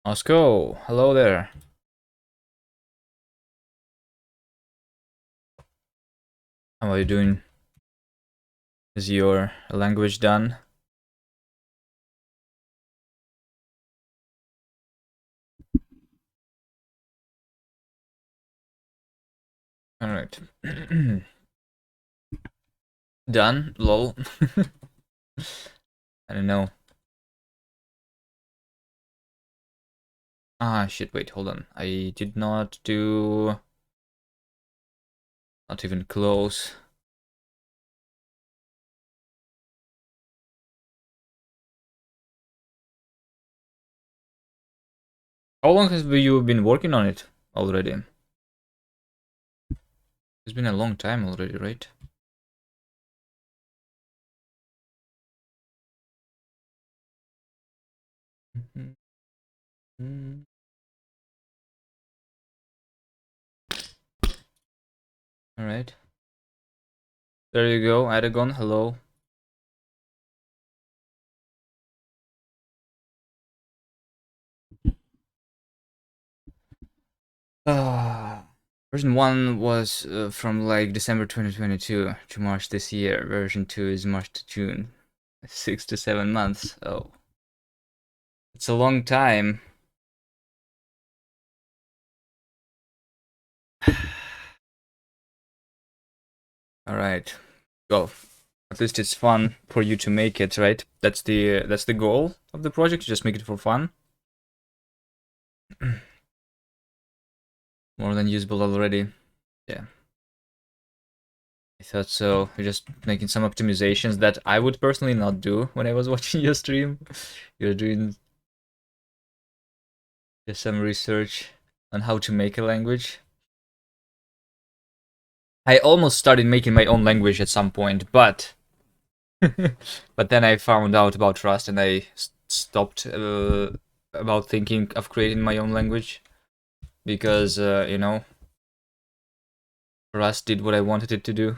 Moscow, hello there. How are you doing? Is your language done? Alright. Done? Lol. I don't know. Ah, shit, wait, hold on. I did not do... Not even close. How long have you been working on it already? It's been a long time already, right? Alright. There you go, Adagon, hello. Version 1 was from like December 2022 to March this year. Version 2 is March to June. 6 to 7 months. Oh. It's a long time. Alright. Well, at least it's fun for you to make it, right? That's the goal of the project, just make it for fun. More than usable already. Yeah. I thought so. You're just making some optimizations that I would personally not do when I was watching your stream. You're doing just some research on how to make a language. I almost started making my own language at some point, but but then I found out about Rust and I stopped about thinking of creating my own language because you know, Rust did what I wanted it to do.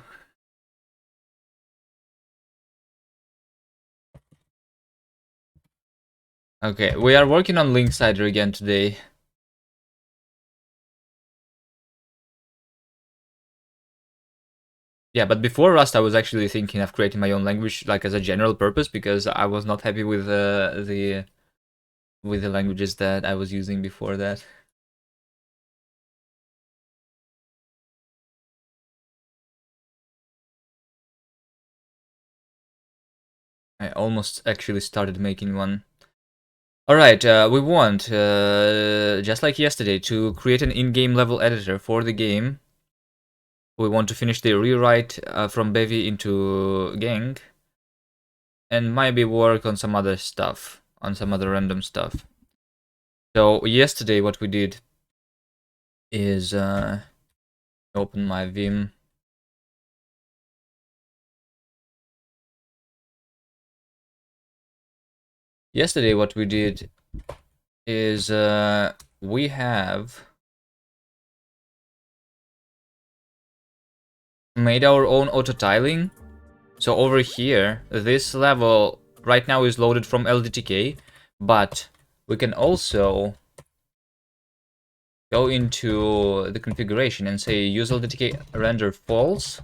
Okay, we are working on linksider again today. Yeah, but before Rust, I was actually thinking of creating my own language, like as a general purpose, because I was not happy with the languages that I was using before that. I almost actually started making one. Alright, we want, just like yesterday, to create an in-game level editor for the game. We want to finish the rewrite from Bevy into Gang. And maybe work on some other stuff, on some other random stuff. So yesterday what we did is open my Vim. Yesterday what we did is we have made our own auto tiling. So over here, this level right now is loaded from LDTK, but we can also go into the configuration and say use LDTK render false.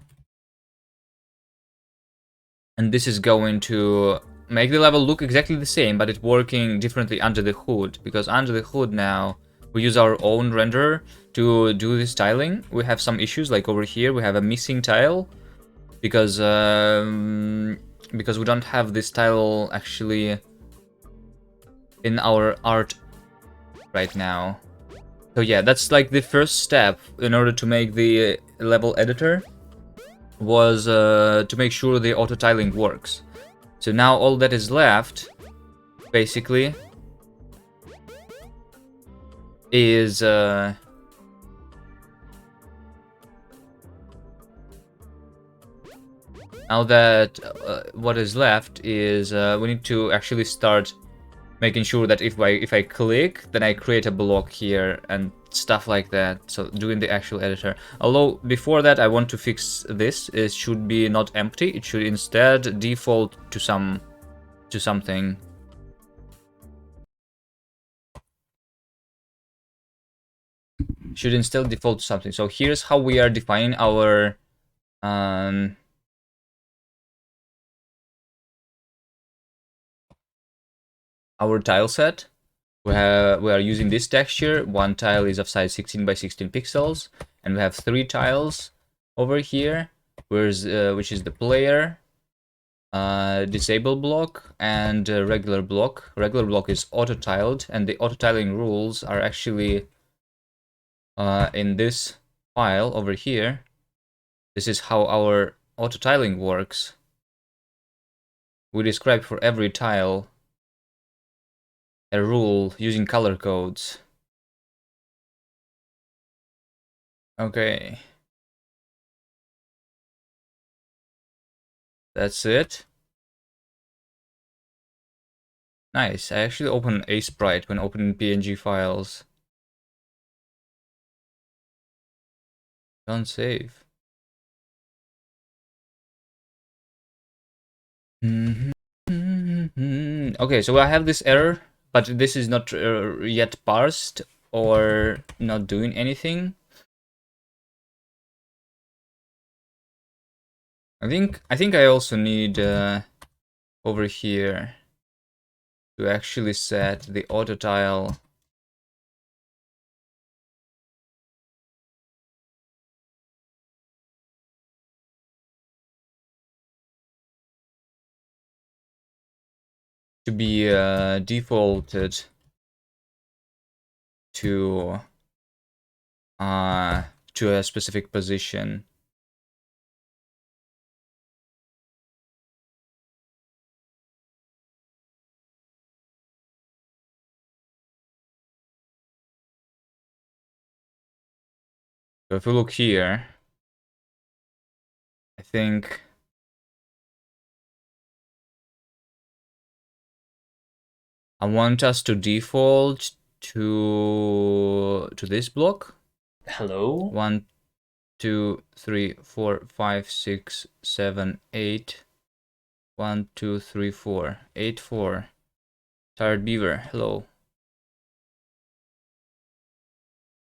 And this is going to make the level look exactly the same, but it's working differently under the hood, because under the hood now we use our own renderer to do this tiling. We have some issues, like over here we have a missing tile because we don't have this tile actually in our art right now. So yeah, that's like the first step in order to make the level editor, was to make sure the auto tiling works. So now all that is left, basically, is now that what is left is we need to actually start making sure that if I click, then I create a block here and stuff like that. So doing the actual editor. Although before that, I want to fix this. It should be not empty. It should instead default to something. Should instead default to something. So here's how we are defining um our tile set. We are using this texture. One tile is of size 16 by 16 pixels, and we have 3 tiles over here, which is the player, disable block, and regular block. Regular block is auto tiled, and the auto tiling rules are actually in this file over here. This is how our auto tiling works. We describe for every tile a rule using color codes. Okay. That's it. Nice. I actually open a sprite when opening PNG files. Don't save. Okay, so I have this error, but this is not yet parsed or not doing anything. I think I also need over here to actually set the auto tile to be defaulted to a specific position. So if we look here, I think I want us to default to this block. Hello? 1, 2, 3, 4, 5, 6, 7, 8. 1, 2, 3, 4. 8, 4. Tired Beaver, hello.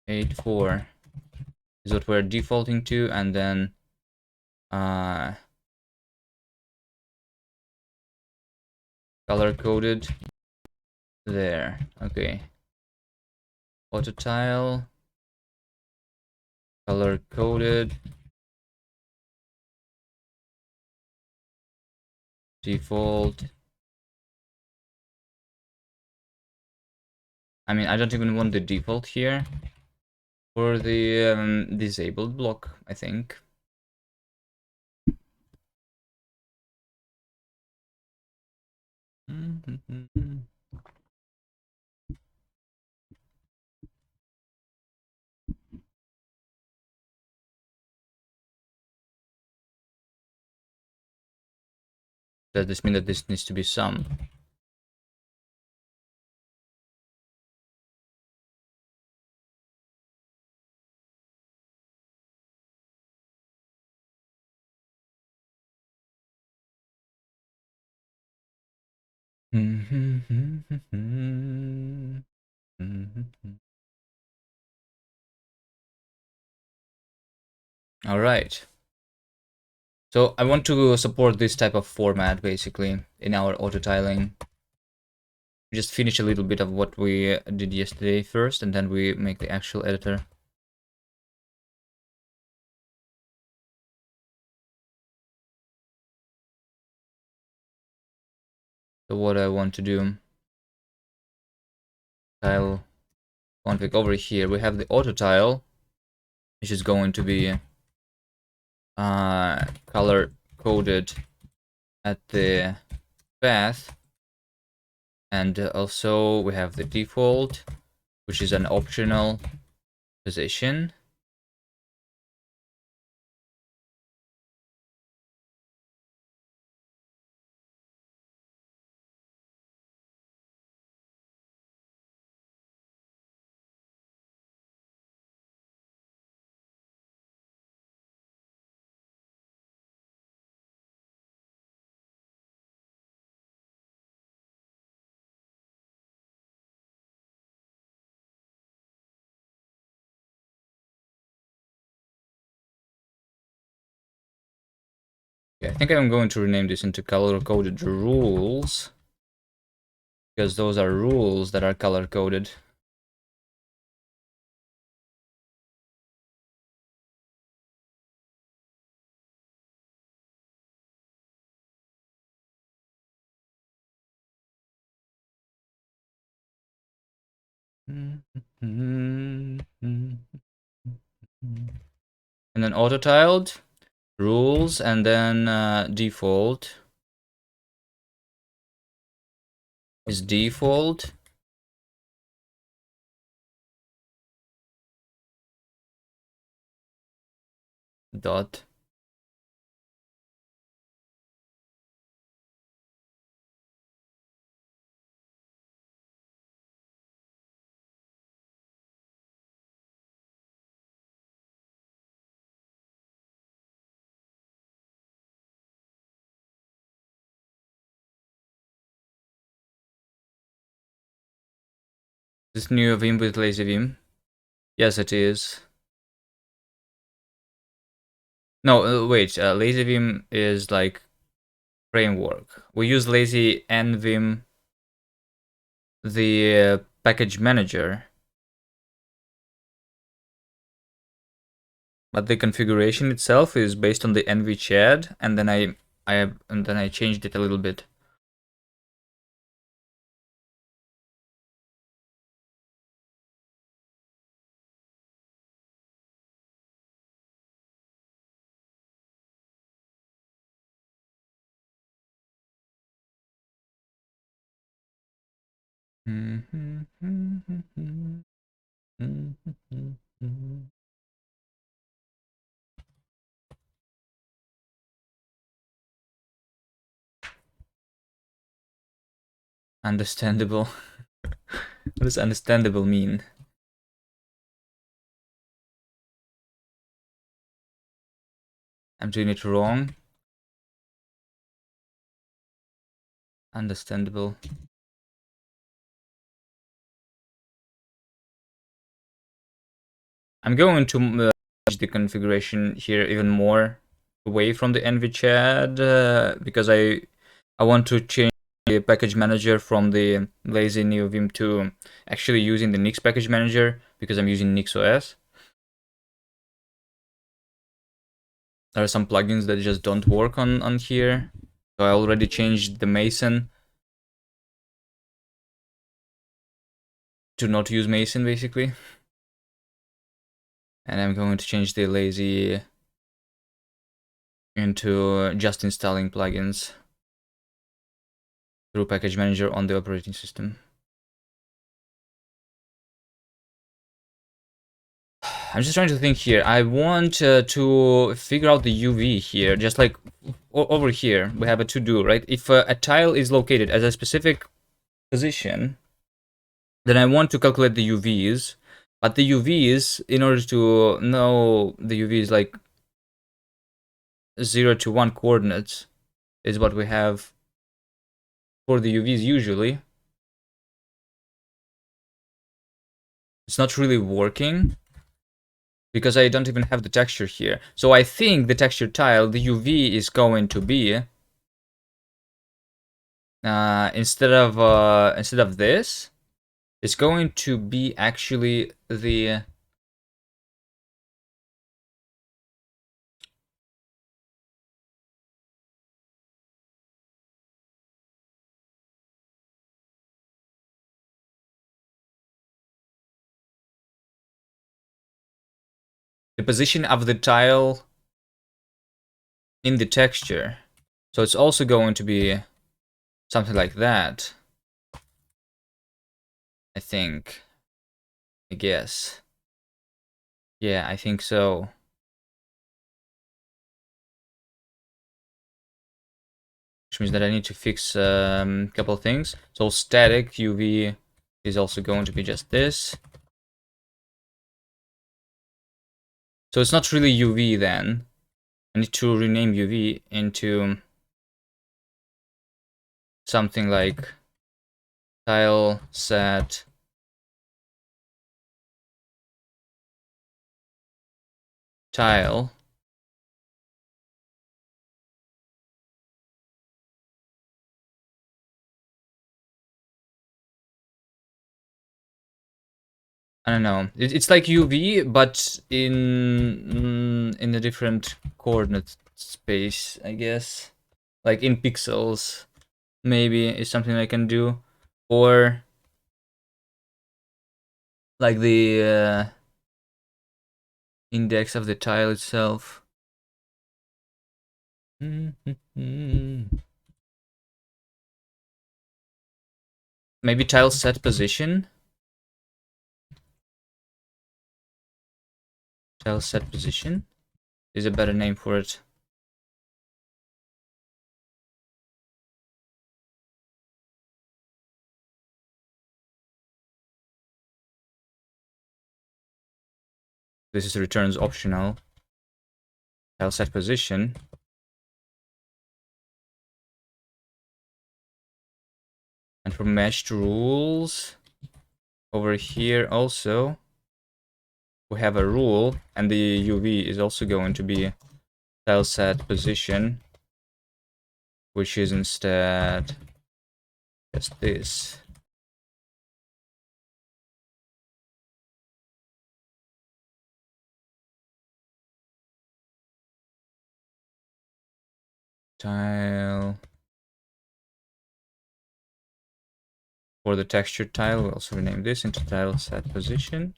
8, 4 is what we're defaulting to, and then color coded there. Okay. Auto tile, color coded, default. I mean, I don't even want the default here for the disabled block, I think. Does this mean that this needs to be some? All right. So I want to support this type of format basically in our auto tiling. Just finish a little bit of what we did yesterday first, and then we make the actual editor. So what I want to do, tile config over here, we have the auto tile, which is going to be color coded at the path, and also we have the default, which is an optional position. Yeah, I think I'm going to rename this into color-coded rules, because those are rules that are color-coded. And then auto-tiled, rules, and then default is default. Dot. This new Vim with lazy Vim? Yes, it is. No, wait. Lazy Vim is like framework. We use lazy and Vim, the package manager, but the configuration itself is based on the nvchad, and then I changed it a little bit. Understandable. What does understandable mean? I'm doing it wrong. Understandable. I'm going to change the configuration here even more away from the nvchad because I want to change the package manager from the lazy NeoVim to actually using the Nix package manager because I'm using NixOS. There are some plugins that just don't work on here. So I already changed the Mason to not use Mason basically. And I'm going to change the lazy into just installing plugins through package manager on the operating system. I'm just trying to think here. I want to figure out the UV here, just like over here. We have a to-do, right? If a tile is located at a specific position, then I want to calculate the UVs. But the UVs, in order to know the UVs like 0 to 1 coordinates, is what we have for the UVs usually. It's not really working because I don't even have the texture here. So I think the texture tile, the UV is going to be instead of this, it's going to be actually the the position of the tile in the texture. So it's also going to be something like that, I think. I guess. Yeah, I think so. Which means that I need to fix a couple of things. So static UV is also going to be just this. So it's not really UV then. I need to rename UV into something like tile set tile. I don't know. It's like UV, but in a different coordinate space, I guess. Like in pixels, maybe is something I can do, or like the index of the tile itself. Maybe tile set position. Tile set position is a better name for it. This is returns optional. Tile set position. And for meshed rules, over here also, we have a rule, and the UV is also going to be tile set position, which is instead just this. Tile. For the textured tile, we'll also rename this into tile set position.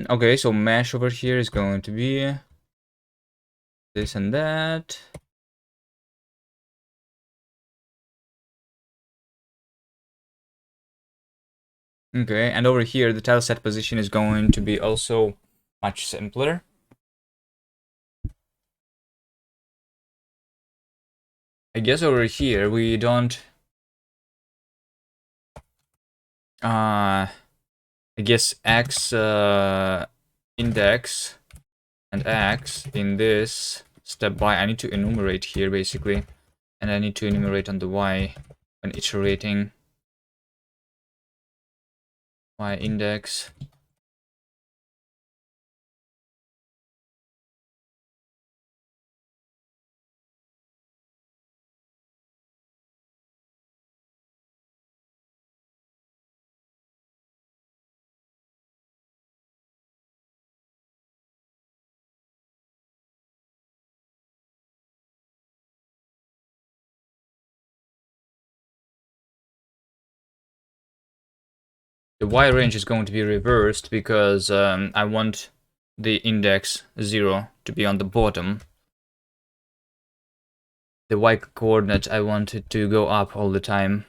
Okay, so mesh over here is going to be this and that. Okay, and over here, the tile set position is going to be also much simpler. I guess over here, we don't... I guess X index and X in this step Y. I need to enumerate here, basically. And I need to enumerate on the Y when iterating. Y index. The Y range is going to be reversed because I want the index 0 to be on the bottom. The Y coordinate, I want it to go up all the time.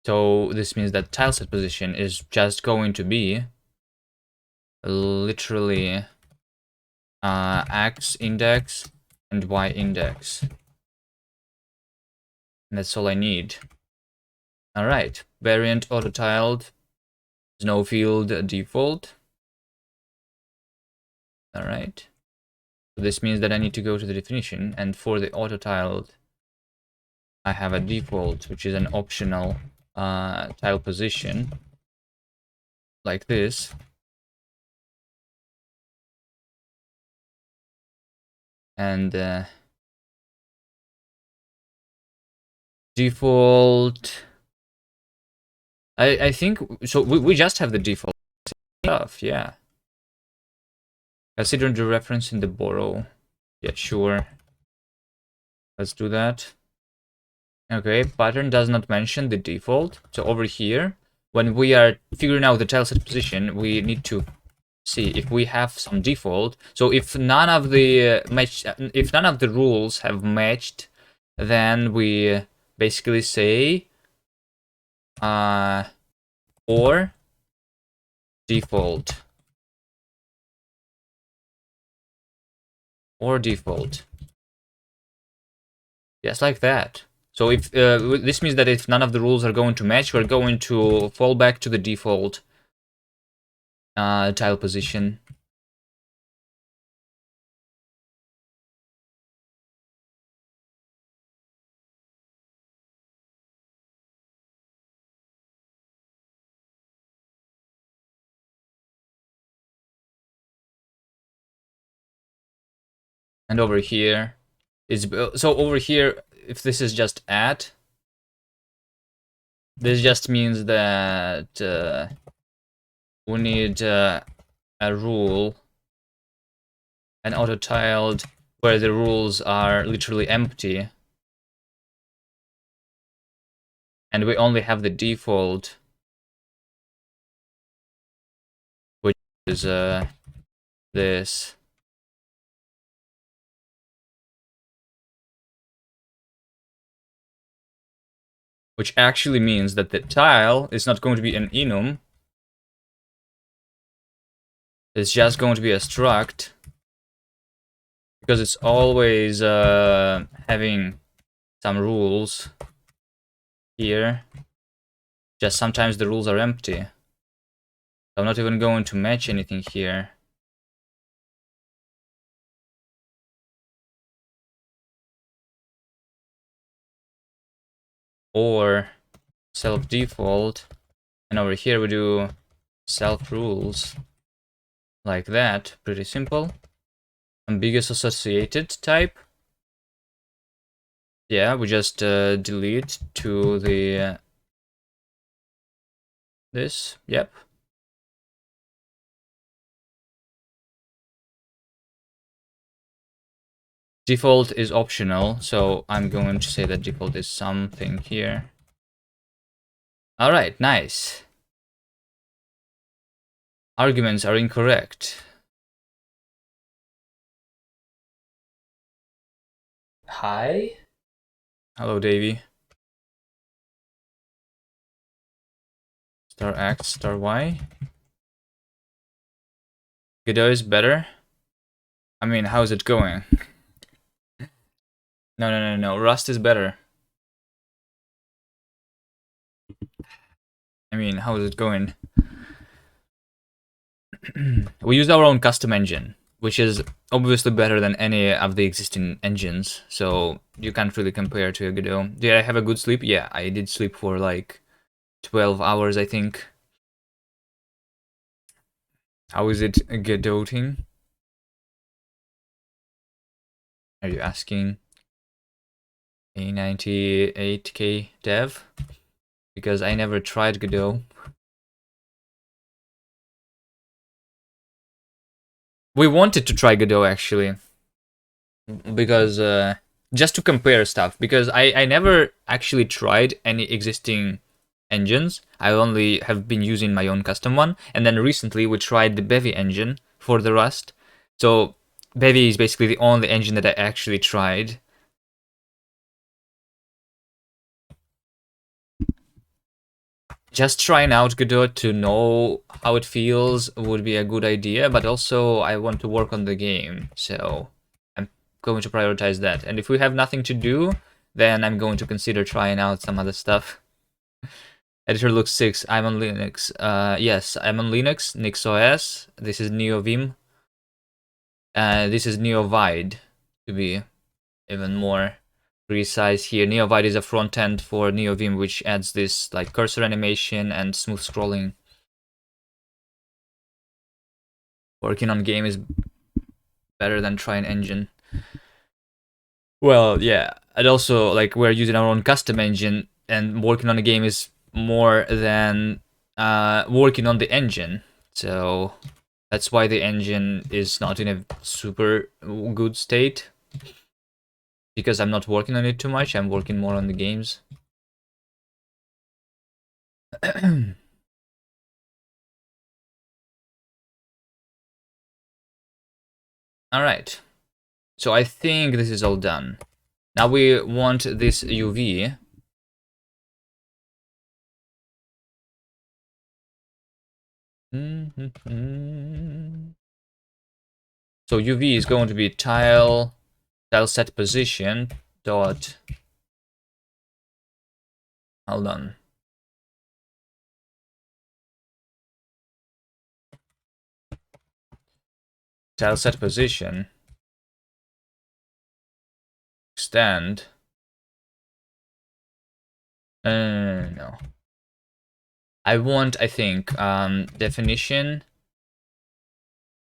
So this means that tile set position is just going to be literally X index and Y index. And that's all I need. Alright, variant auto-tiled, no field default. Alright. So this means that I need to go to the definition, and for the auto-tiled, I have a default, which is an optional tile position, like this. And default, I think, so we just have the default stuff, yeah. Consider the reference in the borrow. Yeah, sure. Let's do that. Okay, pattern does not mention the default. So over here, when we are figuring out the tile set position, we need to see if we have some default. So if none of the if none of the rules have matched, then we basically say or default or default. Just like that. So if this means that if none of the rules are going to match, we're going to fall back to the default tile position. And over here is so over here, if this is just at, this just means that we need a rule, an auto tiled, where the rules are literally empty, and we only have the default, which is this. Which actually means that the tile is not going to be an enum. It's just going to be a struct, because it's always having some rules here. Just sometimes the rules are empty. I'm not even going to match anything here. Or self default, and over here we do self rules, like that. Pretty simple. Ambiguous associated type. Yeah, we just delete to the this. Yep. Default is optional, so I'm going to say that default is something here. All right, nice. Arguments are incorrect. Hi. Hello, Davey. Star X, star Y. Godot is better. I mean, how's it going? No. Rust is better. I mean, how is it going? We use our own custom engine, which is obviously better than any of the existing engines, so you can't really compare to a Godot. Did I have a good sleep? Yeah, I did sleep for like 12 hours, I think. How is it Godotting? Are you asking? A 98k dev? Because I never tried Godot. We wanted to try Godot actually, because just to compare stuff, because I never actually tried any existing engines. I only have been using my own custom one, and then recently we tried the Bevy engine for the Rust. So Bevy is basically the only engine that I actually tried. Just trying out Godot to know how it feels would be a good idea, but also I want to work on the game, so I'm going to prioritize that. And if we have nothing to do, then I'm going to consider trying out some other stuff. Editor looks 6. I'm on Linux. Yes, I'm on Linux, NixOS. This is NeoVim. This is NeoVide, to be even more precise here. NeoVide is a front end for NeoVim, which adds this like cursor animation and smooth scrolling. Working on game is better than trying engine. Well, yeah, and also like we're using our own custom engine, and working on a game is more than working on the engine. So That's why the engine is not in a super good state. Because I'm not working on it too much, I'm working more on the games. Alright. So I think this is all done. Now we want this UV. So UV is going to be tile set position dot. Hold on. Tile set position. Extend. No. I want, I think, definition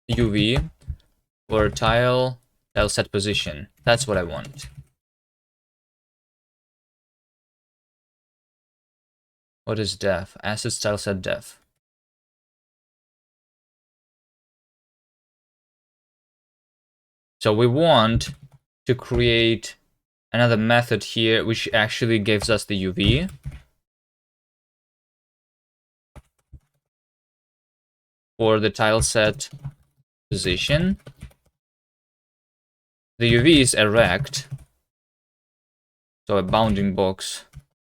UV for tile set position. That's what I want. What is def? Asset style set def. So we want to create another method here which actually gives us the UV. For the tile set position. The UV is erect. So a bounding box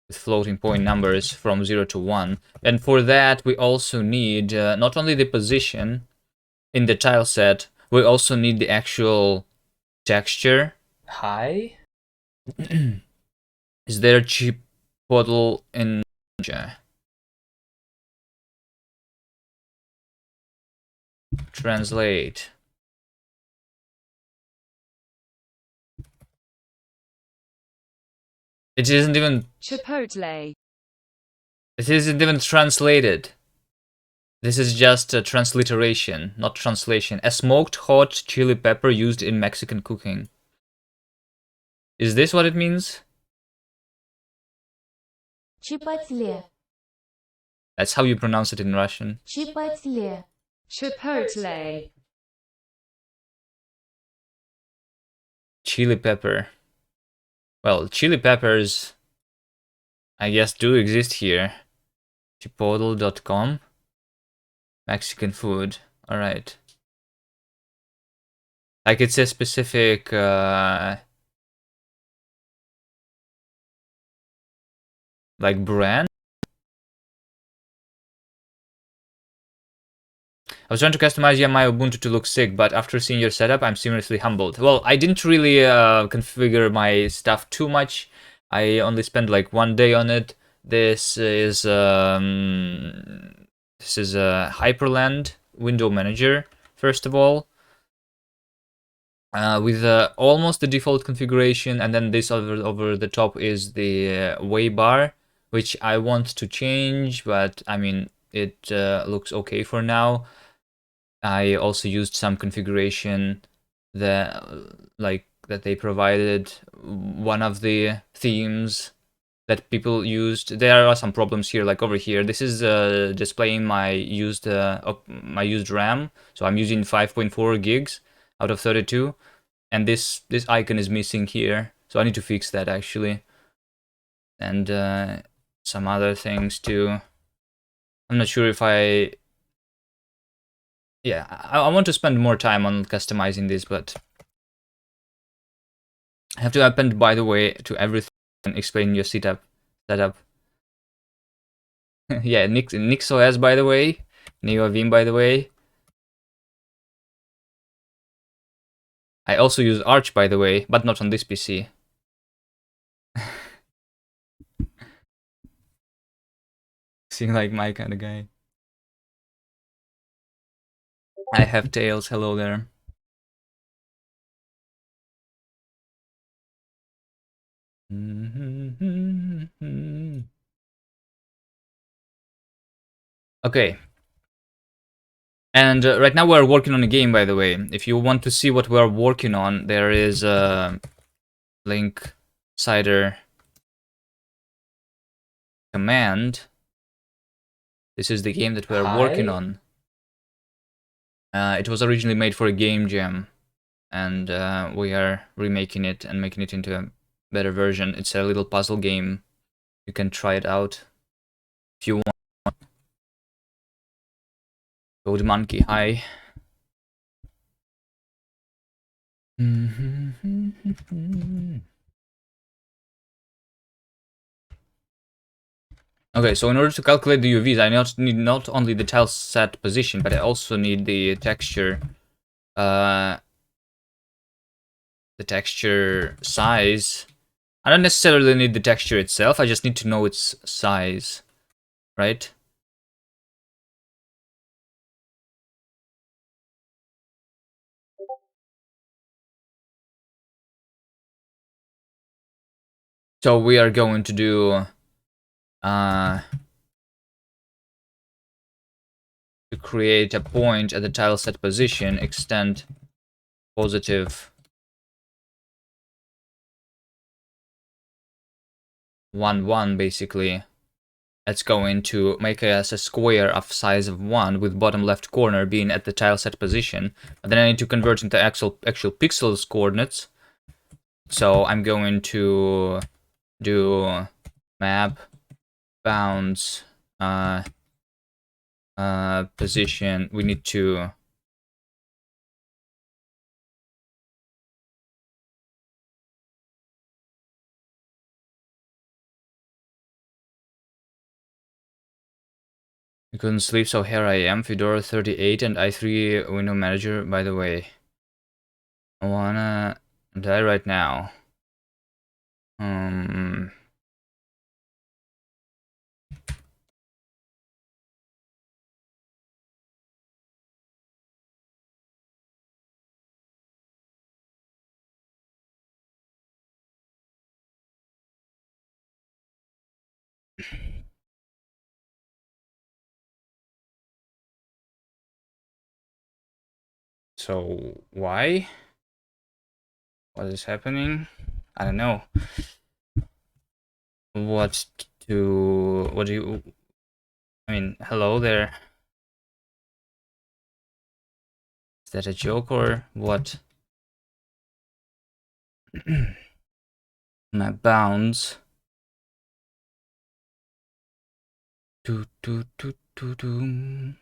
with floating point numbers from 0 to 1. And for that, we also need not only the position in the tile set, we also need the actual texture. Hi? Is there a cheap bottle in... Translate. It isn't even... Chipotle. It isn't even translated. This is just a transliteration, not translation. A smoked hot chili pepper used in Mexican cooking. Is this what it means? Chipotle. That's how you pronounce it in Russian. Chipotle. Chipotle. Chili pepper. Well, chili peppers, I guess, do exist here. Chipotle.com. Mexican food. Alright. Like it's a specific... like brand? I was trying to customize my Ubuntu to look sick, but after seeing your setup, I'm seriously humbled. Well, I didn't really configure my stuff too much. I only spent like 1 day on it. This is a Hyperland window manager, first of all. With almost the default configuration, and then this over the top is the way bar, which I want to change, but I mean, it looks okay for now. I also used some configuration that they provided. One of the themes that people used. There are some problems here, like over here. This is displaying my used RAM, so I'm using 5.4 gigs out of 32, and this icon is missing here, so I need to fix that actually, and some other things too. I'm not sure if I want to spend more time on customizing this, but I have to append, by the way, to everything and explain your setup. Yeah, NixOS, by the way. NeoVim, by the way. I also use Arch, by the way, but not on this PC. Seem like my kind of guy. I have Tails, hello there. Okay. And right now we're working on a game, by the way. If you want to see what we're working on, there is a linksider command. This is the game that we're working on. It was originally made for a game jam, and we are remaking it and making it into a better version. It's a little puzzle game. You can try it out if you want. Code Monkey, hi. Okay, so in order to calculate the UVs, I need not only the tile set position, but I also need the texture size. I don't necessarily need the texture itself, I just need to know its size, right? So we are going to do to create a point at the tile set position, extend positive 1, 1 basically. That's going to make us a square of size of 1 with bottom left corner being at the tile set position. But then I need to convert into actual pixels coordinates. So I'm going to do map bounds position. We need to I couldn't sleep, so here I am, Fedora 38 and i3 window manager. By the way, I wanna die right now. So why? What is happening? I don't know. What do you? I mean, hello there. Is that a joke or what? My bounds. Do do do do do.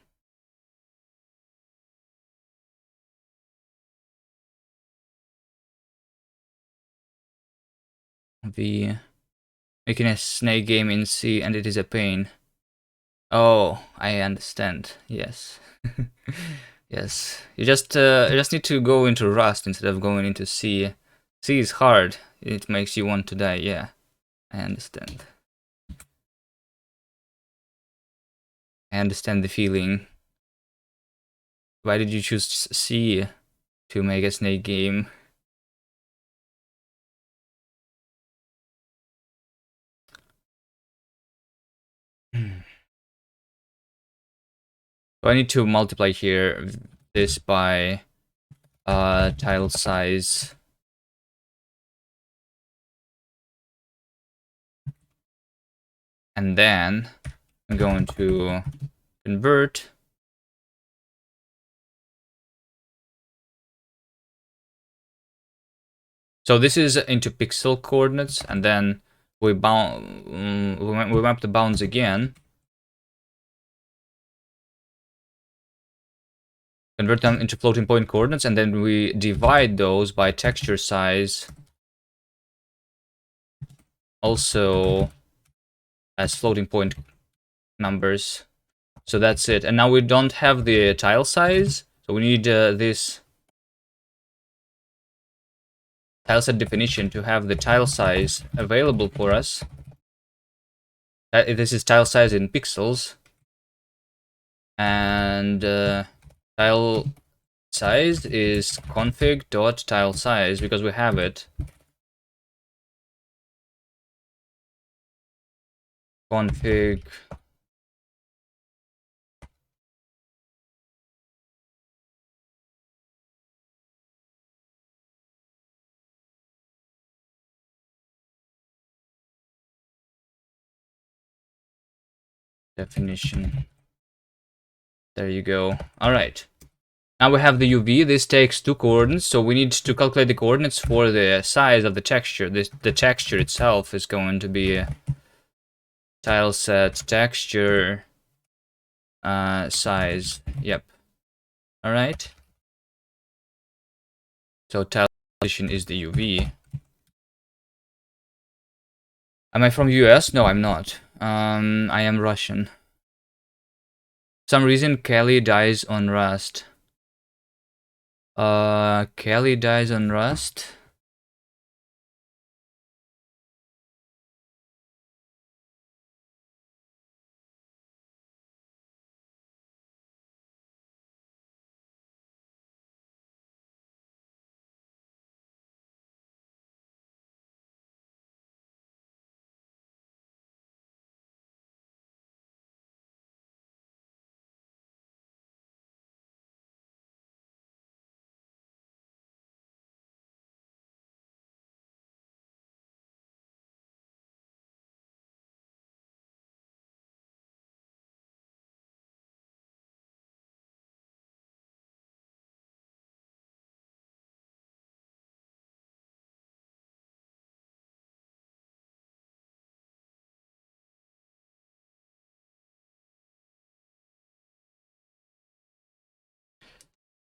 The making a snake game in C, and it is a pain. Oh, I understand. Yes. Yes. You just need to go into Rust instead of going into C. C is hard. It makes you want to die. Yeah. I understand. I understand the feeling. Why did you choose C to make a snake game? So I need to multiply here this by tile size. And then I'm going to convert. So this is into pixel coordinates, and then we map the bounds again. Convert them into floating point coordinates, and then we divide those by texture size. Also as floating point numbers. So that's it. And now we don't have the tile size, so we need this tile set definition to have the tile size available for us. This is tile size in pixels, and tile size is config.tilesize because we have it. Config definition. There you go. All right. Now we have the UV. This takes 2 coordinates, so we need to calculate the coordinates for the size of the texture. The texture itself is going to be tile set texture size. Yep. All right. So tile position is the UV. Am I from US? No, I'm not. I am Russian. For some reason, Kelly dies on Rust. Kelly dies on Rust.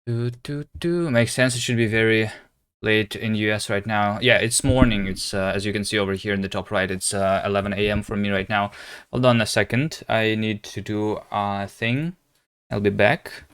Makes sense. It should be very late in US right now. Yeah, it's morning. It's as you can see over here in the top right, it's 11 a.m. for me right now. Hold on a second. I need to do a thing. I'll be back.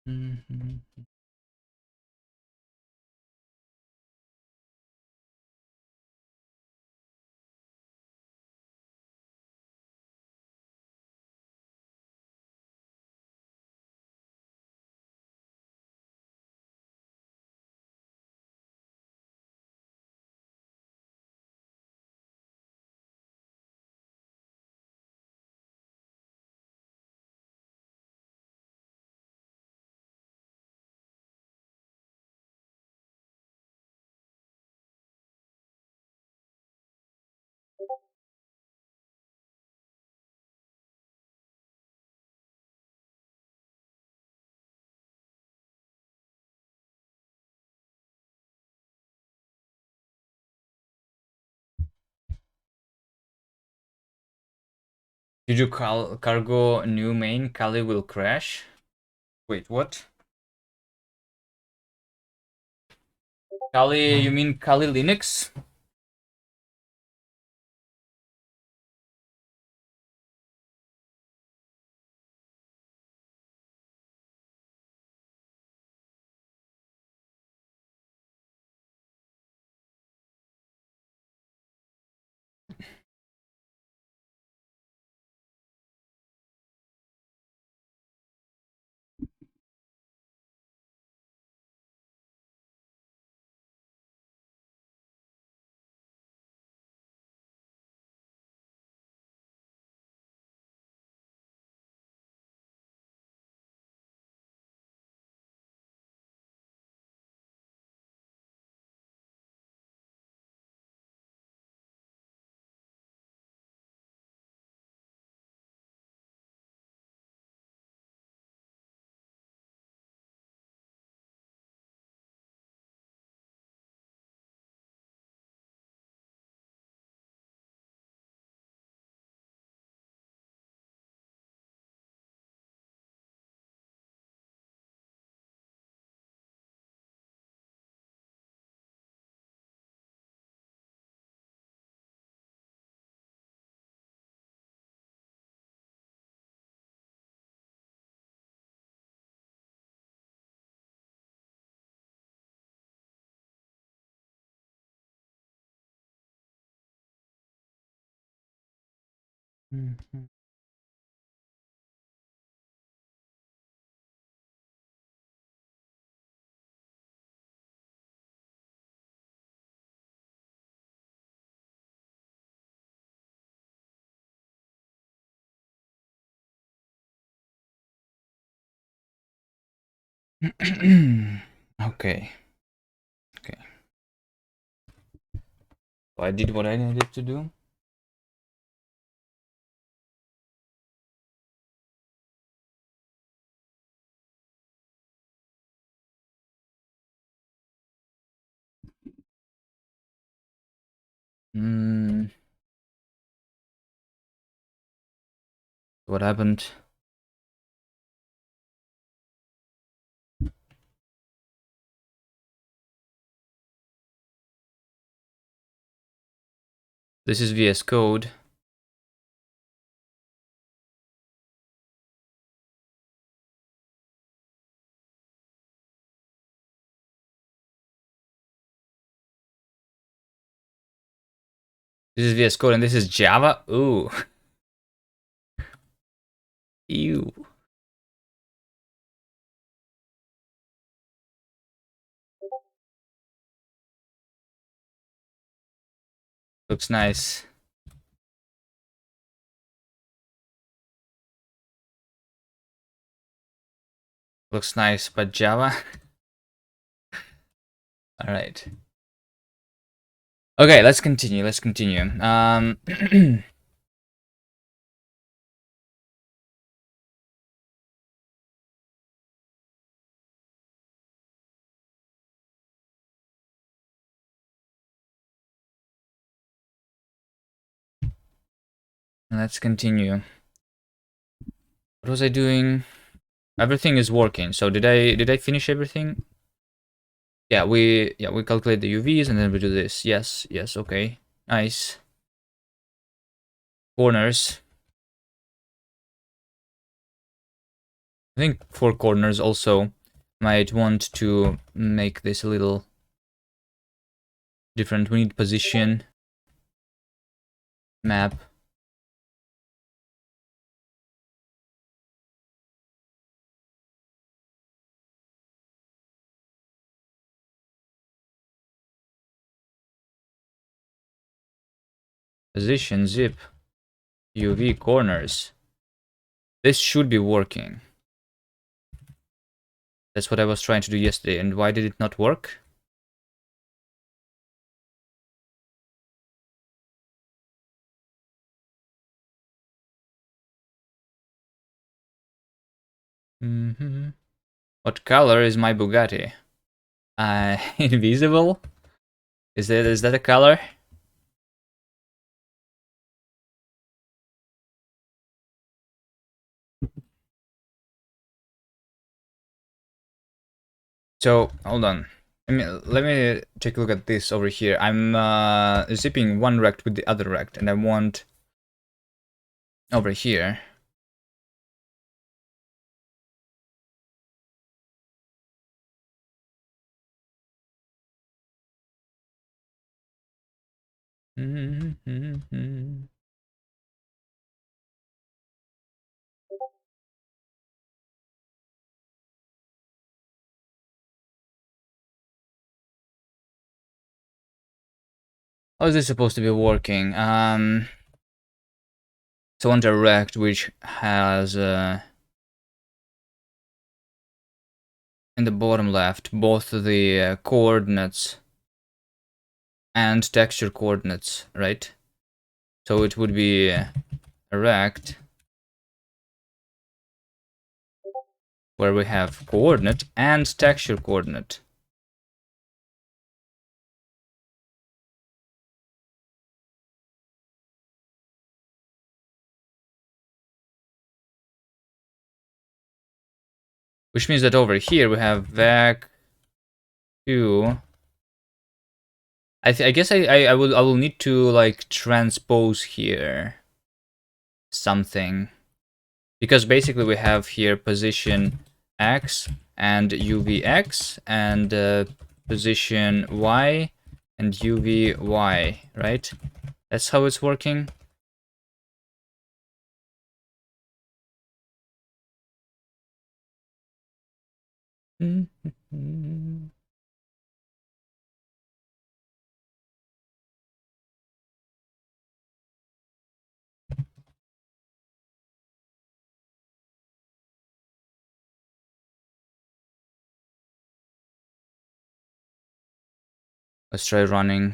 Mhm. Did you call cargo new main? Kali will crash. Wait, what? Kali, you mean Kali Linux? Mhm. Okay. Okay. So I did what I needed to do. Hmm. What happened? This is VS Code. This is VS Code and this is Java. Ooh. Ew. Looks nice. Looks nice, but Java. All right. Okay, let's continue. Let's continue. Let's continue. What was I doing? Everything is working. So did I finish everything? Yeah, we calculate the UVs and then we do this. Yes, yes, okay. Nice. Corners. I think 4 corners also might want to make this a little different. We need position, map. Position, zip, UV, corners. This should be working. That's what I was trying to do yesterday. And why did it not work? What color is my Bugatti? Invisible? Is that a color? So hold on. Let me take a look at this over here. I'm zipping one rect with the other rect, and I want over here. How is this supposed to be working? So on the rect which has in the bottom left both the coordinates and texture coordinates, right? So it would be a rect where we have coordinate and texture coordinate. Which means that over here we have vec 2. I guess I will need to like transpose here something, because basically we have here position x and UVX and position y and UVY, right? That's how it's working. Let's try running.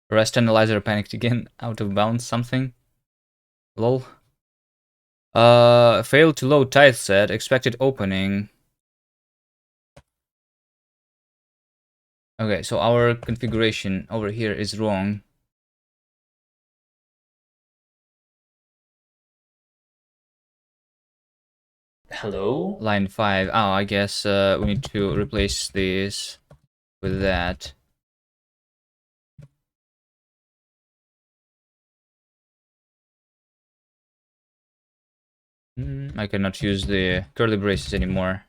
Rest analyzer panicked again. Out of bounds something. Lol. Failed to load tile set. Expected opening. Okay, so our configuration over here is wrong. Hello? Line 5. Oh, I guess we need to replace this with that. I cannot use the curly braces anymore.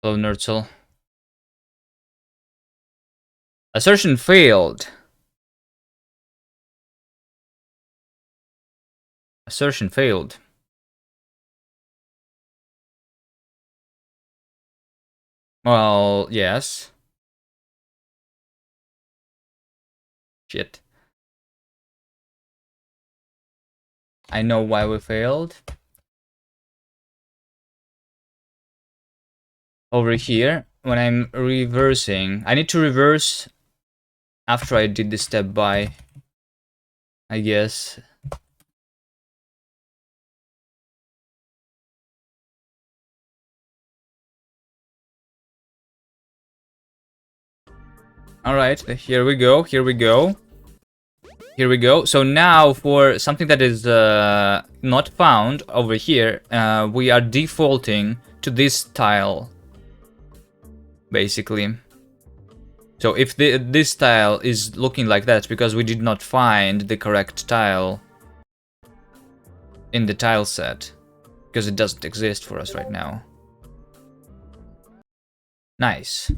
Hello, Nerdzel. Assertion failed. Assertion failed. Well, yes. Shit. I know why we failed. Over here, when I'm reversing, I need to reverse after I did the step by, I guess. Alright, here we go, here we go. Here we go. So now for something that is not found over here, we are defaulting to this tile, basically. So if this tile is looking like that, because we did not find the correct tile in the tile set, because it doesn't exist for us right now. Nice.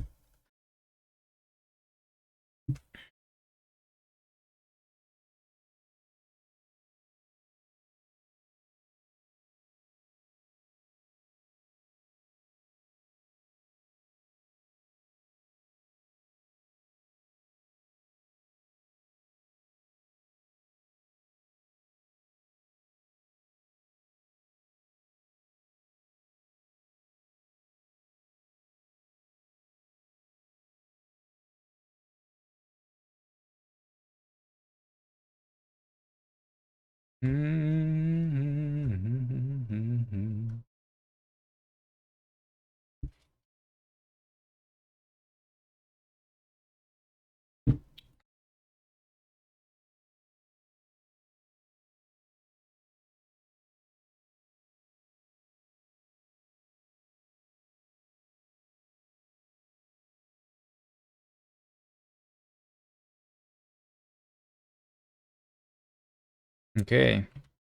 Okay.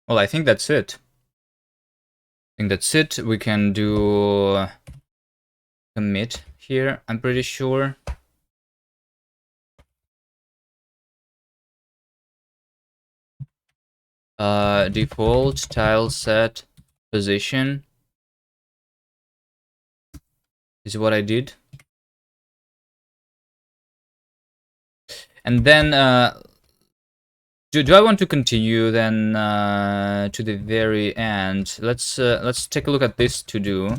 Well, I think that's it. We can do commit here, I'm pretty sure. Default tile set position is what I did. And then do I want to continue then to the very end? Let's take a look at this to do.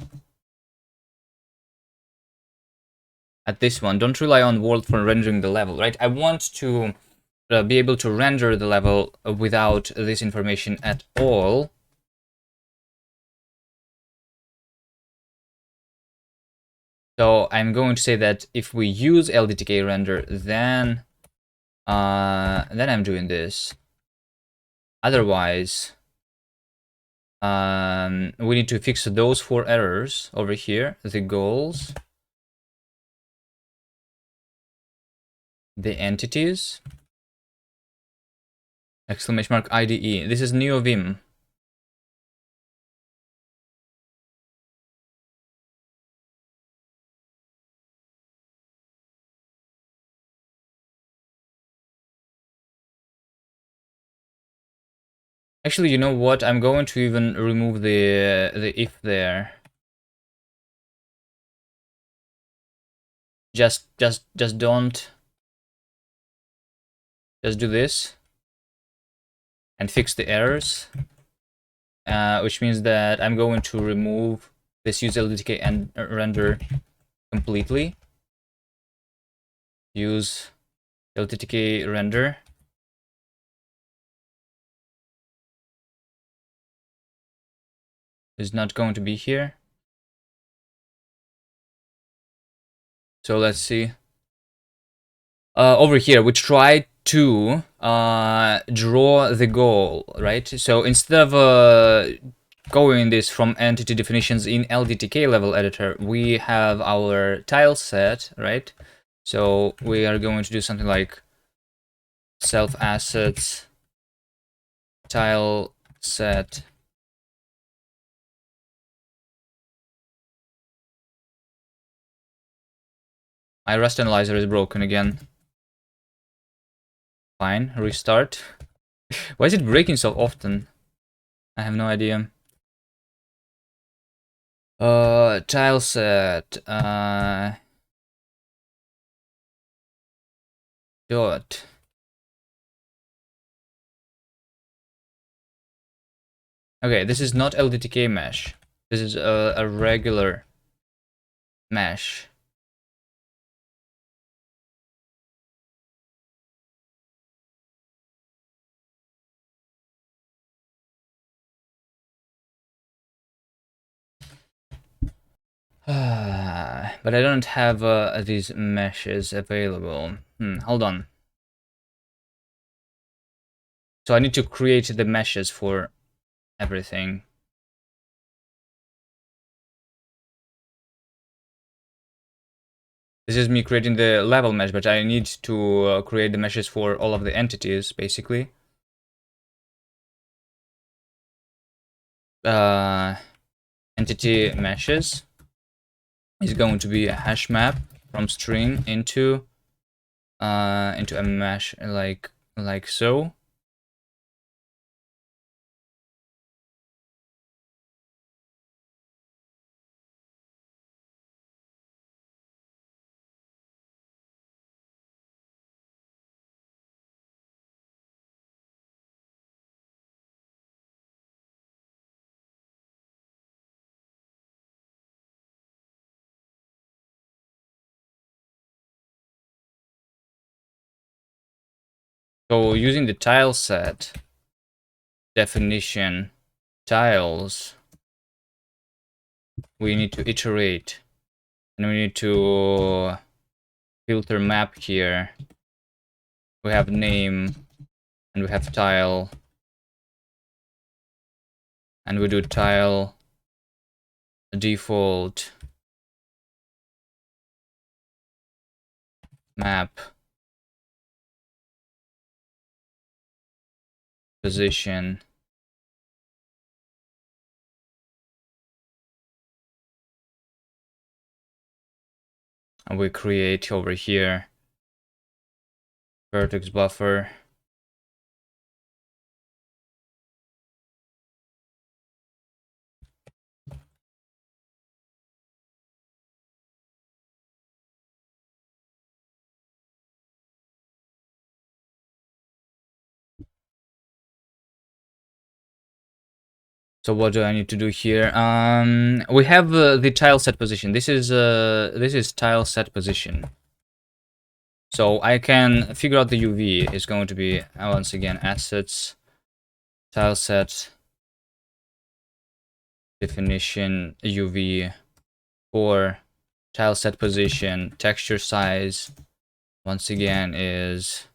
At this one, don't rely on world for rendering the level, right? I want to be able to render the level without this information at all. So I'm going to say that if we use LDTK render, then I'm doing this. Otherwise, we need to fix those 4 errors over here: the goals, the entities, exclamation mark IDE. This is NeoVim. Actually, you know what? I'm going to even remove the if there. Just don't. Just do this and fix the errors. Which means that I'm going to remove this use LDTK and render completely. Use LTTK render. Is not going to be here. So let's see. Over here, we try to draw the goal, right? So instead of going this from entity definitions in LDTK level editor, we have our tile set, right? So we are going to do something like self assets tile set my Rust analyzer is broken again. Fine, restart. Why is it breaking so often? I have no idea. Tile set dot. Okay, this is not LDTK mesh. This is a regular mesh. But I don't have these meshes available. Hold on. So I need to create the meshes for everything. This is me creating the level mesh, but I need to create the meshes for all of the entities, basically. Entity meshes is going to be a hash map from string into a mesh like so. So using the tile set definition tiles, we need to iterate, and we need to filter map here. We have name, and we have tile, and we do tile default map position. And we create over here vertex buffer. So what do I need to do here? We have the tile set position. This is tile set position. So I can figure out the UV is going to be once again assets tile set definition UV for tile set position. Texture size once again is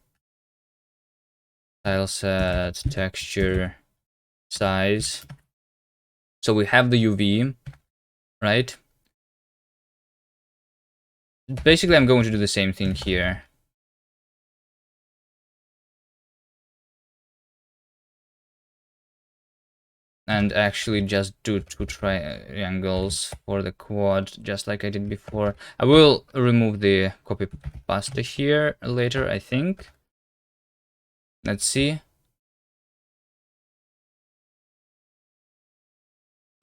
tile set texture size. So we have the UV, right? Basically, I'm going to do the same thing here. And actually just do 2 triangles for the quad, just like I did before. I will remove the copy pasta here later, I think. Let's see.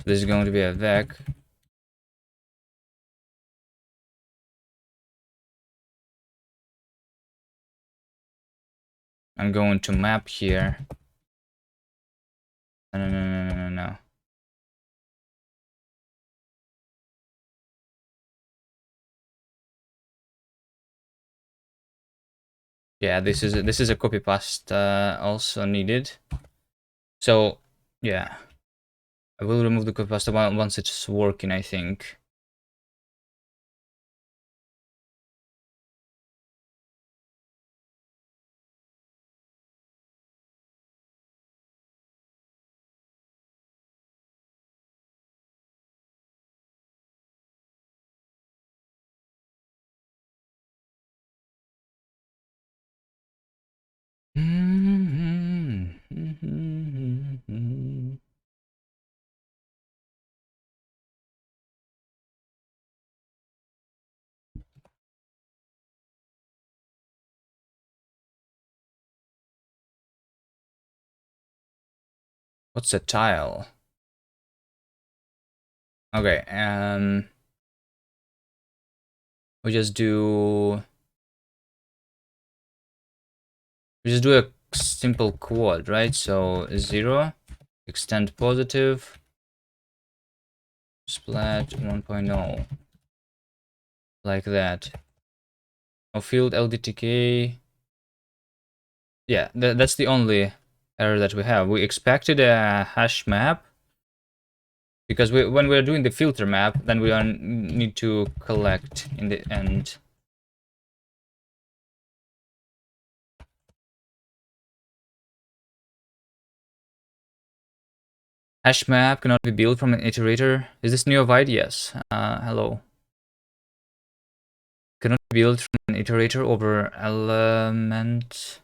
This is going to be a vec. I'm going to map here. No. Yeah, this is a copy paste also needed. So yeah, I will remove the copy paste once it's working, I think. What's a tile? Okay, we just do a simple quad, right? So 0, extend positive, splat 1.0, like that. No field LDTK. Yeah, that's the only error that we have. We expected a hash map because when we're doing the filter map, then we need to collect in the end. Hash map cannot be built from an iterator. Is this new of Yes. Hello. Cannot be built from an iterator over element.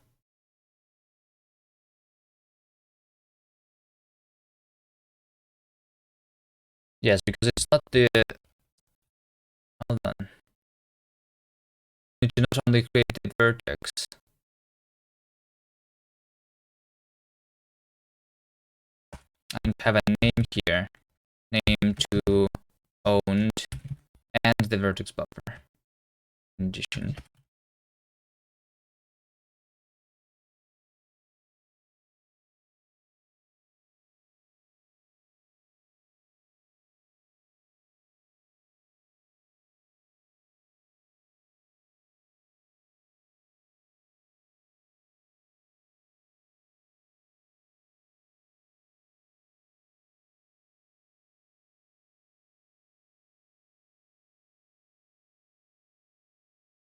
Yes, because it's not the. Hold on. You need to not only create a vertex. And have a name here. Name to owned and the vertex buffer. Condition.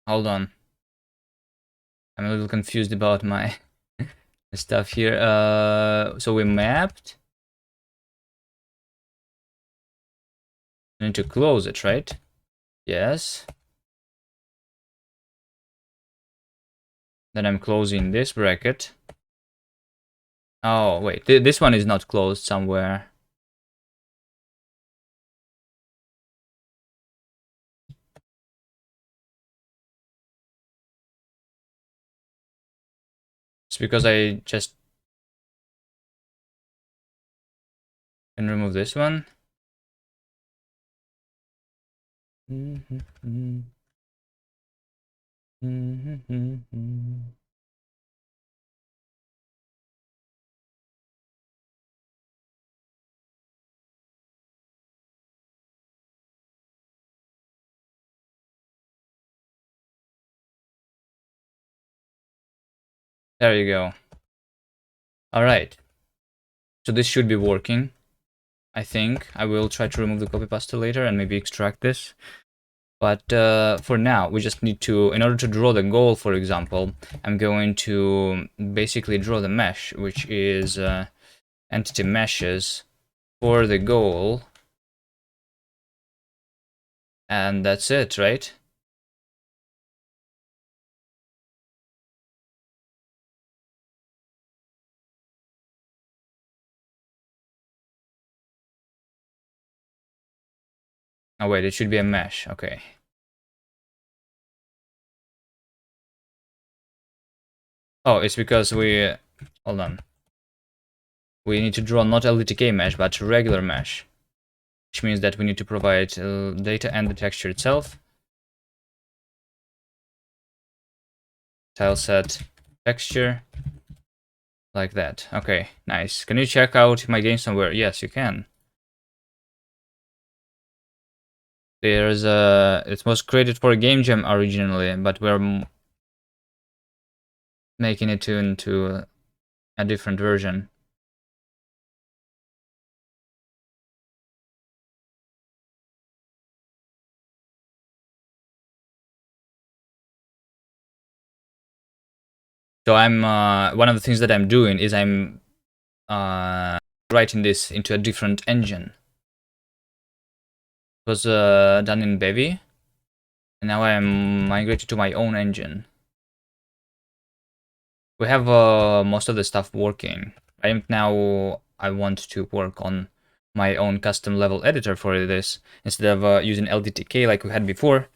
Hold on. I'm a little confused about my stuff here. So we mapped. I need to close it, right? Yes. Then I'm closing this bracket. Oh, wait. This one is not closed somewhere. It's because I just can remove this one. There you go. All right. So this should be working. I think I will try to remove the copy pasta later and maybe extract this. But for now, we just need to, in order to draw the goal, for example, I'm going to basically draw the mesh, which is entity meshes for the goal. And that's it, right? Oh wait, it should be a mesh, okay. Oh, it's because we, hold on. We need to draw not LDTK mesh, but regular mesh. which means that we need to provide data and the texture itself. Tile set texture, like that. Okay, nice. Can you check out my game somewhere? Yes, you can. There's it was created for a game jam originally, but we're making it into a different version. So I'm one of the things that I'm doing is I'm writing this into a different engine. It was done in Bevy, and now I'm migrated to my own engine. We have most of the stuff working. I want to work on my own custom level editor for this instead of using LDTK like we had before,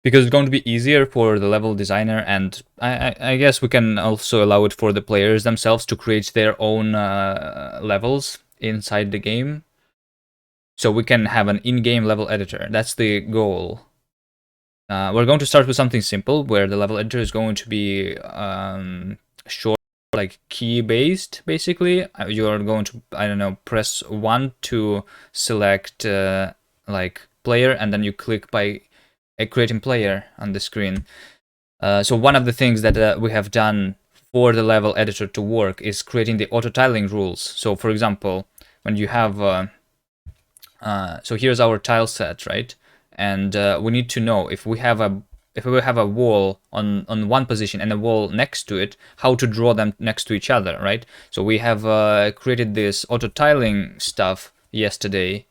because it's going to be easier for the level designer, and I guess we can also allow it for the players themselves to create their own levels inside the game. So we can have an in-game level editor. That's the goal. We're going to start with something simple, where the level editor is going to be short, like key-based, basically. You are going to, I don't know, press 1 to select like player, and then you click by creating player on the screen. So one of the things that we have done for the level editor to work is creating the auto-tiling rules. So for example, when you have so here's our tile set, right? And we need to know if we have a wall on one position and a wall next to it, how to draw them next to each other, right? So we have created this auto tiling stuff yesterday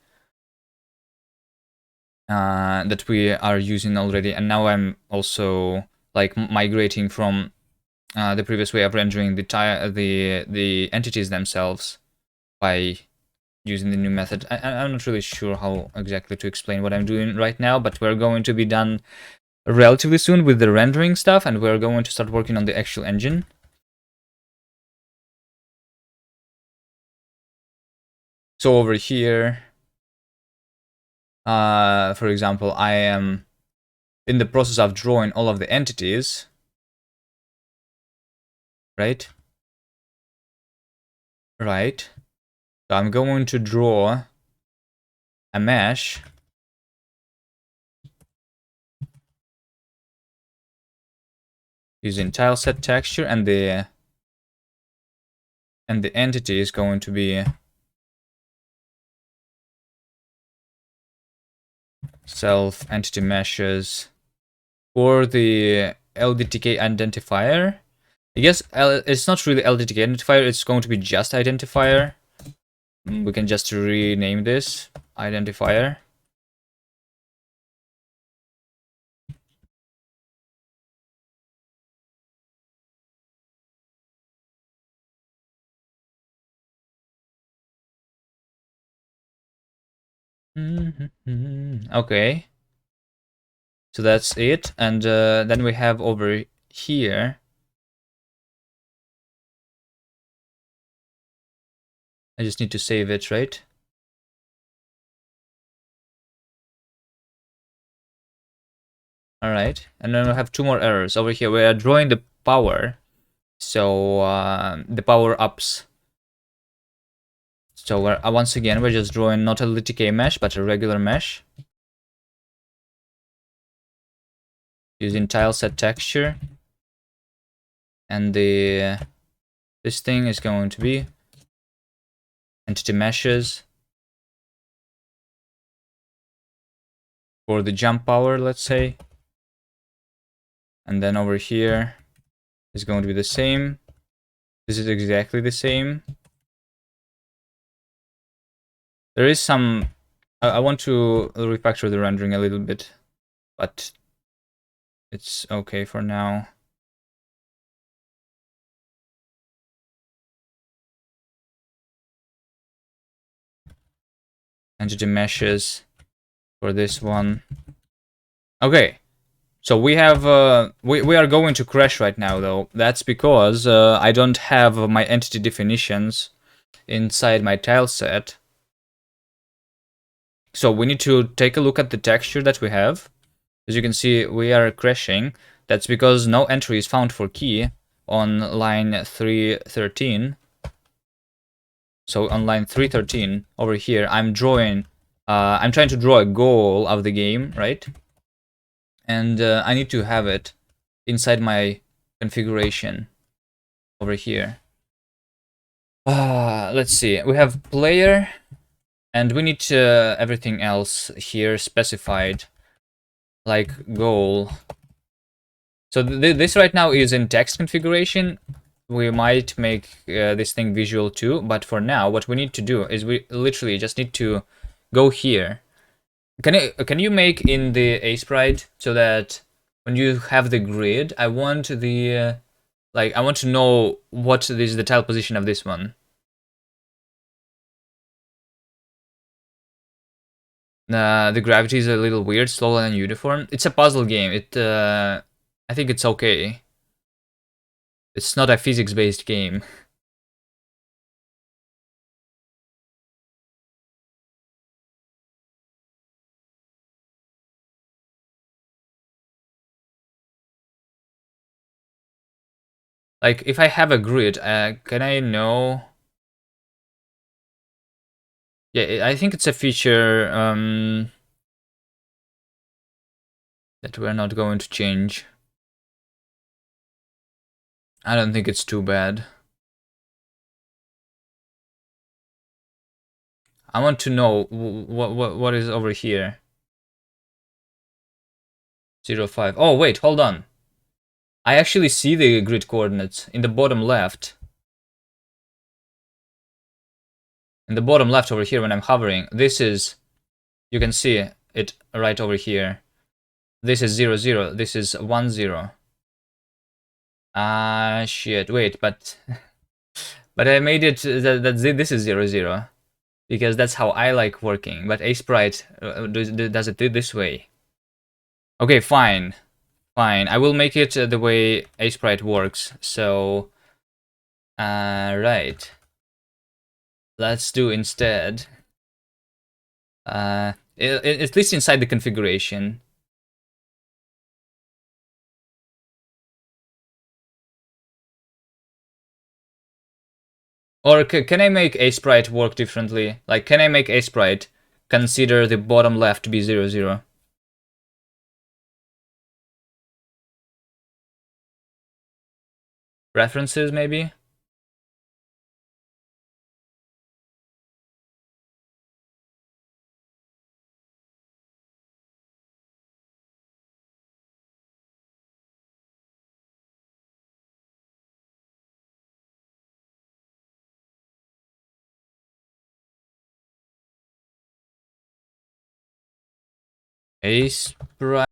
that we are using already, and now I'm also like migrating from the previous way of rendering the entities themselves by using the new method. I'm not really sure how exactly to explain what I'm doing right now, but we're going to be done relatively soon with the rendering stuff, and we're going to start working on the actual engine. So over here, for example, I am in the process of drawing all of the entities, right? Right. So I'm going to draw a mesh using tile set texture, and the entity is going to be self entity meshes. For the LDTK identifier, I guess it's not really LDTK identifier, it's going to be just identifier. We can just rename this identifier. Okay. So that's it. And then we have over here, I just need to save it, right? All right. And then we have 2 more errors. Over here, we are drawing the power. So the power ups. So once again, we're just drawing not a LTK mesh, but a regular mesh. Using tile set texture. And this thing is going to be entity meshes. For the jump power, let's say. And then over here is going to be the same. This is exactly the same. There is some... I want to refactor the rendering a little bit, but it's okay for now. Entity meshes for this one. Okay. So we have we are going to crash right now, though. That's because I don't have my entity definitions inside my tile set. So we need to take a look at the texture that we have. As you can see, we are crashing. That's because no entry is found for key on line 313. So on line 313 over here, I'm trying to draw a goal of the game, right? And I need to have it inside my configuration over here. Let's see. We have player, and we need everything else here specified, like goal. So this right now is in text configuration. We might make this thing visual too, but for now, what we need to do is we literally just need to go here. Can you make in the A sprite so that when you have the grid, I want the I want to know what is the tile position of this one. The gravity is a little weird, slow and uniform. It's a puzzle game. I think it's okay. It's not a physics-based game. Like, if I have a grid, can I know? Yeah, I think it's a feature that we're not going to change. I don't think it's too bad. I want to know what is over here. 0, 5. Oh, wait, hold on. I actually see the grid coordinates in the bottom left. In the bottom left over here when I'm hovering, this is, you can see it right over here. This is 0, 0. This is 1, 0. Shit, wait, but but I made it that this is 0, 0. Because that's how I like working. But A-Sprite does it this way. Okay, fine. Fine. I will make it the way A-Sprite works. So, right. Let's do instead. At least inside the configuration. Or can I make A-Sprite work differently? Like, can I make A-Sprite consider the bottom left to be 0, 0? References, maybe? A-Sprite.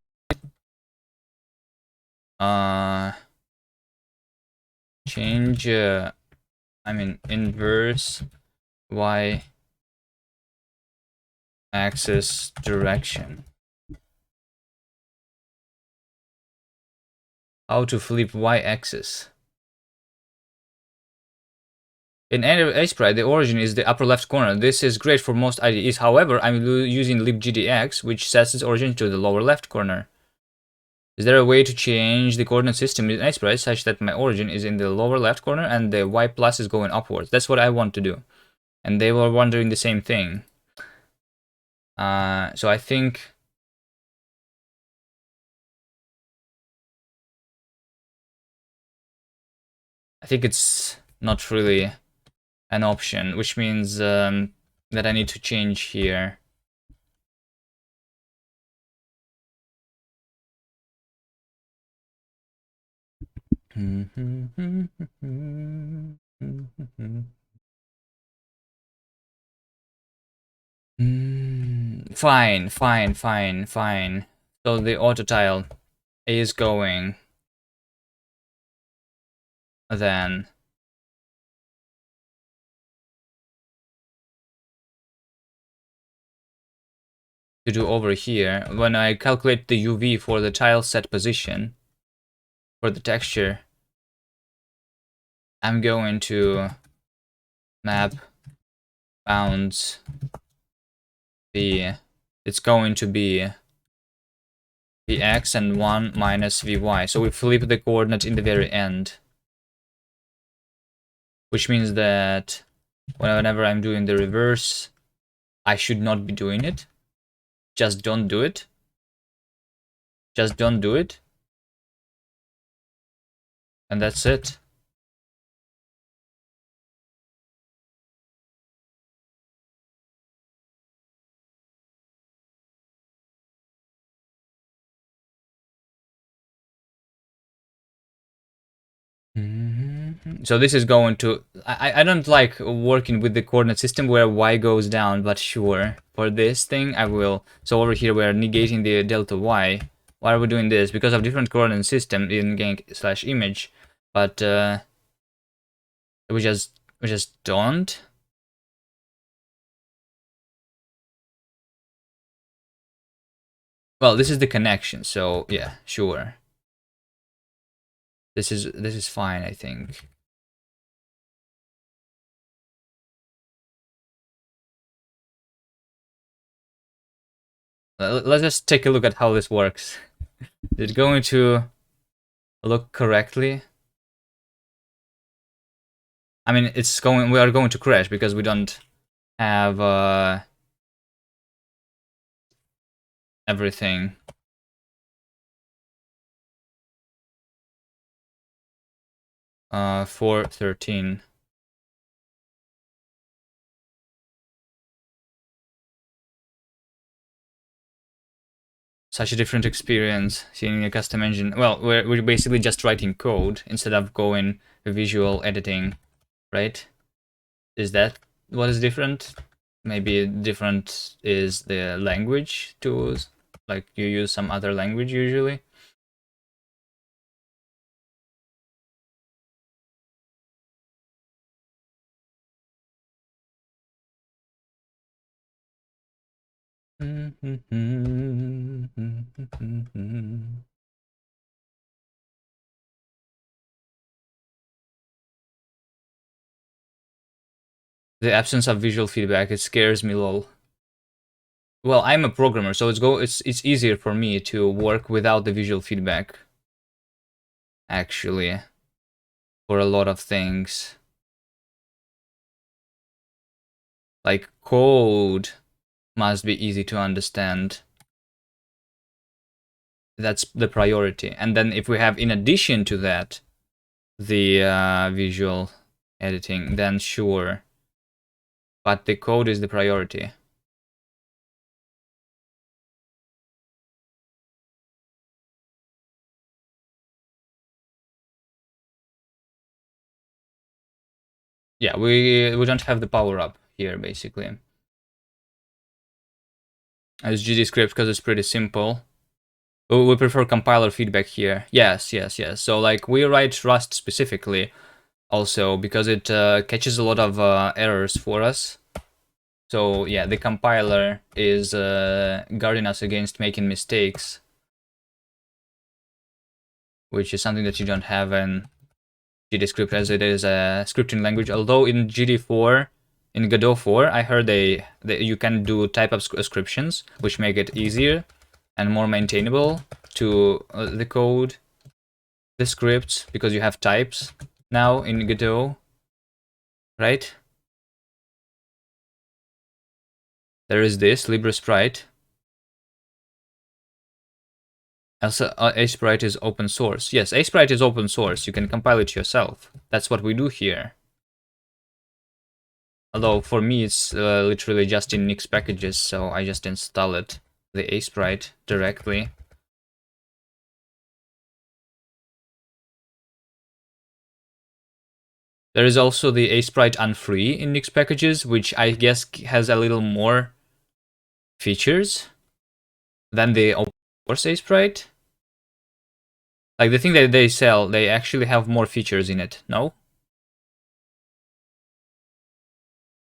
Change, inverse y axis direction. How to flip y axis. In A-Sprite, the origin is the upper left corner. This is great for most IDEs. However, I'm using libgdx, which sets its origin to the lower left corner. Is there a way to change the coordinate system in A-Sprite such that my origin is in the lower left corner and the y plus is going upwards? That's what I want to do. And they were wondering the same thing. So I think it's not really an option, which means that I need to change here. Fine, fine, fine, fine. So the auto tile is going then to do over here. When I calculate the UV for the tile set position for the texture, I'm going to map bounds the it's going to be Vx and 1 minus Vy. So we flip the coordinate in the very end. Which means that whenever I'm doing the reverse, I should not be doing it. Just don't do it. Just don't do it. And that's it. So this is going to... I don't like working with the coordinate system where y goes down, but sure. For this thing, I will. So over here, we're negating the delta y. Why are we doing this? Because of different coordinate system in gang/image. But we just don't. Well, this is the connection, so yeah, sure. This is fine, I think. Let's just take a look at how this works. Is it going to look correctly? I mean, it's going. We are going to crash because we don't have everything. Uh, 413. Such a different experience seeing a custom engine. Well, we're basically just writing code instead of going visual editing, right? Is that what is different? Maybe different is the language tools. Like you use some other language usually. The absence of visual feedback, it scares me, lol. Well, I'm a programmer, so it's easier for me to work without the visual feedback. Actually, for a lot of things. Like code must be easy to understand. That's the priority. And then if we have in addition to that the visual editing, then sure. But the code is the priority. Yeah, we don't have the power up here basically. As GDScript because it's pretty simple. We prefer compiler feedback here. Yes. So like we write Rust specifically also because it catches a lot of errors for us. So yeah, the compiler is guarding us against making mistakes, which is something that you don't have in GDScript as it is a scripting language. Although in GD4, in Godot 4, I heard you can do type ascriptions, which make it easier and more maintainable to the code, the scripts, because you have types now in Godot, right? There is this LibreSprite. Also, Asprite is open source. Yes, Asprite is open source. You can compile it yourself. That's what we do here. Although for me it's literally just in Nix packages, so I just install it, the Asprite, directly. There is also the Asprite unfree in Nix packages, which I guess has a little more features than the open source Asprite. Like the thing that they sell, they actually have more features in it, no?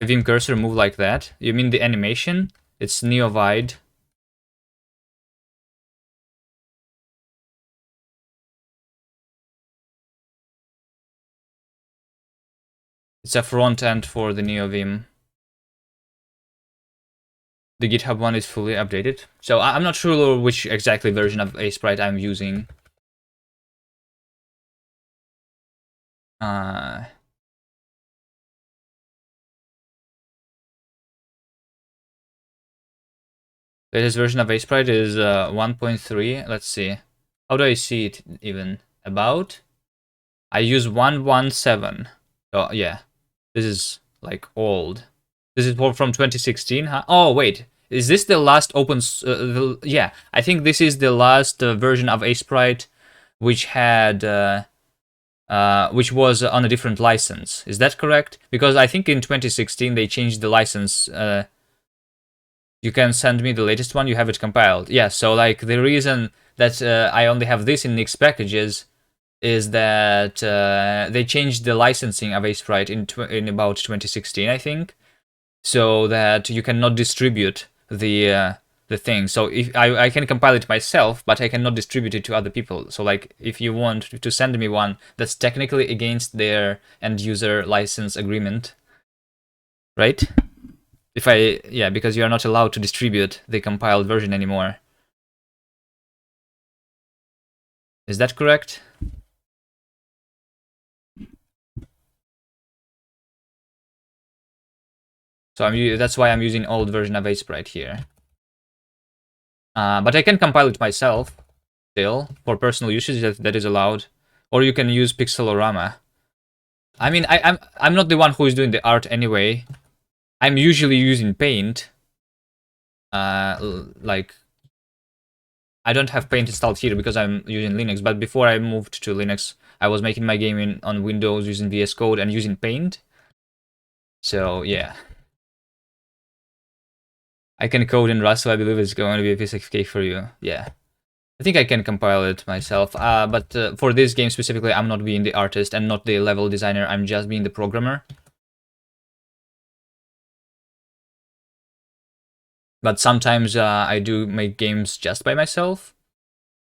The Vim cursor move like that? You mean the animation? It's Neovide. It's a front end for the NeoVim. The GitHub one is fully updated. So I'm not sure which exactly version of Sprite I'm using. Latest version of Sprite is 1.3. Let's see. How do I see it even? About? I use 117. Oh, yeah. This is like old. This is from 2016, huh? Oh, wait. Is this the last open... yeah, I think this is the last version of Sprite which had... which was on a different license. Is that correct? Because I think in 2016 they changed the license. You can send me the latest one, you have it compiled. Yeah, so like the reason that I only have this in Nix packages is that they changed the licensing of Sprite in about 2016, I think, so that you cannot distribute the thing. So if I can compile it myself, but I cannot distribute it to other people. So like if you want to send me one that's technically against their end user license agreement, right? Yeah, because you are not allowed to distribute the compiled version anymore. Is that correct? So that's why I'm using old version of Sprite here. But I can compile it myself still for personal usage. That is allowed, or you can use Pixelorama. I mean, I'm not the one who is doing the art anyway. I'm usually using Paint. Like I don't have Paint installed here because I'm using Linux. But before I moved to Linux, I was making my game on Windows using VS Code and using Paint. So yeah. I can code in Rust, so I believe it's going to be a piece of cake for you. Yeah. I think I can compile it myself. But for this game specifically, I'm not being the artist and not the level designer. I'm just being the programmer. But sometimes I do make games just by myself.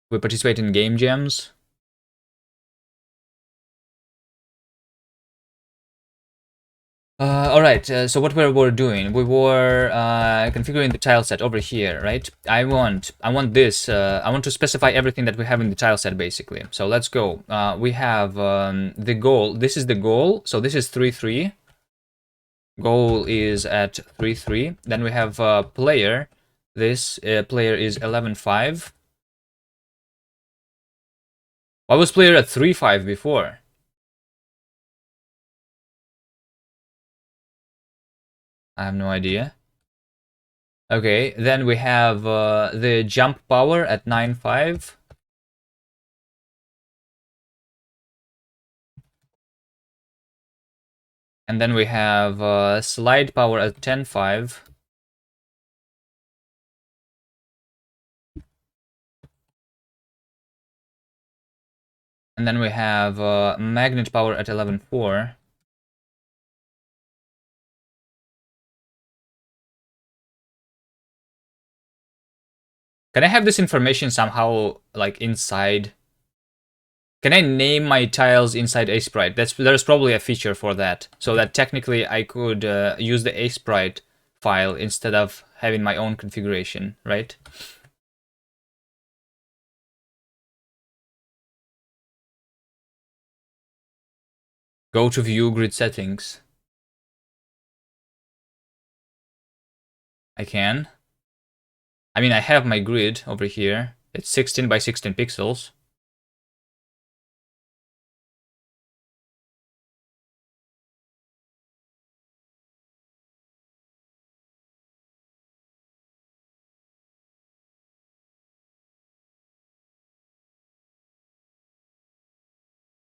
We participate in game jams. Alright, so what we were doing, we were configuring the tile set over here, right? I want this, I want to specify everything that we have in the tile set basically. So let's go. We have the goal, this is the goal, so this is 3-3. Goal is at 3-3. Then we have player, this player is 11-5. Why was player at 3-5 before? I have no idea. Okay, then we have the jump power at 9-5. And then we have slide power at 10-5. And then we have magnet power at 11-4. Can I have this information somehow like inside? Can I name my tiles inside Sprite? There's probably a feature for that, so that technically I could use the Sprite file instead of having my own configuration, right? Go to view grid settings. I can. I mean, I have my grid over here. It's 16 by 16 pixels.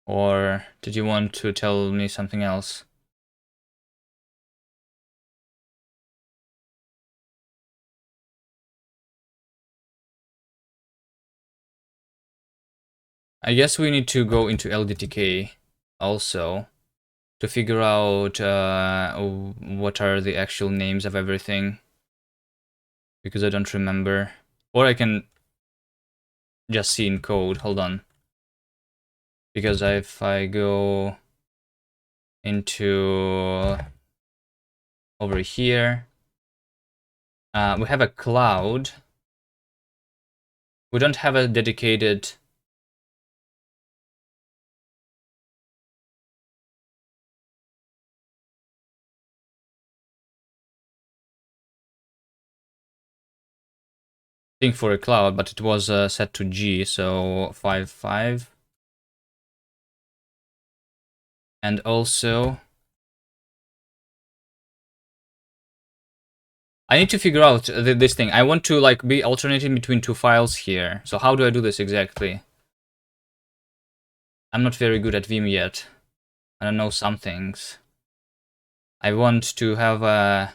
Or did you want to tell me something else? I guess we need to go into LDTK also to figure out what are the actual names of everything, because I don't remember. Or I can just see in code. Hold on. Because if I go into over here, We have a cloud. We don't have a dedicated thing for a cloud, but it was set to G, so 5, 5. And also, I need to figure out this thing. I want to like be alternating between two files here. So how do I do this exactly? I'm not very good at Vim yet. I don't know some things. I want to have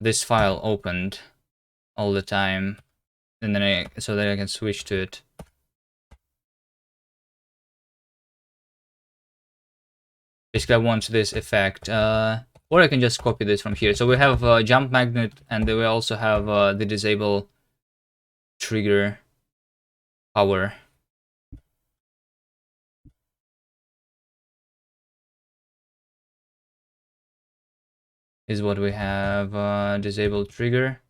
this file opened all the time, and then so that I can switch to it. Basically, I want this effect, or I can just copy this from here. So we have jump magnet, and then we also have the disable trigger power. Is what we have, disable trigger.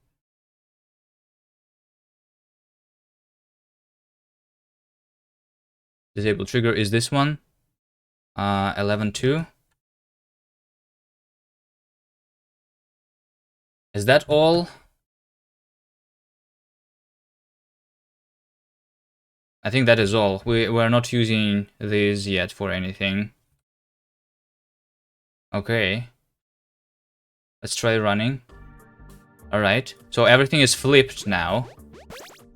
Disable trigger is this one, 11.2. Is that all? I think that is all. We're not using these yet for anything. Okay. Let's try running. Alright. So everything is flipped now.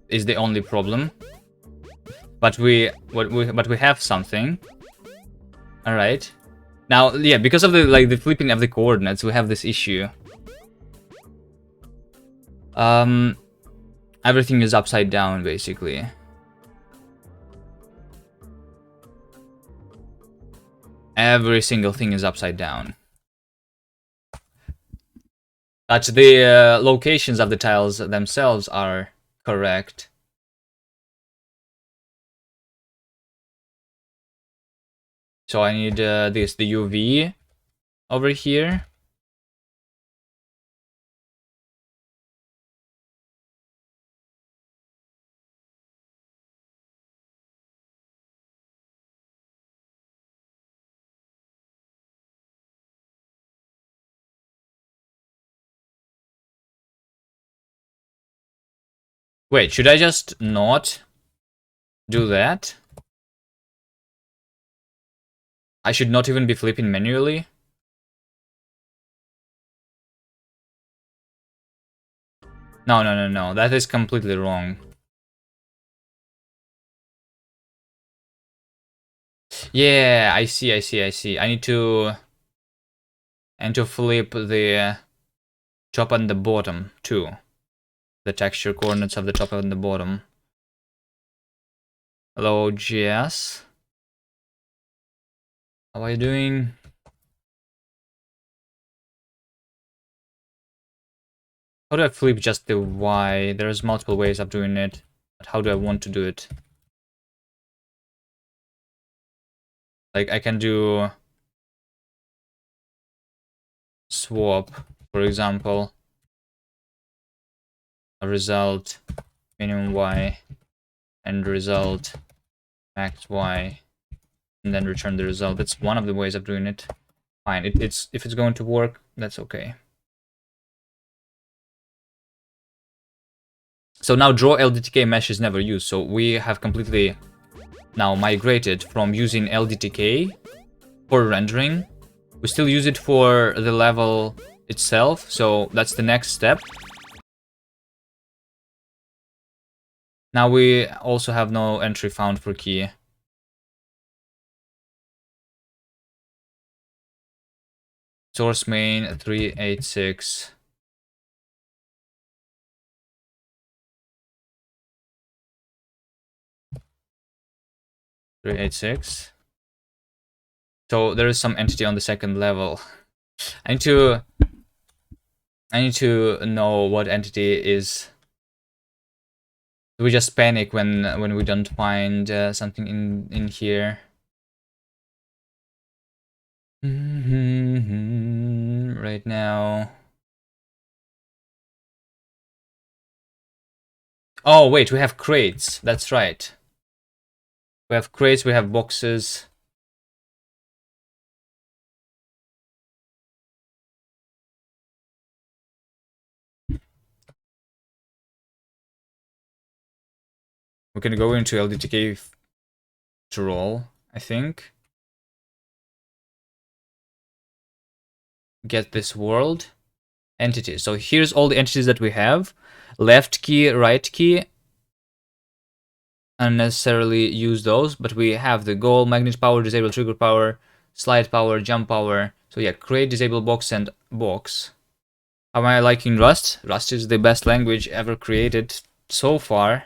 Is the only problem. But we have something. Alright. Now, yeah, because of the flipping of the coordinates, we have this issue. Everything is upside down, basically. Every single thing is upside down. But the locations of the tiles themselves are correct. So I need the UV over here. Wait, should I just not do that? I should not even be flipping manually? No, no, no, no. That is completely wrong. Yeah, I see, I see, I see. I need to... And to flip the top and the bottom, too. The texture coordinates of the top and the bottom. Hello, GS. How are you doing? How do I flip just the Y? There's multiple ways of doing it. But how do I want to do it? Like, I can do... swap, for example. A result, minimum Y, and result, max Y, and then return the result. That's one of the ways of doing it. Fine, if it's going to work, that's okay. So now draw LDTK mesh is never used, so we have completely now migrated from using LDTK for rendering. We still use it for the level itself, so that's the next step. Now we also have no entry found for key. Source main 386. So there is some entity on the second level. I need to know what entity is. Do we just panic when we don't find something in here? Right now. Oh, wait, we have crates. That's right. We have crates, we have boxes. We can go into LDTK to roll, I think. Get this world. Entities. So here's all the entities that we have. Left key, right key. Unnecessarily use those, but we have the goal, magnet power, disable trigger power, slide power, jump power. So yeah, create, disable box, and box. How am I liking Rust? Rust is the best language ever created so far.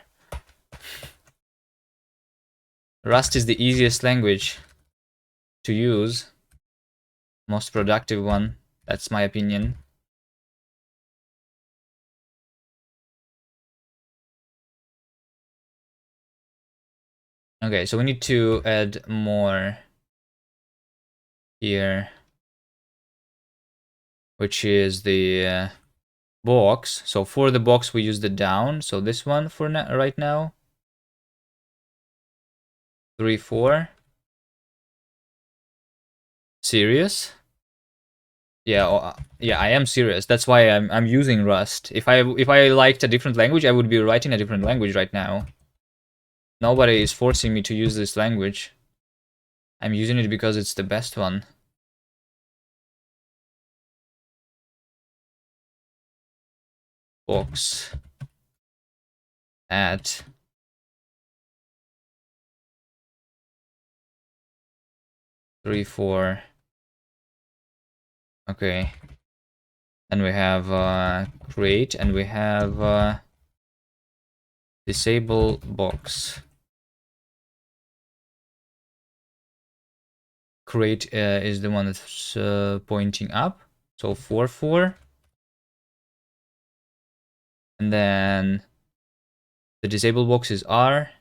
Rust is the easiest language to use. Most productive one. That's my opinion. Okay, so we need to add more here, which is the box. So for the box, we use the down. So this one for right now. 3, 4. Serious? Yeah, yeah, I am serious. That's why I'm using Rust. If I liked a different language, I would be writing a different language right now. Nobody is forcing me to use this language. I'm using it because it's the best one. Box. Add. Three, 4. Okay. And we have create, and we have disable box. Create is the one that's pointing up. So 4, 4. And then the disable box is R.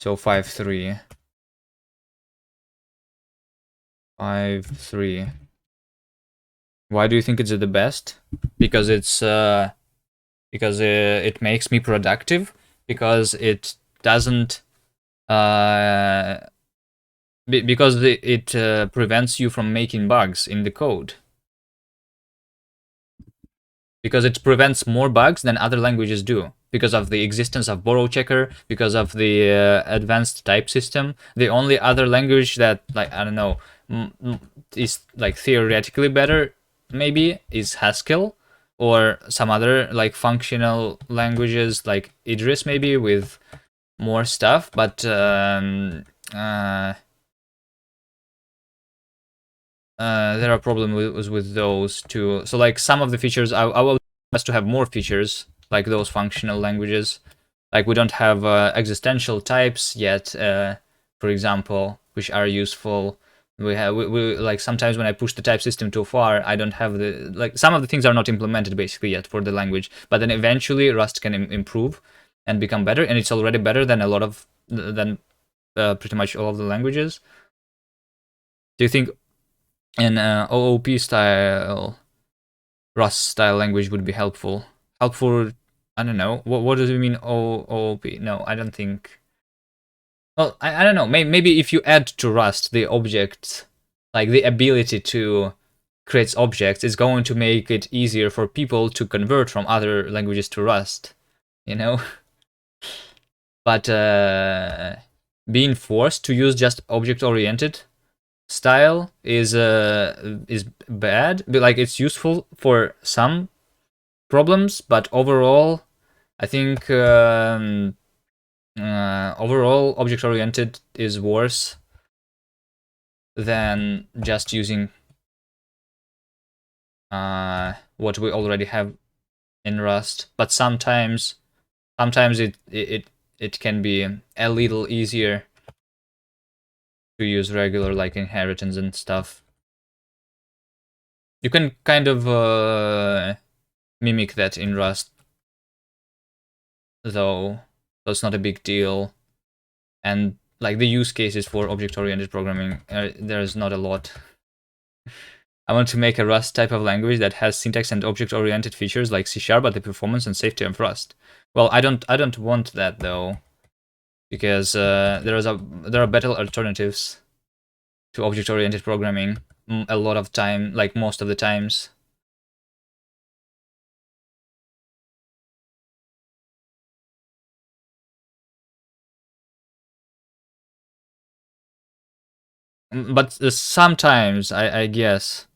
So 5, 3. 5, 3. Why do you think it's the best? Because it makes me productive. Because it doesn't because it prevents you from making bugs in the code. Because it prevents more bugs than other languages do. Because of the existence of borrow checker, because of the advanced type system. The only other language that, like, I don't know, is like theoretically better, maybe, is Haskell, or some other like functional languages like Idris, maybe, with more stuff. But there are problems with those too. So like some of the features, I would like to have more features like those functional languages. Like we don't have existential types yet, for example, which are useful. We like sometimes when I push the type system too far, I don't have the like some of the things are not implemented basically yet for the language. But then eventually Rust can improve and become better, and it's already better than a lot of pretty much all of the languages. Do you think an OOP style, Rust style language would be helpful? Helpful, I don't know. What does it mean, OOP? No, I don't think. Well, I don't know. Maybe if you add to Rust the objects, like the ability to create objects, it's going to make it easier for people to convert from other languages to Rust, you know? But being forced to use just object-oriented style is bad. But like it's useful for some problems, but overall, I think overall object-oriented is worse than just using what we already have in Rust. But sometimes it can be a little easier to use regular like inheritance and stuff. You can kind of mimic that in Rust, though, so it's not a big deal. And like the use cases for object-oriented programming, there's not a lot. I want to make a Rust type of language that has syntax and object-oriented features like C#, but the performance and safety of Rust. Well, I don't want that though, because there are better alternatives to object-oriented programming a lot of time, like most of the times. But sometimes I guess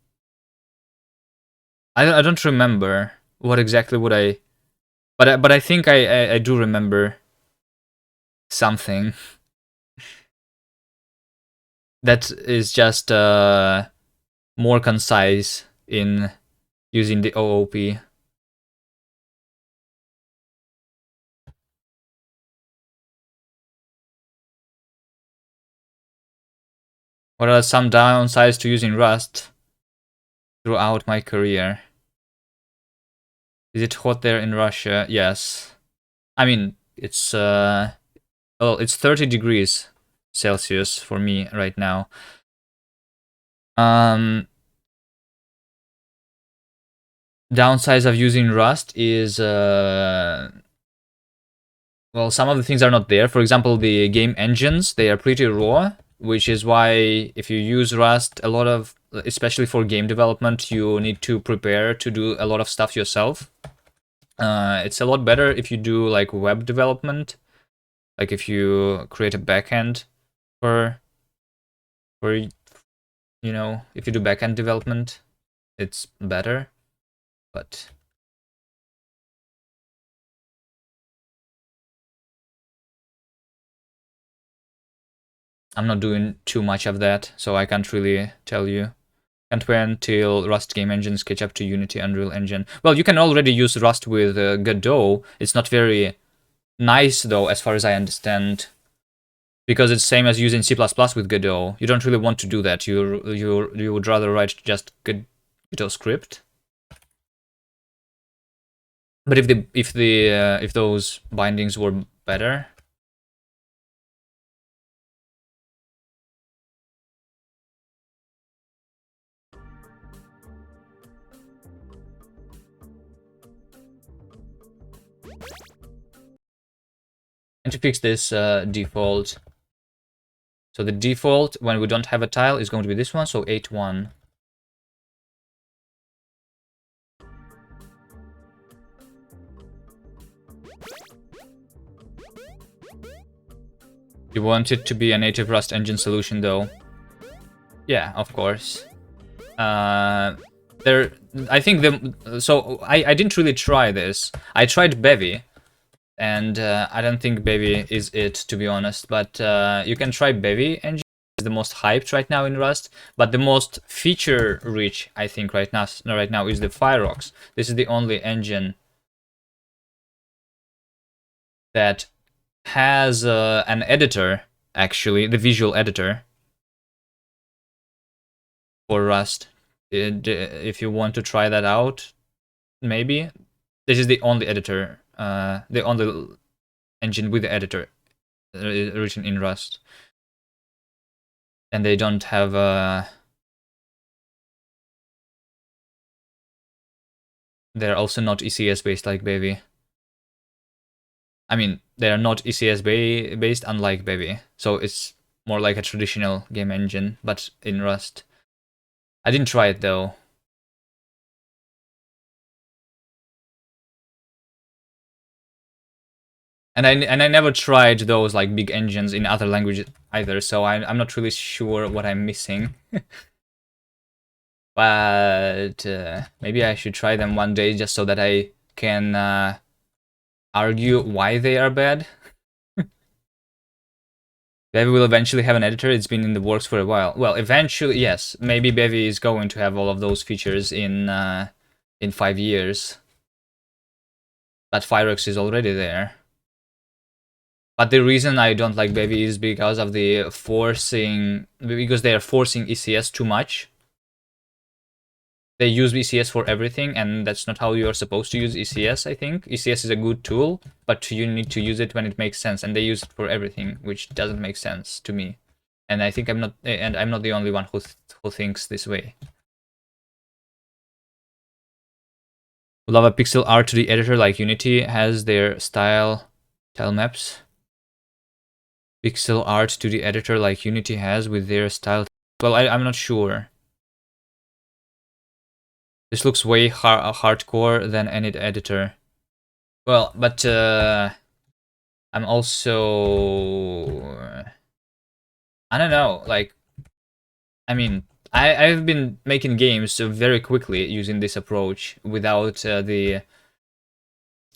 I don't remember what exactly would I, but I think I do remember something that is just more concise in using the OOP. What are some downsides to using Rust throughout my career? Is it hot there in Russia? Yes. I mean, it's well, it's 30 degrees Celsius for me right now. Downsides of using Rust is well, some of the things are not there. For example, the game engines, they are pretty raw, which is why if you use Rust, a lot of, especially for game development, you need to prepare to do a lot of stuff yourself. It's a lot better if you do like web development, like if you create a backend for you know, if you do backend development, it's better. But I'm not doing too much of that, so I can't really tell you. Can't wait until Rust game engines catch up to Unity Unreal Engine. Well, you can already use Rust with Godot. It's not very nice though, as far as I understand, because it's same as using C++ with Godot. You don't really want to do that. You would rather write just Godot script. But if those bindings were better. And to fix this default. So the default, when we don't have a tile, is going to be this one, so 8.1. You want it to be a native Rust engine solution, though. Yeah, of course. I think I didn't really try this. I tried Bevy, and I don't think Bevy is it, to be honest. But you can try Bevy engine. It's the most hyped right now in Rust, but the most feature-rich, I think, right now is the Firefox. This is the only engine that has an editor, actually, the visual editor for Rust. If you want to try that out, maybe. This is the only editor, the only engine with the editor written in Rust. And they don't have they're also not ECS based like Bevy. I mean, they are not ECS based unlike Bevy. So it's more like a traditional game engine, but in Rust. I didn't try it though. And I never tried those like big engines in other languages either, so I'm not really sure what I'm missing. But maybe I should try them one day just so that I can argue why they are bad. Bevy will eventually have an editor. It's been in the works for a while. Well, eventually, yes. Maybe Bevy is going to have all of those features in 5 years. But Firefox is already there. But the reason I don't like Bevy is because of the because they are forcing ECS too much. They use ECS for everything, and that's not how you're supposed to use ECS, I think. ECS is a good tool, but you need to use it when it makes sense, and they use it for everything, which doesn't make sense to me. And I think I'm not the only one who thinks this way. We love a pixel art 2D editor like Unity has their style maps. Pixel art 2D editor like Unity has with their style. Well, I'm not sure. This looks way hardcore than any editor. Well, but I'm also... I don't know, like... I mean, I've been making games very quickly using this approach without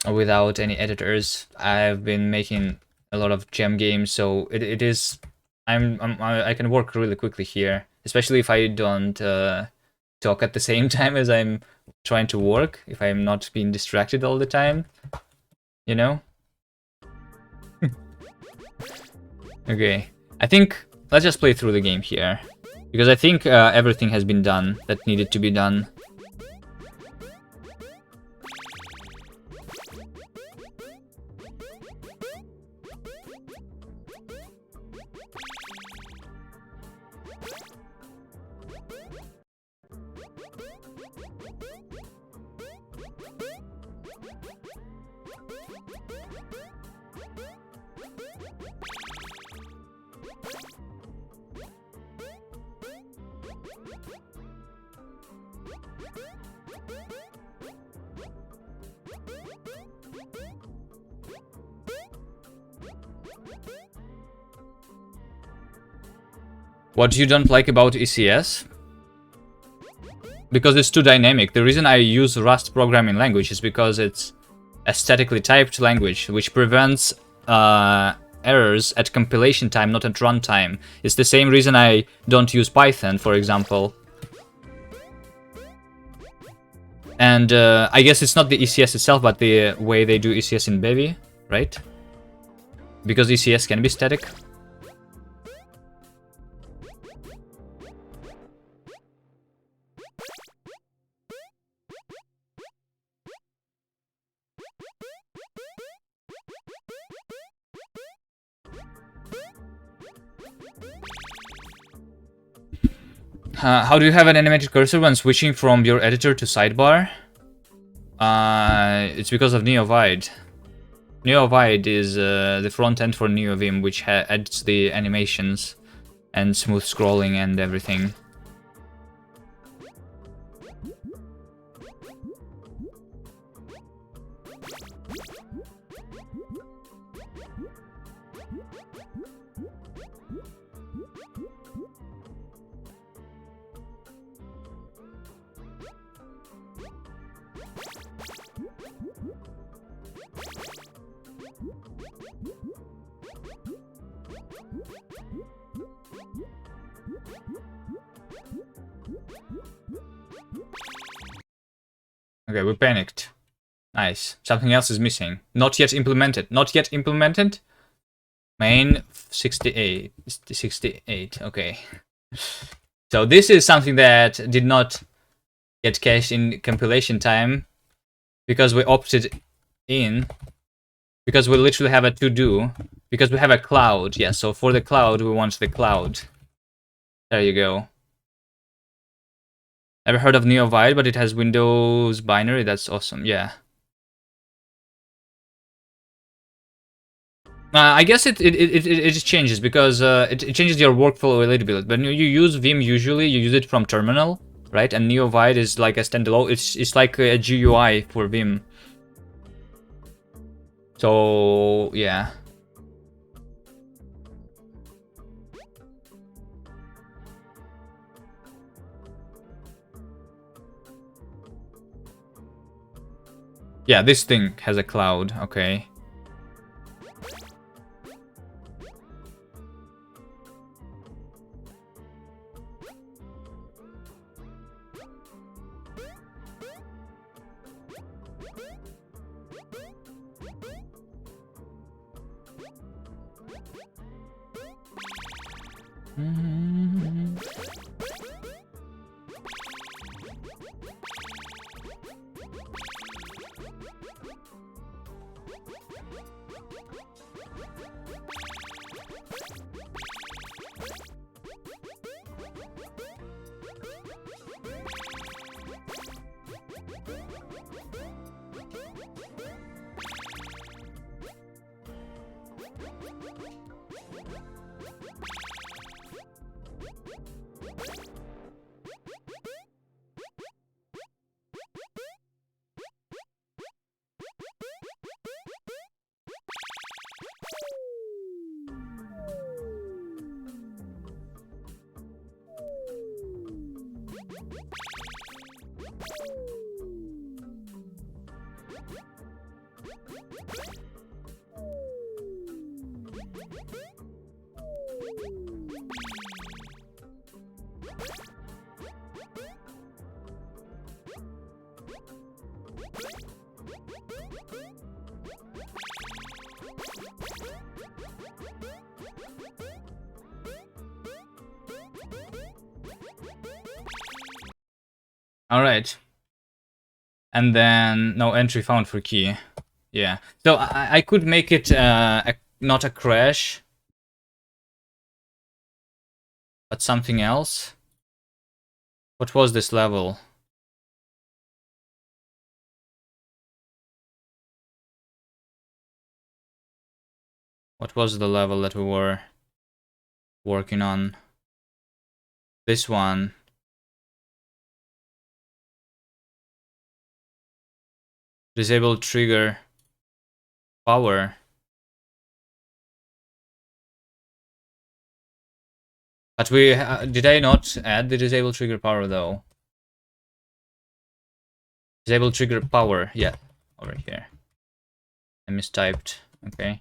without any editors. I've been making a lot of gem games, so it is... I can work really quickly here, especially if I don't talk at the same time as I'm trying to work, if I'm not being distracted all the time, you know? Okay, I think let's just play through the game here, because I think everything has been done that needed to be done. What you don't like about ECS? Because it's too dynamic. The reason I use Rust programming language is because it's a statically typed language, which prevents errors at compilation time, not at runtime. It's the same reason I don't use Python, for example. And I guess it's not the ECS itself, but the way they do ECS in Bevy, right? Because ECS can be static. How do you have an animated cursor when switching from your editor to sidebar? It's because of Neovide. Neovide is the front end for NeoVim, which adds the animations and smooth scrolling and everything. Okay, we panicked. Nice. Something else is missing. Not yet implemented. Not yet implemented? Main 68. 68. Okay. So this is something that did not get cached in compilation time because we opted in. Because we literally have a to-do. Because we have a cloud. Yeah, so for the cloud, we want the cloud. There you go. Never heard of Neovide, but it has Windows binary. That's awesome. Yeah. I guess it just changes because it changes your workflow a little bit. When you use Vim, usually you use it from terminal, right? And Neovide is like a standalone. It's like a GUI for Vim. So yeah. Yeah, this thing has a cloud, okay. Alright. And then no entry found for key. Yeah. So I could make it not a crash, but something else. What was this level? What was the level that we were working on? This one. Disable trigger power. But we did I not add the disable trigger power though? Disable trigger power, yeah, over here. I mistyped. Okay.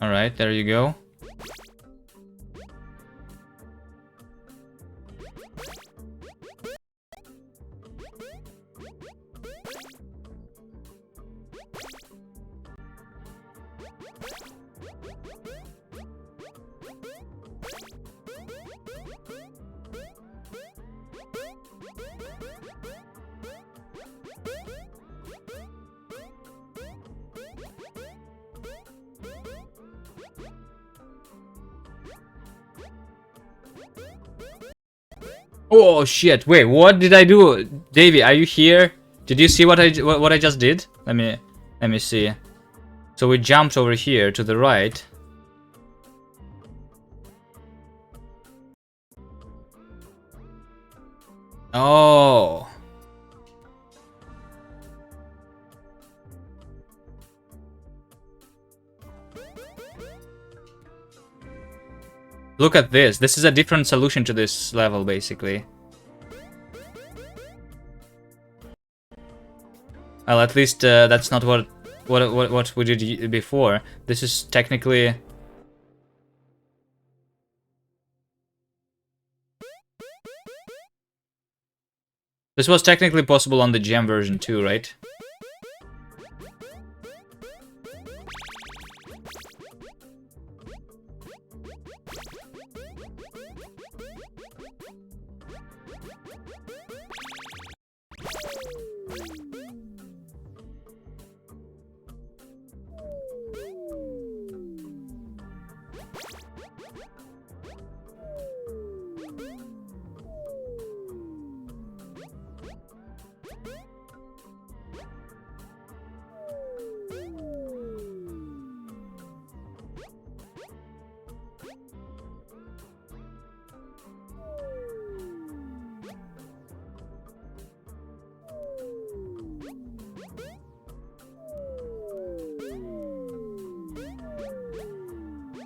All right, there you go. Oh shit! Wait, what did I do, Davey? Are you here? Did you see what I just did? Let me see. So we jumped over here to the right. Oh. Look at this. This is a different solution to this level, basically. Well, at least that's not what we did before. This is technically. This was technically possible on the gem version too, right?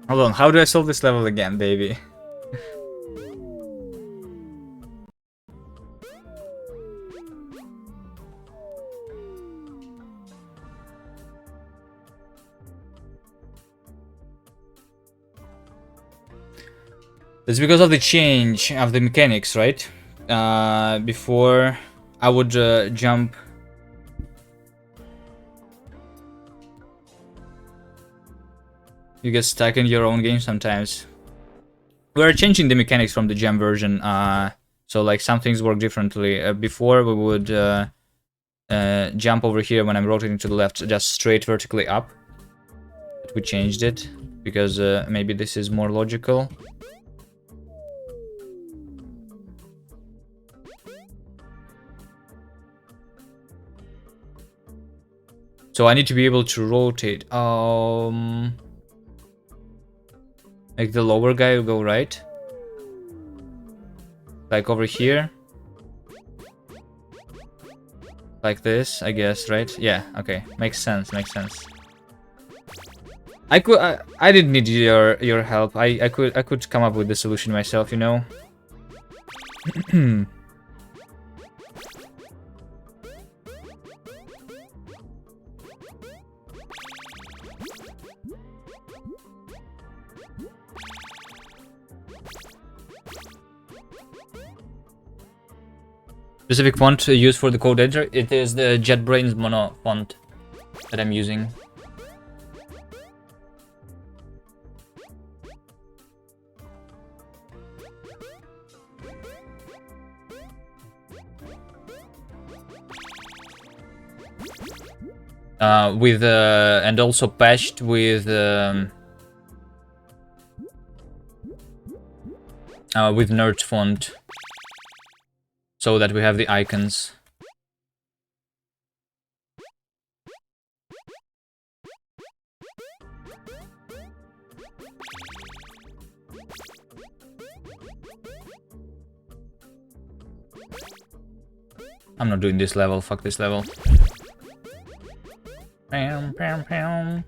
Hold on, how do I solve this level again, baby? It's because of the change of the mechanics, right? Before I would jump. You get stuck in your own game sometimes. We're changing the mechanics from the gem version, so like some things work differently. Before we would jump over here when I'm rotating to the left, just straight vertically up. But we changed it because maybe this is more logical. So I need to be able to rotate. Make the lower guy go right. Like over here. Like this, I guess, right? Yeah, okay. Makes sense, makes sense. I didn't need your help. I could come up with the solution myself, you know. Specific font used for the code editor, it is the JetBrains mono font that I'm using. With and also patched with nerd font, so that we have the icons. I'm not doing this level, fuck this level. Pam, pam, pam.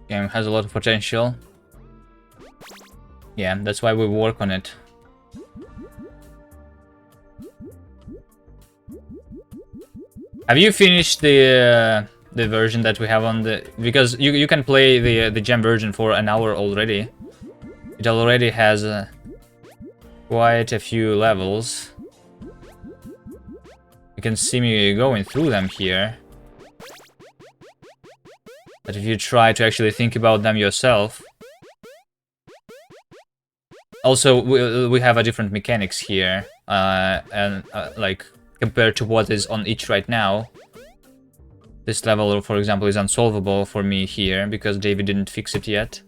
Game has a lot of potential. Yeah, that's why we work on it. Have you finished the version that we have on the... Because you can play the gem version for an hour already. It already has quite a few levels. You can see me going through them here. But if you try to actually think about them yourself... Also, we have a different mechanics here. Like, compared to what is on each right now. This level, for example, is unsolvable for me here, because David didn't fix it yet.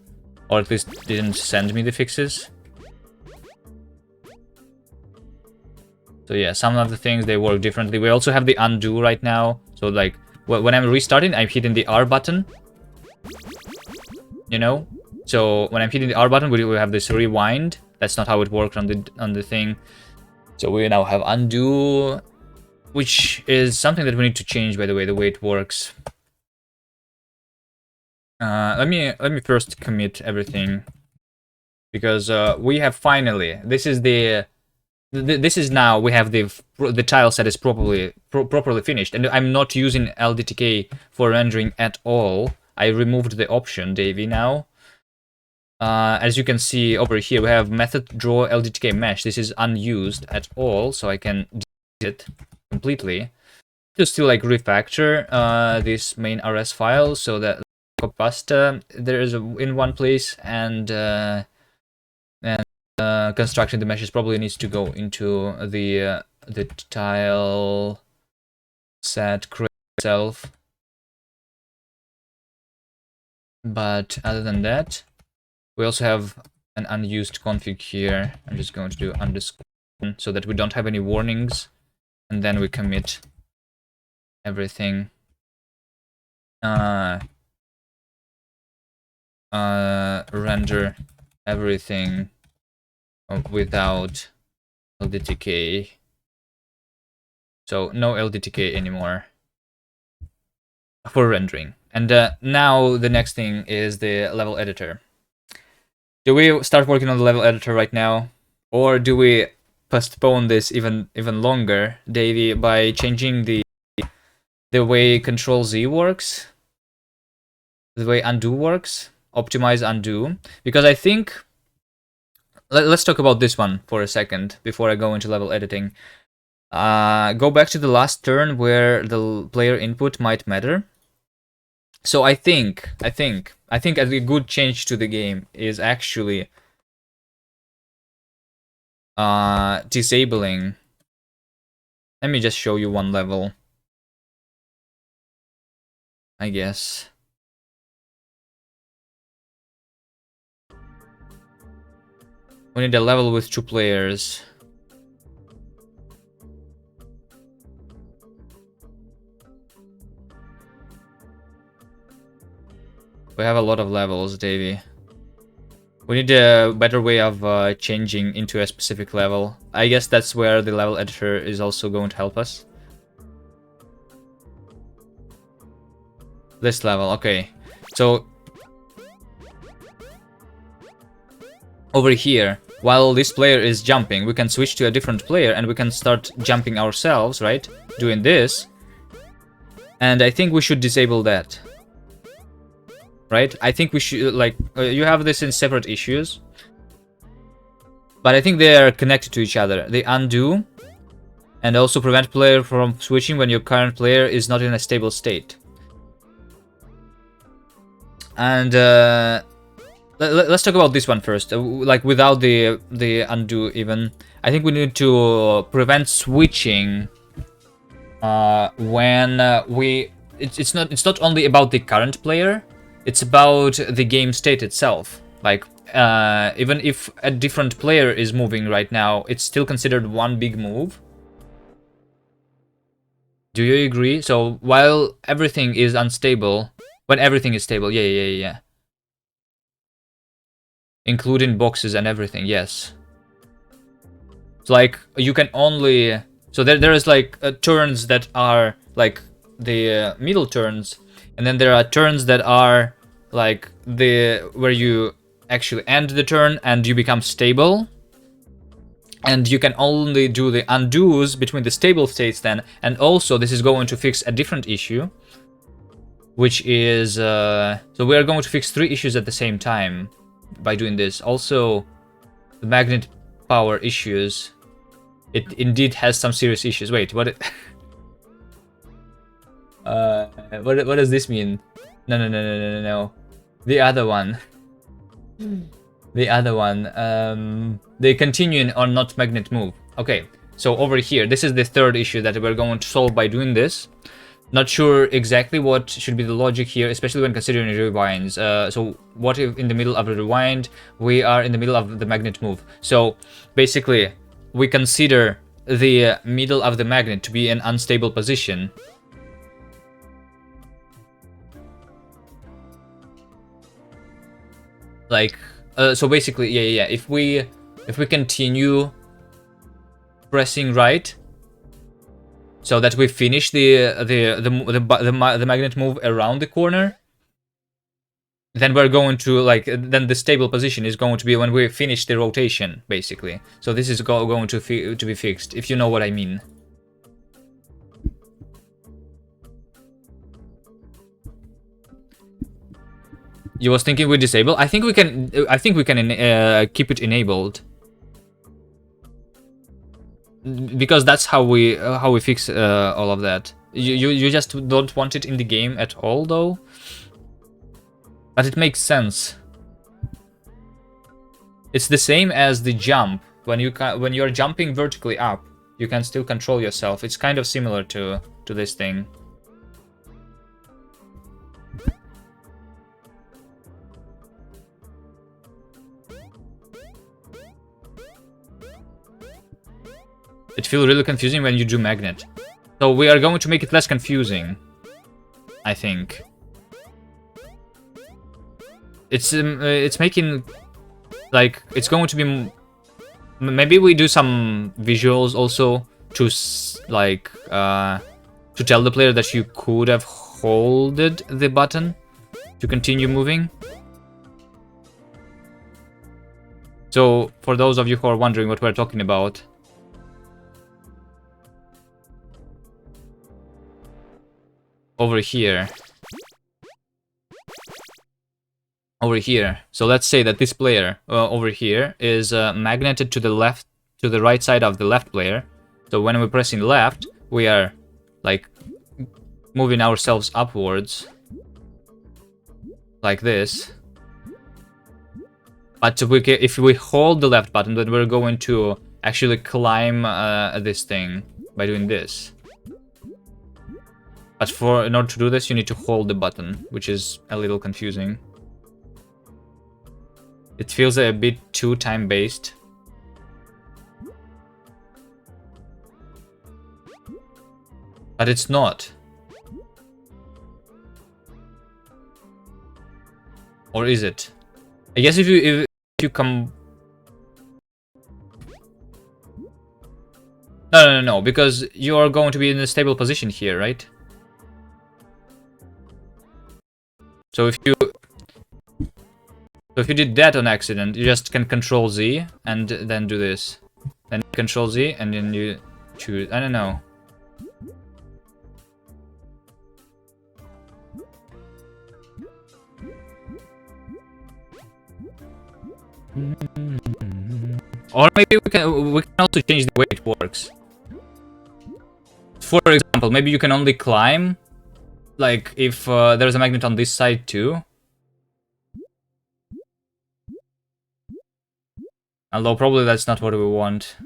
Or at least didn't send me the fixes. So yeah, some of the things, they work differently. We also have the undo right now. So like, when I'm restarting, I'm hitting the R button. You know? So when I'm hitting the R button, we have this rewind. That's not how it worked on the thing. So we now have undo, which is something that we need to change, by the way it works. Let me first commit everything, because we have finally, this is now we have the tile set is properly finished, and I'm not using LDTK for rendering at all. I removed the option, Davey, now. As you can see over here, we have method draw LDTK mesh. This is unused at all, so I can delete it completely. Just to like refactor this main RS file, so that pasta there is in one place, and constructing the meshes probably needs to go into the tile set create itself. But other than that, we also have an unused config here. I'm just going to do underscore so that we don't have any warnings, and then we commit everything. Render everything without LDTK. So no LDTK anymore for rendering. And now the next thing is the level editor. Do we start working on the level editor right now, or do we postpone this even longer, Davey, by changing the way Control Z works, the way undo works, optimize undo? Because I think, let's talk about this one for a second before I go into level editing. Go back to the last turn where the player input might matter. So I think a good change to the game is actually disabling. Let me just show you one level, I guess. We need a level with 2 players. We have a lot of levels, Davey. We need a better way of changing into a specific level. I guess that's where the level editor is also going to help us. This level, okay. So over here, while this player is jumping, we can switch to a different player and we can start jumping ourselves, right? Doing this. And I think we should disable that. Right? I think we should, like, you have this in separate issues. But I think they are connected to each other. They undo and also prevent player from switching when your current player is not in a stable state. And let's talk about this one first. Like without the undo even. I think we need to prevent switching when it's not only about the current player. It's about the game state itself. Like, even if a different player is moving right now, it's still considered one big move. Do you agree? So, while everything is unstable, when everything is stable, yeah. Including boxes and everything, yes. So, like, you can only... So, there is, like, turns that are, like, the middle turns. And then there are turns that are like where you actually end the turn and you become stable. And you can only do the undos between the stable states then. And also this is going to fix a different issue, which is so we are going to fix 3 issues at the same time by doing this. Also, the magnet power issues. It indeed has some serious issues. Wait, what? What does this mean? No. The other one. The other one. They continue or not magnet move. Okay, so over here, this is the 3rd issue that we're going to solve by doing this. Not sure exactly what should be the logic here, especially when considering rewinds. So what if in the middle of a rewind, we are in the middle of the magnet move? So basically, we consider the middle of the magnet to be an unstable position. Like, so basically, yeah. If we continue pressing right, so that we finish the magnet move around the corner, then we're going to like then the stable position is going to be when we finish the rotation, basically. So this is going to be fixed, if you know what I mean. You was thinking we disable? I think we can. Keep it enabled because that's how we fix all of that. You just don't want it in the game at all, though. But it makes sense. It's the same as the jump. When you're jumping vertically up, you can still control yourself. It's kind of similar to this thing. It feels really confusing when you do magnet. So we are going to make it less confusing, I think. It's making, like, it's going to be... Maybe we do some visuals also to, like, to tell the player that you could have holded the button to continue moving. So, for those of you who are wondering what we're talking about... Over here. So let's say that this player over here is magneted to the right side of the left player. So when we're pressing left, we are like moving ourselves upwards like this. But if we hold the left button, then we're going to actually climb this thing by doing this. But in order to do this, you need to hold the button, which is a little confusing. It feels a bit too time-based. But it's not. Or is it? I guess if you come... No, because you are going to be in a stable position here, right? So if you did that on accident, you just can Control Z and then do this. Then Control Z and then you choose. I don't know. Or maybe we can also change the way it works. For example, maybe you can only climb, like if there's a magnet on this side too. Although probably that's not what we want.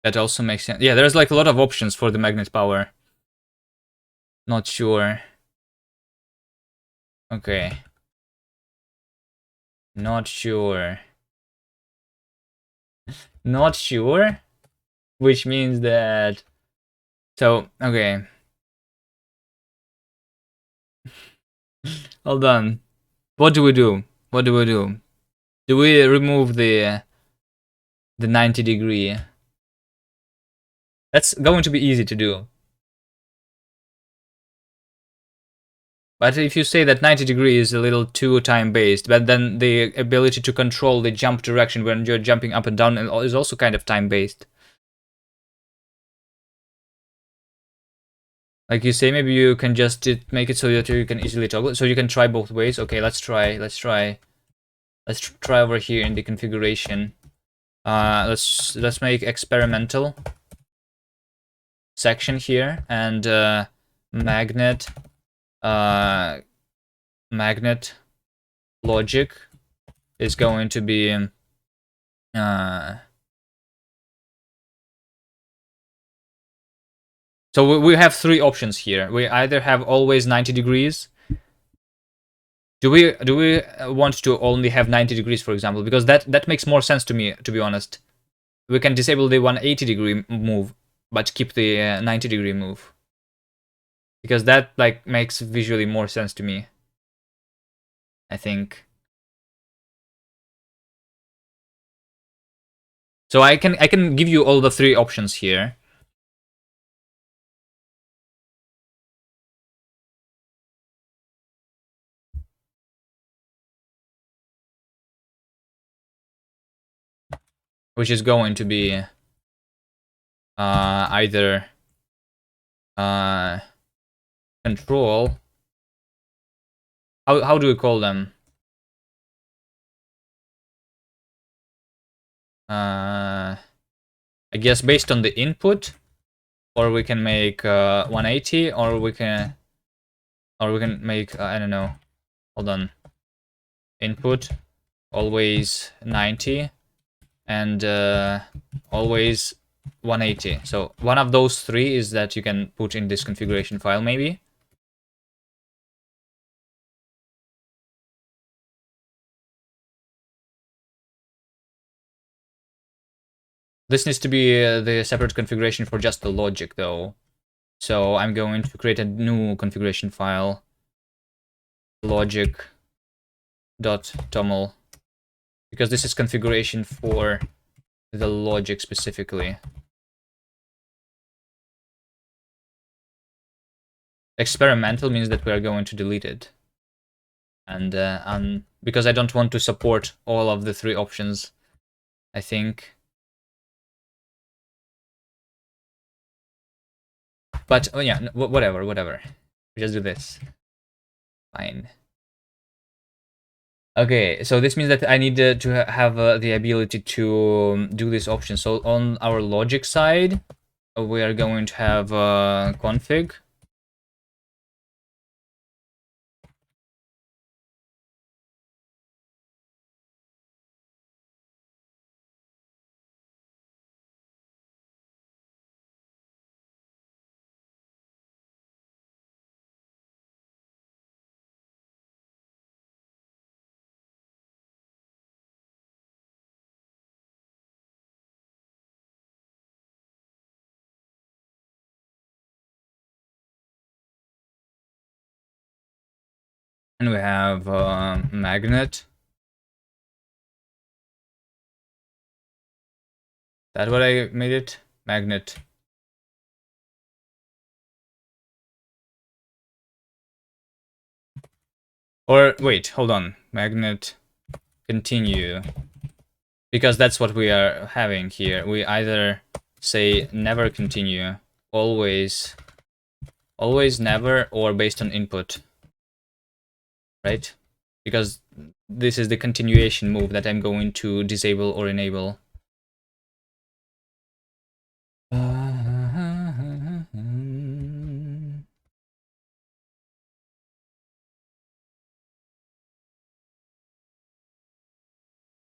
That also makes sense. Yeah, there's like a lot of options for the magnet power. Not sure. Okay. Not sure. Not sure? Which means that... So, okay. Hold on. What do we do? What do we do? Do we remove the 90 degree? That's going to be easy to do. But if you say that 90 degree is a little too time-based, but then the ability to control the jump direction when you're jumping up and down is also kind of time-based. Like you say, maybe you can just make it so that you can easily toggle it. So you can try both ways. Okay, let's try. Let's try over here in the configuration. Let's make experimental section here and magnet logic is going to be so we have three options here. We either have always 90 degrees. Do we want to only have 90 degrees, for example? Because that makes more sense to me, to be honest. We can disable the 180 degree move, but keep the 90 degree move. Because that like makes visually more sense to me, I think. So I can give you all the three options here. Which is going to be either control. How do we call them? I guess based on the input, or we can make 180, or we can make I don't know. Hold on. Input always 90 and always 180. So one of those three is that you can put in this configuration file, maybe. This needs to be the separate configuration for just the logic, though. So I'm going to create a new configuration file, logic.toml, because this is configuration for the logic specifically. Experimental means that we are going to delete it. And because I don't want to support all of the three options, I think. But oh yeah, whatever. We just do this. Fine. Okay, so this means that I need to have the ability to do this option. So on our logic side, we are going to have config. And we have magnet. That what I made it? Magnet. Or wait, hold on. Magnet continue. Because that's what we are having here. We either say never continue, always, always never, or based on input. Right? Because this is the continuation move that I'm going to disable or enable.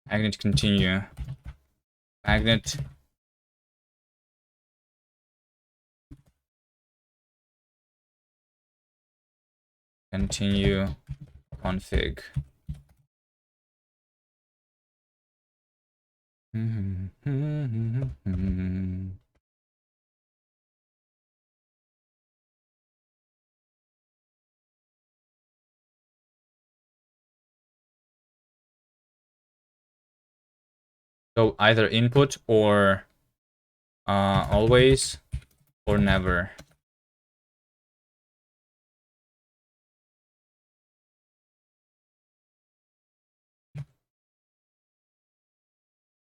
Magnet continue. Magnet continue config. So either input or always or never.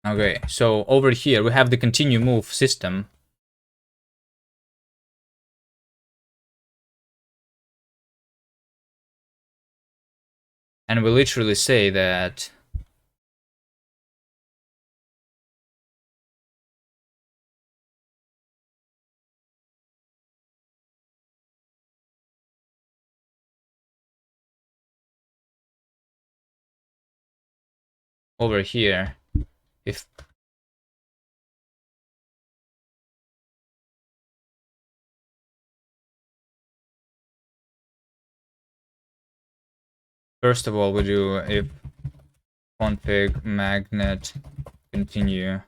Okay, so over here we have the continue move system. And we literally say that over here, if first of all we do if config magnet continue.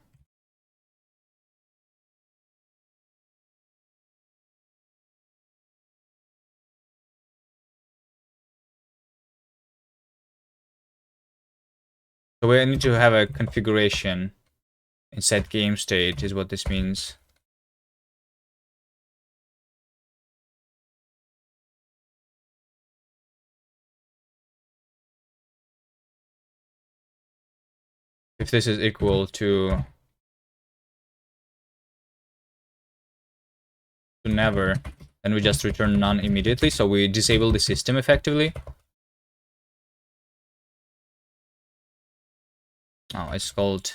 So we need to have a configuration inside game state is what this means. If this is equal to never, then we just return none immediately. So we disable the system effectively. Oh, it's called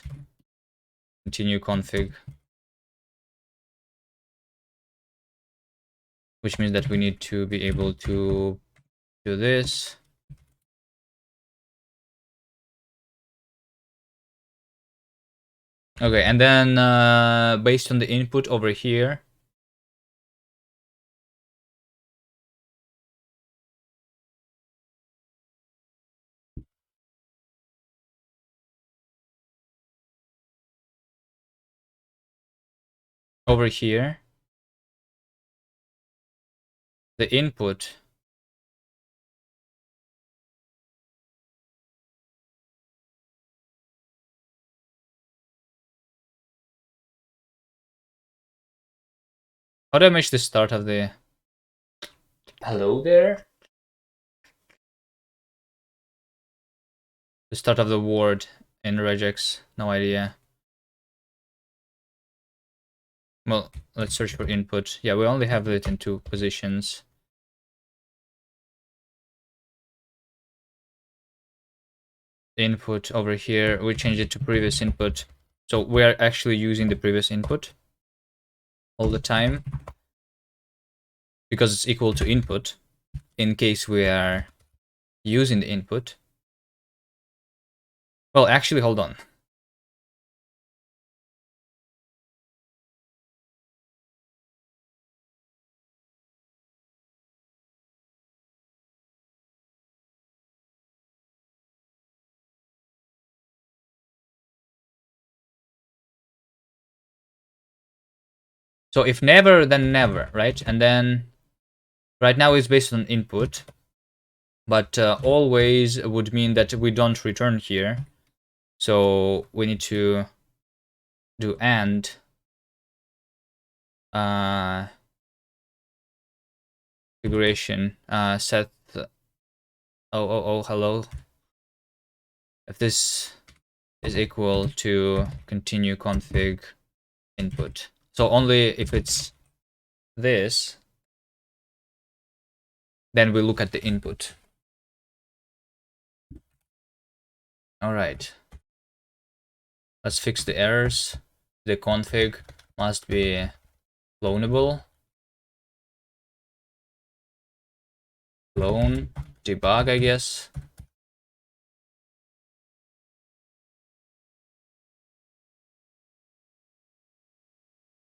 continue config, which means that we need to be able to do this. Okay, and then based on the input over here, the input how do I match the start of the Hello there. word in regex? No idea. Well, let's search for input. Yeah, we only have it in 2 positions. input over here, we change it to previous input. So we are actually using the previous input all the time because it's equal to input in case we are using the input. Well, actually, hold on. So if never, then never, right? And then right now it's based on input, but always would mean that we don't return here. So we need to do and configuration set. Hello. If this is equal to continue config input. So only if it's this, then we look at the input. All right. Let's fix the errors. The config must be clonable. Clone, debug, I guess.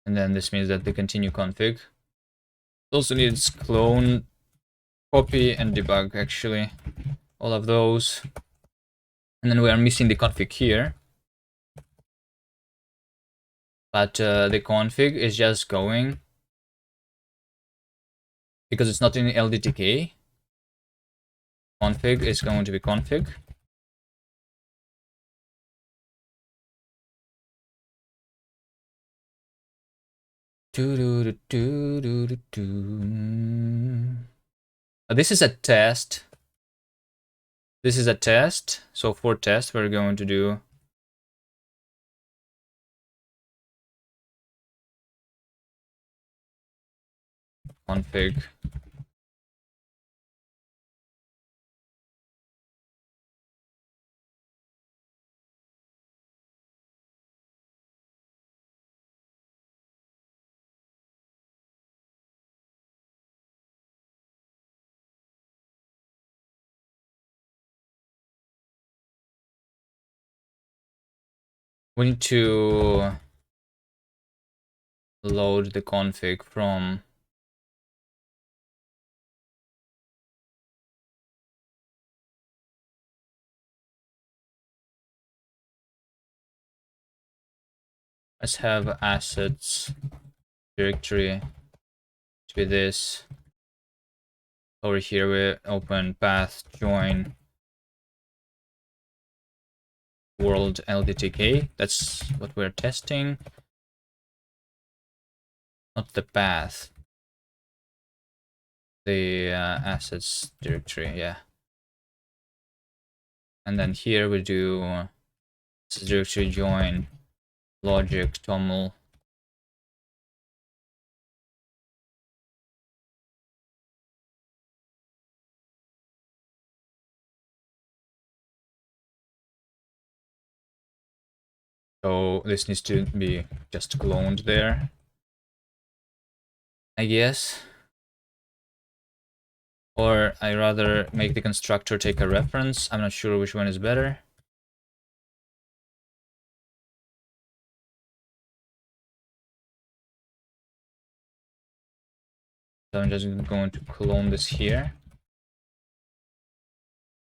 And then this means that the continue config also needs clone, copy, and debug, actually. All of those. And then we are missing the config here. But the config is just going because it's not in LDTK. Config is going to be config. This is a test. This is a test. So for test, we're going to do config. We need to load the config from let's have assets directory to be this. Over here we open path join world LDTK. That's what we're testing. Not the path. The assets directory, yeah. And then here we do directory join logic toml. So this needs to be just cloned there, I guess. Or I rather make the constructor take a reference. I'm not sure which one is better. So I'm just going to clone this here.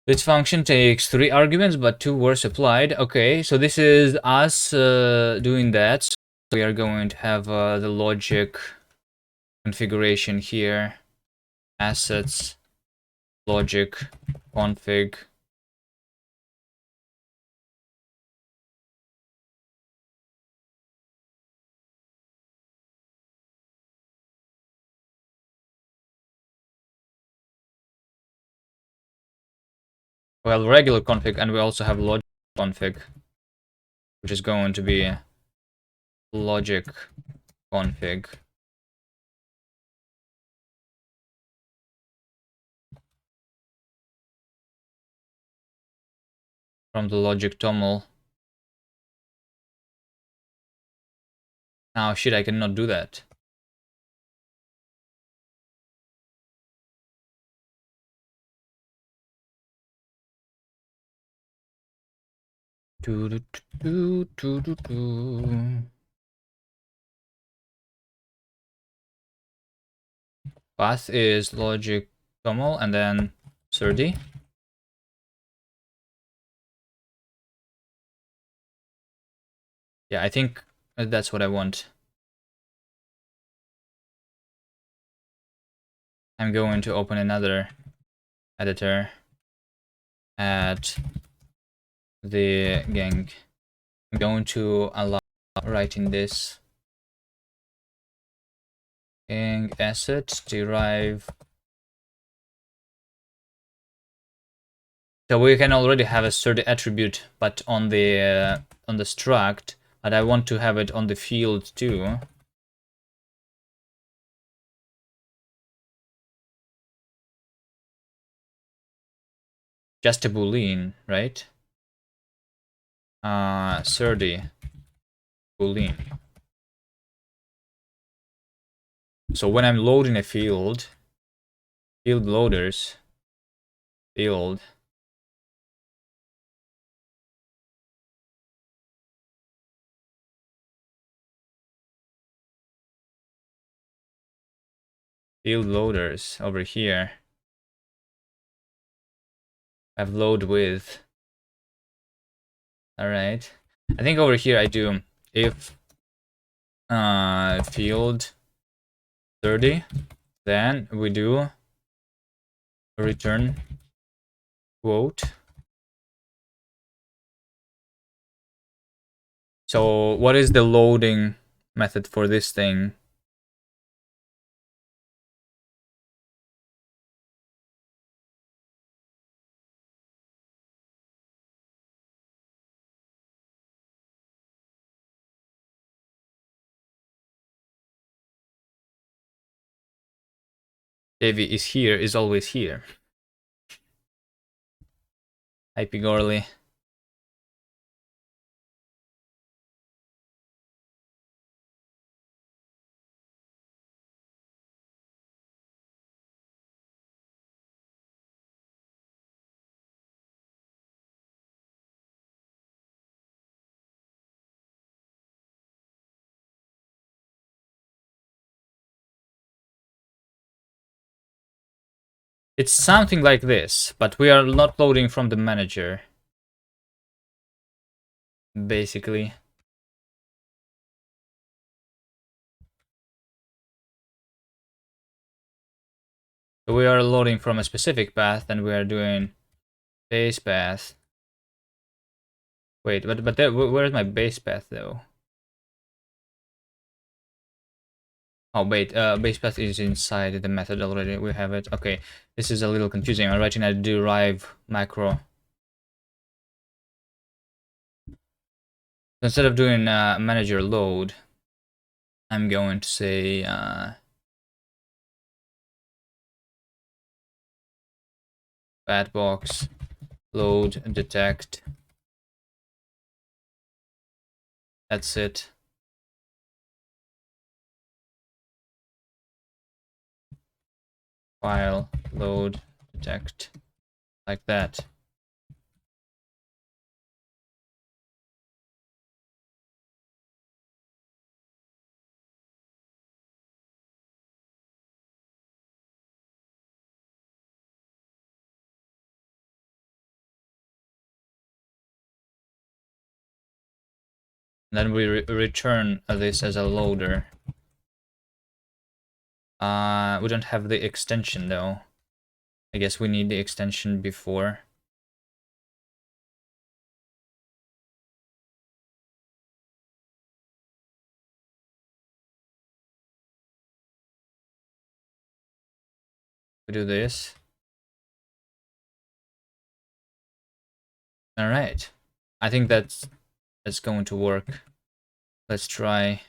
This function takes 3 arguments, but 2 were supplied. Okay, so this is us doing that. So we are going to have the logic configuration here. Assets, logic, config. Well, regular config, and we also have logic config, which is going to be logic config. from the logic toml. Now, shit, I cannot do that. Do, do, do, do, do, do. Path is logic toml and then surd. Yeah, I think that's what I want. I'm going to open another editor at the gang. I'm going to allow writing this gang asset derive. So we can already have a certain attribute, but on the struct, but I want to have it on the field too. Just a boolean, right? Surdy boolean. So when I'm loading a field loaders, field loaders over here. I've load with. All right. I think over here I do if field 30, then we do return quote. So what is the loading method for this thing? Davy is here, is always here. Hi Pigorly. It's something like this, but we are not loading from the manager. Basically. So we are loading from a specific path and we are doing base path. Wait, but there, where's my base path though? Oh wait, base path is inside the method already. We have it. Okay, this is a little confusing. I'm writing a derive macro. Instead of doing manager load, I'm going to say bad box load detect. That's it. File load detect, like that. Then we return this as a loader. We don't have the extension though. I guess we need the extension before. We do this. All right. I think that's going to work. Let's try.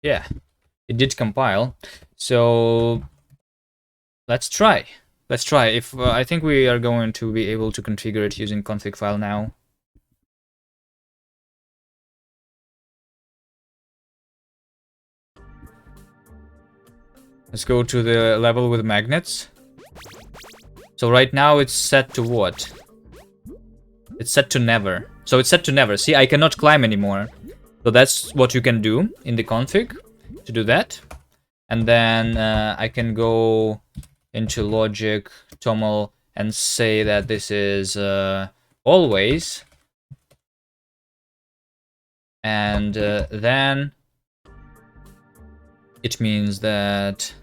Yeah, it did compile. So let's try. Let's try. If I think we are going to be able to configure it using config file now. Let's go to the level with magnets. So right now it's set to what? It's set to never. So it's set to never. See, I cannot climb anymore. So that's what you can do in the config to do that. And then I can go into logic, toml, and say that this is always. And then it means that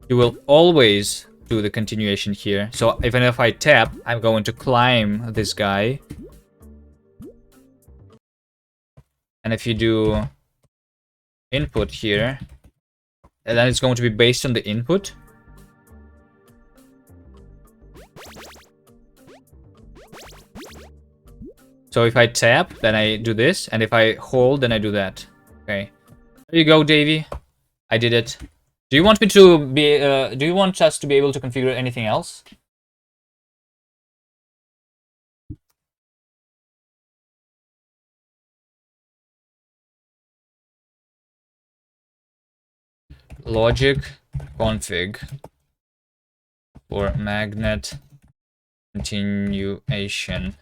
you will always do the continuation here. So even if I tap, I'm going to climb this guy. And if you do input here, and then it's going to be based on the input. So if I tap, then I do this, and if I hold, then I do that. Okay. There you go, Davey. I did it. Do you want me to be? Do you want us to be able to configure anything else? Logic config for magnet continuation.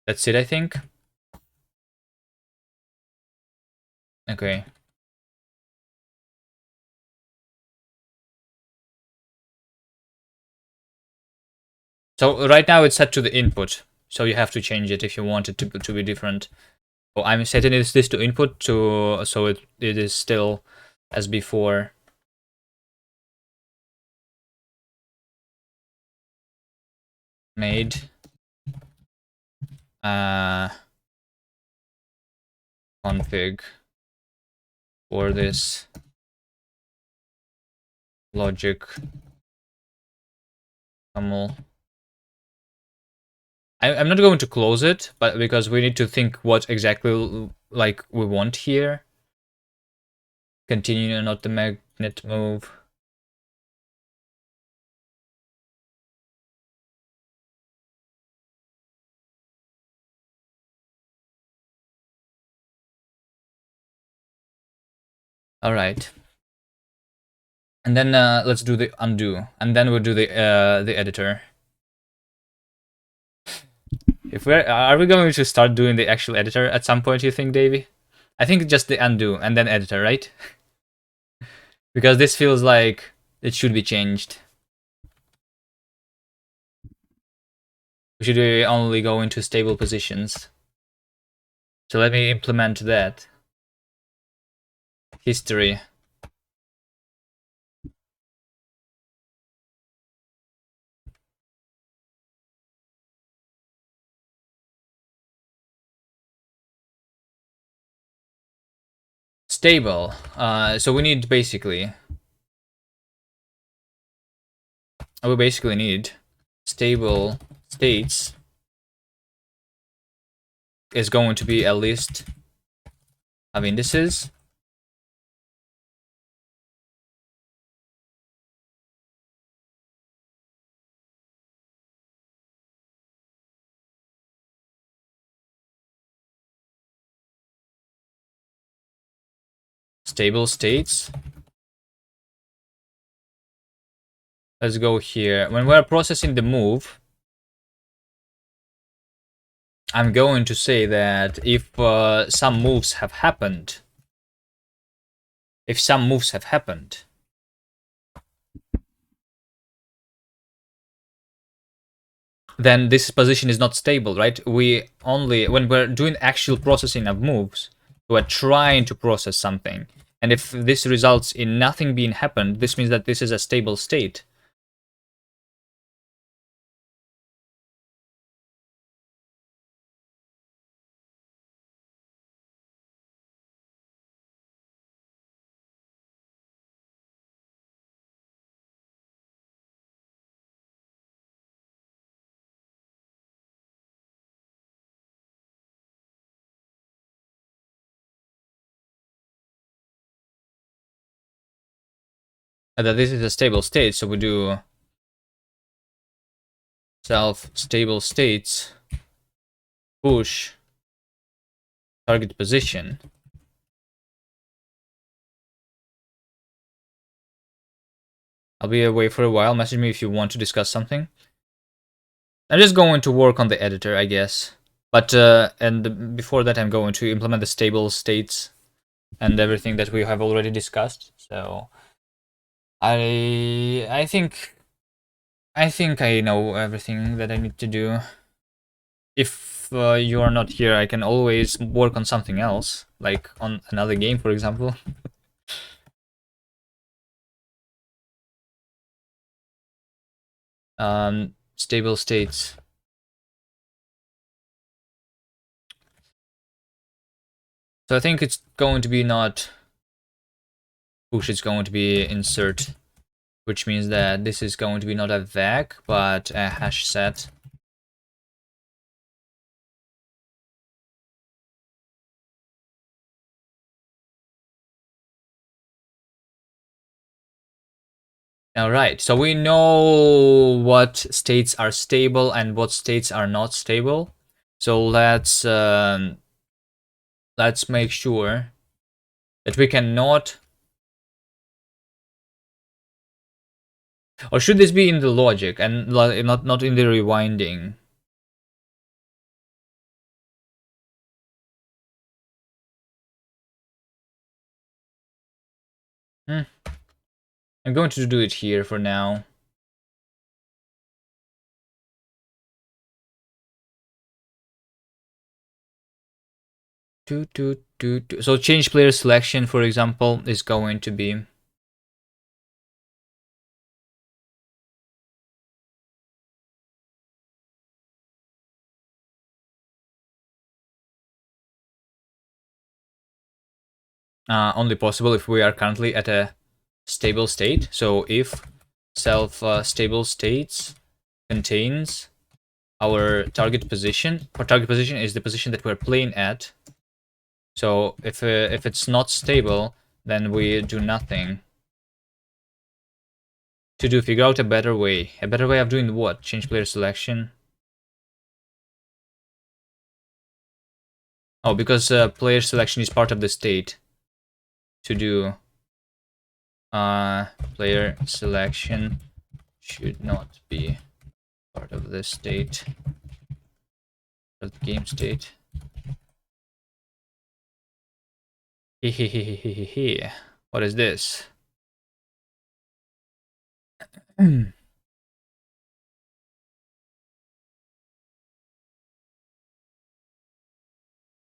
That's it, I think. Okay. So right now it's set to the input. So you have to change it if you want it to be different. So I'm setting this to input so it is still as before. Made config for this logic toml. I'm not going to close it, but because we need to think what exactly like we want here. Continue, not the magnet move. All right. And then let's do the undo, and then we'll do the editor. If are we going to start doing the actual editor at some point? You think, Davey? I think just the undo and then editor, right? Because this feels like it should be changed. We should only go into stable positions. So let me implement that. History. Stable. So we need basically. We basically need stable states is going to be a list of indices. Stable states. Let's go here. When we're processing the move, I'm going to say that if some moves have happened, then this position is not stable, right? We only, when we're doing actual processing of moves, we're trying to process something. And if this results in nothing being happened, this means that this is a stable state. that this is a stable state, so we do self stable states push target position. I'll be away for a while. Message me if you want to discuss something. I'm just going to work on the editor, I guess. But and before that, I'm going to implement the stable states and everything that we have already discussed. So I think I know everything that I need to do. If you are not here, I can always work on something else, like on another game, for example. Stable states. So I think it's going to be not push, it's going to be insert, which means that this is going to be not a vec, but a hash set. Alright, so we know what states are stable and what states are not stable. So let's make sure that we cannot... Or should this be in the logic and not in the rewinding? I'm going to do it here for now. So change player selection, for example, is going to be only possible if we are currently at a stable state. So if self stable states contains our target position, our target position is the position that we're playing at. So if it's not stable, then we do nothing. To figure out a better way of doing what? Change player selection. Oh, because player selection is part of the state. To do player selection should not be part of the state, of the game state. Hehehehehe. What is this?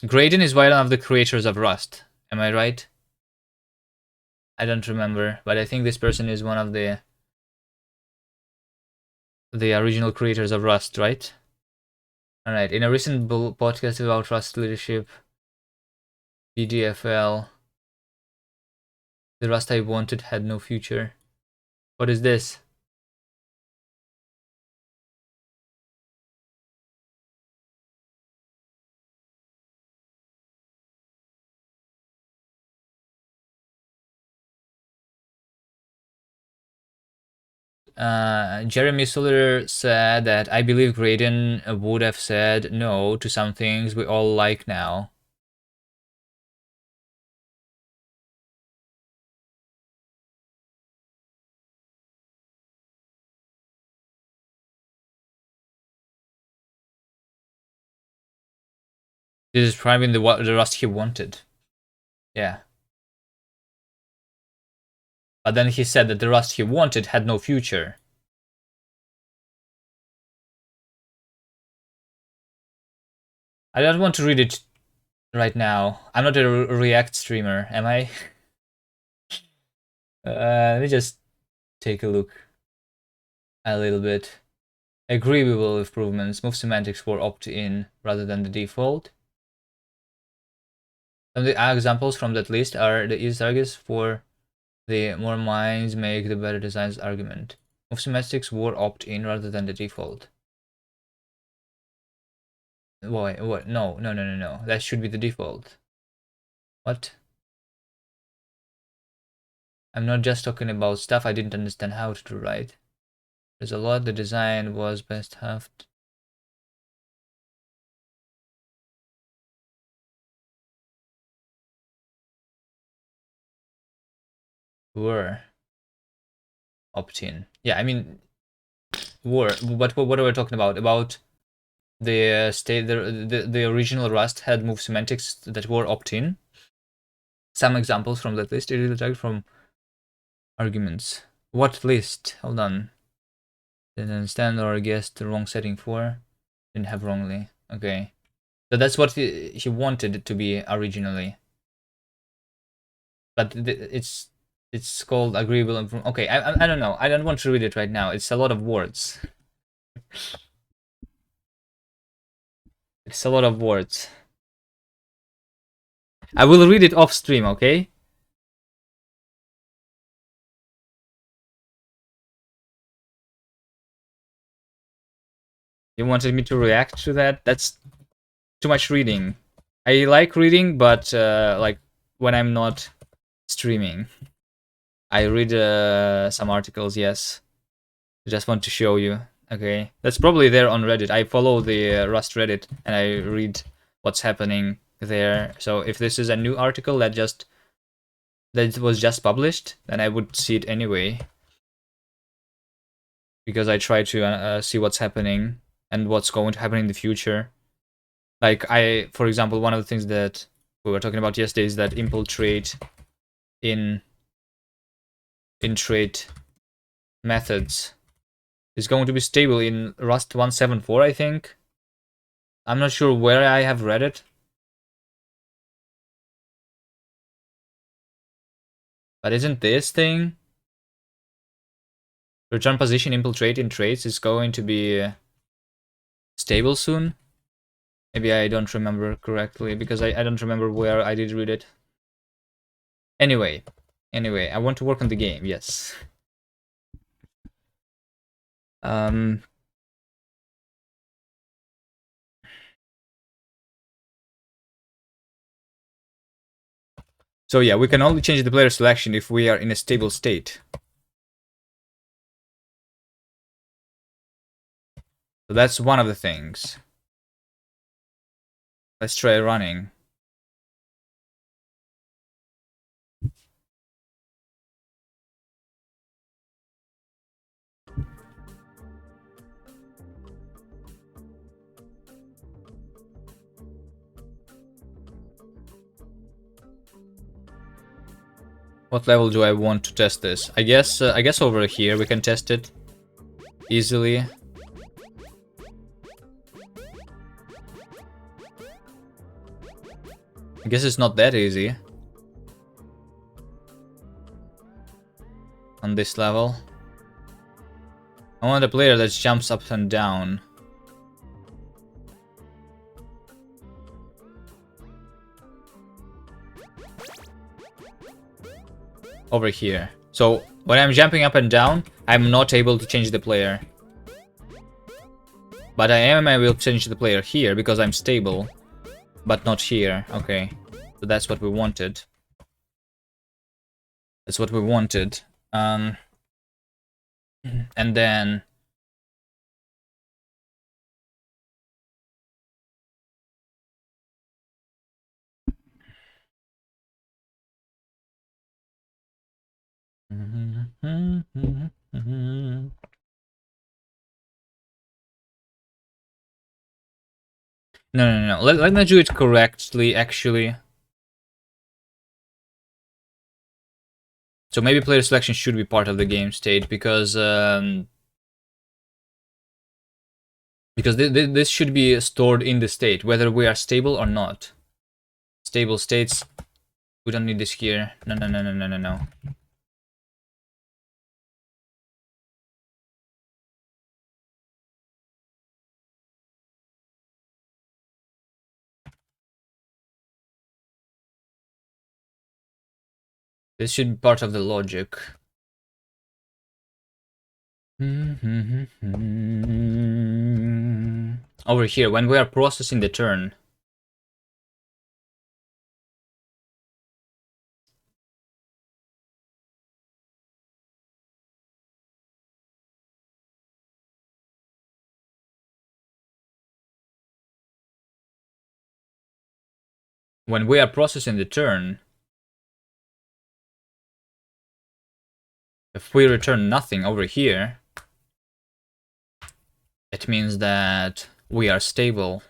Graydon is one of the creators of Rust. Am I right? I don't remember, but I think this person is one of the original creators of Rust, right? Alright, in a recent podcast about Rust leadership, BDFL, the Rust I wanted had no future. What is this? Jeremy Suller said that I believe Graydon would have said no to some things we all like now. This is describing the Rust he wanted. Yeah. But then he said that the Rust he wanted had no future. I don't want to read it right now. I'm not a React streamer, am I? Let me just take a look a little bit. Agreeable improvements. Move semantics for opt-in rather than the default. Some of the examples from that list are the easiest targets for the more minds make the better designs argument. Move semantics were opt-in rather than the default. Why? What? No. That should be the default. What? I'm not just talking about stuff I didn't understand how to do right. There's a lot. The design was best half. Were opt-in. Yeah, I mean, were. But what are we talking about? About the state, the original Rust had move semantics that were opt-in. Some examples from that list. It is derived from arguments. What list? Hold on. Didn't understand or guessed the wrong setting for. Didn't have wrongly. Okay. So that's what he wanted it to be originally. But it's called agreeable improvement. Okay, I don't know. I don't want to read it right now. It's a lot of words. It's a lot of words. I will read it off stream, okay? You wanted me to react to that? That's too much reading. I like reading, but like when I'm not streaming. I read some articles, yes. Just want to show you. Okay, that's probably there on Reddit. I follow the Rust Reddit and I read what's happening there. So if this is a new article that was just published, then I would see it anyway. Because I try to see what's happening and what's going to happen in the future. Like for example, one of the things that we were talking about yesterday is that infiltrate in trait methods is going to be stable in Rust 1.7.4, I think. I'm not sure where I have read it. But isn't this thing? Return position infiltrate in traits is going to be stable soon? Maybe I don't remember correctly, because I don't remember where I did read it. Anyway, I want to work on the game, yes. So yeah, we can only change the player selection if we are in a stable state. So that's one of the things. Let's try running. What level do I want to test this? I guess over here we can test it easily. I guess it's not that easy on this level. I want a player that jumps up and down. Over here. So when I'm jumping up and down, I'm not able to change the player. But I will change the player here because I'm stable. But not here. Okay. So that's what we wanted. That's what we wanted. And then no. Let me do it correctly, actually. So maybe player selection should be part of the game state because this should be stored in the state, whether we are stable or not. Stable states. We don't need this here. No. This should be part of the logic. Over here, when we are processing the turn. when we are processing the turn, if we return nothing over here, it means that we are stable.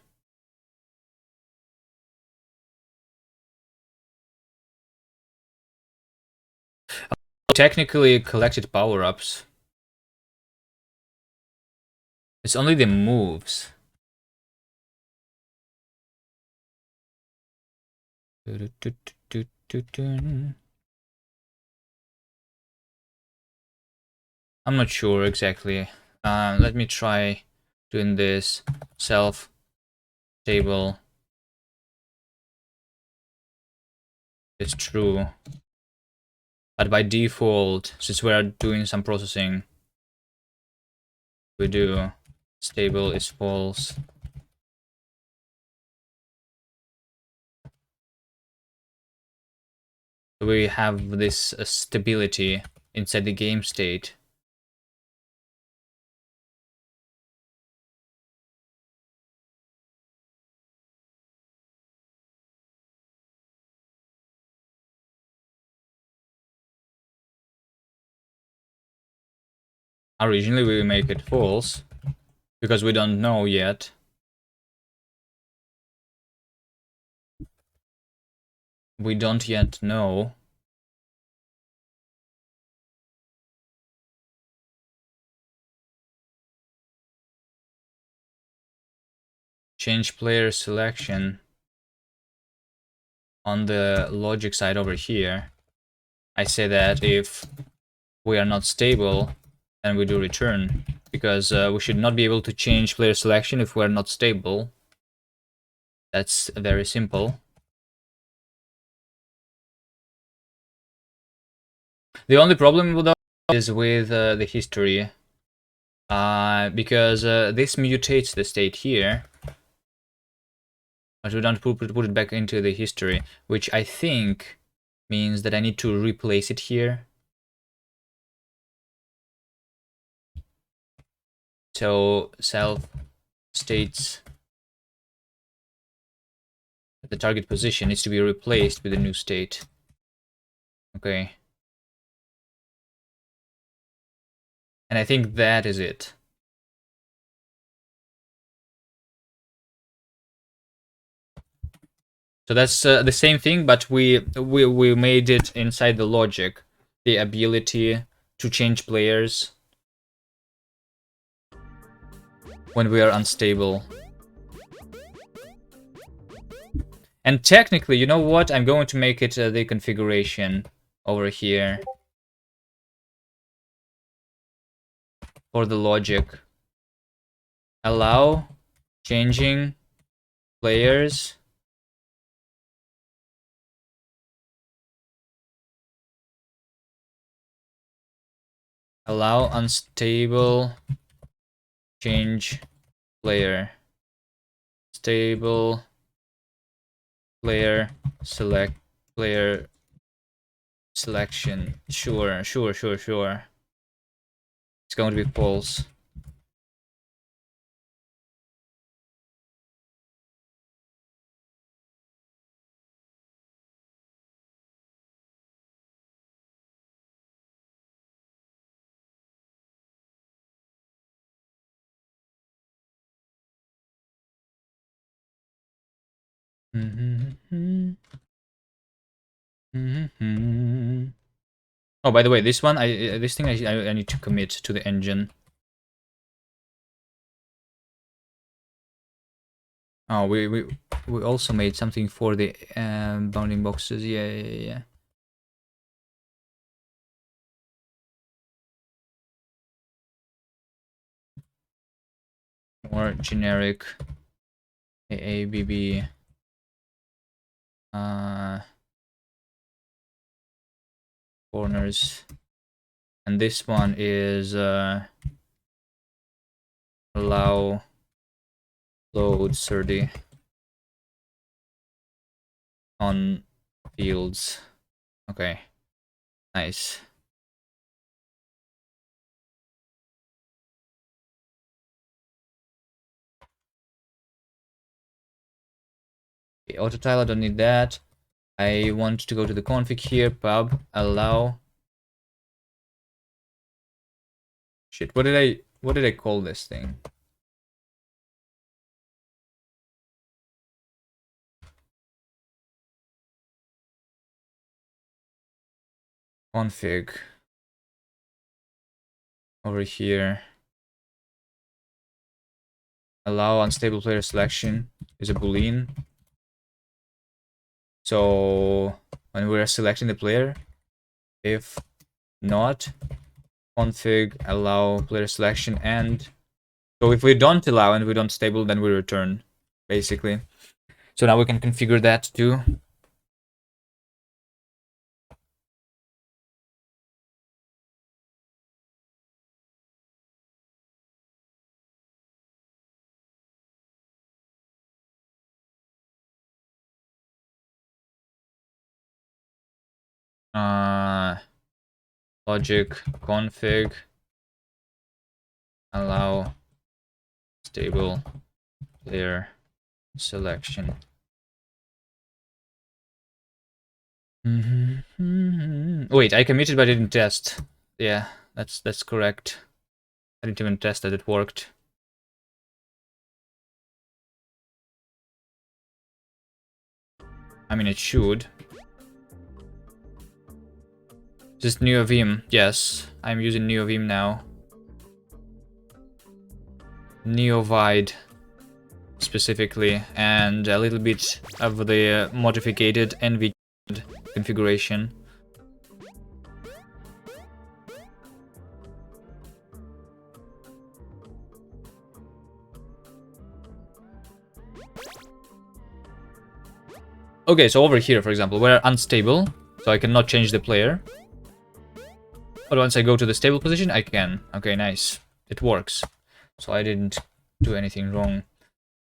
Technically collected power-ups. It's only the moves. I'm not sure exactly. Let me try doing this. Self stable. It's true. But by default, since we are doing some processing, we do stable is false. We have this stability inside the game state. Originally we make it false because we don't know yet. We don't yet know. Change player selection on the logic side over here. I say that if we are not stable, then we do return, because we should not be able to change player selection if we are not stable. That's very simple. The only problem with that is with the history, because this mutates the state here, but we don't put it back into the history, which I think means that I need to replace it here. So self states that the target position needs to be replaced with a new state. Okay. And I think that is it. So that's the same thing, but we made it inside the logic, the ability to change players when we are unstable. And technically, you know what? I'm going to make it the configuration over here for the logic. Allow changing players allow unstable change player stable player select player selection. Sure. It's going to be false. Oh, by the way, this one, this thing I need to commit to the engine. Oh, we also made something for the bounding boxes. Yeah. More generic AABB. Corners. And this one is allow load 30 on fields. Okay, nice. Okay, auto tile, I don't need that. I want to go to the config here, pub, allow. Shit, what did I call this thing? Config. Over here. Allow unstable player selection is a boolean. So when we're selecting the player, if not, config allow player selection and so if we don't allow and we don't stable, then we return, basically. So now we can configure that too. Logic config allow stable player selection. Wait, I committed but I didn't test. Yeah, that's correct. I didn't even test that it worked. I mean, it should. Just NeoVim. Yes, I'm using NeoVim now. NeoVide specifically, and a little bit of the modified NV configuration. Okay, so over here, for example, we're unstable, so I cannot change the player. But once I go to the stable position, I can. Okay, nice. It works. So I didn't do anything wrong.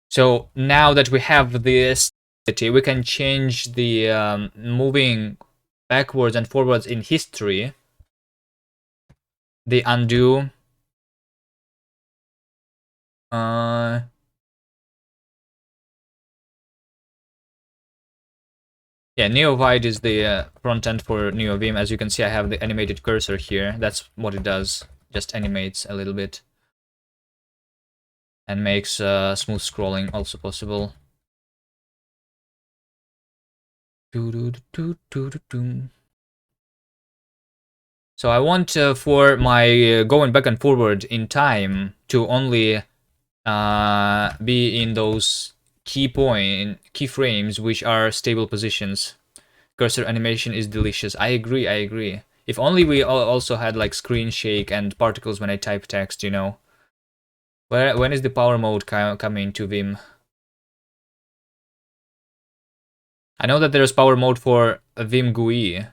So now that we have this, we can change the moving backwards and forwards in history. The undo. Yeah, NeoVide is the front end for NeoVim. As you can see, I have the animated cursor here. That's what it does. Just animates a little bit. And makes smooth scrolling also possible. So I want for my going back and forward in time to only be in those keyframes which are stable positions. Cursor animation is delicious. I agree. If only we also had like screen shake and particles when I type text, you know. When is the power mode coming to Vim? I know that there's power mode for Vim GUI,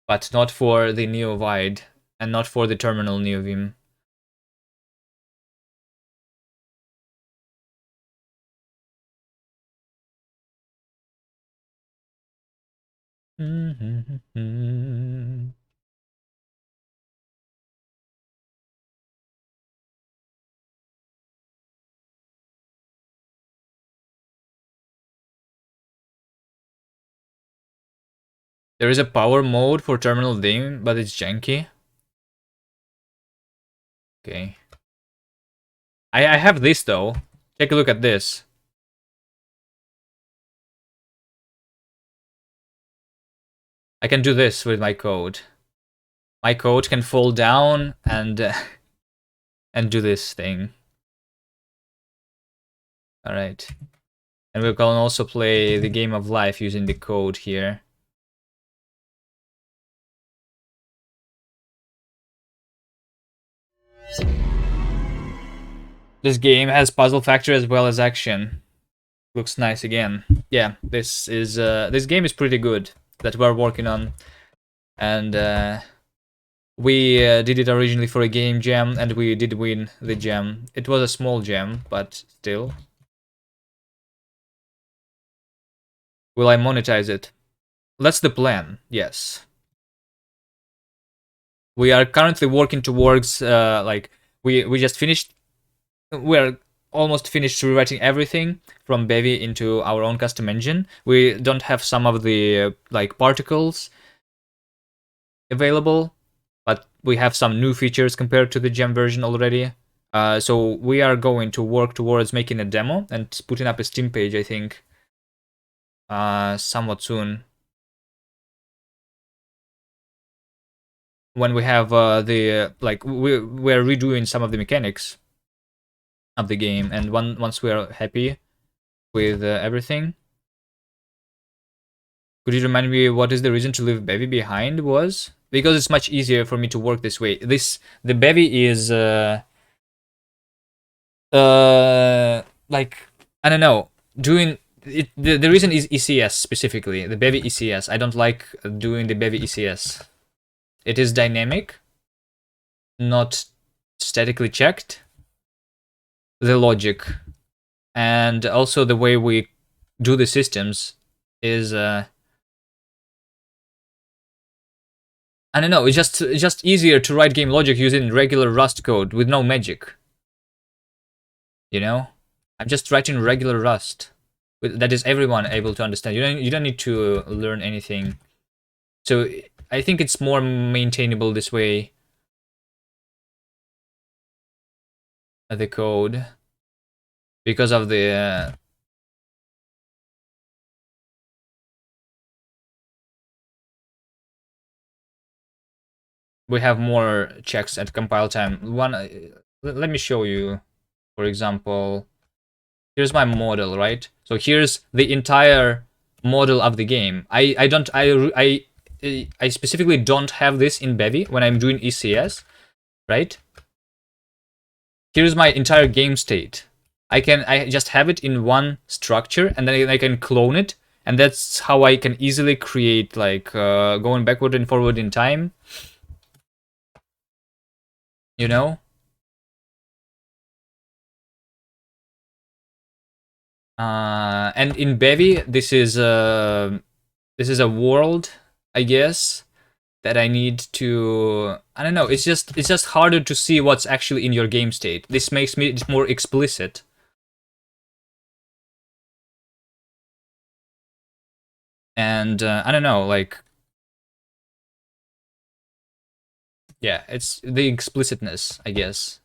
but not for the NeoVide and not for the terminal NeoVim. There is a power mode for terminal Vim, but it's janky. Okay. I have this though. Take a look at this. I can do this with my code. My code can fall down and and do this thing. All right. And we can also play the game of life using the code here. This game has puzzle factor as well as action. Looks nice again. Yeah, this game is pretty good that we're working on, and we did it originally for a game jam, and we did win the jam. It was a small jam, but still. Will I monetize it? That's the plan. Yes. We are currently working towards like we just finished. We're almost finished rewriting everything from Bevy into our own custom engine. We don't have some of the like particles available, but we have some new features compared to the gem version already. So we are going to work towards making a demo and putting up a Steam page, I think, somewhat soon. When we have the like, we're redoing some of the mechanics of the game, and once we are happy with everything. Could you remind me what is the reason to leave Bevy behind was? Because it's much easier for me to work this way. The Bevy is like, I don't know, doing it. The reason is ECS specifically, the Bevy ECS. I don't like doing the Bevy ECS. It is dynamic, not statically checked. The logic and also the way we do the systems is I don't know, it's just easier to write game logic using regular Rust code with no magic. You know? I'm just writing regular Rust. That is everyone able to understand. You don't need to learn anything. So I think it's more maintainable this way. The code. Because of the we have more checks at compile time. Let me show you. For example, here's my model, right? So here's the entire model of the game. I specifically don't have this in Bevy when I'm doing ECS, right? Here's my entire game state. I just have it in one structure, and then I can clone it, and that's how I can easily create like going backward and forward in time. You know? And in Bevy, this is a world, I guess, that I need to. I don't know. It's just harder to see what's actually in your game state. This makes it more explicit. And I don't know, like, yeah, it's the explicitness, I guess,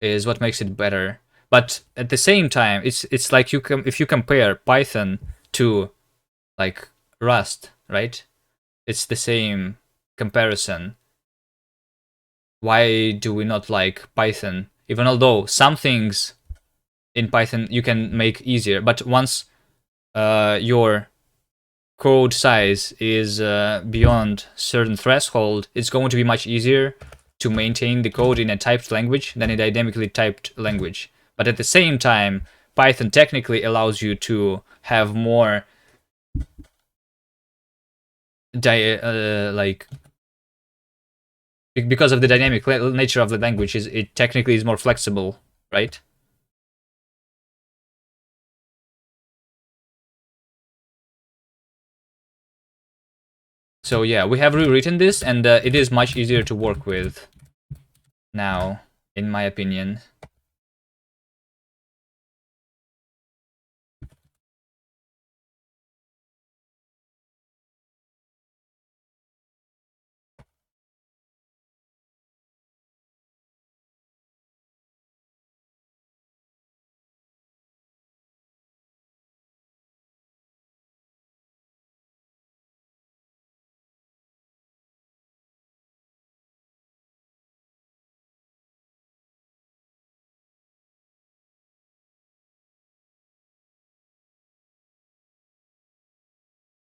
is what makes it better. But at the same time, it's like if you compare Python to like Rust, right? It's the same comparison. Why do we not like Python? Even although some things in Python you can make easier, but once your code size is beyond certain threshold, it's going to be much easier to maintain the code in a typed language than a dynamically typed language. But at the same time, Python technically allows you to have more like, because of the dynamic nature of the language, it technically is more flexible, right? So yeah, we have rewritten this, and it is much easier to work with now, in my opinion.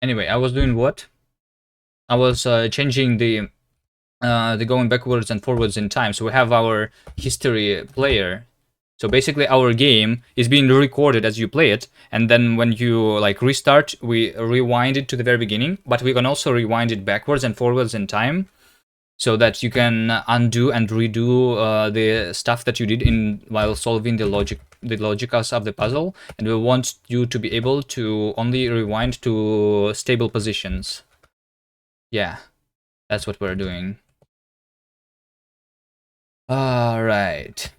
Anyway, I was doing what? I was changing the going backwards and forwards in time. So we have our history player. So basically our game is being recorded as you play it, and then when you like restart, we rewind it to the very beginning, but we can also rewind it backwards and forwards in time, so that you can undo and redo the stuff that you did in while solving the logicas of the puzzle, and we want you to be able to only rewind to stable positions. Yeah, that's what we're doing. All right.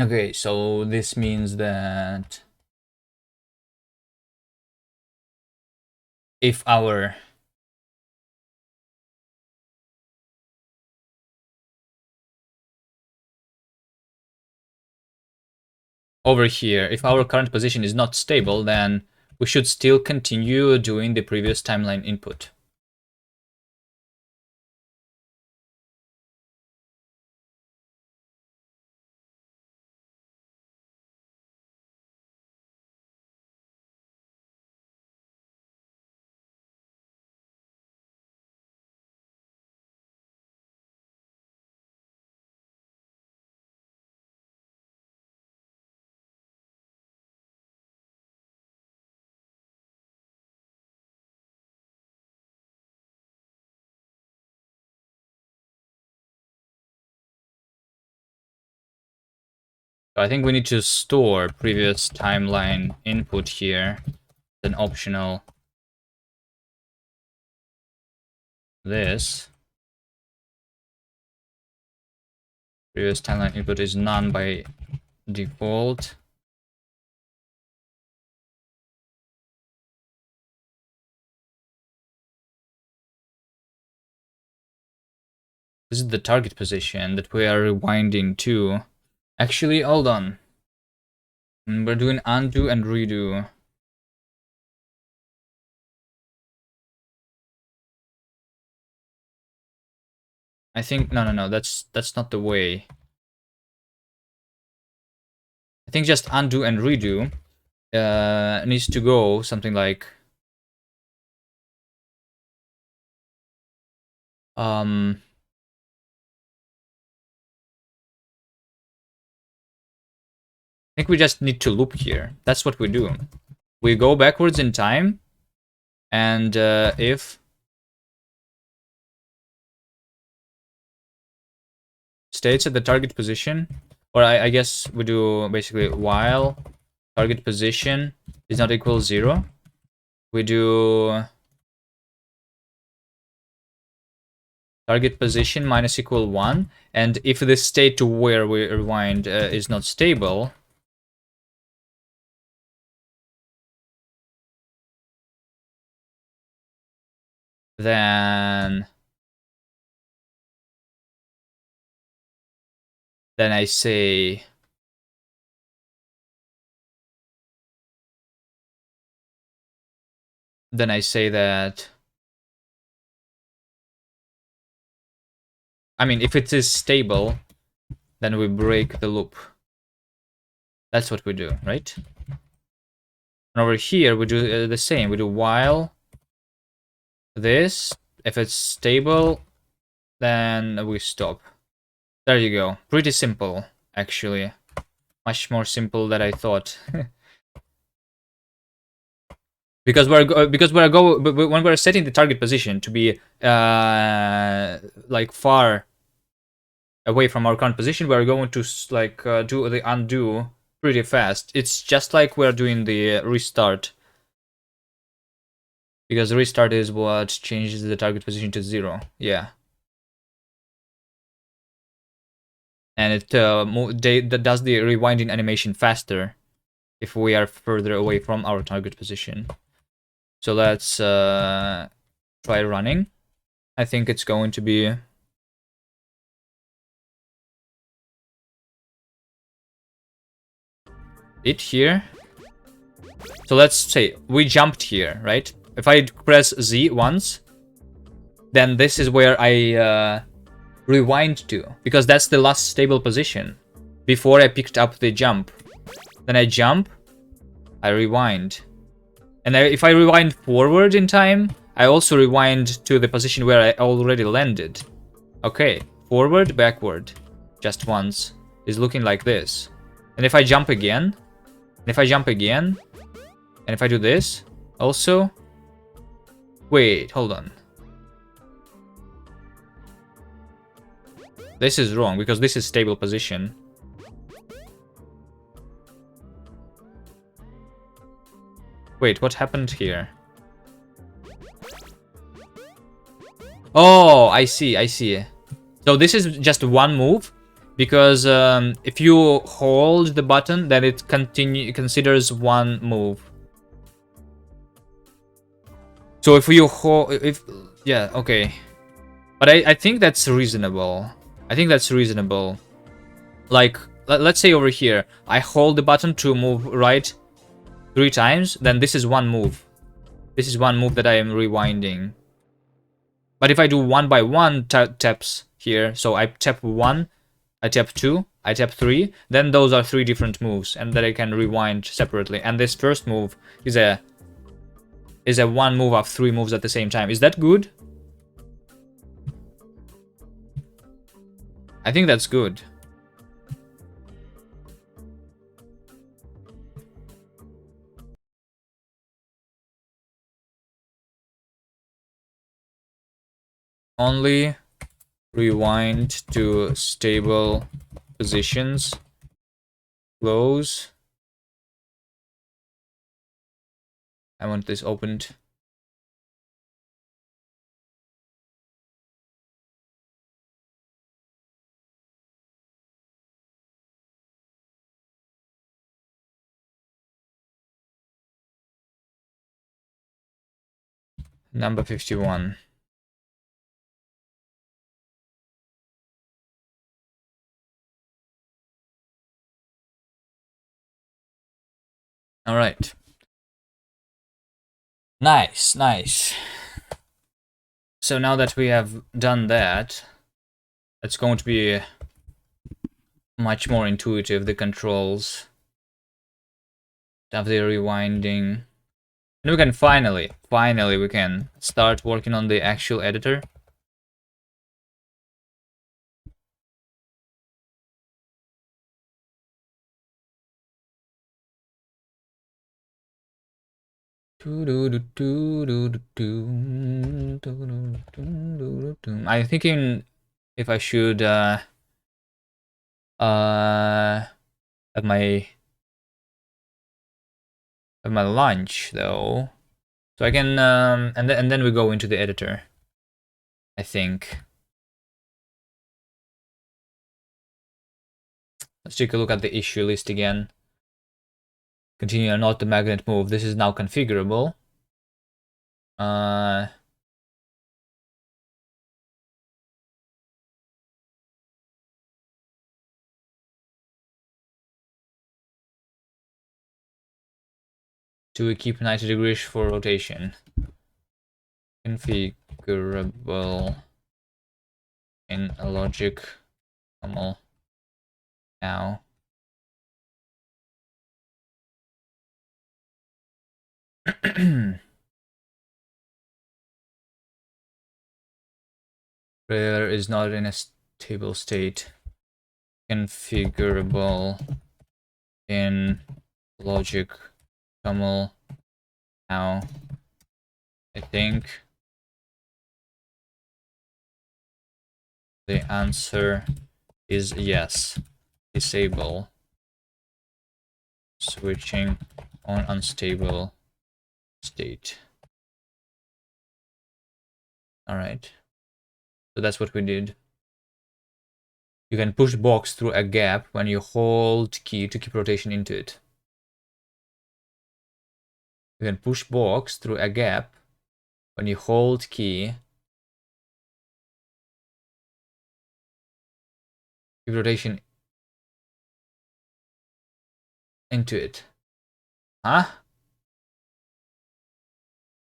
Okay, so this means that if our over here, if our current position is not stable, then we should still continue doing the previous timeline input. So I think we need to store previous timeline input here, then optional this. Previous timeline input is none by default. This is the target position that we are rewinding to. Actually, hold on. We're doing undo and redo. I think no, that's not the way. I think just undo and redo needs to go something like I think we just need to loop here. That's what we do. We go backwards in time, and if states at the target position, or I guess we do basically while target position is not equal 0, we do target position minus equal 1, and if the state to where we rewind is not stable, then I say that, I mean, if it is stable, then we break the loop. That's what we do, right? And over here, we do the same. We do while this. If it's stable, then we stop. There you go. Pretty simple, actually. Much more simple than I thought. Because when we're setting the target position to be like far away from our current position, we're going to like do the undo pretty fast. It's just like we're doing the restart, because restart is what changes the target position to 0. Yeah, and it does the rewinding animation faster if we are further away from our target position. So let's try running. I think it's going to be it here. So let's say we jumped here, right? If I press Z once, then this is where I rewind to, because that's the last stable position before I picked up the jump. Then I jump, I rewind. And if I rewind forward in time, I also rewind to the position where I already landed. Okay, forward, backward, just once. Is looking like this. And if I jump again, and if I jump again, and if I do this, also... Wait, hold on. This is wrong, because this is stable position. Wait, what happened here? Oh, I see. So this is just one move, because if you hold the button, then it considers one move. So if you hold, yeah, okay, but I think that's reasonable. I think that's reasonable. Like, let's say over here, I hold the button to move right 3 times, then this is one move. This is one move that I am rewinding. But if I do one by one taps here, so I tap 1, I tap 2, I tap 3, then those are 3 different moves, and that I can rewind separately. And this first move is a one move of 3 moves at the same time. Is that good? I think that's good. Only rewind to stable positions. Close. I want this opened. Number 51. All right. Nice, nice. So now that we have done that, it's going to be much more intuitive, the controls. Have the rewinding. And we can finally, we can start working on the actual editor. I'm thinking if I should have my lunch though, so I can and then we go into the editor. I think. Let's take a look at the issue list again. Continue or not the magnet move. This is now configurable. Do we keep 90 degrees for rotation? Configurable in a logic. Normal. Now. Trailer is not in a stable state. Configurable in logic. Normal. Now. I think the answer is yes. Disable switching on unstable state. All right. So that's what we did. You can push box through a gap when you hold key to keep rotation into it. You can push box through a gap when you hold key. Keep rotation into it. Huh?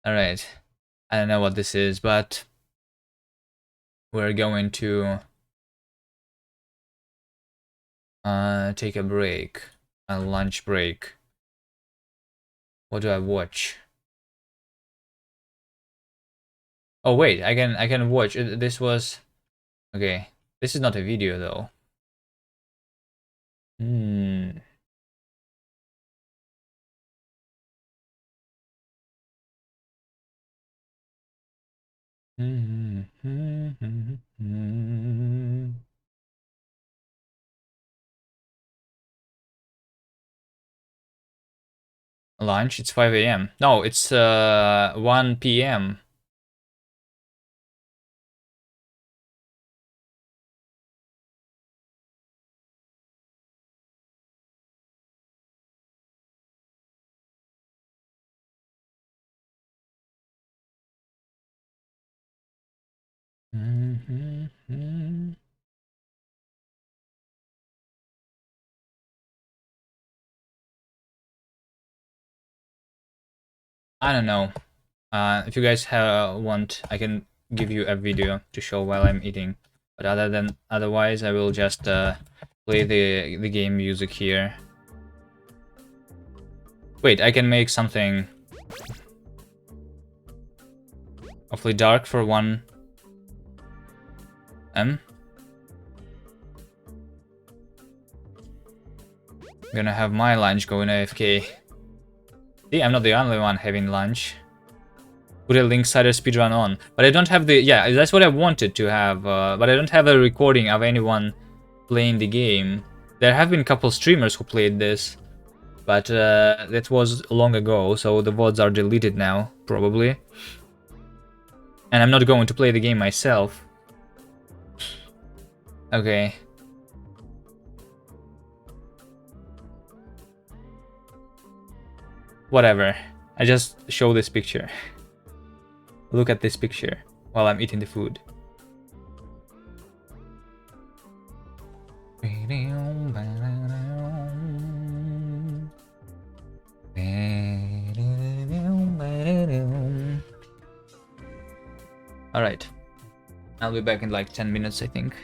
Alright. I don't know what this is, but we're going to take a break. A lunch break. What do I watch? Oh wait, I can watch. This was okay. This is not a video though. Lunch? It's 5 a.m. No, it's 1 p.m. Mhm. I don't know. If you guys want, I can give you a video to show while I'm eating. But otherwise, I will just play the game music here. Wait, I can make something awfully dark for 1M. I'm gonna have my lunch going AFK. See, I'm not the only one having lunch. Put a linksider speedrun on. But I don't have the... Yeah, that's what I wanted to have. But I don't have a recording of anyone playing the game. There have been a couple streamers who played this. But that was long ago, so the VODs are deleted now, probably. And I'm not going to play the game myself. Okay. Whatever. I just show this picture. Look at this picture while I'm eating the food. Alright. I'll be back in like 10 minutes, I think.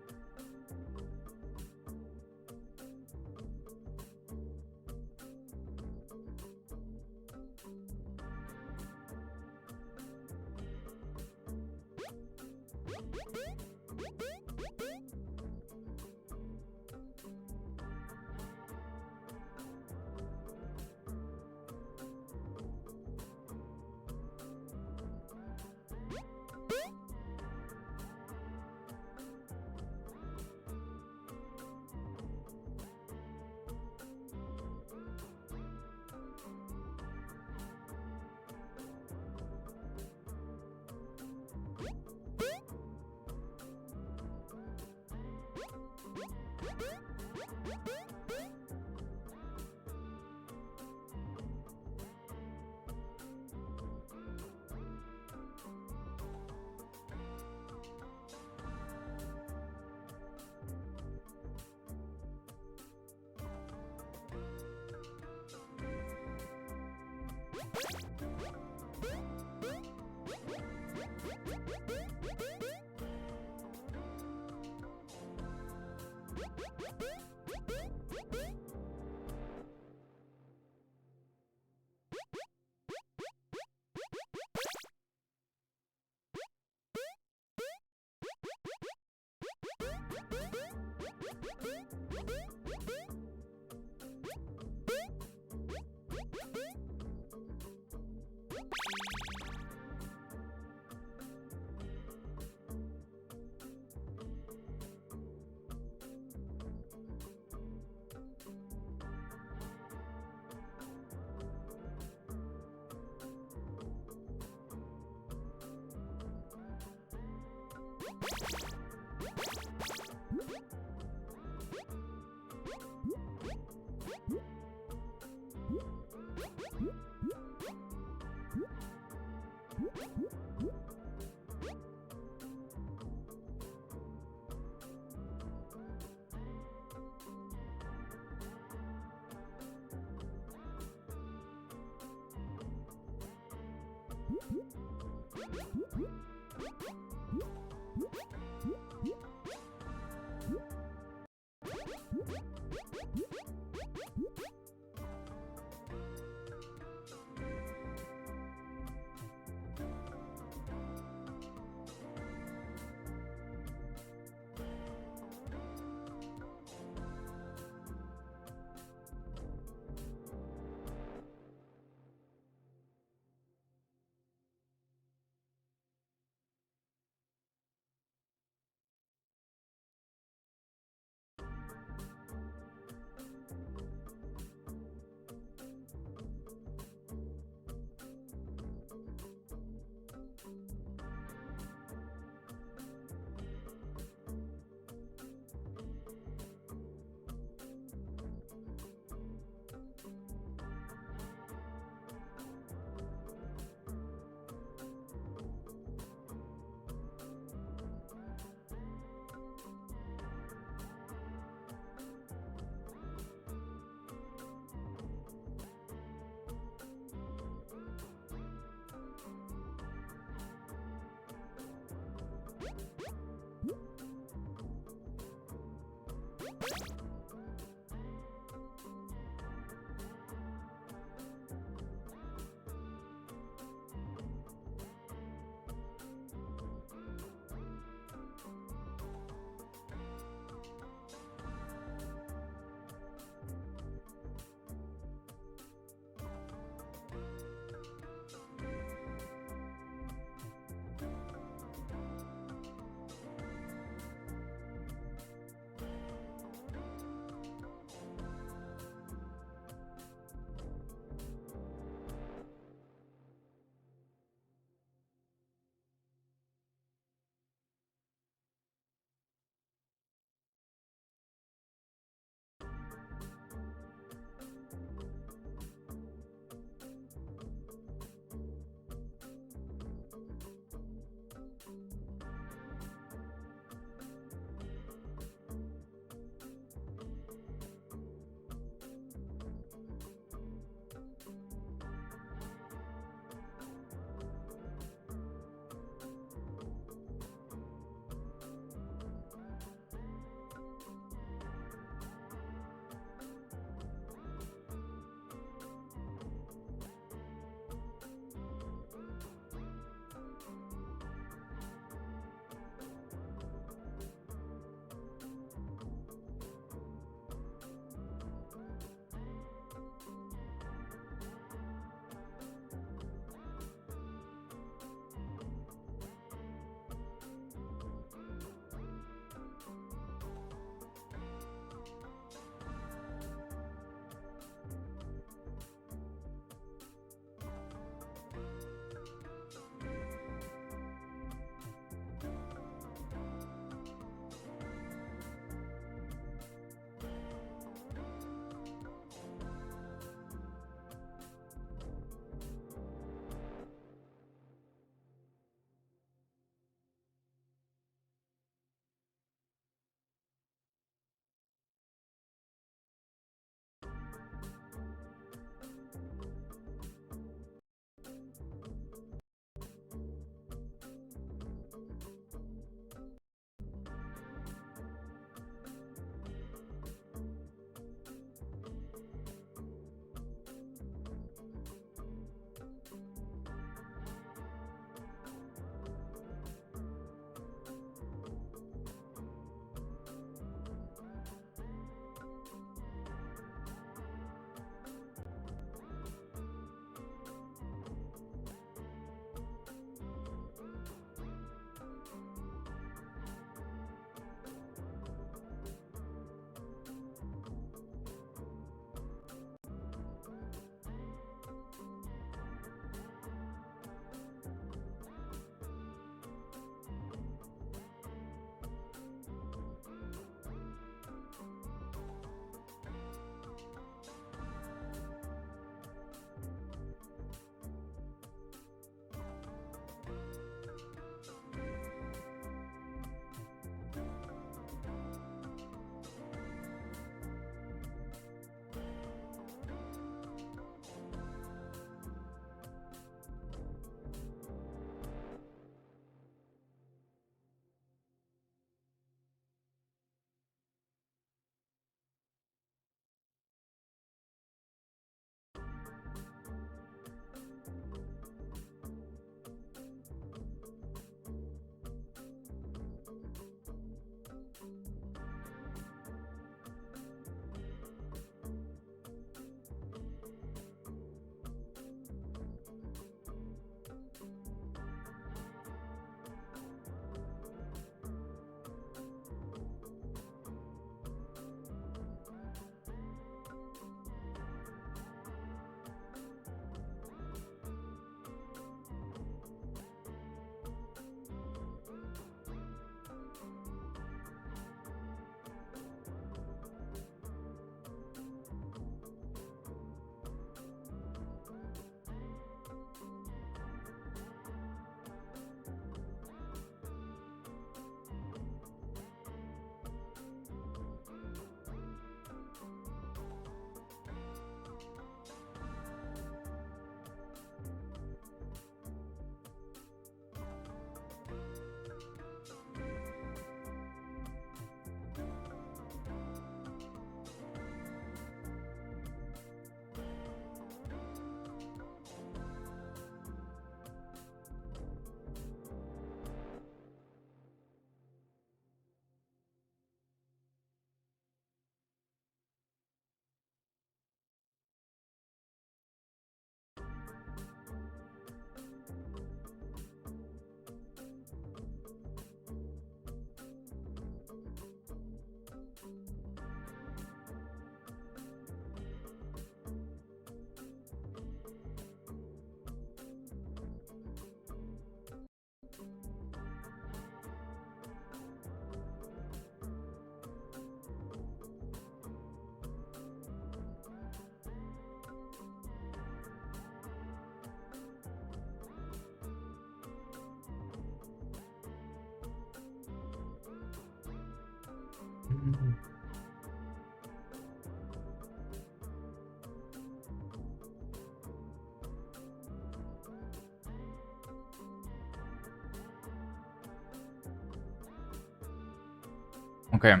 Okay.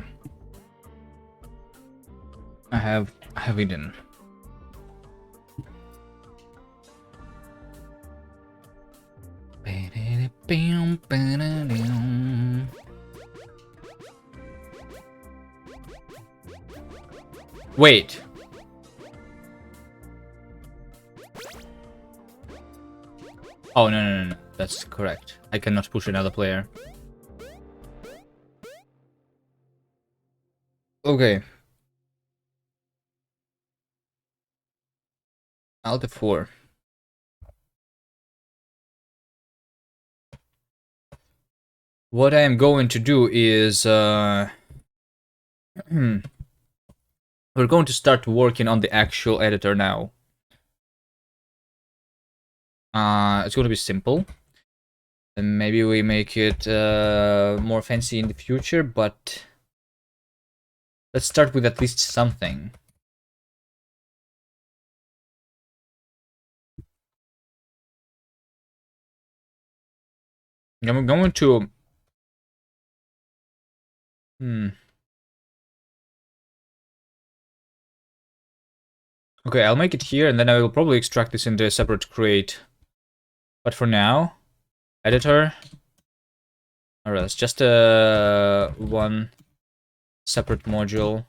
I have eaten. Wait. Oh, no. That's correct. I cannot push another player. Okay. Alt F4. What I am going to do is we're going to start working on the actual editor now. It's going to be simple. And maybe we make it more fancy in the future, but let's start with at least something. I'm going to... Okay, I'll make it here, and then I will probably extract this into a separate crate. But for now, editor. Alright, it's just one separate module.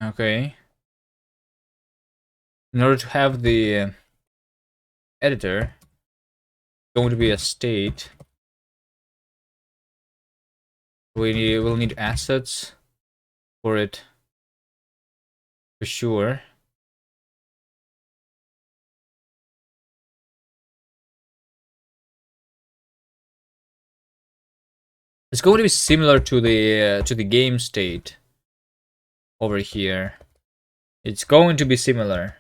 Okay. In order to have the editor, going to be a state. We'll need assets for it, for sure. It's going to be similar to the game state over here. It's going to be similar.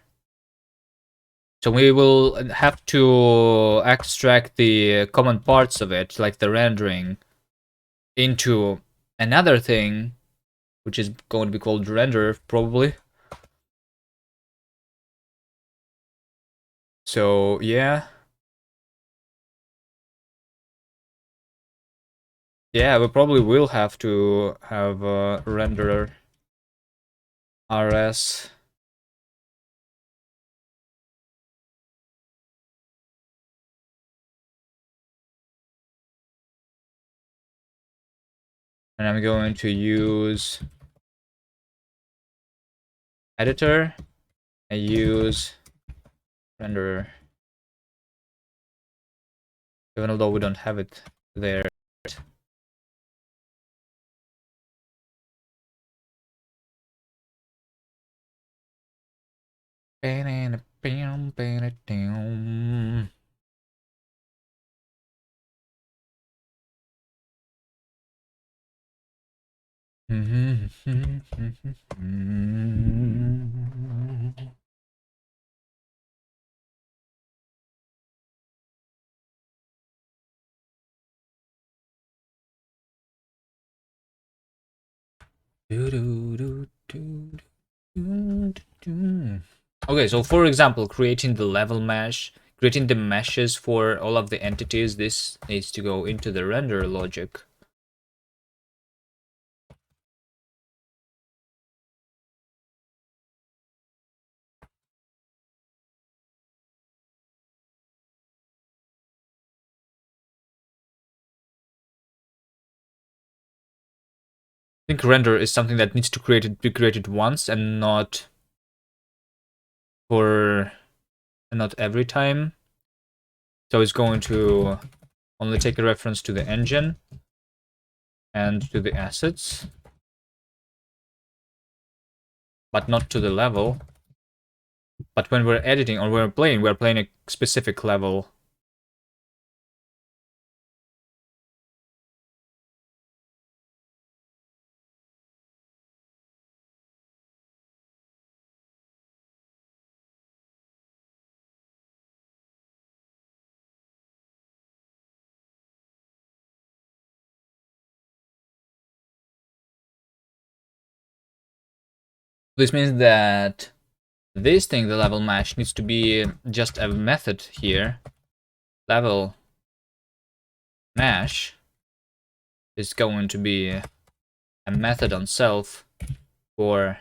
So we will have to extract the common parts of it, like the rendering, into another thing, which is going to be called renderer, probably. So, yeah. Yeah, we probably will have to have a renderer RS. And I'm going to use editor and use renderer. Even although we don't have it there. Okay, so for example, creating the level mesh, creating the meshes for all of the entities, this needs to go into the render logic. I think render is something that needs to be created once and not every time. So it's going to only take a reference to the engine and to the assets, but not to the level. But when we're editing or we're playing a specific level. This means that this thing, the level mesh, needs to be just a method here level mesh is going to be a method on self for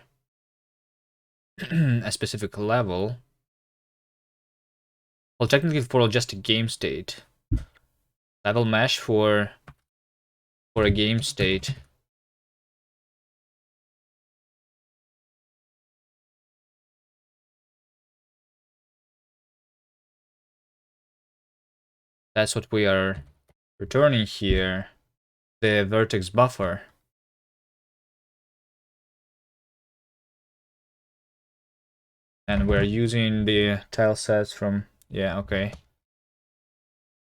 a specific level. Well, technically for just a game state. Level mesh for a game state. That's what we are returning here. The vertex buffer. And we're using the tile sets from, yeah, okay.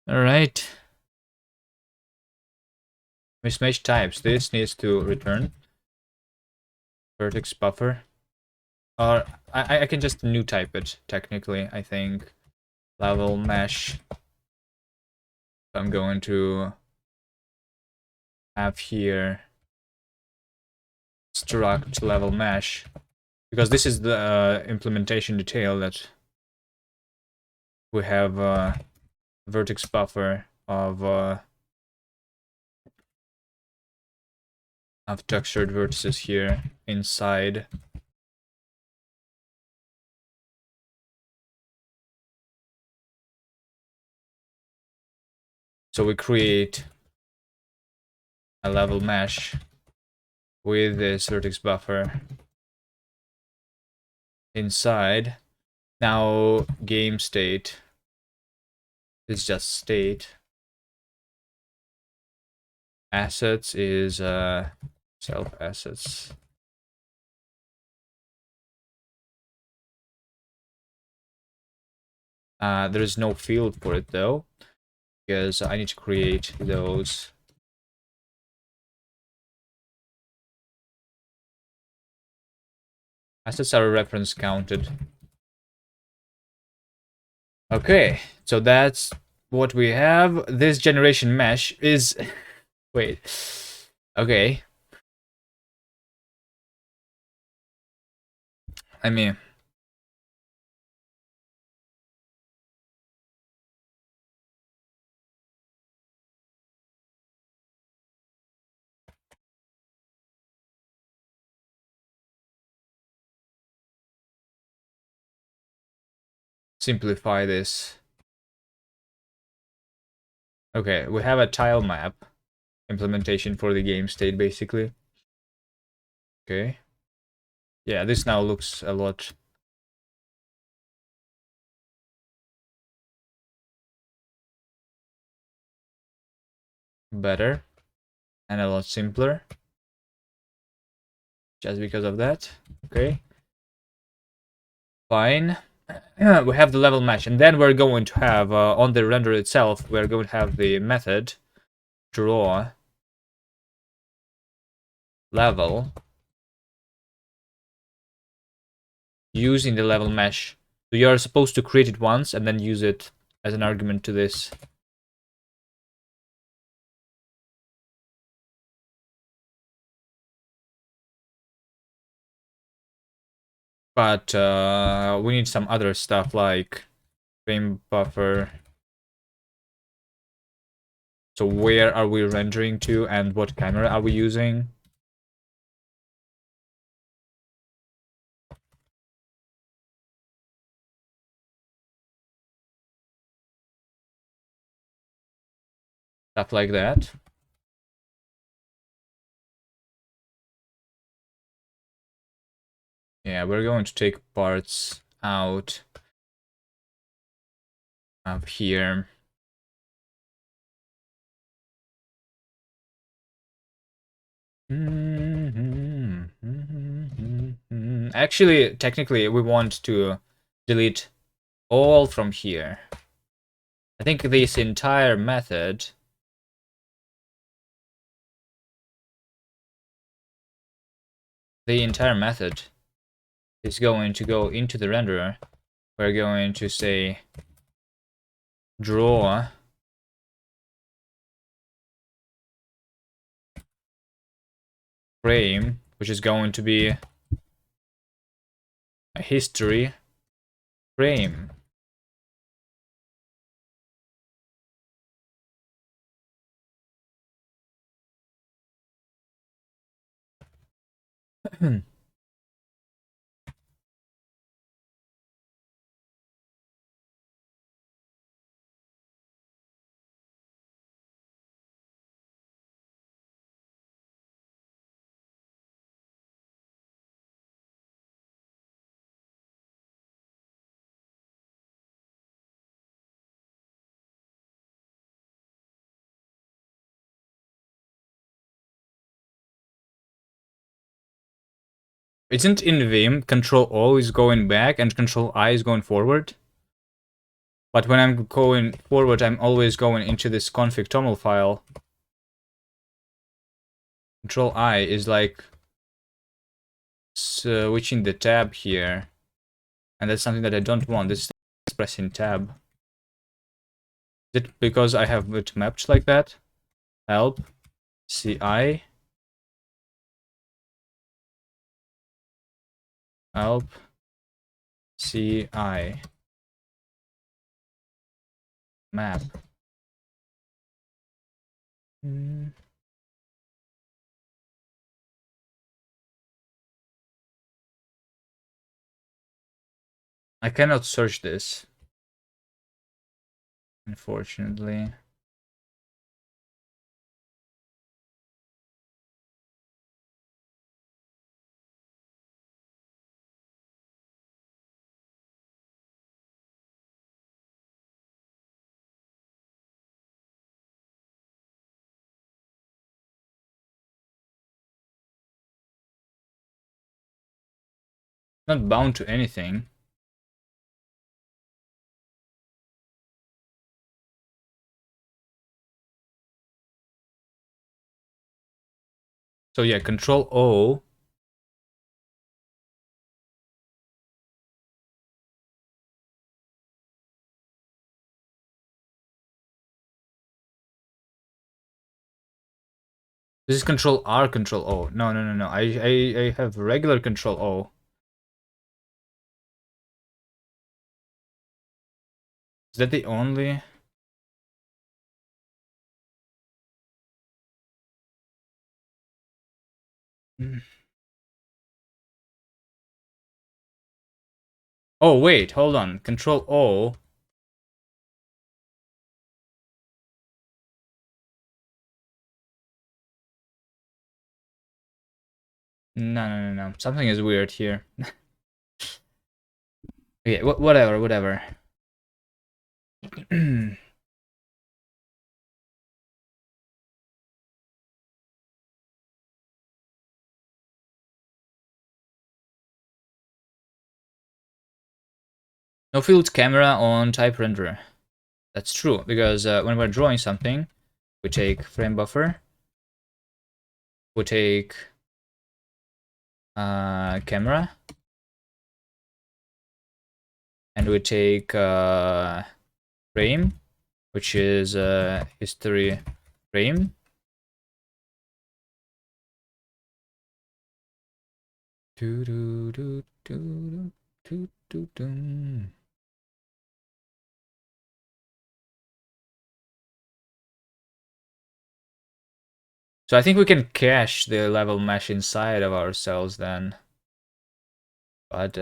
All right. Mismatch types. This needs to return vertex buffer. Or I can just new type it, technically, I think. Level mesh. I'm going to have here struct level mesh. Because this is the implementation detail that we have vertex buffer of textured vertices here inside. So we create a level mesh with this vertex buffer inside. Now game state is just state. Assets is self assets. There is no field for it though, because I need to create those. Assets are reference counted. Okay, so that's what we have. This generation mesh is... Wait. Okay. I mean... simplify this. Okay, we have a tile map implementation for the game state, basically. Okay. Yeah, this now looks a lot better and a lot simpler. Just because of that. Okay. Fine. We have the level mesh, and then we're going to have on the render itself, we're going to have the method draw level using the level mesh. So you're supposed to create it once and then use it as an argument to this. But we need some other stuff like frame buffer. So where are we rendering to and what camera are we using? Stuff like that. Yeah, we're going to take parts out of here. Actually, technically, we want to delete all from here. I think this entire method is going to go into the renderer. We're going to say draw frame, which is going to be a history frame. Isn't in Vim Control O is going back and Control I is going forward? But when I'm going forward, I'm always going into this config toml file. Control I is like switching the tab here. And that's something that I don't want. This is pressing tab. Is it because I have it mapped like that? Help. CI. Help. CI. Map. I cannot search this, unfortunately. Not bound to anything. So yeah, Control O. This is Control R, Control O. No, no, no, no. I have regular Control O. Is that the only? Oh wait, hold on. Control O. No, no, no, no. Something is weird here. Okay, whatever, whatever. No field camera on type renderer. That's true, because when we're drawing something, we take frame buffer, we take camera, and we take frame, which is history frame. Do, do, do, do, do, do, do. So I think we can cache the level mesh inside of ourselves then. But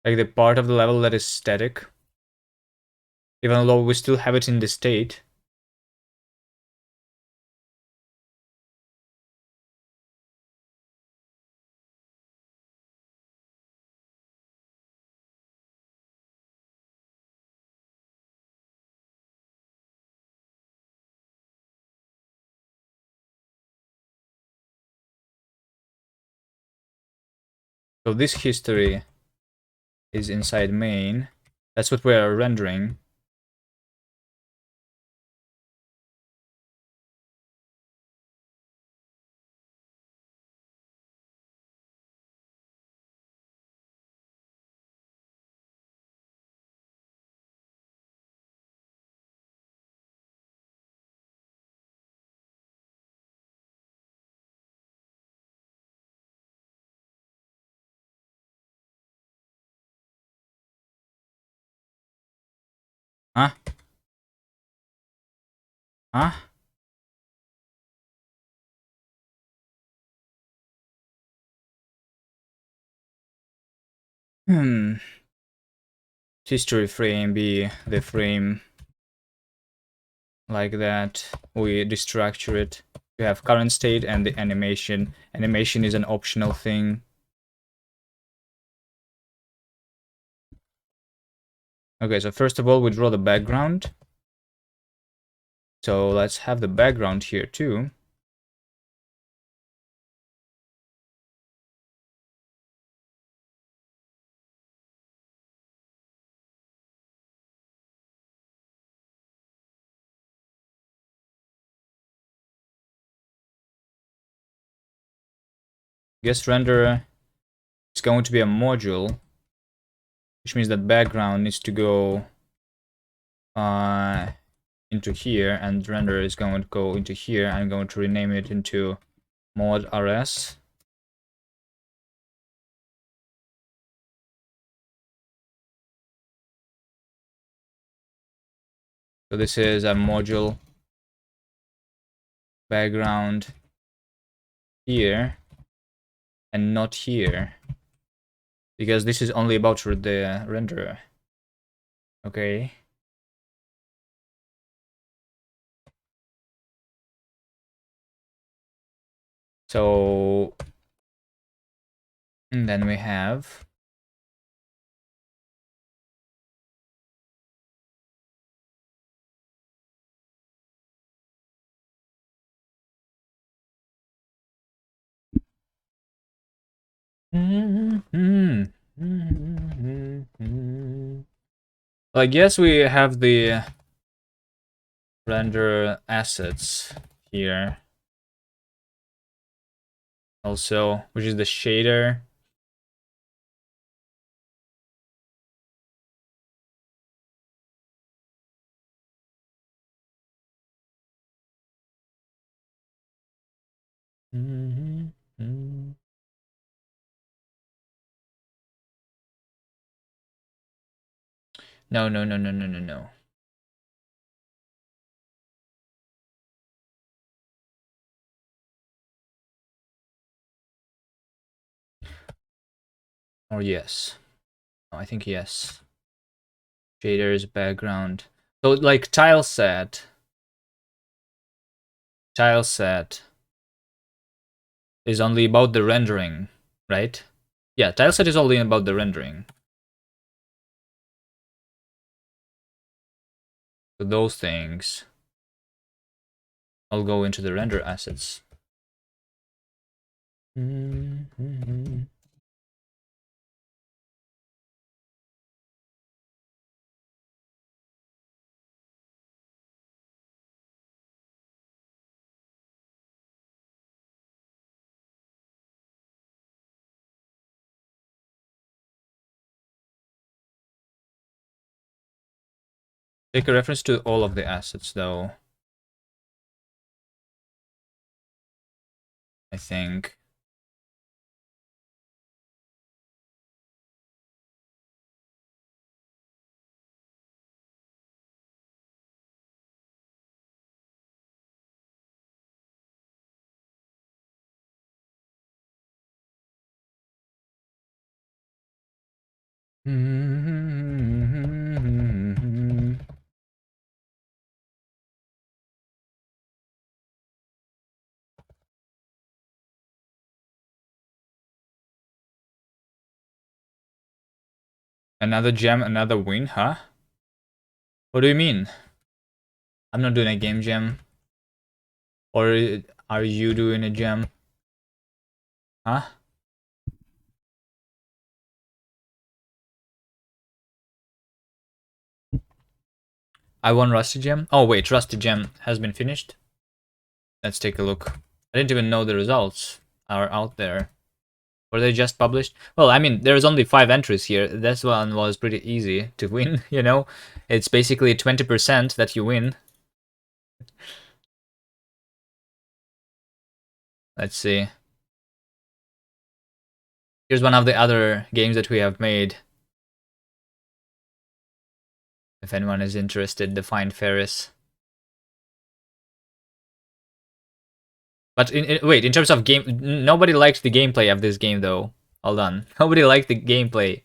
like the part of the level that is static, even though we still have it in the state. So this history is inside main. That's what we are rendering. Huh? History frame be the frame like that. We destructure it. We have current state and the animation. Animation is an optional thing. Okay, so first of all, we draw the background. So let's have the background here too. Guest renderer is going to be a module, which means that background needs to go into here, and renderer is going to go into here. I'm going to rename it into mod rs. So this is a module background here and not here, because this is only about the renderer. Okay. So and then we have I guess we have the render assets here also, which is the shader. No, no, no, no, no, no, no. Or yes. Oh, I think yes. Shaders, background. So like tile set is only about the rendering, right? Yeah, tile set is only about the rendering. So those things all go into the render assets. Take a reference to all of the assets though, I think. Another gem, another win, huh? What do you mean? I'm not doing a game jam. Or are you doing a jam? Huh? I won Rusty Gem? Oh wait, Rusty Gem has been finished? Let's take a look. I didn't even know the results are out there. Were they just published? Well, I mean, there's only 5 entries here. This one was pretty easy to win, you know? It's basically 20% that you win. Let's see. Here's one of the other games that we have made. If anyone is interested, the Find Ferris. But wait, in terms of game, nobody liked the gameplay of this game though. Hold on, nobody liked the gameplay.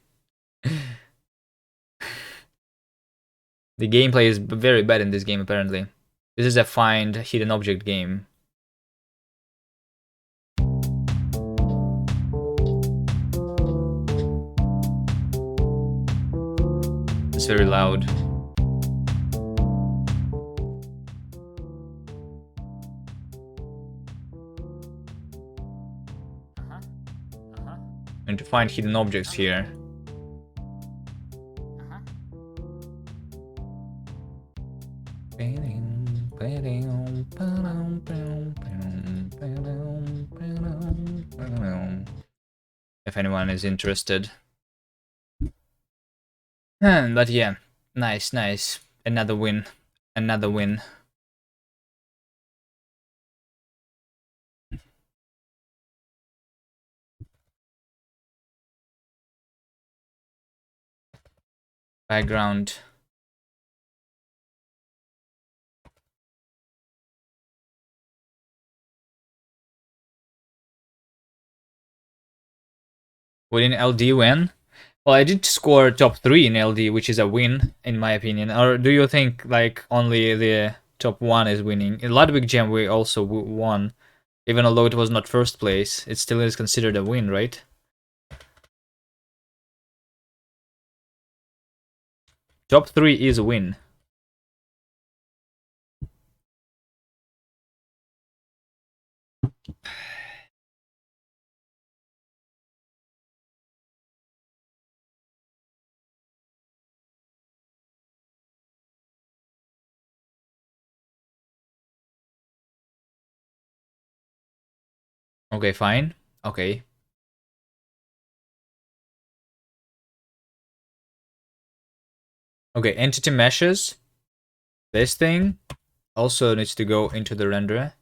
The gameplay is very bad in this game apparently. This is a find hidden object game. It's very loud. And to find hidden objects here. If anyone is interested. But yeah, nice, nice. Another win. Another win. Background. Within LD win? Well, I did score top 3 in LD, which is a win, in my opinion. Or do you think, like, only the top 1 is winning? In Ludwig Jam, we also won. Even although it was not first place, it still is considered a win, right? Top 3 is a win. Okay, fine. Okay. Okay, entity meshes. This thing also needs to go into the renderer.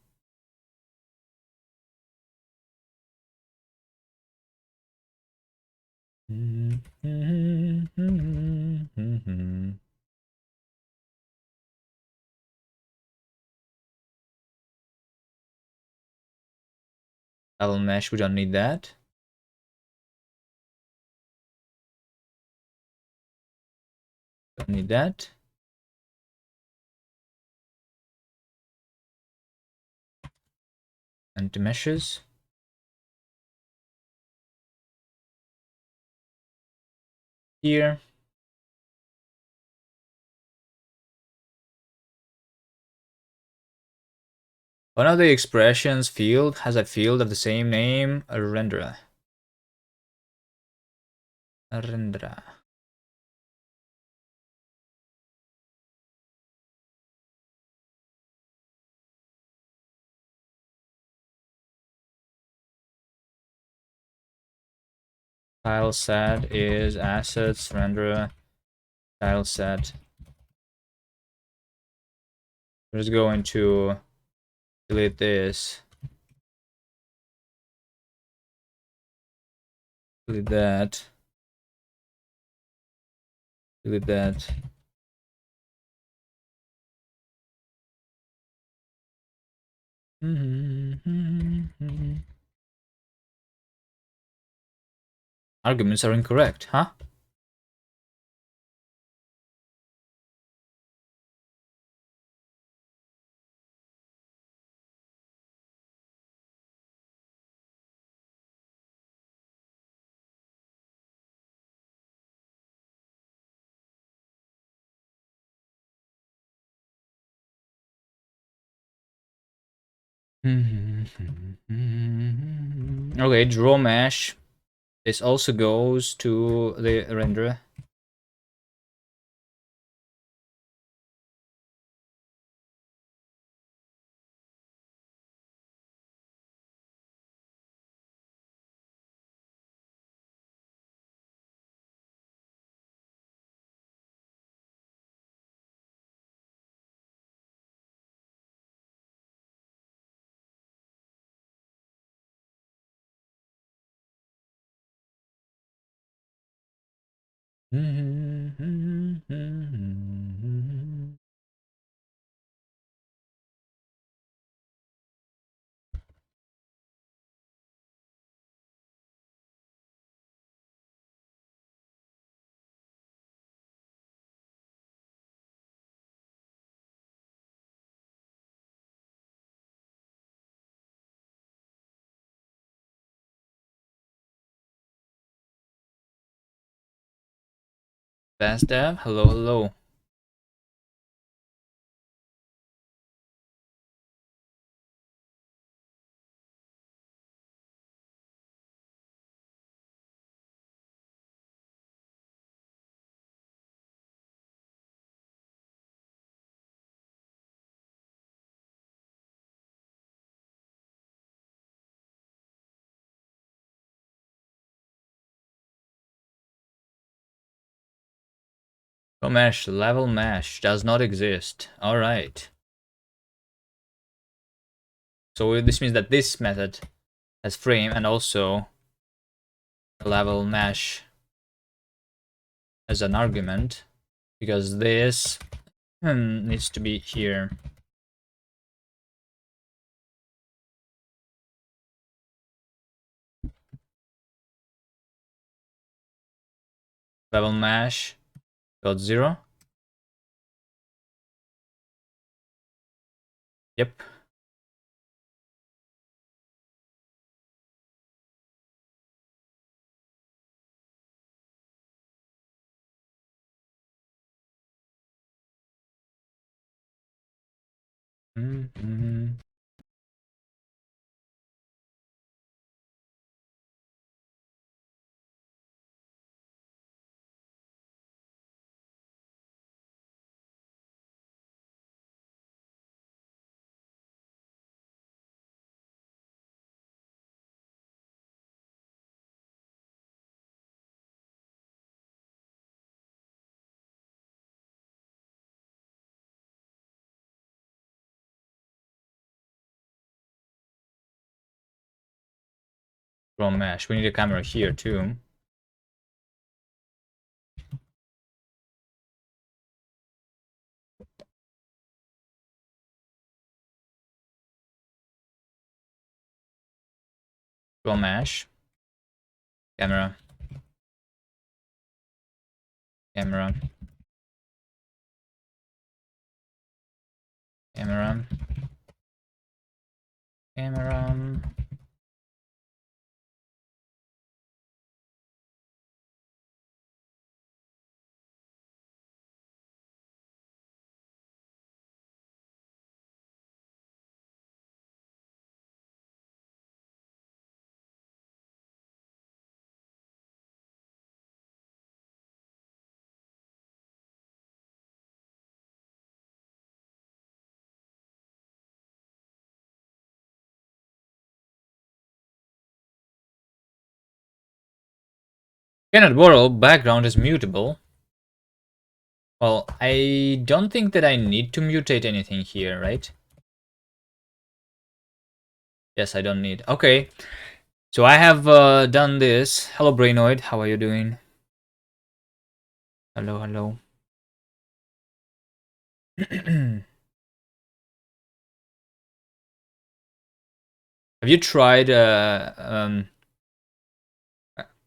Level mesh, we don't need that. Don't need that. Empty meshes. Here. One of the expressions field has a field of the same name, a renderer. A renderer. Tile set is assets renderer. Tile set. We're just going to delete this. Delete that. Delete that. Arguments are incorrect, huh? Okay, draw mesh. This also goes to the renderer. Fast Dev, hello, hello. Pro mesh, level mesh does not exist. Alright. So this means that this method has frame and also level mesh as an argument, because this needs to be here. Level mesh dot 0. Yep. From mesh. We need a camera here too. From mesh. Camera. Camera. Camera. Camera. Cannot borrow. Background is mutable. Well, I don't think that I need to mutate anything here, right? Yes, I don't need. Okay. So I have done this. Hello, Brainoid. How are you doing? Hello, hello. Have you tried?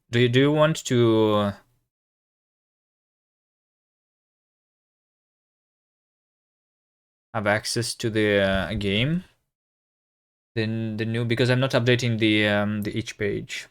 Do you want to have access to the game? Then the new, because I'm not updating the each page.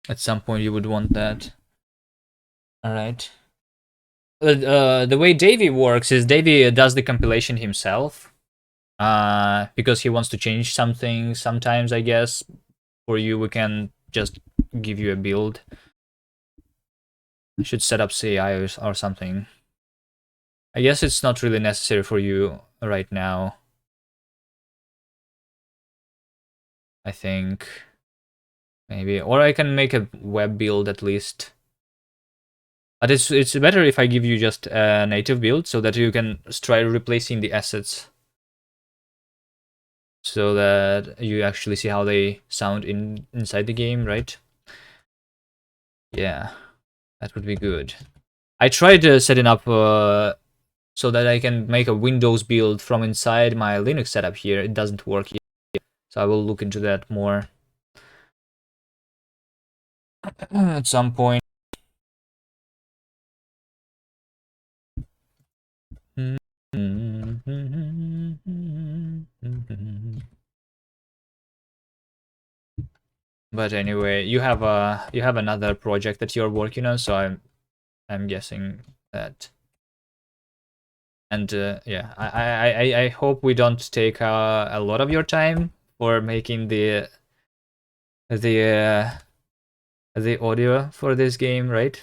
At some point, you would want that. All right. The way Davey works is Davey does the compilation himself. Because he wants to change something sometimes, I guess. For you, we can just give you a build. I should set up CI or something. I guess it's not really necessary for you right now. I think maybe, or I can make a web build at least. But it's better if I give you just a native build so that you can try replacing the assets, so that you actually see how they sound inside the game, right? Yeah, that would be good. I tried setting up so that I can make a Windows build from inside my Linux setup here. It doesn't work yet, so I will look into that more. at some point. But anyway, you have another project that you're working on, so I'm guessing that. And yeah, I hope we don't take a lot of your time for making the the audio for this game, right?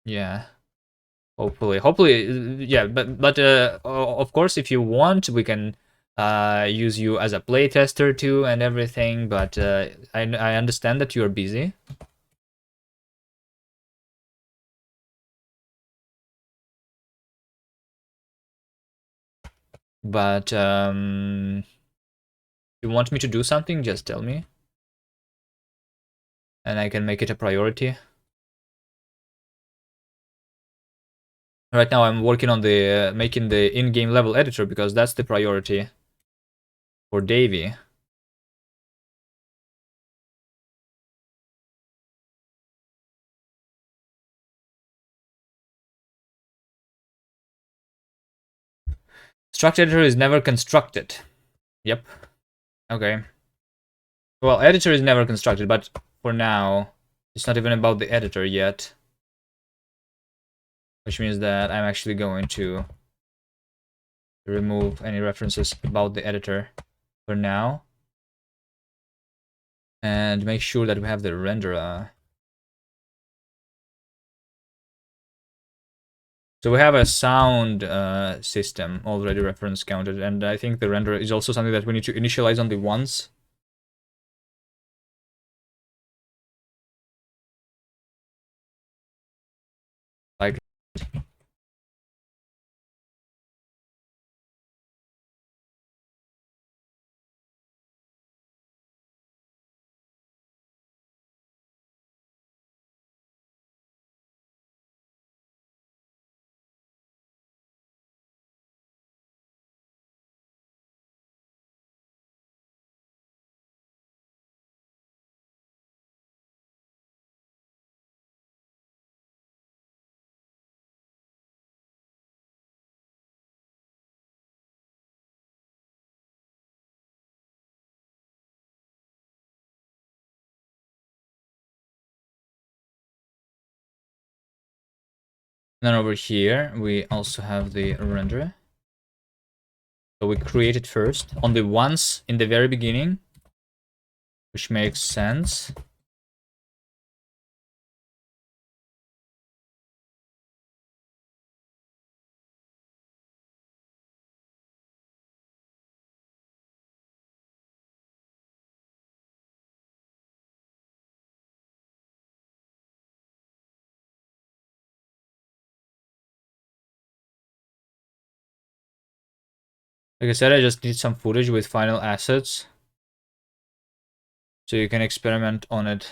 Yeah. Hopefully, yeah. But of course, if you want, we can use you as a playtester too and everything. But I understand that you're busy. But you want me to do something? Just tell me, and I can make it a priority. Right now, I'm working on the making the in-game level editor because that's the priority for Davey. Struct editor is never constructed. Yep. Okay. Well, editor is never constructed, but for now, it's not even about the editor yet. Which means that I'm actually going to remove any references about the editor for now. And make sure that we have the renderer. So we have a sound system already reference counted, and I think the renderer is also something that we need to initialize only once. Like then over here we also have the renderer. So we create it first on the once in the very beginning, which makes sense. Like I said, I just need some footage with final assets, so you can experiment on it.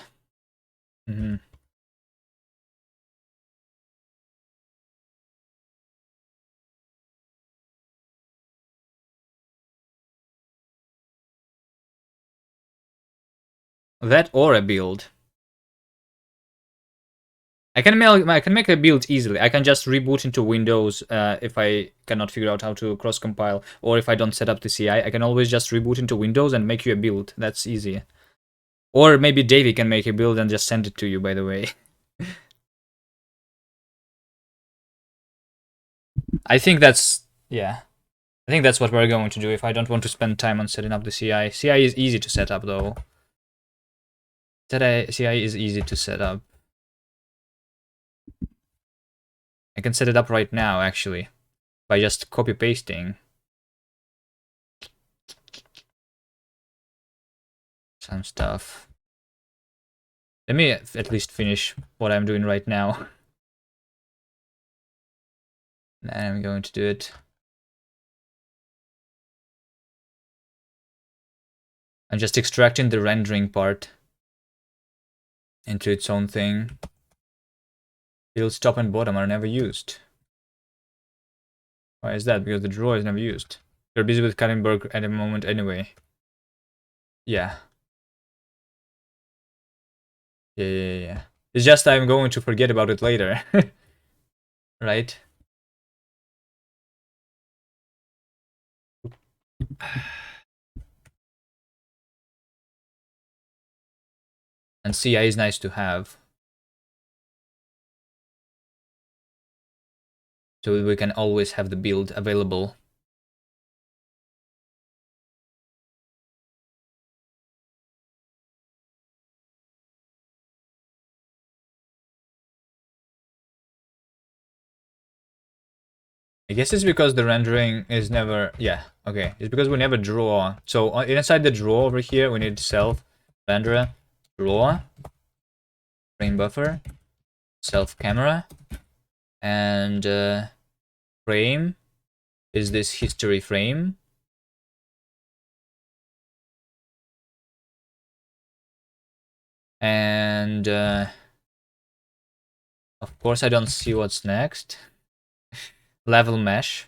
That or a build. I can make a build easily. I can just reboot into Windows if I cannot figure out how to cross compile, or if I don't set up the CI, I can always just reboot into Windows and make you a build. That's easy. Or maybe Davey can make a build and just send it to you, by the way. I think that's, yeah. I think that's what we're going to do if I don't want to spend time on setting up the CI. CI is easy to set up though. CI is easy to set up. I can set it up right now actually by just copy pasting some stuff. Let me at least finish what I'm doing right now. And I'm going to do it. I'm just extracting the rendering part into its own thing. Fields top and bottom are never used. Why is that? Because the drawer is never used. You're busy with Kallenberg at the moment anyway. Yeah. Yeah. It's just I'm going to forget about it later. Right? And CI is nice to have. So we can always have the build available. I guess it's because the rendering is never... Yeah, okay. It's because we never draw. So inside the draw over here, we need self, renderer, draw, frame buffer, self camera, and frame is this history frame. And of course, I don't see what's next. Level mesh.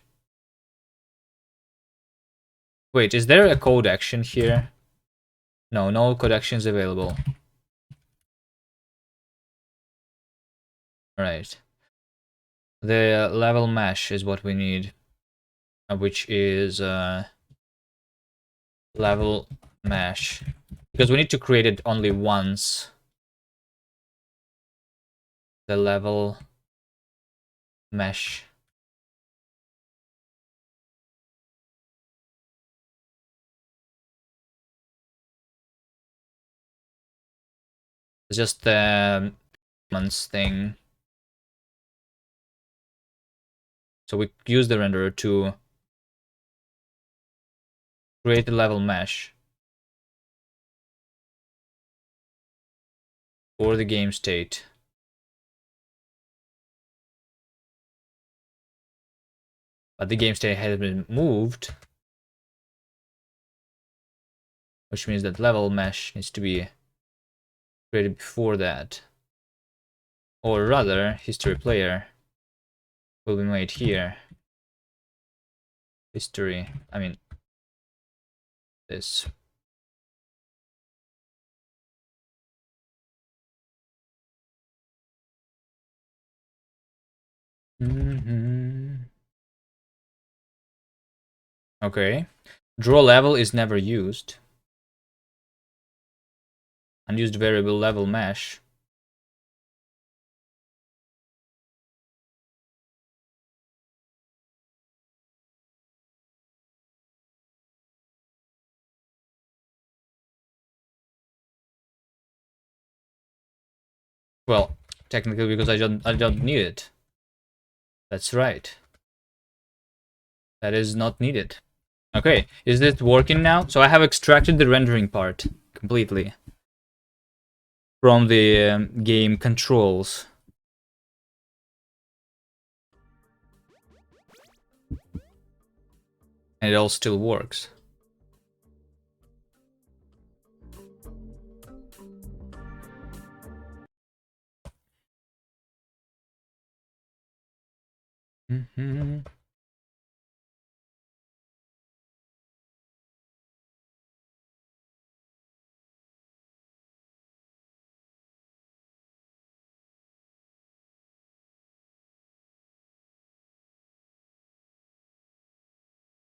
Wait, is there a code action here? No, no code actions available. Alright. The level mesh is what we need, which is level mesh. Because we need to create it only once. The level mesh. It's just the months thing. So we use the renderer to create a level mesh for the game state. But the game state has been moved, which means that level mesh needs to be created before that. Or rather, history player will be made here. History, I mean, this. Okay. Draw level is never used. Unused variable level mesh. Well, technically because I don't need it. That's right. That is not needed. Okay, is this working now? So I have extracted the rendering part completely from the game controls. And it all still works.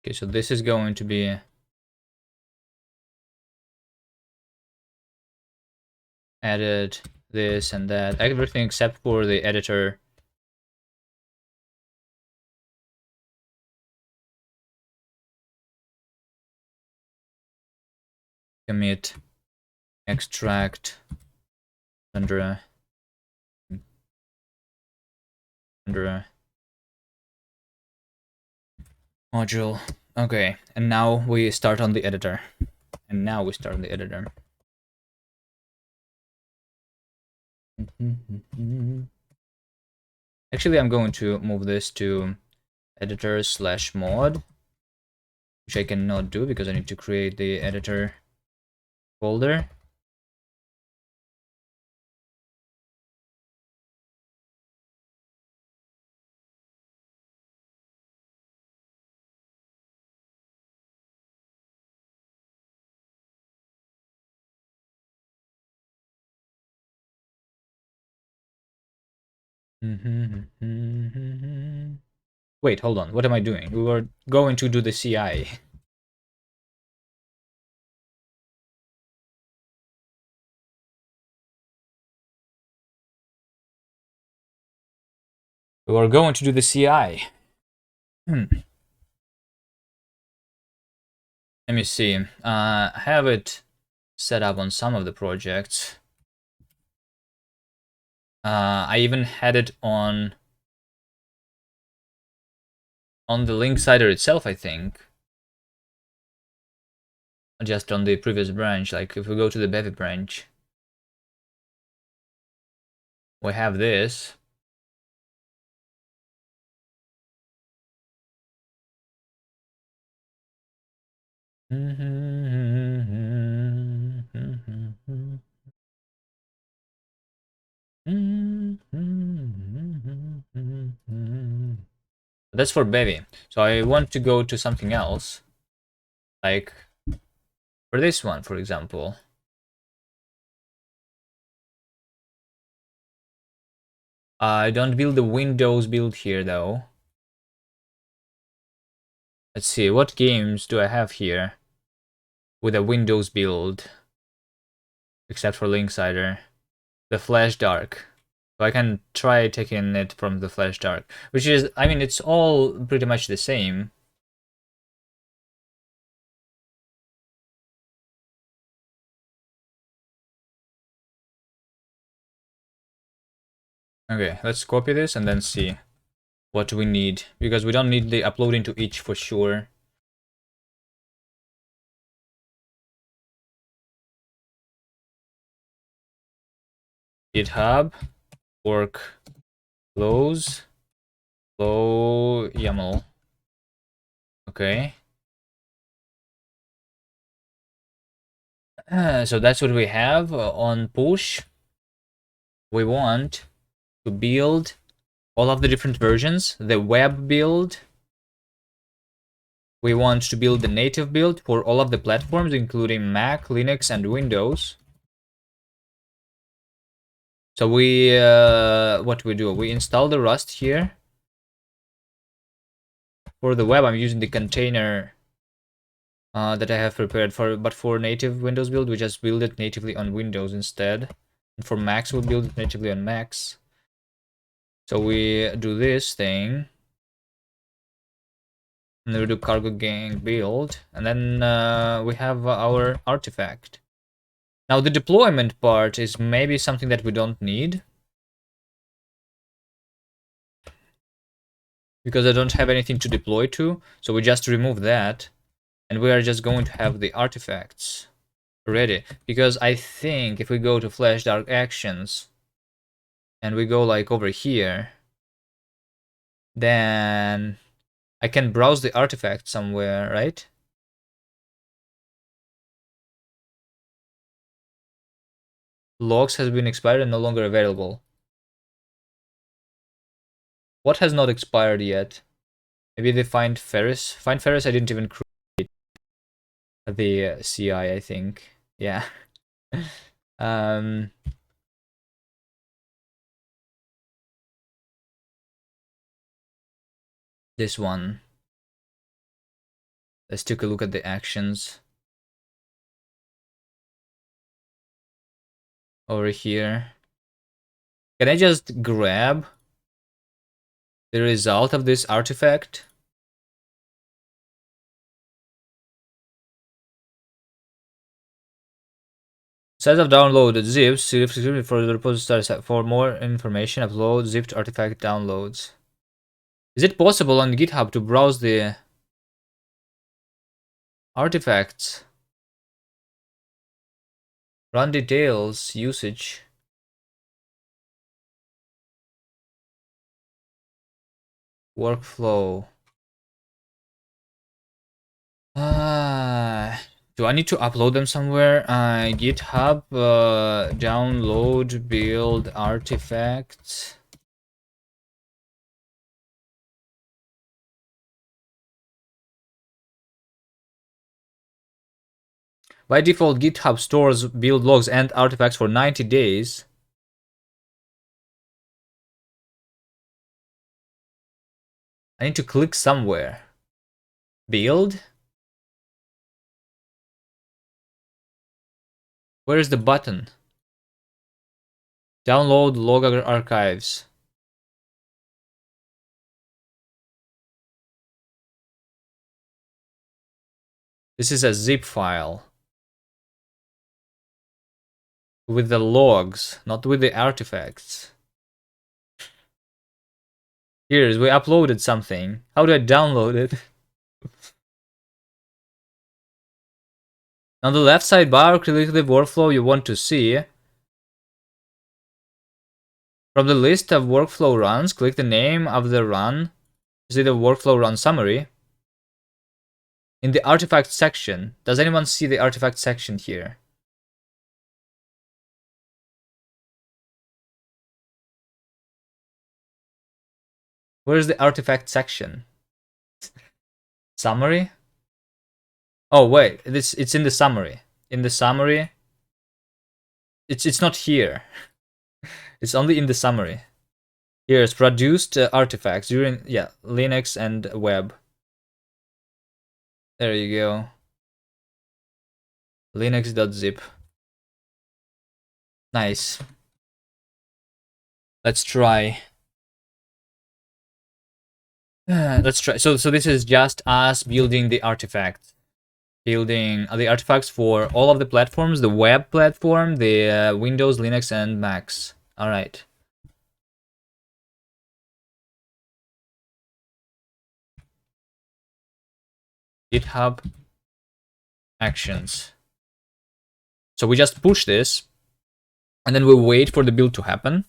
Okay, so this is going to be added, this and that, everything except for the editor. Commit, extract, under module. Okay, and now we start on the editor. Actually, I'm going to move this to editor/mod, which I cannot do because I need to create the editor folder. Wait, hold on. What am I doing? We were going to do the CI. We were going to do the CI. Let me see. I have it set up on some of the projects. I even had it on the linksider itself, I think. Just on the previous branch. Like if we go to the Bevy branch, we have this. That's for Bevy. So I want to go to something else. Like for this one, for example. I don't build the Windows build here though. Let's see, what games do I have here with a Windows build? Except for linksider. The Flash Dark. So I can try taking it from the Flash Dark. Which is, I mean, it's all pretty much the same. Okay, let's copy this and then see what we need. Because we don't need the uploading to each for sure. GitHub, work, close, flow, YAML. Okay. So that's what we have on push. We want to build all of the different versions, the web build. We want to build the native build for all of the platforms, including Mac, Linux, and Windows. So we, what we do? We install the Rust here. For the web, I'm using the container that I have prepared for, but for native Windows build, we just build it natively on Windows instead. And for Macs, we'll build it natively on Macs. So we do this thing. And then we do cargo gang build. And then we have our artifact. Now the deployment part is maybe something that we don't need. Because I don't have anything to deploy to. So we just remove that. And we are just going to have the artifacts ready. Because I think if we go to Flash Dark Actions and we go like over here, then I can browse the artifact somewhere, right? Logs has been expired and no longer available. What has not expired yet? Maybe they find Ferris. Find Ferris I didn't even create the CI, I think. Yeah. um this one. Let's take a look at the actions. Over here. Can I just grab the result of this artifact? Size of downloaded zips, for the repository. For more information, upload zipped artifact downloads. Is it possible on GitHub to browse the artifacts? Run details, usage. Workflow. Do I need to upload them somewhere? GitHub, download, build artifacts. By default, GitHub stores build logs and artifacts for 90 days. I need to click somewhere. Build? Where is the button? Download log archives. This is a zip file. With the logs, not with the artifacts. Here's, we uploaded something. How do I download it? On the left sidebar, click the workflow you want to see. From the list of workflow runs, click the name of the run. See the workflow run summary. In the artifact section, does anyone see the artifact section here? Where is the artifact section? Summary? Oh wait, it's in the summary. In the summary, it's not here. It's only in the summary. Here's produced artifacts during Linux and web. There you go. Linux.zip. Nice. Let's try. Let's try. So this is just us building the artifacts. Building the artifacts for all of the platforms, the web platform, the Windows, Linux, and Macs. All right. GitHub actions. So we just push this, and then we wait for the build to happen.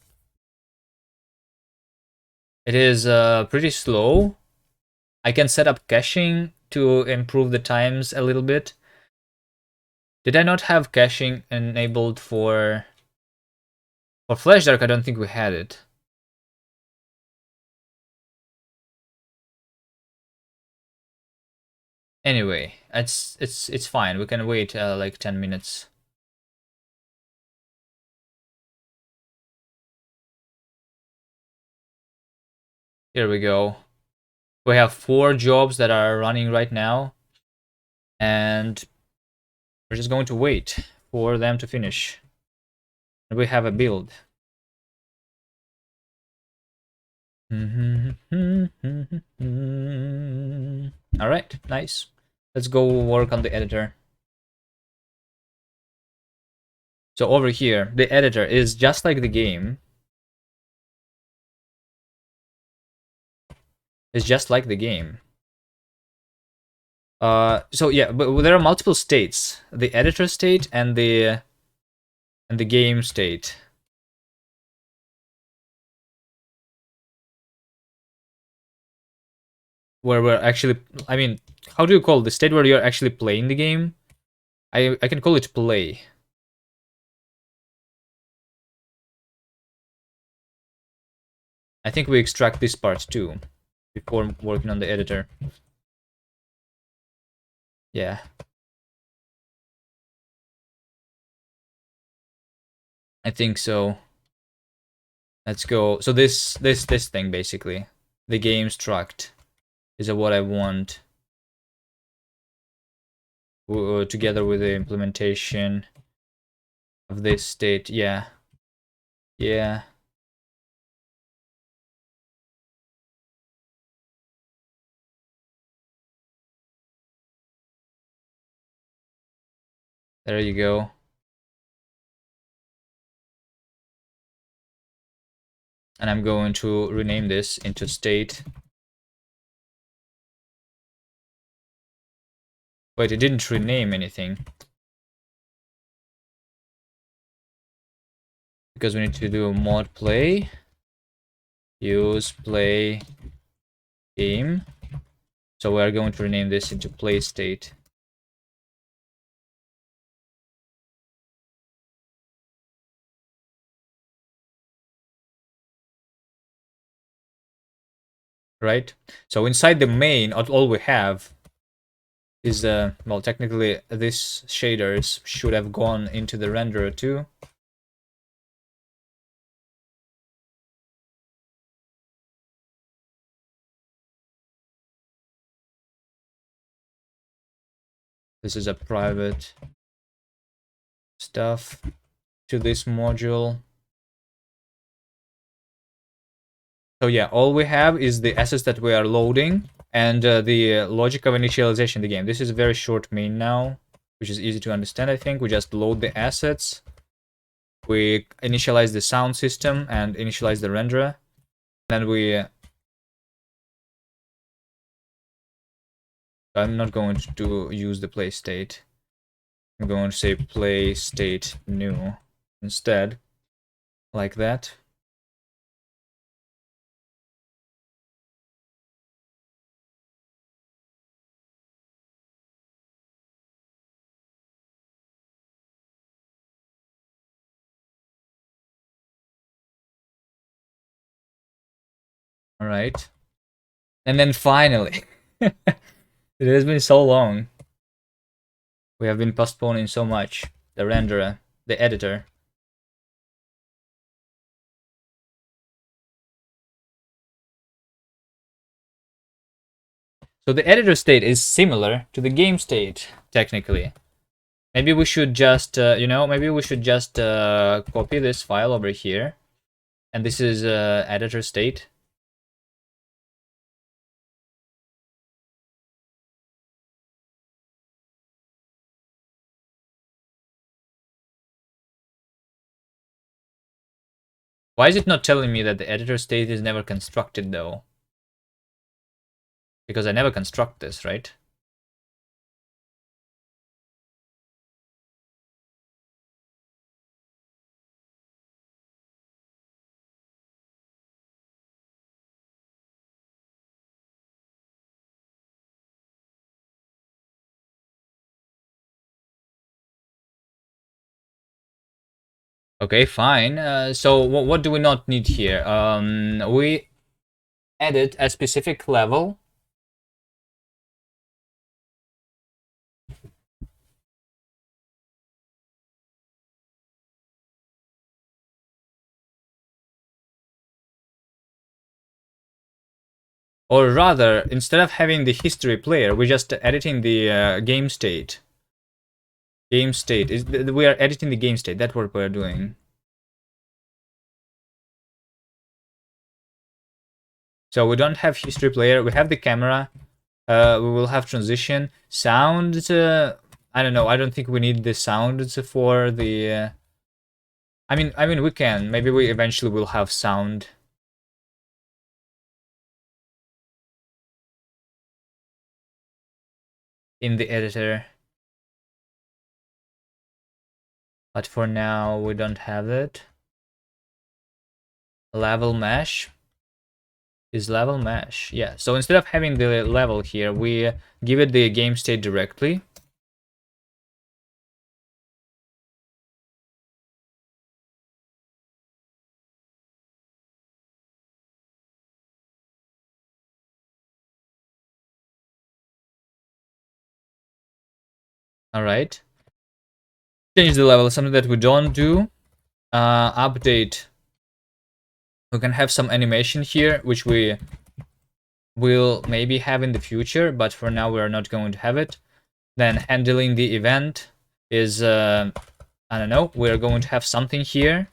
It is pretty slow. I can set up caching to improve the times a little bit. Did I not have caching enabled for FlashDark? I don't think we had it. Anyway, it's fine. We can wait like 10 minutes. Here we go. We have 4 jobs that are running right now, and we're just going to wait for them to finish. And we have a build. All right, nice. Let's go work on the editor. So over here, the editor is just like the game. It's just like the game. So yeah, but there are multiple states: the editor state and the game state. Where we're actually, I mean, how do you call the state where you're actually playing the game? I can call it play. I think we extract this part too before working on the editor. Yeah. I think so. Let's go. So this thing basically, the game struct, is what I want. Together with the implementation of this state. Yeah. Yeah. There you go. And I'm going to rename this into state. Wait, it didn't rename anything. Because we need to do mod play. Use play game. So we are going to rename this into play state. Right? So inside the main, all we have is, well, technically this shaders should have gone into the renderer too. This is a private stuff to this module. So yeah, all we have is the assets that we are loading and the logic of initialization of the game. This is a very short main now, which is easy to understand, I think. We just load the assets. We initialize the sound system and initialize the renderer. Then we... I'm not going to use the play state. I'm going to say play state new instead, like that. All right. And then finally, it has been so long. We have been postponing so much. The renderer, the editor. So the editor state is similar to the game state, technically. Maybe we should just, maybe we should just copy this file over here. And this is editor state. Why is it not telling me that the editor state is never constructed though? Because I never construct this, right? Okay, fine. So what do we not need here? We edit a specific level. Or rather, instead of having the history player, we're just editing the game state. Game state. We are editing the game state. That's what we're doing. So we don't have history player. We have the camera. We will have transition. Sound. I don't know. I don't think we need the sound for the... I mean, we can. Maybe we eventually will have sound. In the editor. But for now, we don't have it. Level mesh. Is level mesh. Yeah, so instead of having the level here, we give it the game state directly. All right. Change the level, something that we don't do. Update. We can have some animation here, which we will maybe have in the future, but for now we are not going to have it. Then handling the event is, I don't know, we're going to have something here.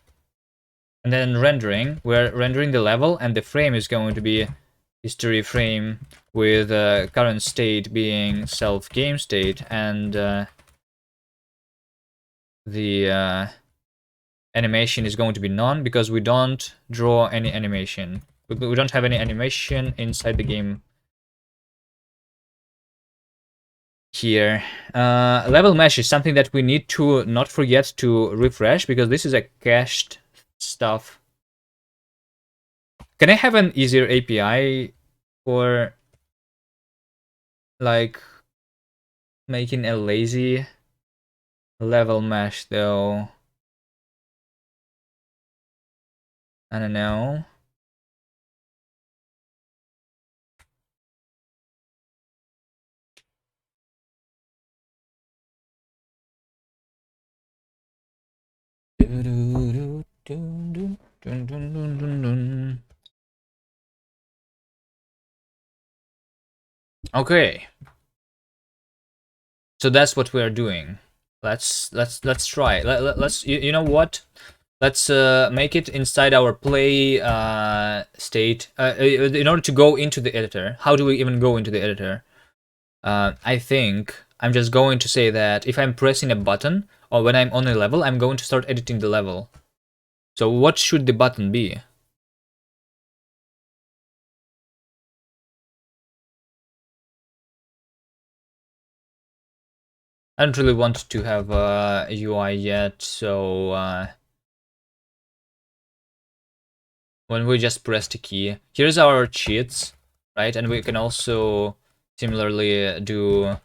And then rendering, we're rendering the level, and the frame is going to be history frame with current state being self game state, and the animation is going to be none because we don't draw any animation. We don't have any animation inside the game here. Level mesh is something that we need to not forget to refresh because this is a cached stuff. Can I have an easier API for like making a lazy level mesh though? I don't know. Okay. So that's what we are doing. Let's try. Let's you know what? Let's make it inside our play state. In order to go into the editor, how do we even go into the editor? I think I'm just going to say that if I'm pressing a button or when I'm on a level, I'm going to start editing the level. So what should the button be? I don't really want to have a UI yet, so when we just press the key, here's our cheats, right? And we can also similarly do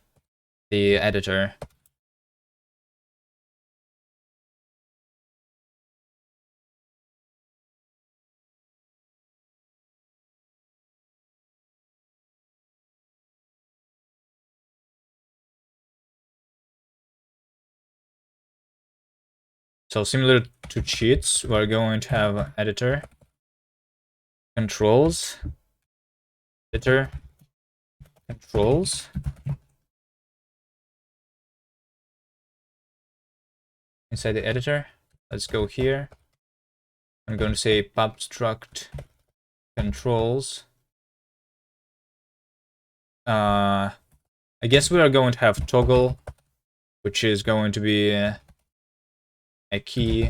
the editor. So similar to cheats, we're going to have editor, controls, editor, controls. Inside the editor, let's go here. I'm going to say pubstruct controls. I guess we are going to have toggle, which is going to be a key.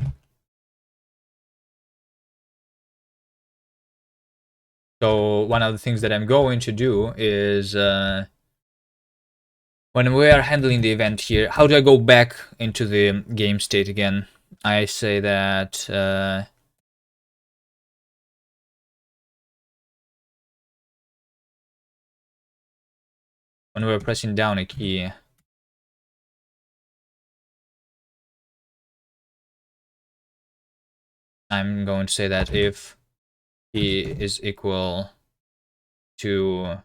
So one of the things that I'm going to do is when we are handling the event here, how do I go back into the game state again? I say that when we're pressing down a key, I'm going to say that if key is equal to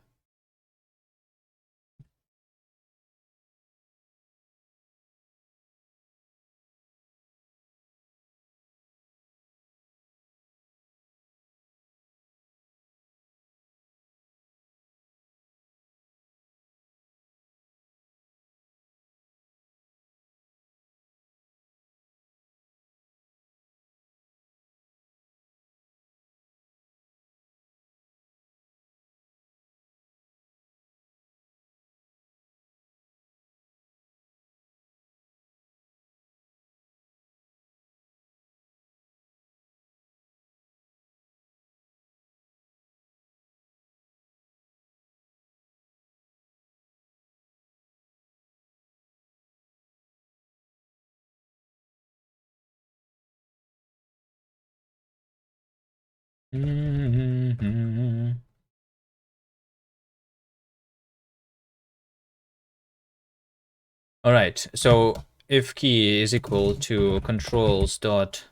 all right, so if key is equal to controls dot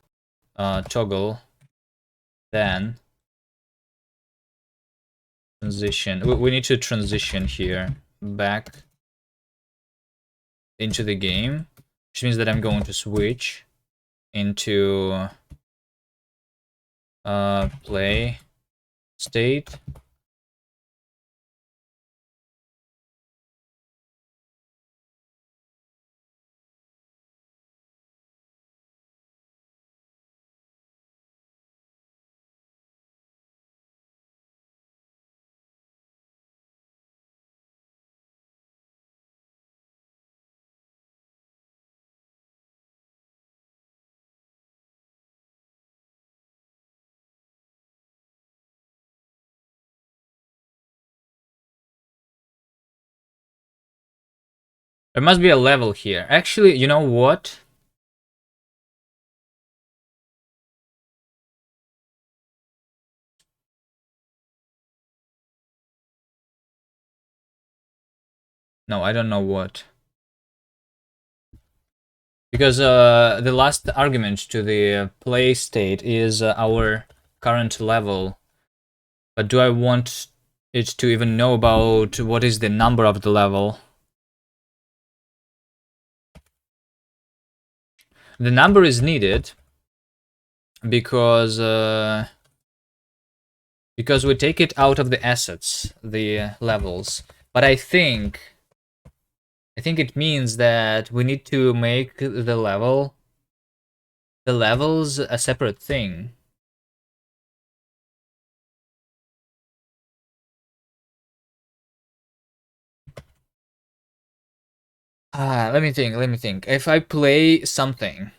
toggle, then transition. We need to transition here back into the game, which means that I'm going to switch into play state. There must be a level here. Actually, you know what? No, I don't know what. Because the last argument to the play state is our current level. But do I want it to even know about what is the number of the level? The number is needed because we take it out of the assets, the levels. But I think I think it means that we need to make the levels a separate thing. Let me think. If I play something,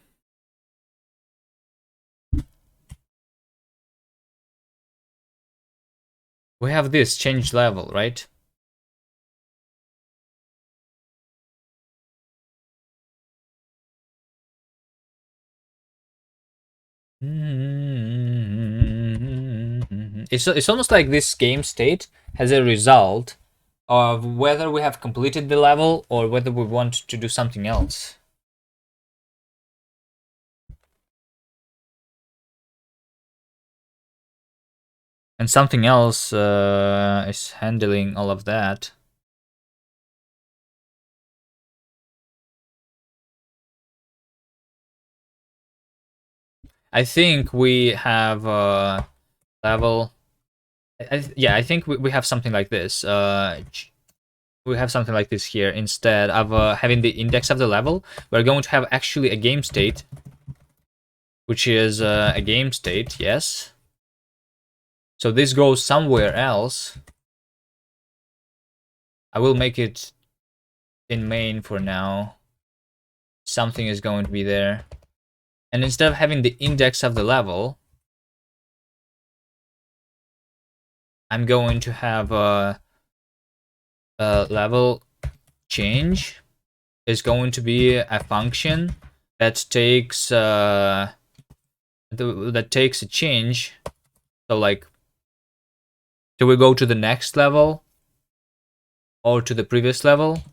we have this change level, right? It's almost like this game state has a result of whether we have completed the level or whether we want to do something else. And something else is handling all of that. I think we have a level. Yeah, I think we have something like this. We have something like this here. Instead of having the index of the level, we're going to have actually a game state, which is a game state, yes. So this goes somewhere else. I will make it in main for now. Something is going to be there. And instead of having the index of the level, I'm going to have a level change is going to be a function that takes that takes a change. So like, do we go to the next level or to the previous level?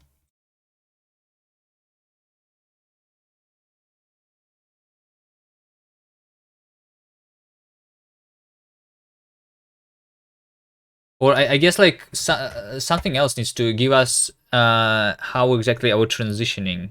Or I guess like something else needs to give us how exactly are we transitioning.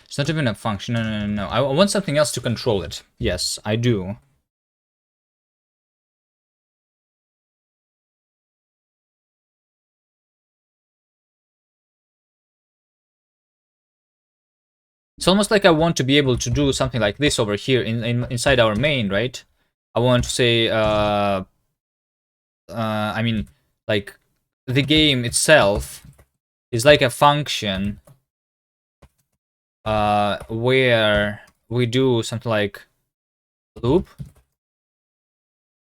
It's not even a function. No. I want something else to control it. Yes, I do. It's almost like I want to be able to do something like this over here inside our main, right? I want to say, I mean, like the game itself is like a function where we do something like loop.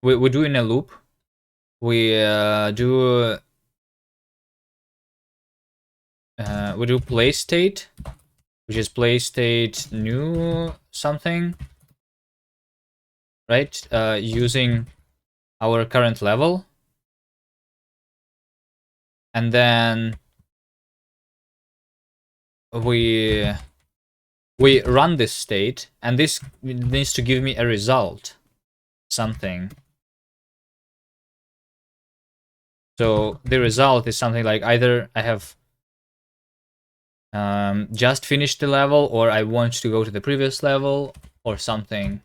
We do in a loop. We do play state, which is play state new something, right? Using our current level, and then we run this state, and this needs to give me a result, something. So the result is something like either I have just finished the level, or I want to go to the previous level, or something.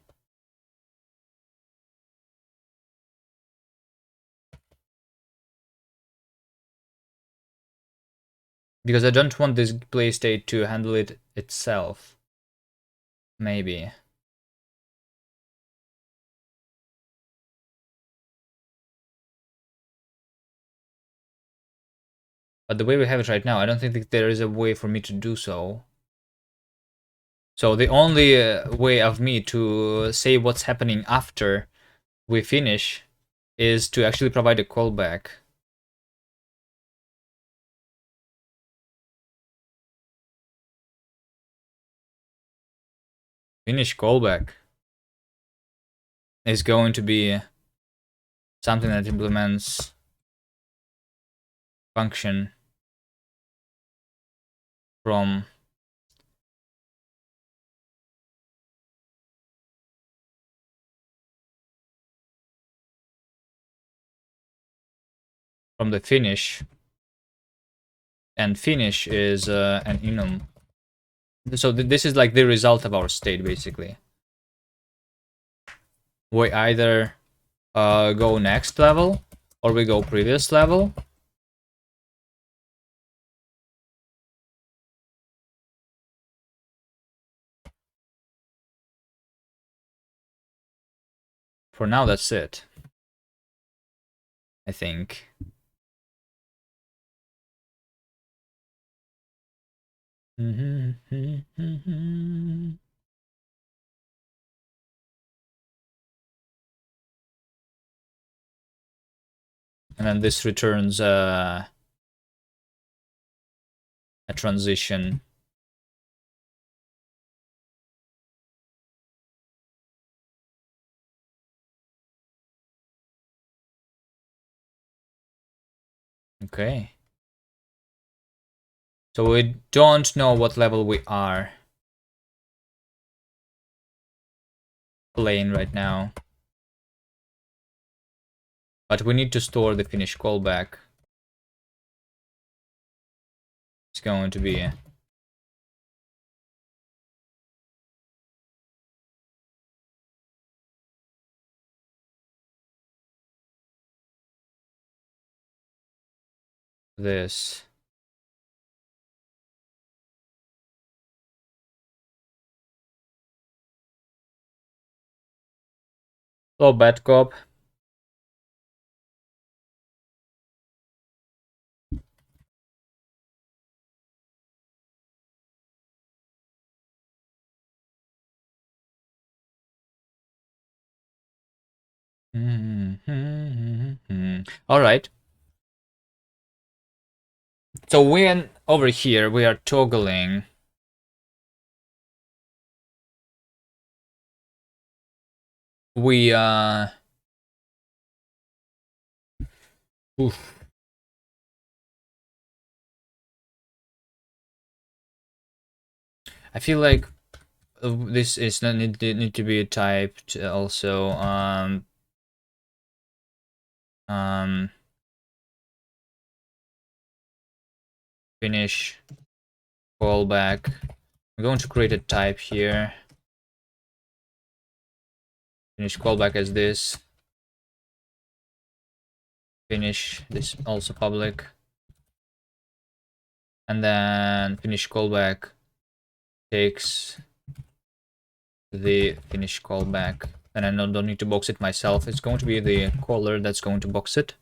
Because I don't want this play state to handle it itself. Maybe. But the way we have it right now, I don't think that there is a way for me to do so. So the only way of me to say what's happening after we finish is to actually provide a callback. Finish callback is going to be something that implements function from the finish, and finish is an enum. So this is like the result of our state, basically. We either go next level or we go previous level. For now, that's it, I think. And then this returns a transition. Okay. So we don't know what level we are playing right now. But we need to store the finish callback. It's going to be this. Hello, bad cop. All right. So when over here we are toggling we oof. I feel like this is not need to be typed also finish callback. I'm going to create a type here. Finish callback as this. Finish this also public. And then finish callback takes the finish callback. And I don't need to box it myself. It's going to be the caller that's going to box it.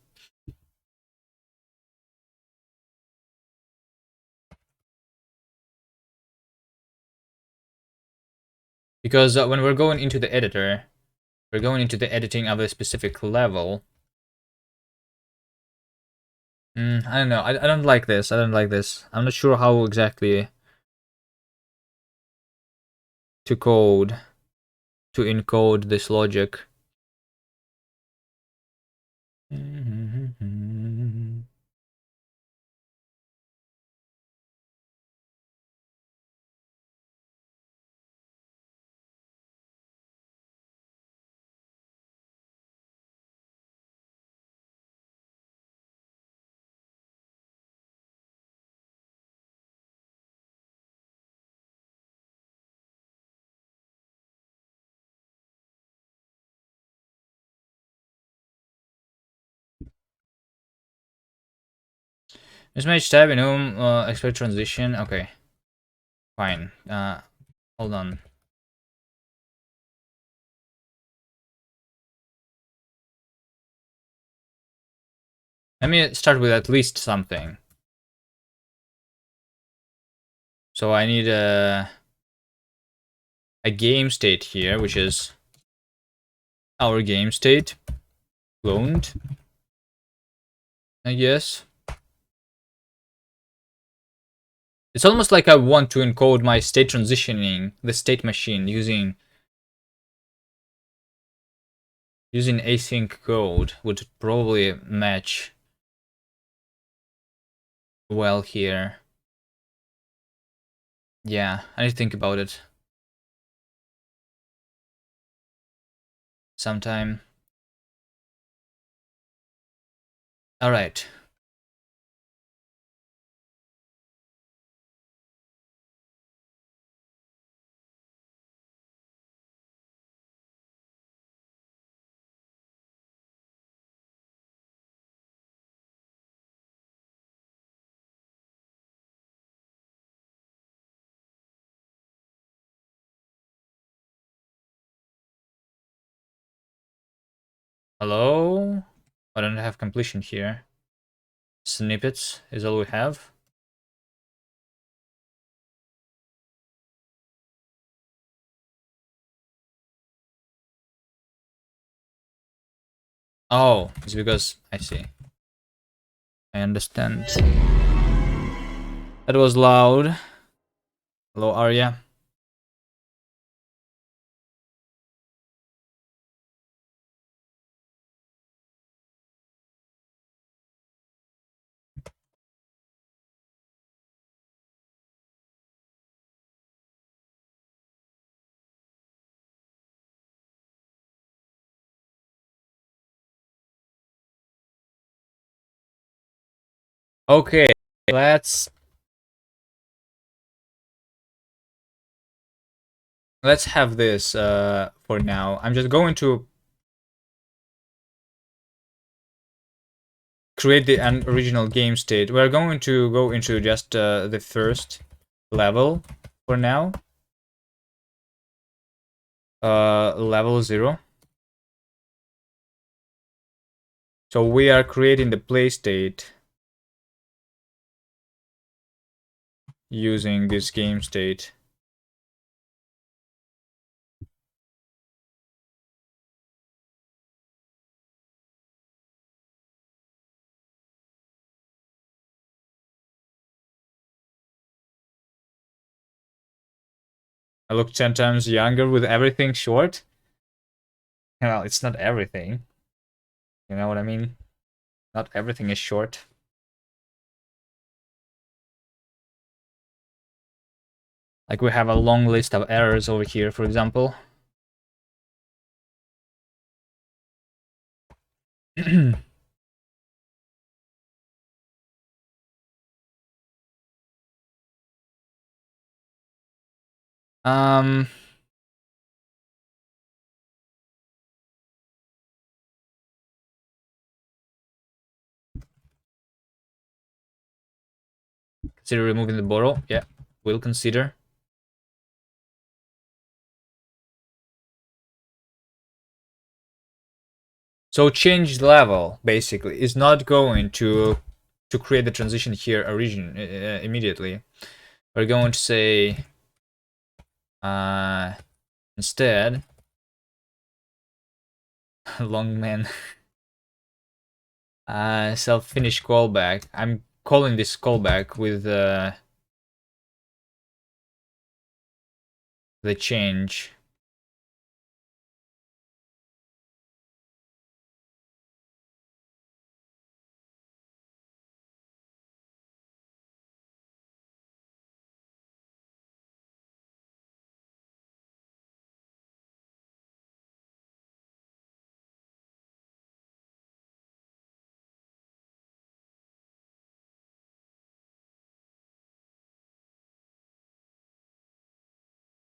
Because when we're going into the editor, we're going into the editing of a specific level. I don't know. I don't like this. I don't like this. I'm not sure how exactly to encode this logic. Mismatch tab in whom expect transition. Okay, fine. Hold on. Let me start with at least something. So I need a game state here, which is our game state. cloned, I guess. It's almost like I want to encode my state transitioning, the state machine, using async code would probably match well here. Yeah, I need to think about it sometime. All right. Hello? I don't have completion here. Snippets is all we have. Oh, it's because I see. I understand. That was loud. Hello, Arya. Okay, let's have this for now. I'm just going to create the original game state. We're going to go into just the first level for now. Level 0. So we are creating the play state using this game state. I look 10 times younger with everything short. Well, it's not everything. You know what I mean? Not everything is short. Like we have a long list of errors over here, for example. um, Consider removing the borrow. Yeah, we'll consider. So change level basically is not going to create the transition here immediately. We're going to say instead long man self finish callback. I'm calling this callback with the change.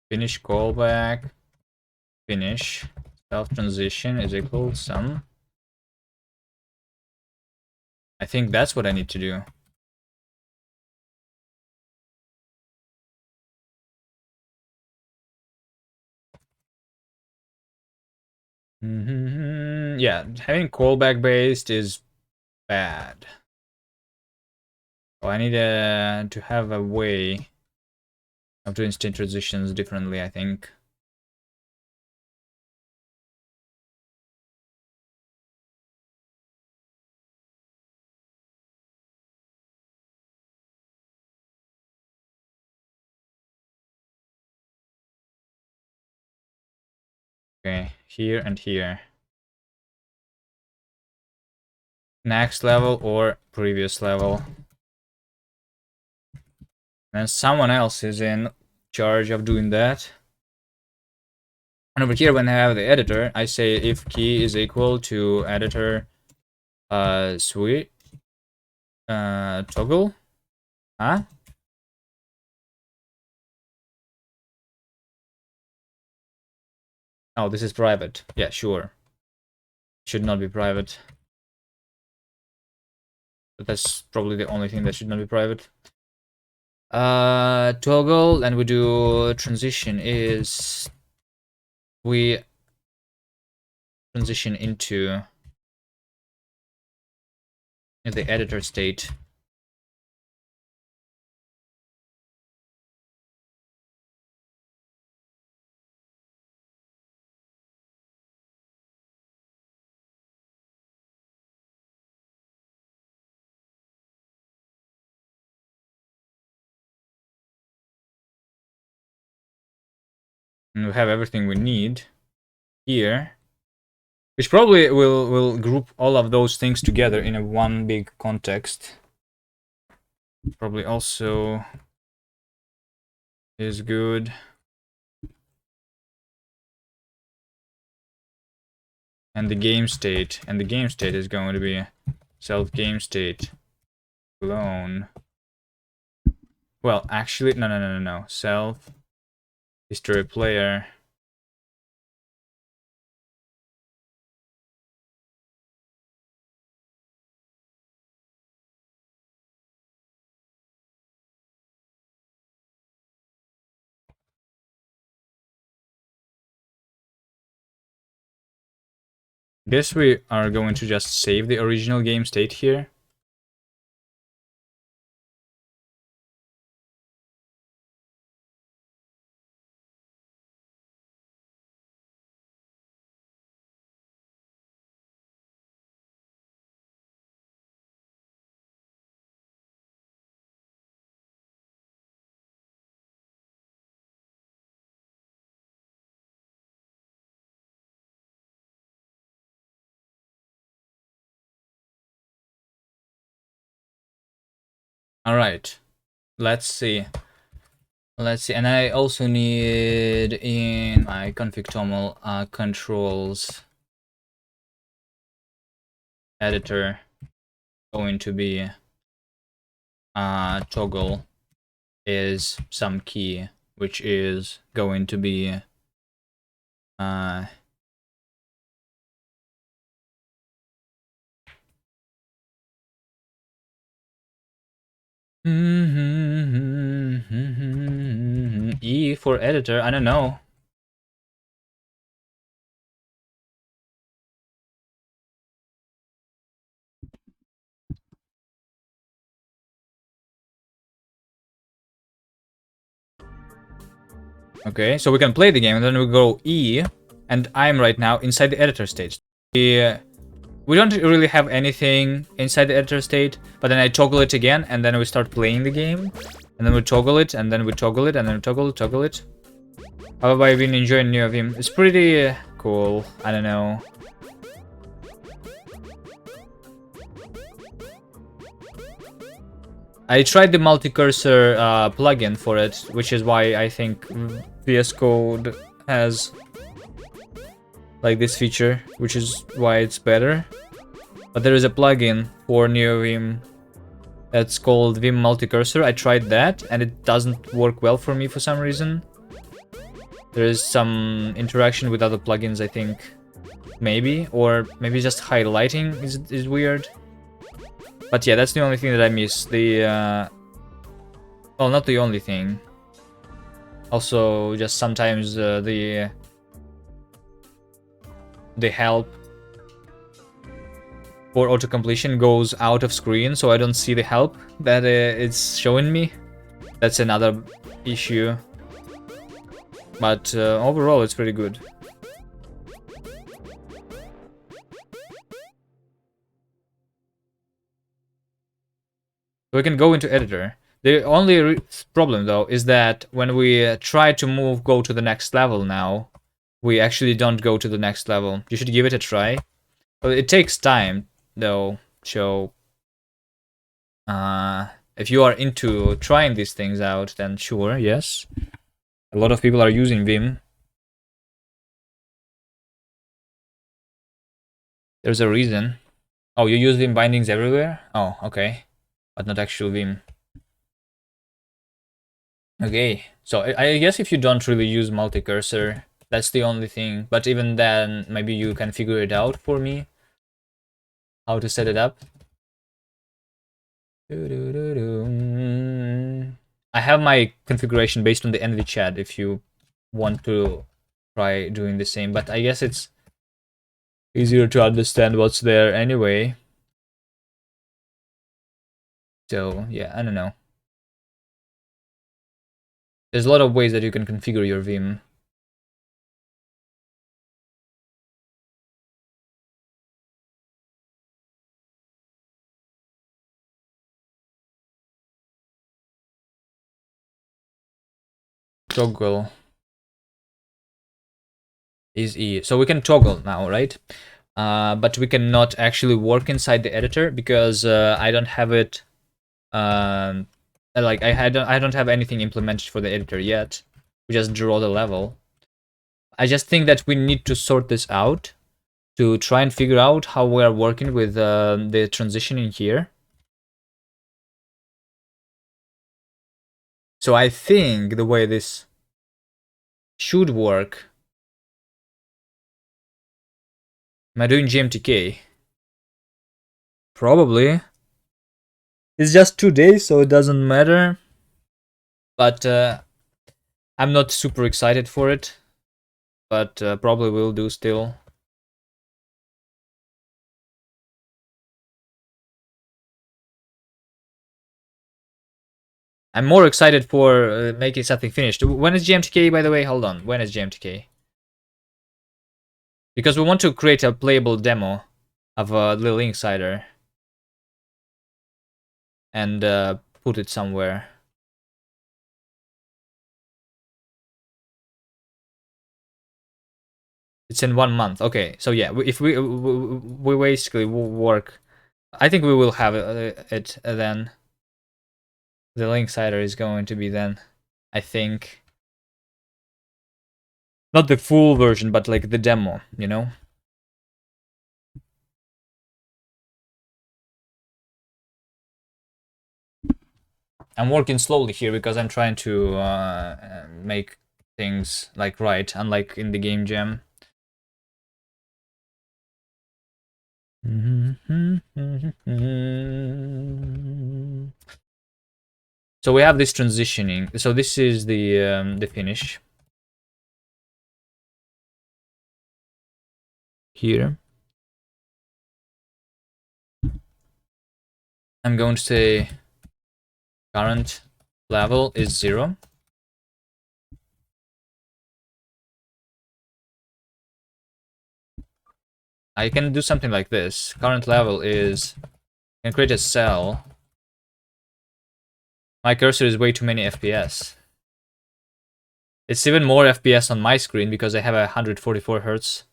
Finish callback. Finish self transition is equal to sum. I think that's what I need to do. Yeah, having callback based is bad. So I need to have a way of doing state transitions differently, I think. Okay, here and here. Next level or previous level. And someone else is in charge of doing that. And over here, when I have the editor, I say if key is equal to editor switch toggle. Huh? Oh, this is private. Yeah, sure. Should not be private. But that's probably the only thing that should not be private. Toggle, and we do transition is we transition into the editor state. And we have everything we need here, which probably will group all of those things together in a one big context. Probably also is good. And the game state is going to be self game state clone. Well, actually, no. Self history player. Guess we are going to just save the original game state here. Alright, let's see. And I also need in my config toml controls editor going to be toggle is some key, which is going to be E for editor, I don't know. Okay, so we can play the game and then we go E, and I'm right now inside the editor stage. We don't really have anything inside the editor state, but then I toggle it again, and then we start playing the game. And then we toggle it, and then we toggle it, and then we toggle it. How have I been enjoying New of him? It's pretty cool. I don't know. I tried the multi-cursor plugin for it, which is why I think VS Code has like this feature, which is why it's better. But there is a plugin for NeoVim that's called Vim Multi-Cursor. I tried that, and it doesn't work well for me for some reason. There is some interaction with other plugins, I think. Maybe, or maybe just highlighting is weird. But yeah, that's the only thing that I miss. The well, not the only thing. Also, just sometimes the help for auto-completion goes out of screen, so I don't see the help that it's showing me. That's another issue. But overall, it's pretty good. So we can go into editor. The only problem though is that when we try to go to the next level now, we actually don't go to the next level. You should give it a try. Well, it takes time though, so if you are into trying these things out, then sure, yes. A lot of people are using Vim. There's a reason. Oh, you use Vim bindings everywhere? Oh, okay. But not actual Vim. Okay, so I guess if you don't really use multi-cursor, that's the only thing. But even then, maybe you can figure it out for me, how to set it up. I have my configuration based on the Envy chat if you want to try doing the same, but I guess it's easier to understand what's there anyway. So yeah, I don't know. There's a lot of ways that you can configure your Vim. Toggle is E. So we can toggle now, right? But we cannot actually work inside the editor because I don't have it. Like I don't have anything implemented for the editor yet. We just draw the level. I just think that we need to sort this out to try and figure out how we are working with the transitioning here. So I think the way this should work. Am I doing GMTK? Probably. It's just 2 days, so it doesn't matter. But I'm not super excited for it. But probably will do still. I'm more excited for making something finished. When is GMTK, by the way? Hold on. When is GMTK? Because we want to create a playable demo of the linksider and put it somewhere. It's in 1 month. Okay, so yeah, if we basically work, I think we will have it then. The linksider is going to be then, I think, not the full version, but like the demo, you know. I'm working slowly here because I'm trying to make things like right, unlike in the game jam. So we have this transitioning. So this is the finish here. I'm going to say current level is 0. I can do something like this. Current level is, I can create a cell. My cursor is way too many FPS. It's even more FPS on my screen because I have 144 Hertz.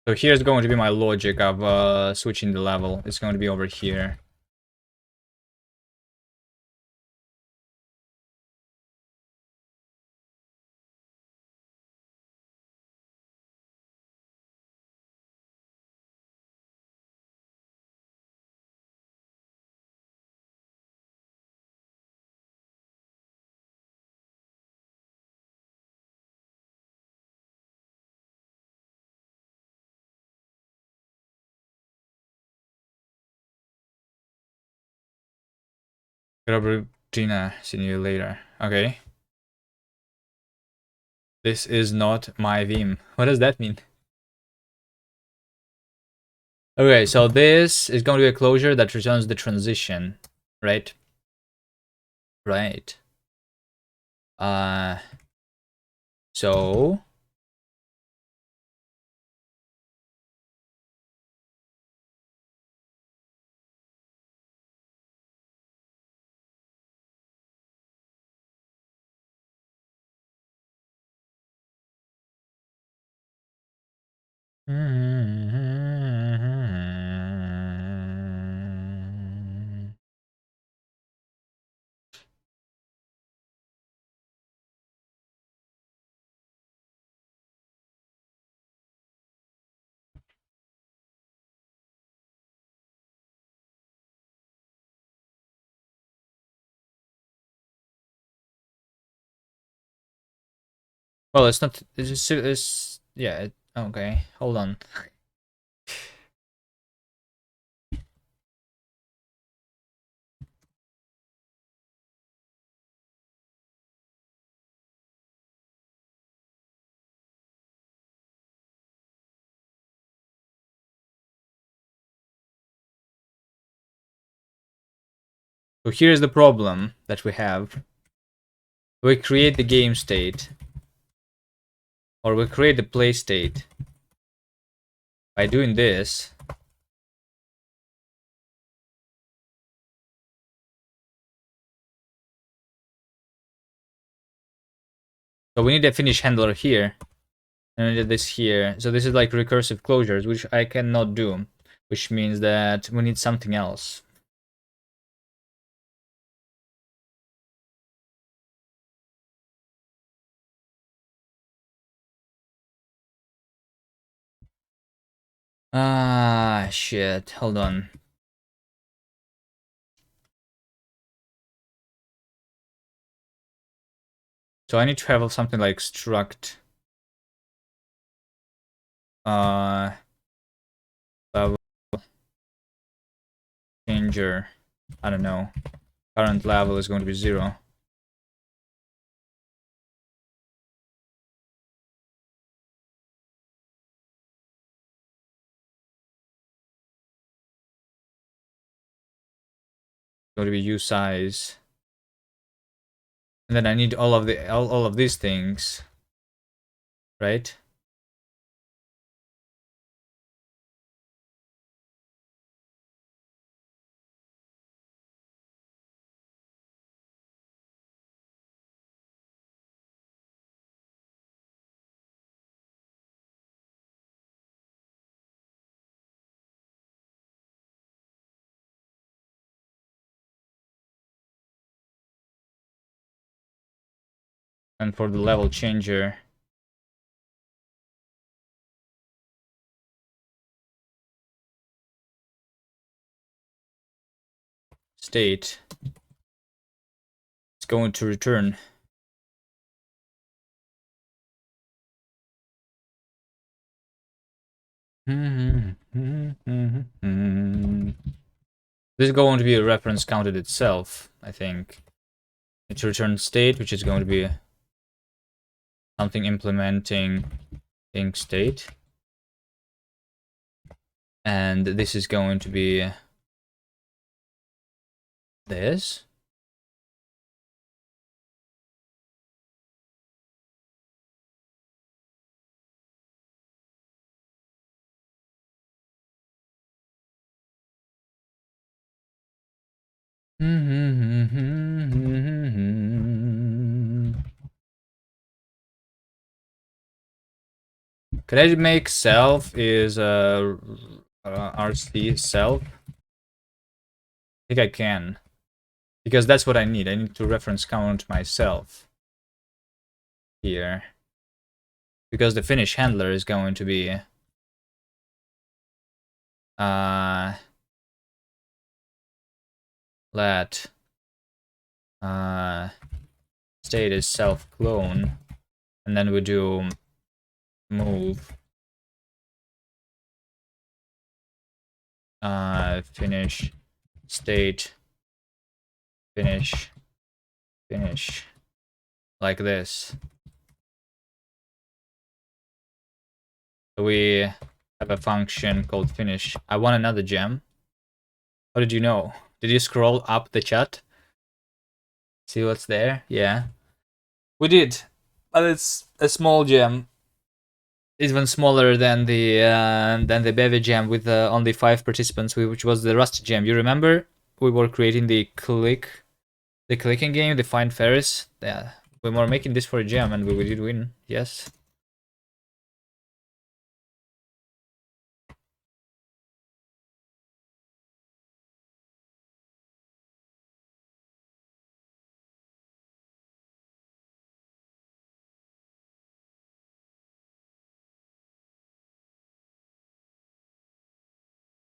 So here's going to be my logic of switching the level. It's going to be over here. Gina, see you later. Okay. This is not my theme. What does that mean? Okay, so this is going to be a closure that returns the transition, right? Right. So well, it's not. It's just. It's yeah. Okay, hold on. So here's the problem that we have. We create the game state, or we create the play state by doing this. So we need a finish handler here, and we did this here. So this is like recursive closures, which I cannot do, which means that we need something else. Ah, shit. Hold on. So I need to have something like struct level changer. I don't know. Current level is going to be 0. Going to be U size. And then I need all of these things, right? And for the level changer, state, it's going to return this is going to be a reference counted itself, I think. It's return state, which is going to be something implementing inc state. And this is going to be this. Could I make self is RC self? I think I can. Because that's what I need. I need to reference count myself here. Because the finish handler is going to be let state is self clone, and then we do move finish state finish like this. So we have a function called finish. I want another gem. How did you know? Did you scroll up the chat? See what's there? Yeah. We did. But it's a small gem. Even smaller than the Bevy gem with only 5 participants, which was the Rusty gem. You remember? We were creating the clicking game, the Find Ferris. Yeah. We were making this for a gem and we did win. Yes.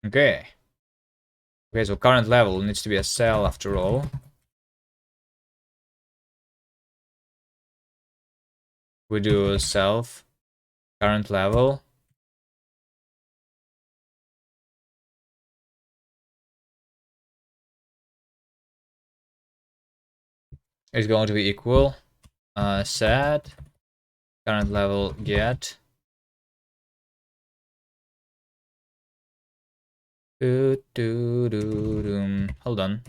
Okay. Okay, so current level needs to be a cell after all. We do self, current level. Is going to be equal. Set, current level get. Hold on.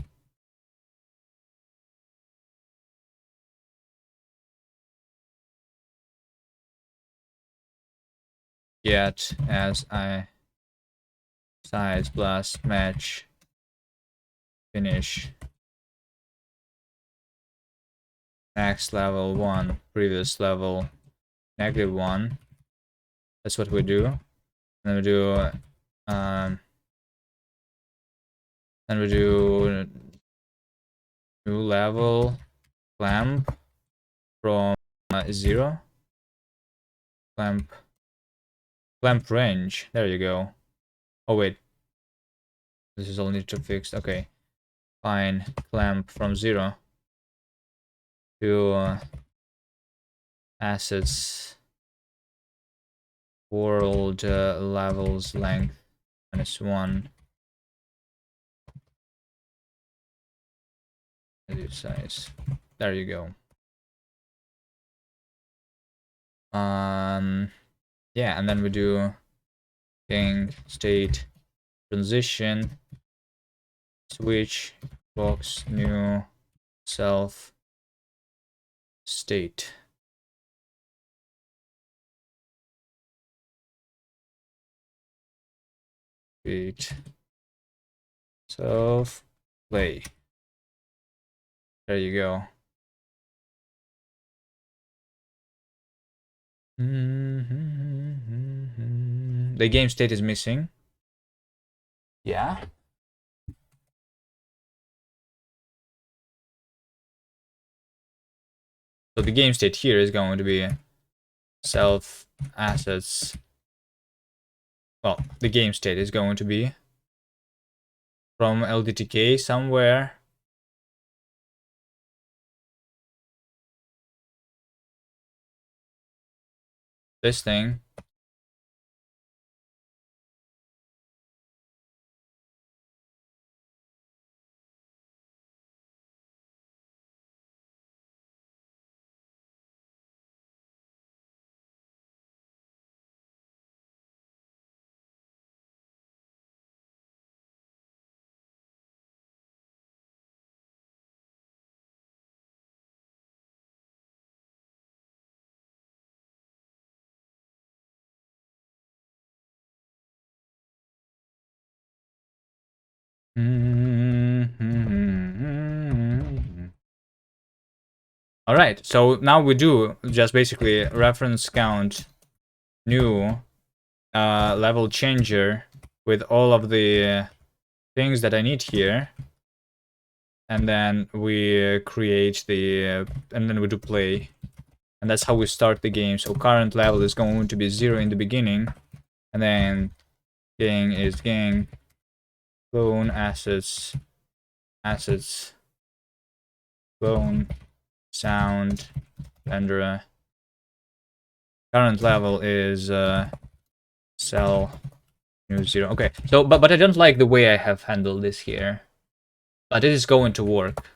Get as I size plus match finish next level 1 previous level -1. That's what we do. Then we do new level clamp from 0 clamp range. There you go. Oh wait, this is all need to fix. Okay, fine. Clamp from 0 to assets world levels length -1 size. There you go. Yeah, and then we do king state transition switch box new self state. State self play. There you go. The game state is missing. Yeah. So the game state here is going to be self assets. Well, the game state is going to be from LDTK somewhere. This thing. All right, so now we do just basically reference count new level changer with all of the things that I need here. And then we create the, and then we do play. And that's how we start the game. So current level is going to be 0 in the beginning. And then gang is gang, clone, assets, clone, sound, render. Current level is cell, new 0. Okay, so, but I don't like the way I have handled this here. But it is going to work.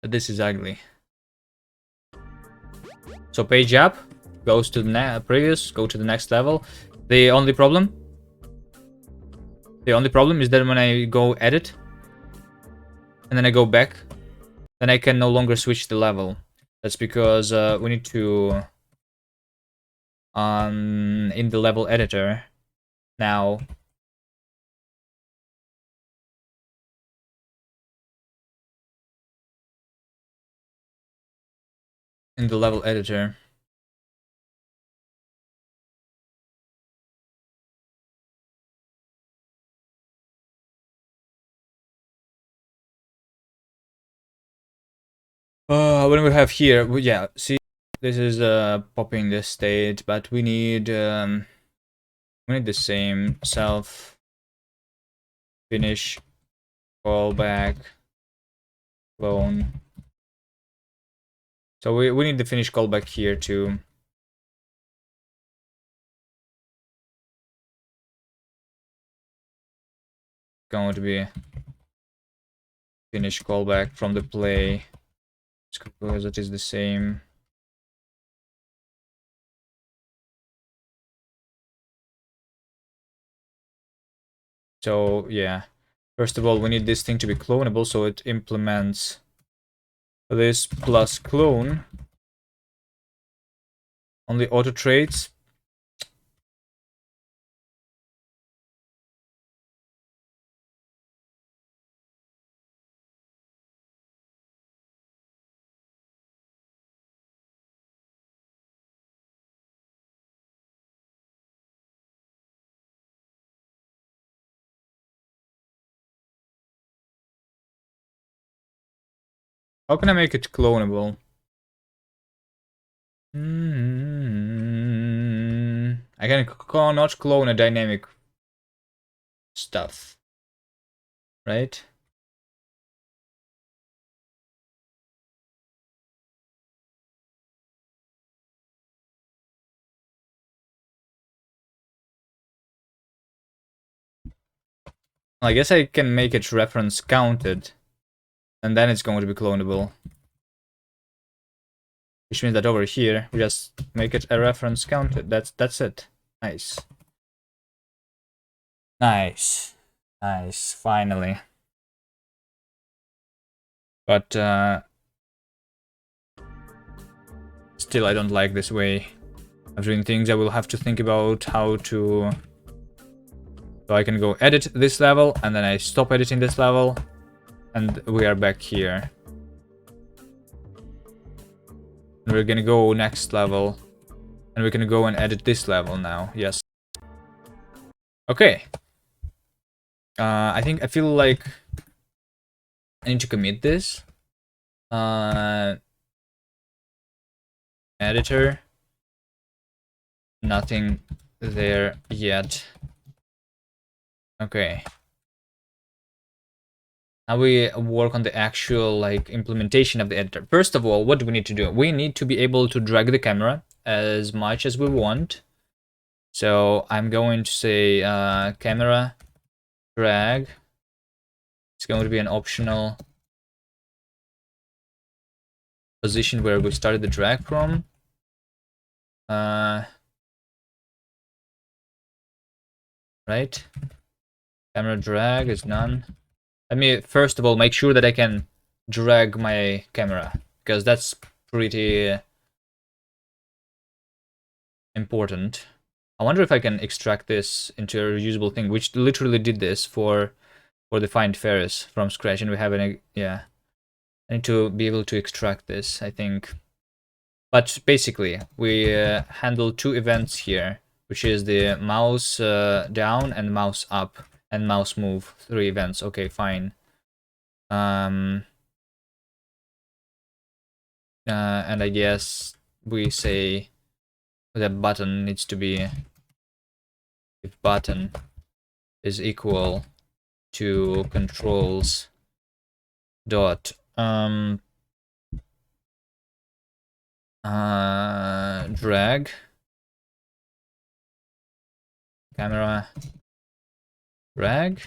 But this is ugly. So page up, goes to the previous, go to the next level. The only problem is that when I go edit, and then I go back, then I can no longer switch the level. That's because we need to, in the level editor, now, in the level editor, when we have here, yeah, see, this is popping the state, but we need the same self finish callback clone. So we need the finish callback here too. Going to be finish callback from the play because it is the same. So yeah, first of all, we need this thing to be clonable, so it implements this plus clone on the auto traits. How can I make it clonable? I cannot clone a dynamic stuff, right? I guess I can make it reference counted, and then it's going to be clonable. Which means that over here, we just make it a reference counted. That's it. Nice. Nice. Nice, finally. But still, I don't like this way of doing things. I will have to think about how to... So I can go edit this level, and then I stop editing this level, and we are back here. And we're gonna go next level, and we're gonna go and edit this level now. Yes. Okay. I feel like I need to commit this. Editor. Nothing there yet. Okay. Now we work on the actual like implementation of the editor. First of all, what do we need to do? We need to be able to drag the camera as much as we want. So I'm going to say camera drag. It's going to be an optional position where we started the drag from. Right? Camera drag is none. Let me first of all make sure that I can drag my camera, because that's pretty important. I wonder if I can extract this into a reusable thing, which literally did this for the Find Ferris from scratch, and we have an, yeah. I need to be able to extract this, I think. But basically, we handle two events here, which is the mouse down and mouse up and mouse move. Three events. Okay, fine. And I guess we say the button needs to be, if button is equal to controls dot drag camera drag.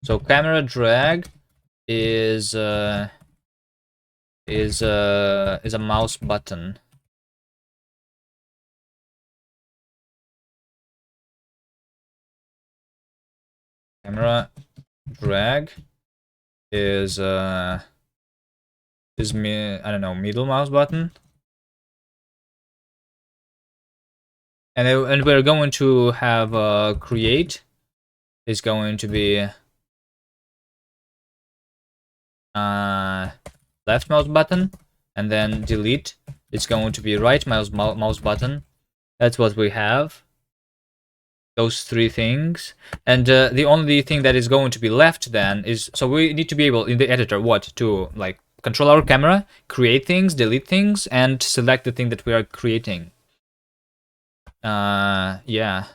So camera drag is a mouse button. Camera drag is I don't know, middle mouse button. And we're going to have create is going to be left mouse button, and then delete is going to be right mouse button. That's what we have. Those three things. And the only thing that is going to be left then is, so we need to be able in the editor to like control our camera, create things, delete things, and select the thing that we are creating. Yeah.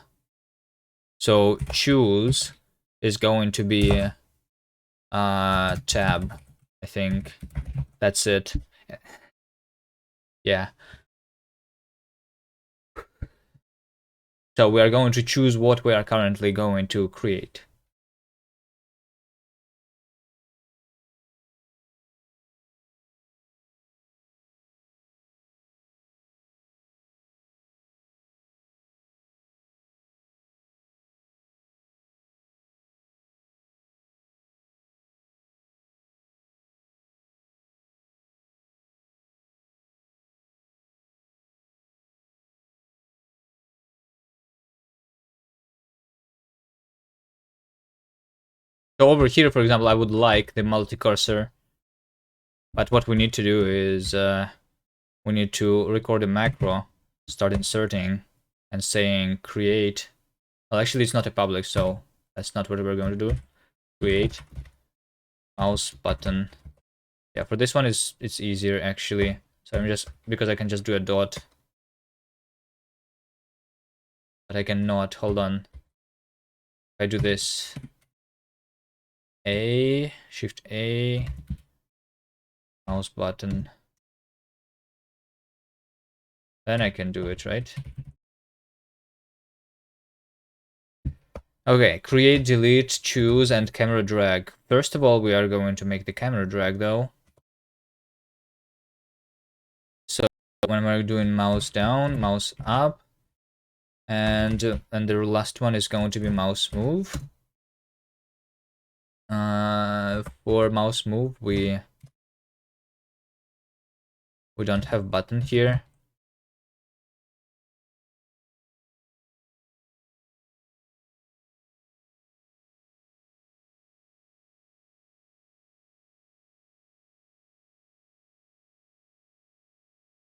So choose is going to be tab, I think. That's it. Yeah. So we are going to choose what we are currently going to create. So over here, for example, I would like the multi-cursor. But what we need to do is we need to record a macro, start inserting, and saying create. Well, actually, it's not a public, so that's not what we're going to do. Create mouse button. Yeah, for this one it's easier actually. So I'm just, because I can just do a dot, but I cannot. Hold on. If I do this, A, Shift A, mouse button, then I can do it, right? Okay, create, delete, choose, and camera drag. First of all, we are going to make the camera drag though. So when we're doing mouse down, mouse up, and the last one is going to be mouse move. For mouse move, we don't have button here.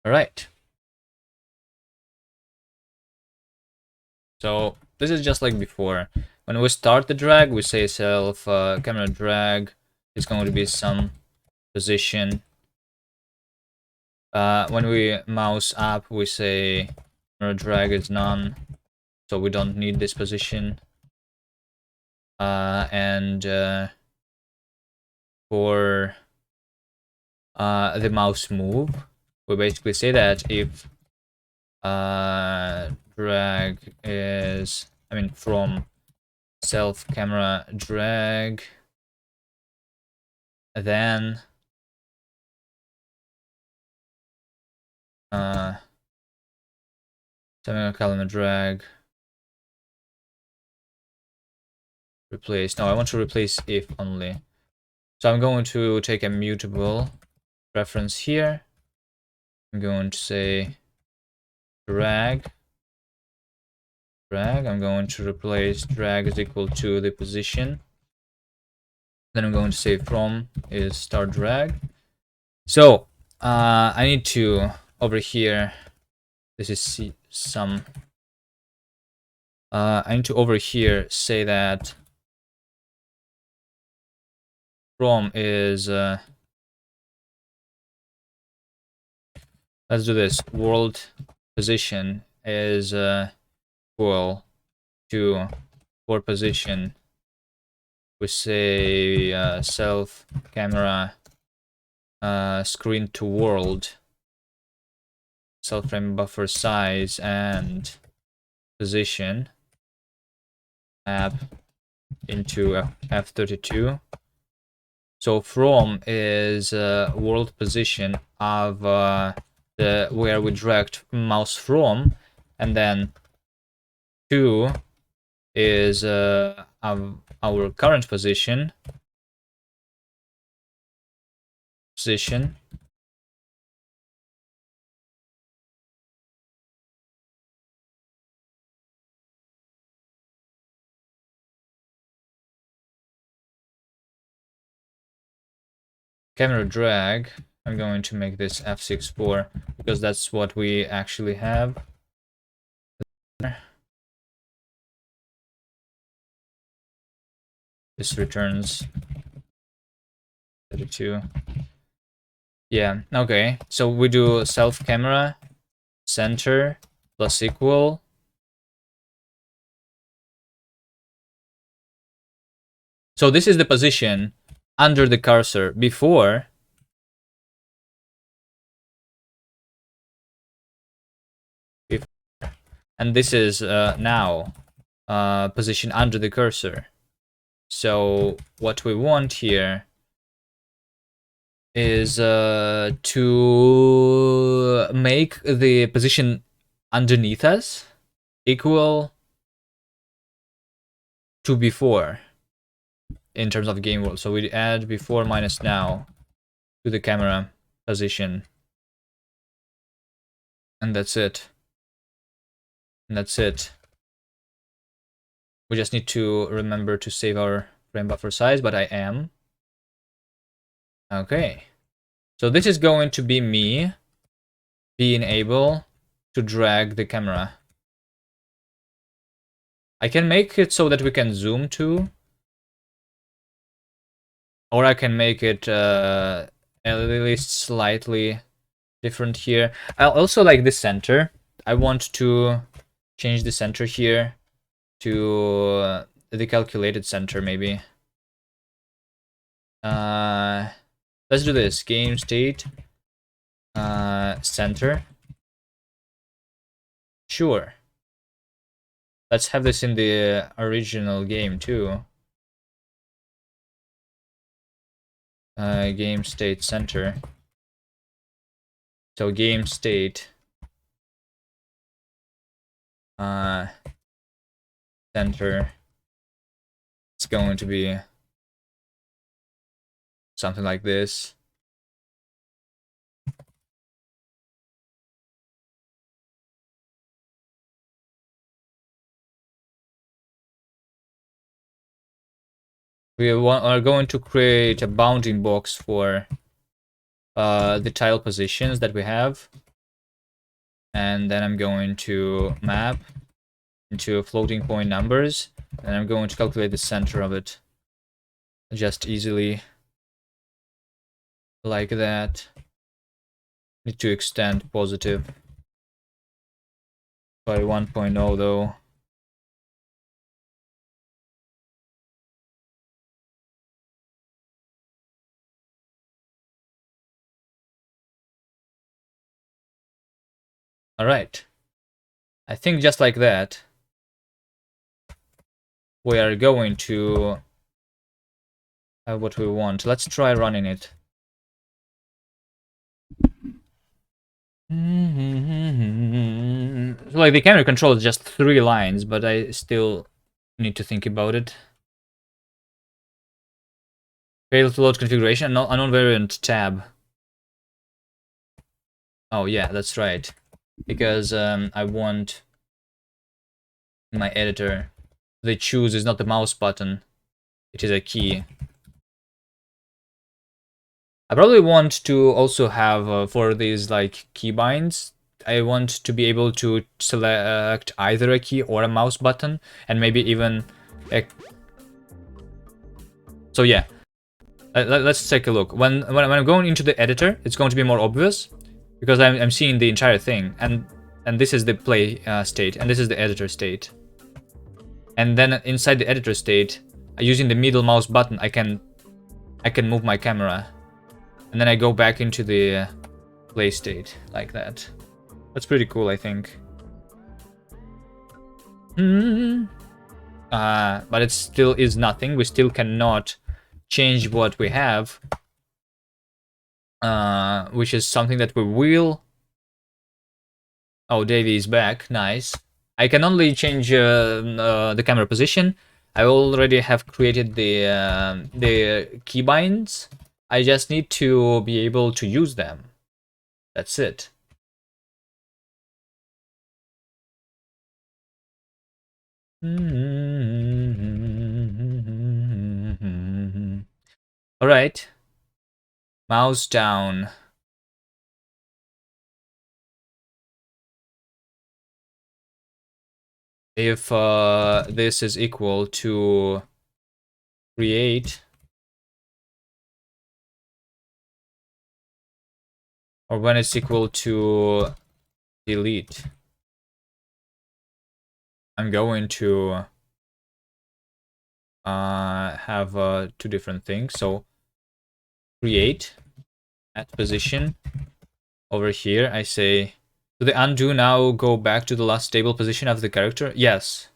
All right. So this is just like before. When we start the drag, we say self camera drag is going to be some position. When we mouse up, we say camera drag is none, so we don't need this position. For the mouse move, we basically say that if drag is, from self camera drag, then semicolon drag replace. No, I want to replace if only. So I'm going to take a mutable reference here. I'm going to say drag drag. I'm going to replace drag is equal to the position. Then I'm going to say from is start drag. So I need to over here. This is some. I need to over here say that from is. Let's do this. World position is equal to for position. We say self camera screen to world, self frame buffer size and position map into f32. So from is world position of the where we dragged mouse from, and then to is of our current position. Camera drag. I'm going to make this f64 because that's what we actually have. This returns 32. Yeah, okay. So we do self camera center plus equal. So this is the position under the cursor before. And this is now position under the cursor. So what we want here is to make the position underneath us equal to before in terms of game world. So we add before minus now to the camera position. And that's it. And that's it. We just need to remember to save our frame buffer size, but I am. Okay. So this is going to be me being able to drag the camera. I can make it so that we can zoom too. Or I can make it at least slightly different here. I also like the center. I want to change the center here to the calculated center maybe. Let's do this. Game state center. Sure. Let's have this in the original game too. Game state center. So game state center. It's going to be something like this. We are going to create a bounding box for the tile positions that we have. And then I'm going to map into floating point numbers. And I'm going to calculate the center of it. Just easily. Like that. Need to extend positive by 1.0 though. Alright. I think just like that, we are going to have what we want. Let's try running it. So like the camera control is just 3 lines, but I still need to think about it. Fail to load configuration, unknown variant tab. Oh yeah, that's right. Because I want in my editor. The choose is not the mouse button, it is a key. I probably want to also have for these like keybinds, I want to be able to select either a key or a mouse button, and maybe even a... So yeah, let's take a look. When I'm going into the editor, it's going to be more obvious because I'm seeing the entire thing, and this is the play state, and this is the editor state. And then inside the editor state, using the middle mouse button, I can move my camera, and then I go back into the play state like that. That's pretty cool, I think. But it still is nothing. We still cannot change what we have, which is something that we will. Oh, Davey is back. Nice. I can only change the camera position. I already have created the keybinds. I just need to be able to use them. That's it. All right. Mouse down. If this is equal to create, or when it's equal to delete, I'm going to have two different things. So create at position. Over here, I say, do the undo now go back to the last stable position of the character? Yes.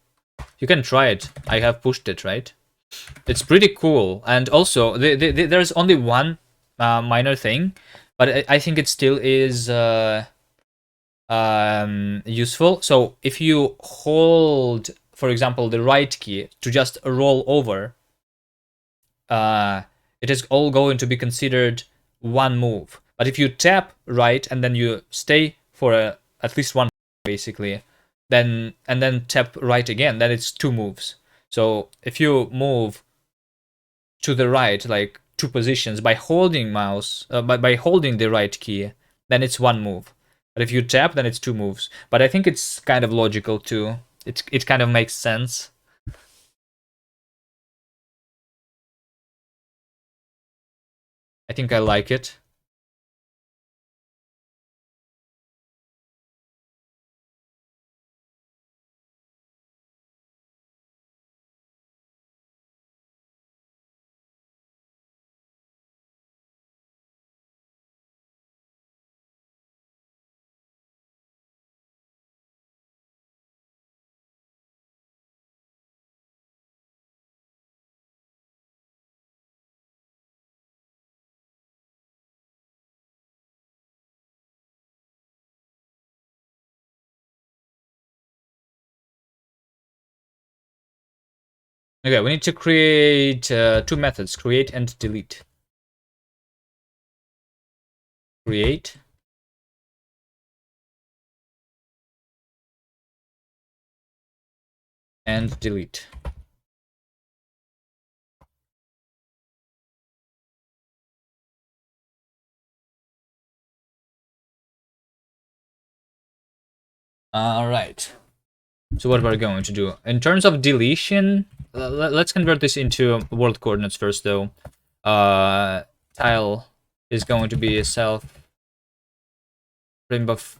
You can try it. I have pushed it, right? It's pretty cool. And also, there's only one minor thing, but I think it still is useful. So if you hold, for example, the right key to just roll over, it is all going to be considered one move. But if you tap right and then you stay for at least one, basically, then and then tap right again, then it's two moves. So if you move to the right, like two positions, by holding by holding the right key, then it's one move. But if you tap, then it's two moves. But I think it's kind of logical too. It kind of makes sense. I think I like it. Okay, we need to create two methods, create and delete. Create. And delete. All right. So what we're going to do in terms of deletion, let's convert this into world coordinates first, though. Tile is going to be a self frame of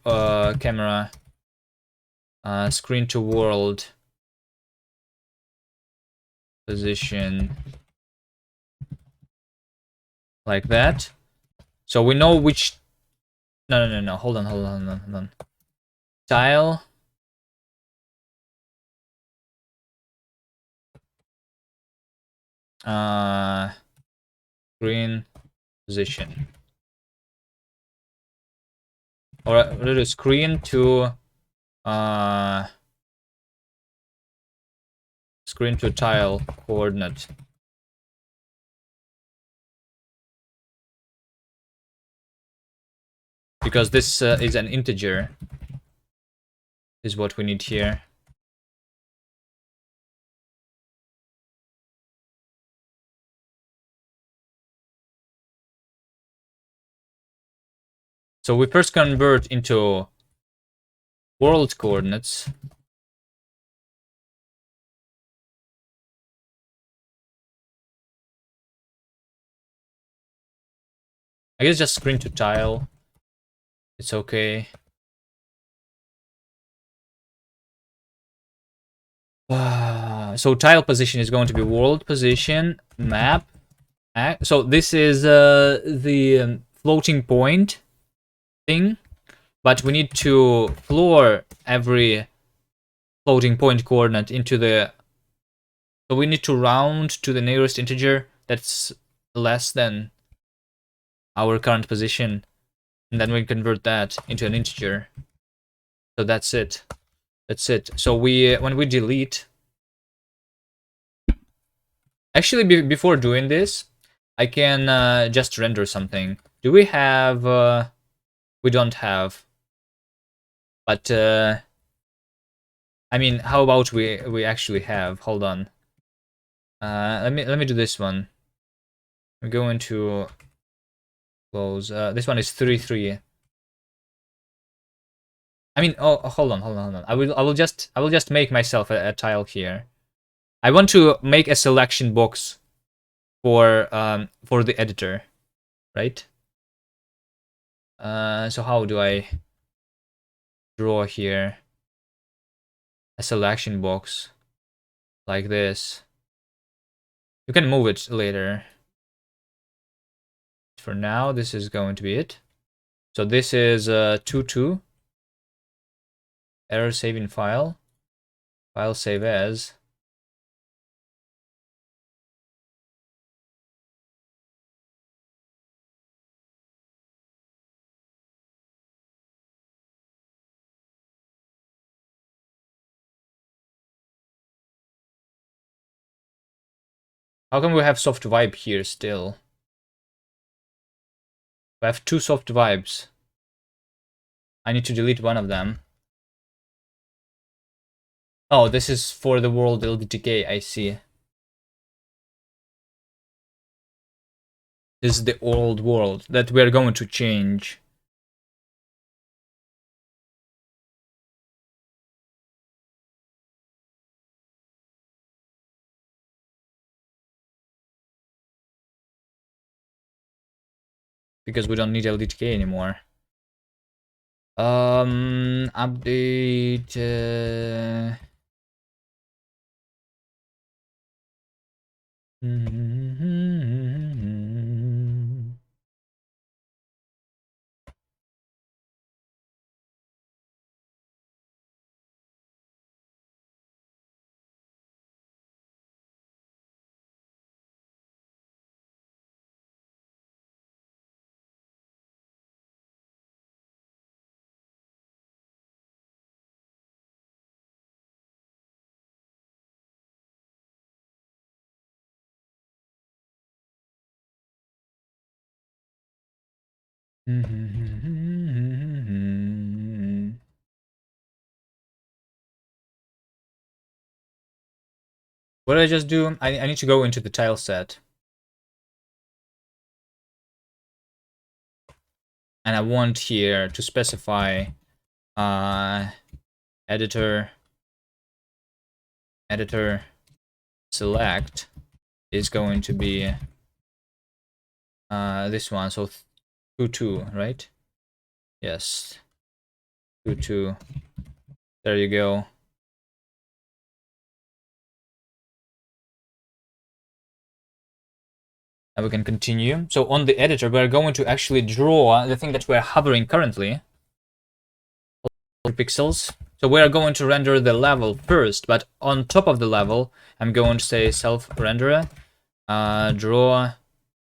camera, screen to world position, like that. So we know which. No. Hold on. Tile. Screen position. Or the screen to screen to tile coordinate. Because this is an integer, is what we need here. So we first convert into world coordinates. I guess just screen to tile. It's okay. So tile position is going to be world position map. So this is the floating point thing, but we need to floor every floating point coordinate into the. So we need to round to the nearest integer that's less than our current position, and then we convert that into an integer. So that's it. That's it. So when we delete. Actually, before doing this, I can just render something. Do we have? We don't have. But I mean, how about we actually have? Hold on. Let me do this one. We go into close. This one is 33. I mean, oh, hold on. I will just make myself a tile here. I want to make a selection box for the editor, right? So how do I draw here a selection box like this? You can move it later. For now, this is going to be it. So this is 22. Error saving file. File save as. How come we have soft vibe here still? We have two soft vibes. I need to delete one of them. Oh, this is for the world LDTK, I see. This is the old world that we are going to change. Because we don't need LDTK anymore. Update. What did I just do? I need to go into the tile set. And I want here to specify editor select is going to be this one. So 22, right? Yes. 22. There you go. And we can continue. So on the editor, we're going to actually draw the thing that we're hovering currently. Pixels. So we're going to render the level first, but on top of the level, I'm going to say self-renderer. Draw.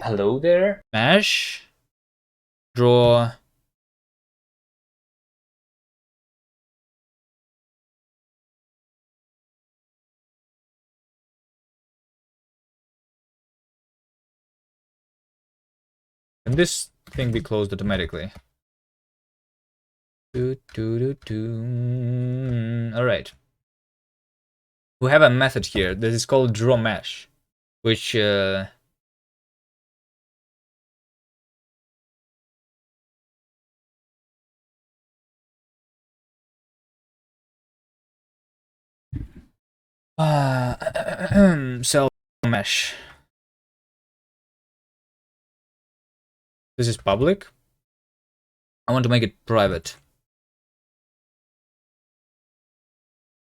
Hello there. Mesh. Draw. And this thing be closed automatically. Alright. We have a method here that is called draw mesh, which Cell mesh. This is public. I want to make it private.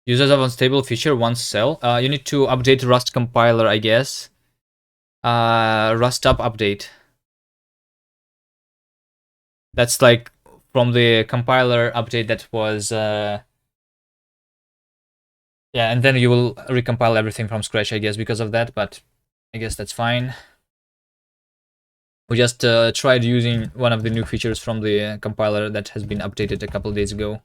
Users of unstable feature once cell. You need to update Rust compiler, I guess. Rust up update. That's like from the compiler update that was yeah, and then you will recompile everything from scratch, I guess, because of that, but I guess that's fine. We just tried using one of the new features from the compiler that has been updated a couple days ago.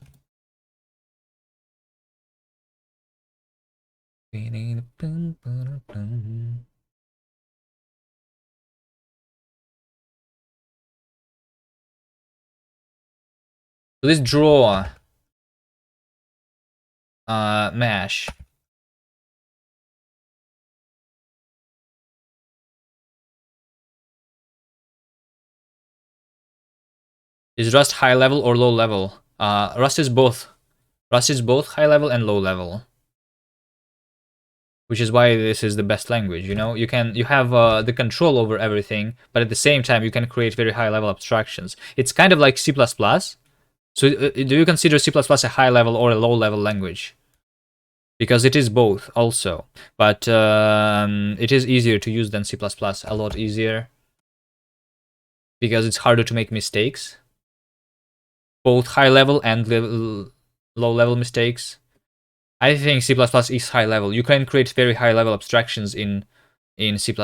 So this draw mesh. Is Rust high level or low level? Rust is both. Rust is both high level and low level, which is why this is the best language. You know, you have the control over everything, but at the same time you can create very high level abstractions. It's kind of like C++. So do you consider C++ a high level or a low level language? Because it is both also, but it is easier to use than C++, a lot easier, because it's harder to make mistakes, both high level and low level mistakes. I think C++ is high level. You can create very high level abstractions in C++,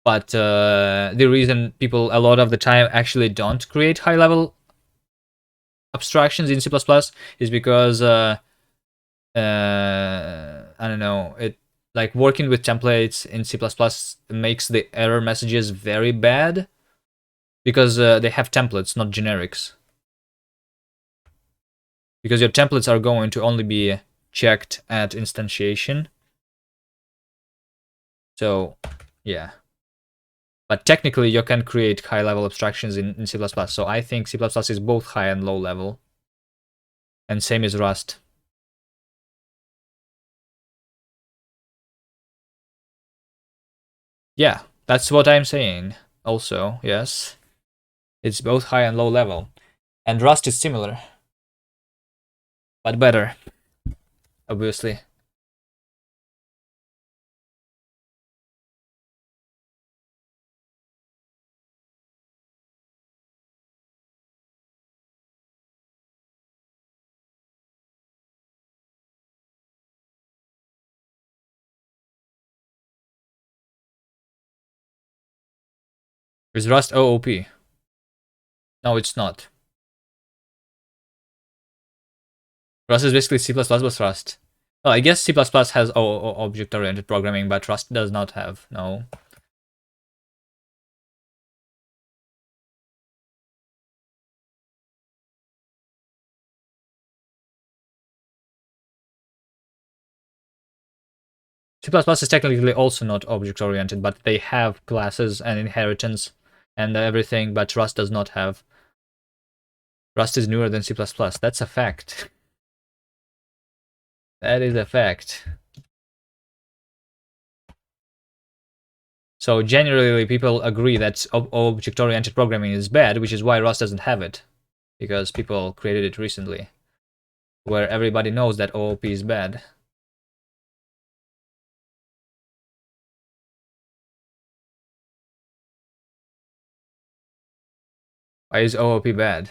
but the reason people a lot of the time actually don't create high level abstractions in C++ is because I don't know, it like working with templates in C++ makes the error messages very bad because they have templates, not generics. Because your templates are going to only be checked at instantiation. So, yeah. But technically, you can create high-level abstractions in C++. So I think C++ is both high and low level. And same as Rust. Yeah, that's what I'm saying. Also, yes. It's both high and low level. And Rust is similar. But better. Obviously. Is Rust OOP? No, it's not. Rust is basically C++ with Rust. Well, I guess C++ has object-oriented programming, but Rust does not have. No. C++ is technically also not object-oriented, but they have classes and inheritance and everything, but Rust does not have. Rust is newer than C++. That's a fact. That is a fact. So generally, people agree that object-oriented programming is bad, which is why Rust doesn't have it, because people created it recently, where everybody knows that OOP is bad. Why is OOP bad?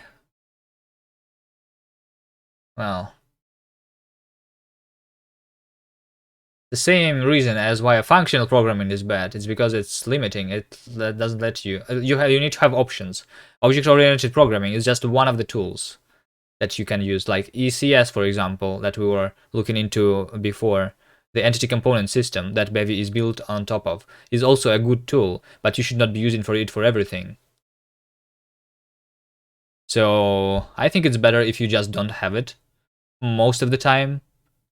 Well, the same reason as why a functional programming is bad. It's because it's limiting. It doesn't let you. You need to have options. Object-oriented programming is just one of the tools that you can use, like ECS, for example, that we were looking into before. The entity component system that Bevy is built on top of is also a good tool, but you should not be using it for everything. So I think it's better if you just don't have it most of the time,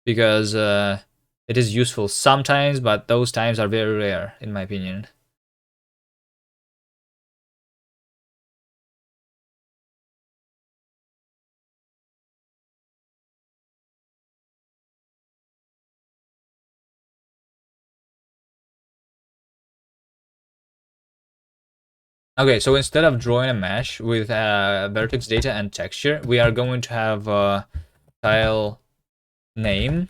because it is useful sometimes, but those times are very rare, in my opinion. Okay, so instead of drawing a mesh with vertex data and texture, we are going to have tile name,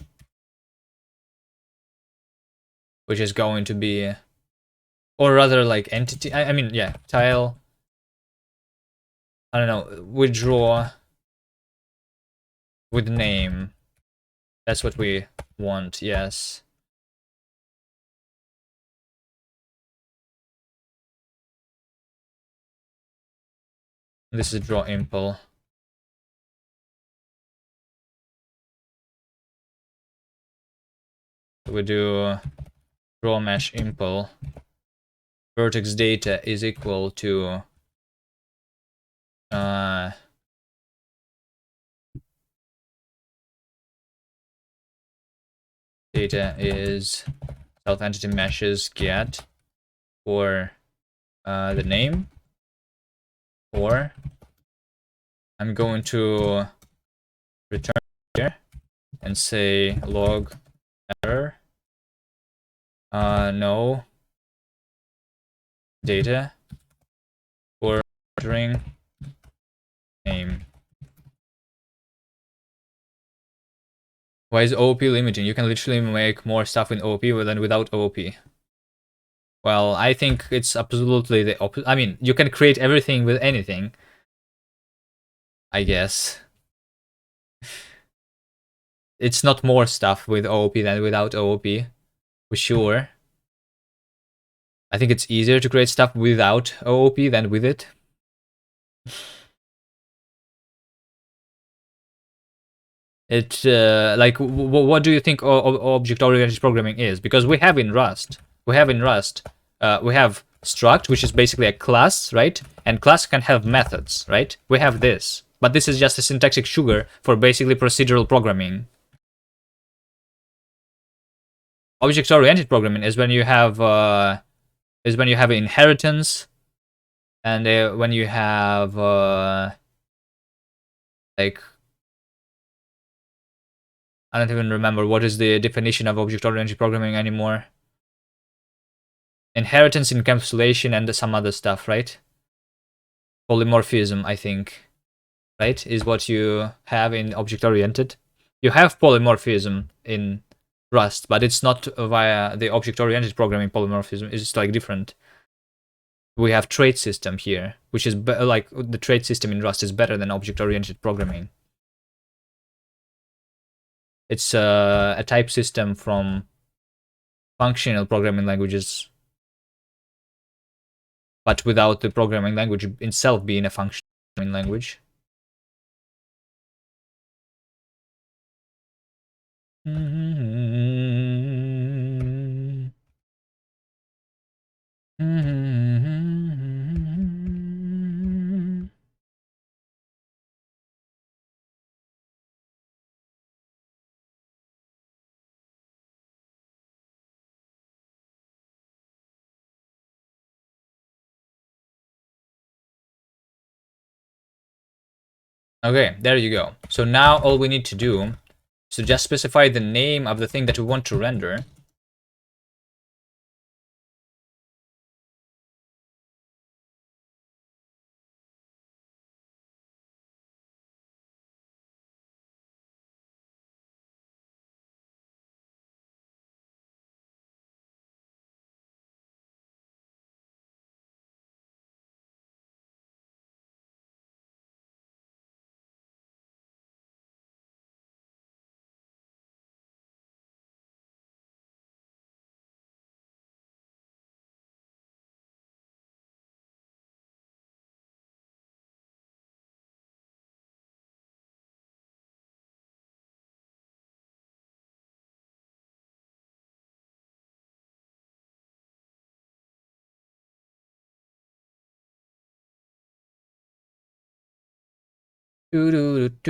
which is going to be, or rather like entity, I mean, yeah, tile, I don't know, we draw with name. That's what we want, yes. This is draw impl. We do draw mesh impl. Vertex data is equal to data is self entity meshes get for the name, or I'm going to return here and say log error no data for entering name. Why is OOP limiting? You can literally make more stuff in OOP than without OOP. Well, I think it's absolutely the opposite. I mean, you can create everything with anything, I guess. It's not more stuff with OOP than without OOP, for sure. I think it's easier to create stuff without OOP than with it. It like what do you think object-oriented programming is? Because we have in Rust, we have struct, which is basically a class, right? And class can have methods, right? We have this, but this is just a syntactic sugar for basically procedural programming. Object-oriented programming is when you have inheritance, and when you have like, I don't even remember what is the definition of object-oriented programming anymore. Inheritance, encapsulation, and some other stuff, right? Polymorphism, I think, right, is what you have in object-oriented. You have polymorphism in Rust, but it's not via the object-oriented programming polymorphism. It's like different. We have trait system here, which is like the trait system in Rust is better than object-oriented programming. It's a type system from functional programming languages, but without the programming language itself being a functional language. Okay, there you go. So now all we need to do is to just specify the name of the thing that we want to render. Okay,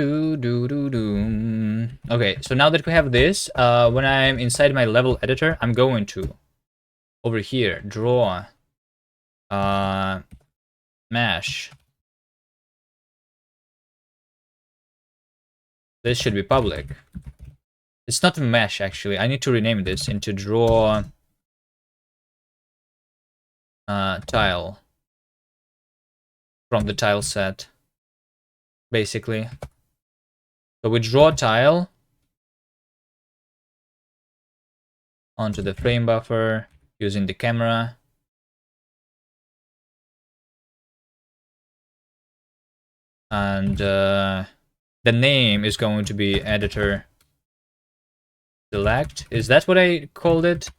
so now that we have this, when I'm inside my level editor, I'm going to over here draw mesh. This should be public. It's not a mesh actually. I need to rename this into draw tile. from the tile set, basically. So we draw a tile onto the frame buffer using the camera. And the name is going to be editor select. Is that what I called it?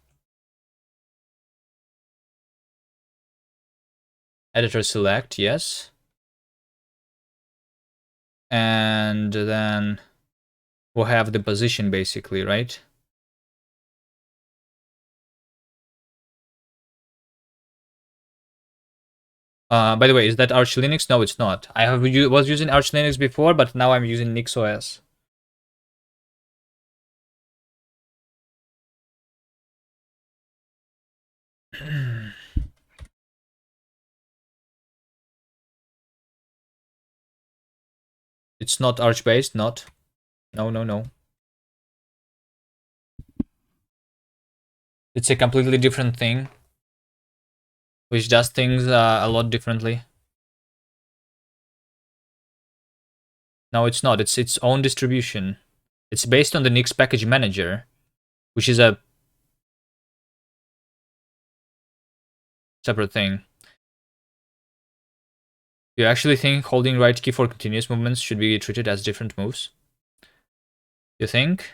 Editor select, yes. And then we'll have the position basically, right? By the way, is that Arch Linux? No, it's not. I was using Arch Linux before, but now I'm using NixOS. It's not Arch based, not. No. It's a completely different thing, which does things a lot differently. No, it's not. It's its own distribution. It's based on the Nix package manager, which is a separate thing. Do you actually think holding right key for continuous movements should be treated as different moves? You think?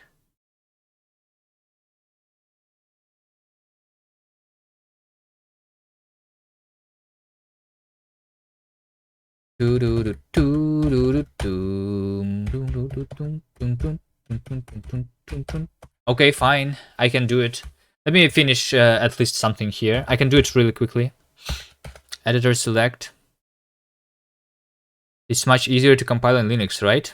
Okay, fine. I can do it. Let me finish at least something here. I can do it really quickly. Editor select. It's much easier to compile in Linux, right?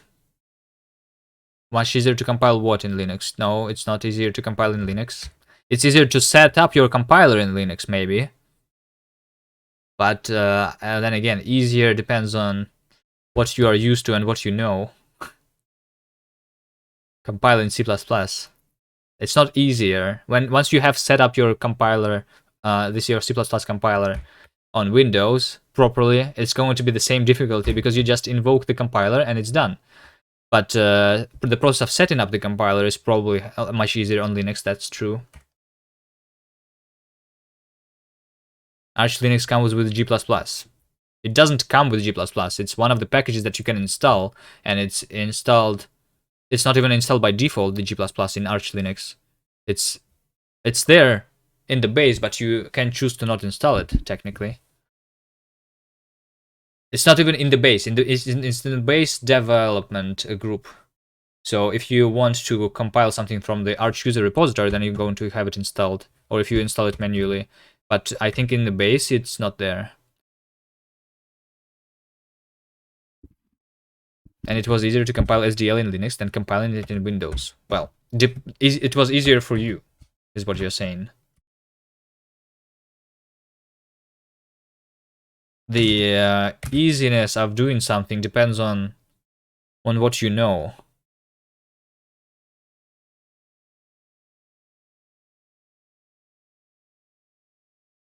Much easier to compile what in Linux? No, it's not easier to compile in Linux. It's easier to set up your compiler in Linux, maybe. But then again, easier depends on what you are used to and what you know. Compile in C++. It's not easier. Once you have set up your compiler, this your C++ compiler on Windows properly, it's going to be the same difficulty because you just invoke the compiler and it's done. But the process of setting up the compiler is probably much easier on Linux, that's true. Arch Linux comes with G++. It doesn't come with G++. It's one of the packages that you can install, and it's installed. It's not even installed by default, the G++ in Arch Linux. It's there in the base, but you can choose to not install it, technically. It's not even in the base. It's in the base development group. So if you want to compile something from the Arch user repository, then you're going to have it installed, or if you install it manually. But I think in the base, it's not there. And it was easier to compile SDL in Linux than compiling it in Windows. Well, it was easier for you, is what you're saying. The easiness of doing something depends on what you know.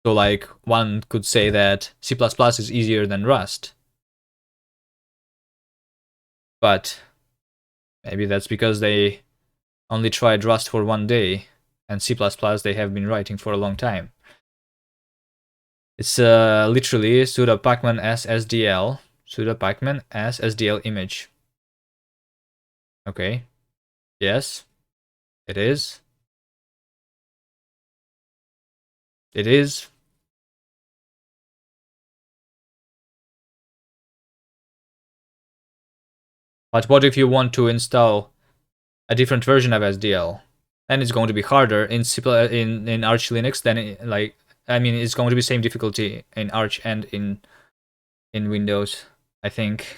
So like one could say that C++ is easier than Rust. But maybe that's because they only tried Rust for one day, and C++ they have been writing for a long time. It's literally sudo pacman as SDL, sudo pacman as SDL image. Okay. Yes, it is. It is. But what if you want to install a different version of SDL? Then it's going to be harder in in Arch Linux than it's going to be same difficulty in Arch and in Windows, I think.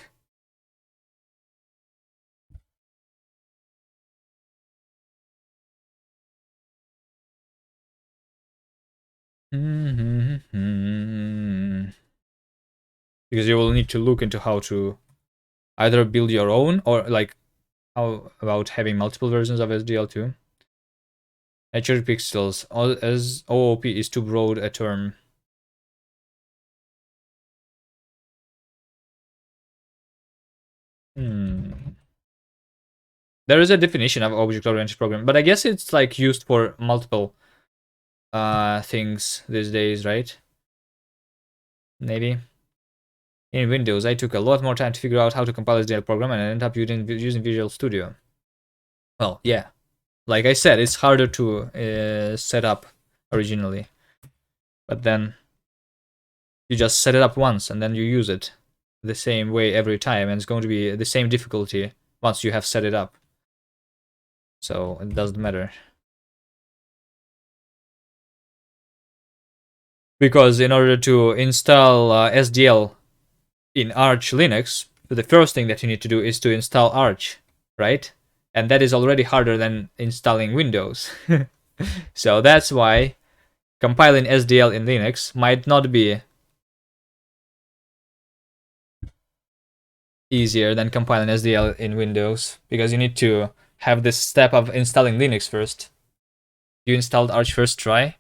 Because you will need to look into how to either build your own or like how about having multiple versions of SDL too. Nature pixels as OOP is too broad a term. There is a definition of object-oriented programming, but I guess it's like used for multiple things these days, right? Maybe. In Windows, I took a lot more time to figure out how to compile SDL program, and I ended up using Visual Studio. Well, yeah. Like I said, it's harder to set up originally. But then you just set it up once, and then you use it the same way every time, and it's going to be the same difficulty once you have set it up. So it doesn't matter. Because in order to install SDL in Arch Linux, the first thing that you need to do is to install Arch, right? And that is already harder than installing Windows. So that's why compiling SDL in Linux might not be easier than compiling SDL in Windows, because you need to have this step of installing Linux first. You installed Arch first try?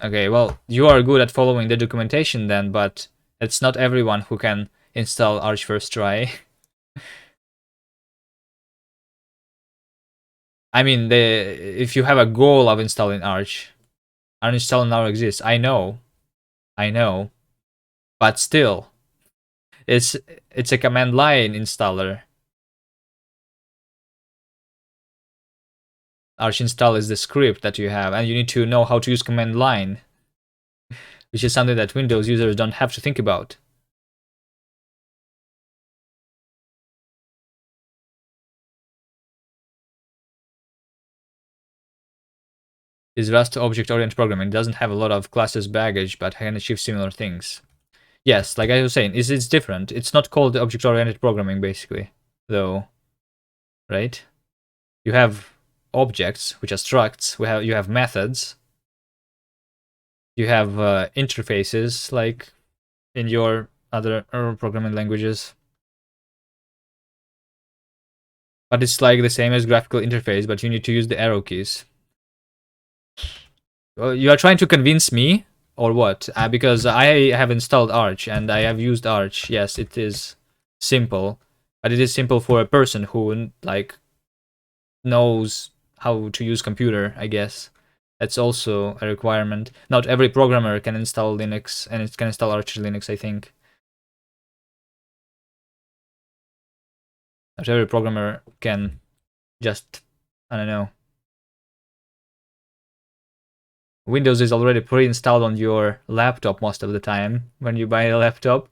Okay, well, you are good at following the documentation then, but it's not everyone who can install Arch first try. I mean, if you have a goal of installing Arch, uninstall now exists. I know, but still, it's a command line installer. Arch install is the script that you have, and you need to know how to use command line, which is something that Windows users don't have to think about. Is Rust object-oriented programming. It doesn't have a lot of classes baggage, but can achieve similar things. Yes, like I was saying, it's different. It's not called object-oriented programming, basically, though, right? You have objects, which are structs. You have methods. You have interfaces, like in your other programming languages. But it's like the same as graphical interface, but you need to use the arrow keys. You are trying to convince me, or what? Because I have installed Arch, and I have used Arch. Yes, it is simple, but it is simple for a person who, like, knows how to use computer, I guess. That's also a requirement. Not every programmer can install Linux, and it can install Arch Linux, I think. Not every programmer can just, I don't know. Windows is already pre-installed on your laptop most of the time when you buy a laptop.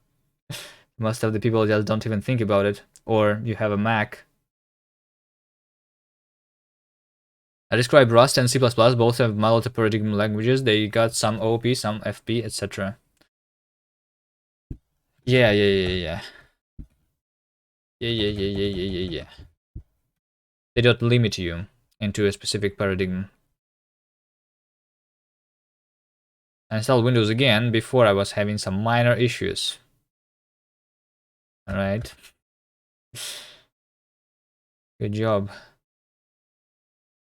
Most of the people just don't even think about it. Or you have a Mac. I describe Rust and C++, both have multi-paradigm languages. They got some OOP, some FP, etc. Yeah. Yeah. They don't limit you into a specific paradigm. I installed Windows again before I was having some minor issues. Alright. Good job.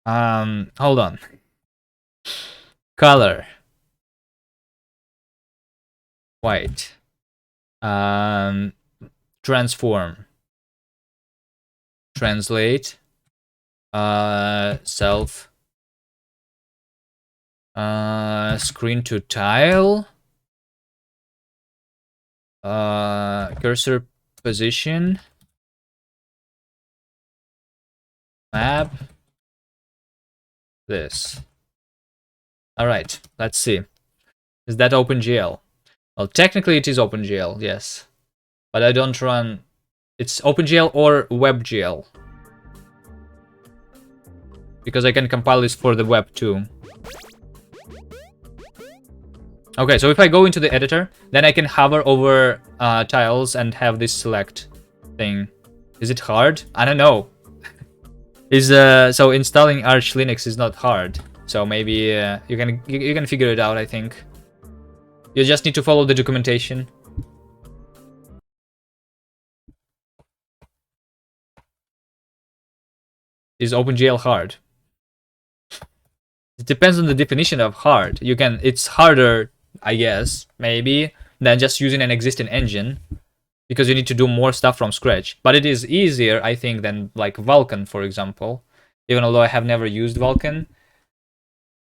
Hold on. Color. White. Transform. Translate. Self. Screen to tile. Cursor position. Map. This. Alright, let's see. Is that OpenGL? Well, technically it is OpenGL, yes. But I don't run... It's OpenGL or WebGL. Because I can compile this for the web too. Okay, so if I go into the editor, then I can hover over tiles and have this select thing. Is it hard? I don't know. So installing Arch Linux is not hard. So maybe you can figure it out, I think. You just need to follow the documentation. Is OpenGL hard? It depends on the definition of hard. It's harder, I guess, maybe, than just using an existing engine. because you need to do more stuff from scratch. But it is easier, I think, than like Vulkan, for example. Even although I have never used Vulkan,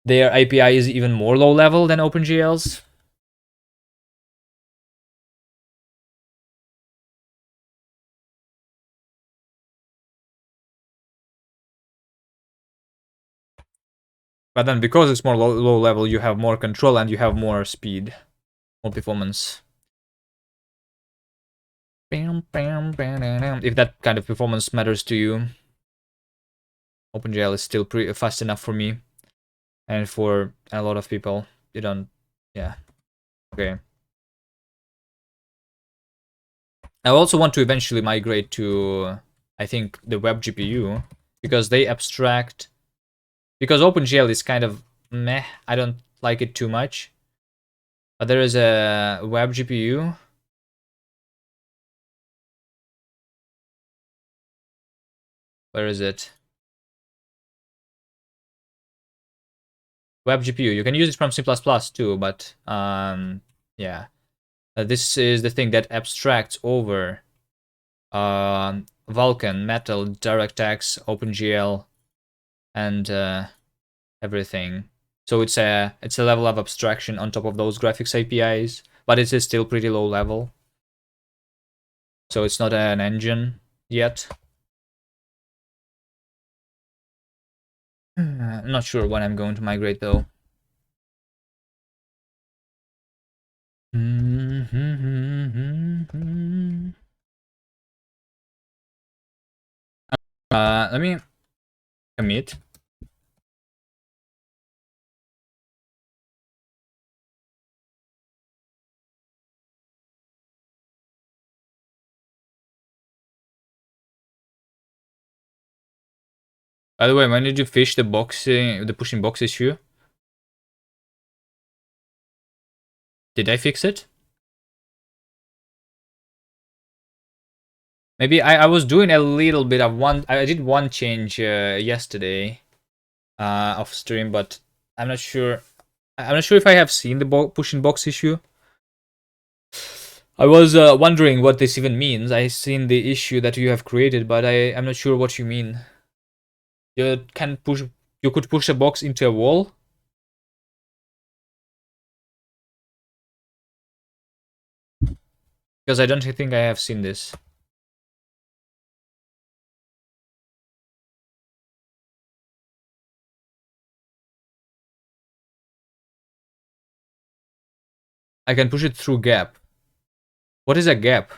their API is even more low level than OpenGL's. But then because it's more low level, you have more control and you have more speed, more performance. If that kind of performance matters to you, OpenGL is still pretty fast enough for me. And for a lot of people, you don't, yeah. Okay. I also want to eventually migrate to, I think, the web GPU, because they abstract, because OpenGL is kind of meh, I don't like it too much. But there is a web GPU. Where is it? Web GPU. You can use it from C++ too, but yeah. This is the thing that abstracts over Vulkan, Metal, DirectX, OpenGL, and everything. So it's a level of abstraction on top of those graphics APIs, but it is still pretty low level. So it's not an engine yet. I'm not sure when I'm going to migrate though. Let me commit. By the way, when did you fix the boxing, the pushing box issue? Did I fix it? Maybe I was doing a little bit of one. I did one change yesterday off stream, but I'm not sure. I'm not sure if I have seen the pushing box issue. I was wondering what this even means. I seen the issue that you have created, but I'm not sure what you mean. You can push. You could push a box into a wall. Because I don't think I have seen this. I can push it through gap. What is a gap?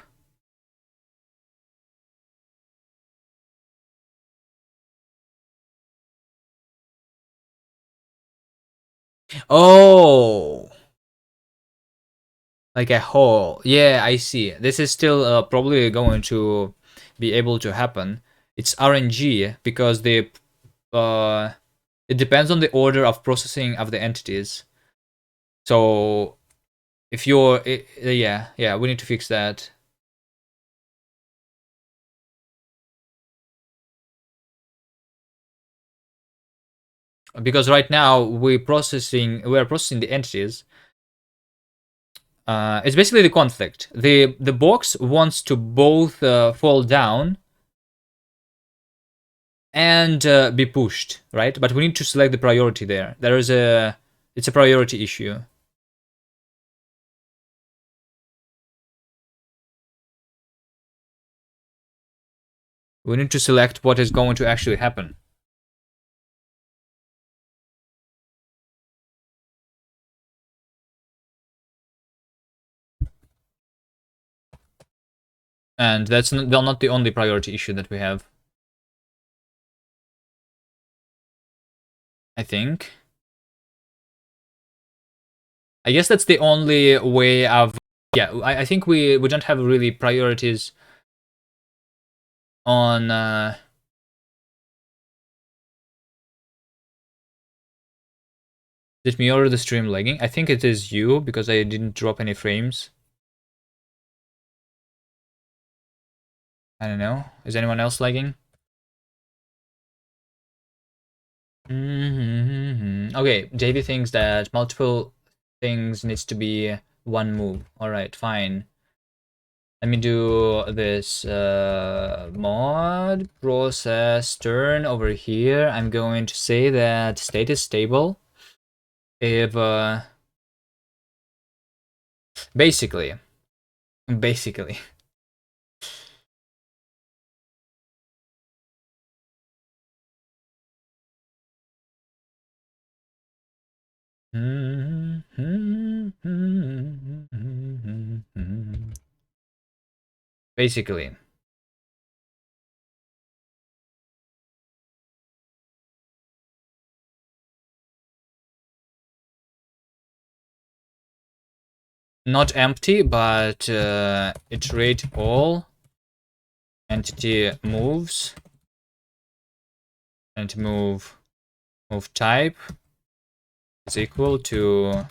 Oh, like a hole. Yeah, I see. This is still probably going to be able to happen. It's RNG because it depends on the order of processing of the entities. So if you're yeah, we need to fix that. Because right now we are processing the entities. It's basically the conflict. The box wants to both fall down and be pushed, right? But we need to select the priority there. It's a priority issue. We need to select what is going to actually happen. And that's not the only priority issue that we have. I think. I guess that's the only way of... Yeah, I think we don't have really priorities on... Did me or the stream lagging? I think it is you, because I didn't drop any frames. I don't know. Is anyone else lagging? Okay, JV thinks that multiple things needs to be one move. Alright, fine. Let me do this mod process turn over here. I'm going to say that state is stable. If basically basically not empty, but iterate all entity moves and move type is equal to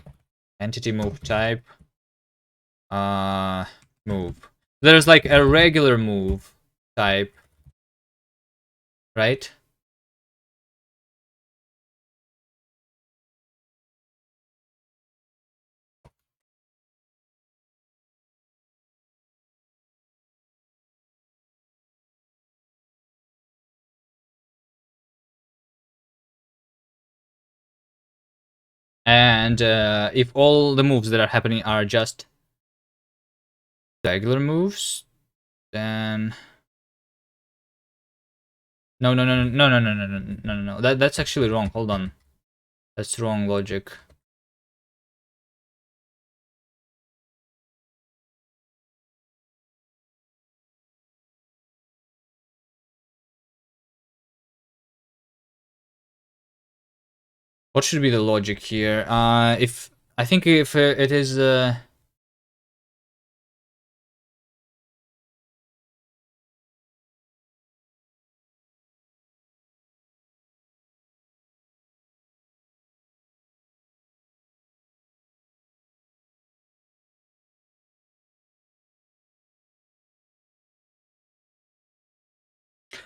entity move type move. There's like a regular move type, right? And if all the moves that are happening are just regular moves, then no. That's actually wrong. Hold on, that's wrong logic. What should be the logic here? If I think if it is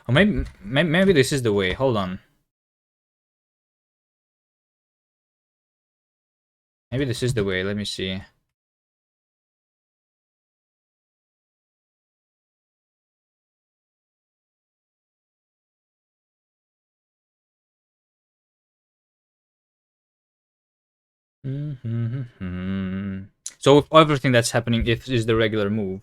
or maybe this is the way. Hold on. Maybe this is the way. Let me see. So if everything that's happening is the regular move.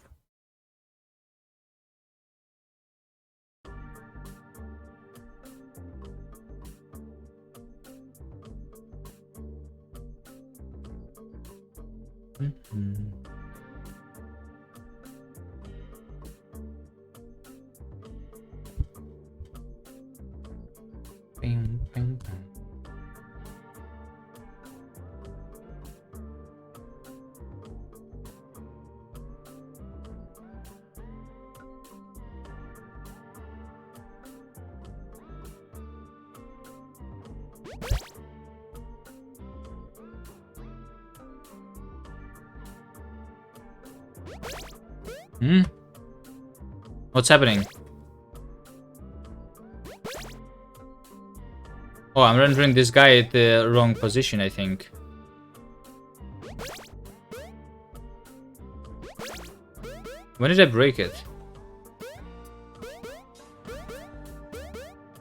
Bing, bing, bing. What's happening? Oh, I'm rendering this guy at the wrong position, I think. When did I break it?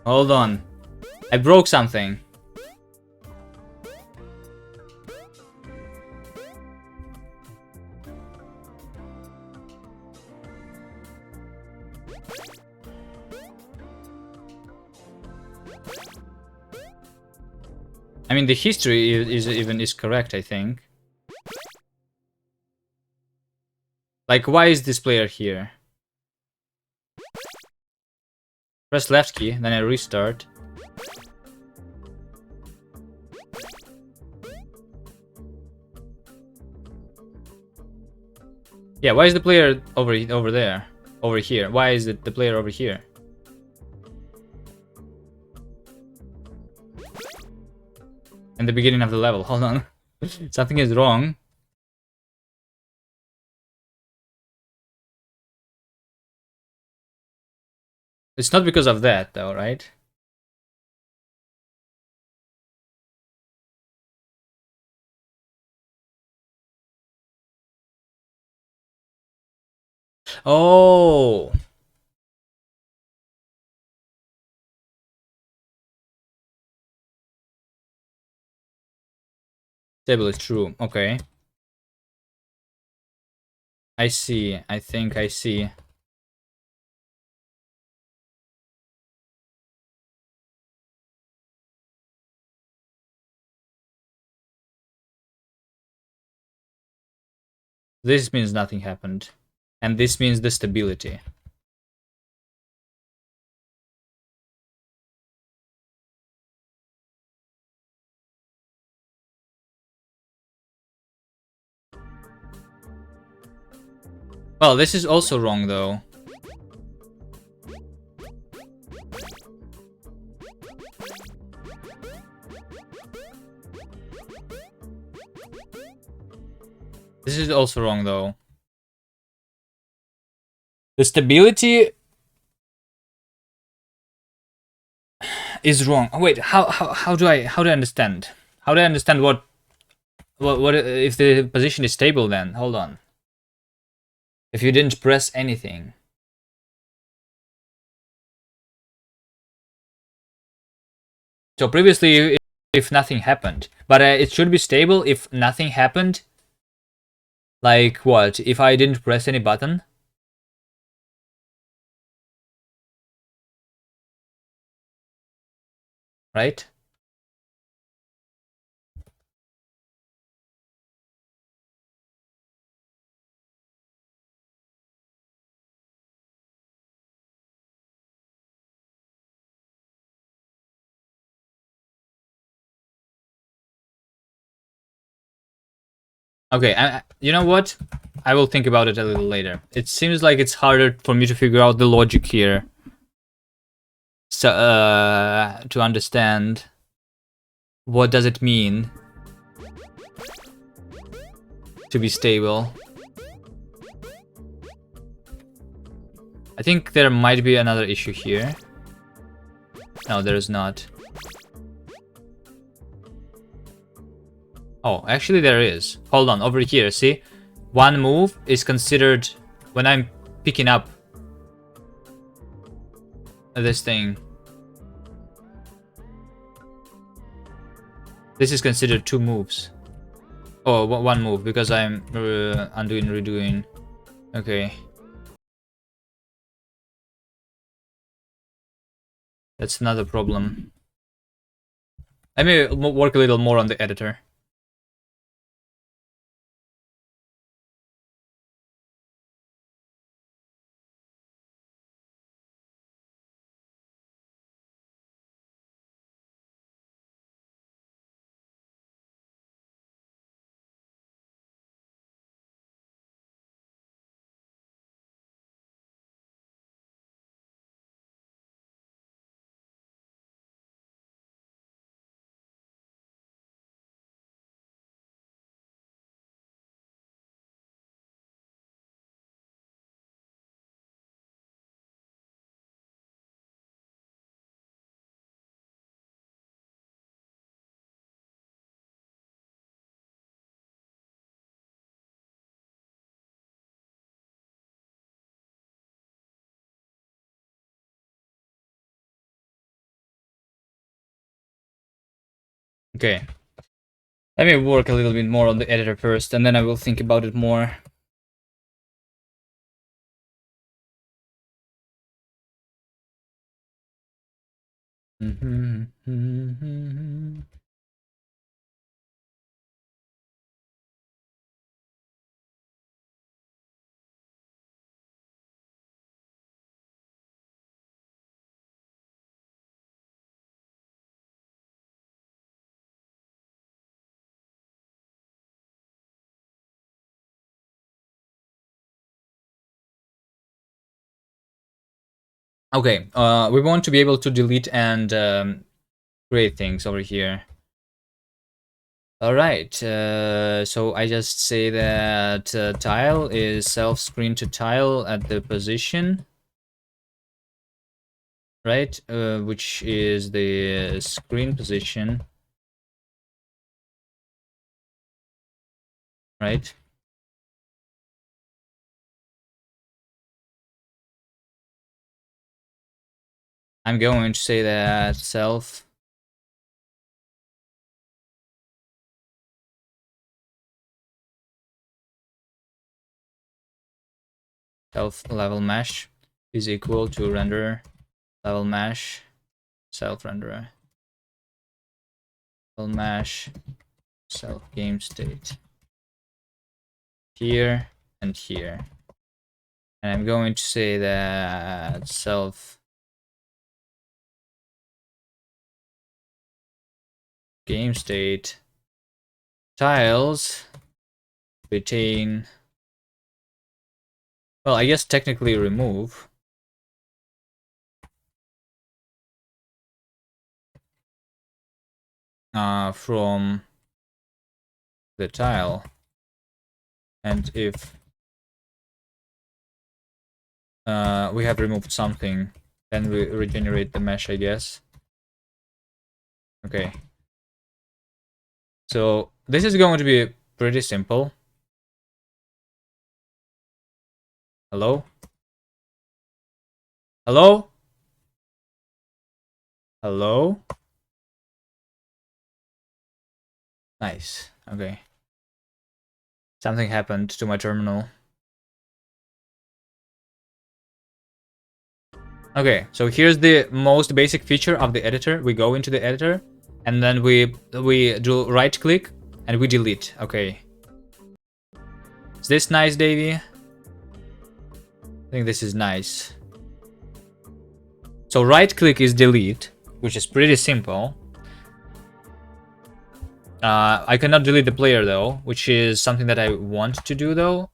Hold on. I broke something. I mean, the history is correct, I think. Like, why is this player here? Press left key, then I restart. Yeah, why is the player over there? Over here? Why is the player over here? In the beginning of the level. Hold on. Something is wrong. It's not because of that, though, right? Oh. Stable is true. Okay. I see. I think I see. This means nothing happened. And this means the stability. Well, this is also wrong though. This is also wrong though. The stability is wrong. Oh, wait, how do I understand? How do I understand what if the position is stable then? Hold on. If you didn't press anything. So previously if nothing happened, but it should be stable if nothing happened. Like what? If I didn't press any button? Right? Okay, you know what? I will think about it a little later. It seems like it's harder for me to figure out the logic here. So, to understand what does it mean to be stable. I think there might be another issue here. No, there is not. Oh, actually there is. Hold on, over here, see? One move is considered when I'm picking up this thing. This is considered two moves. Oh, one move because I'm undoing, redoing. Okay. That's another problem. I may work a little more on the editor. Okay. Let me work a little bit more on the editor first, and then I will think about it more. Okay, we want to be able to delete and create things over here. Alright, so I just say that tile is self-screen to tile at the position, right? Which is the screen position, right? I'm going to say that self level mesh is equal to render level mesh self renderer level mesh self game state here and here. And I'm going to say that self game state tiles retain, well, I guess technically remove from the tile. And if we have removed something, then we regenerate the mesh, I guess. Okay. So this is going to be pretty simple. Hello? Hello? Hello? Nice. Okay. Something happened to my terminal. Okay, so here's the most basic feature of the editor. We go into the editor, and then we do right click and we delete. Okay. Is this nice, Davey? I think this is nice. So right click is delete, which is pretty simple. I cannot delete the player though, which is something that I want to do though,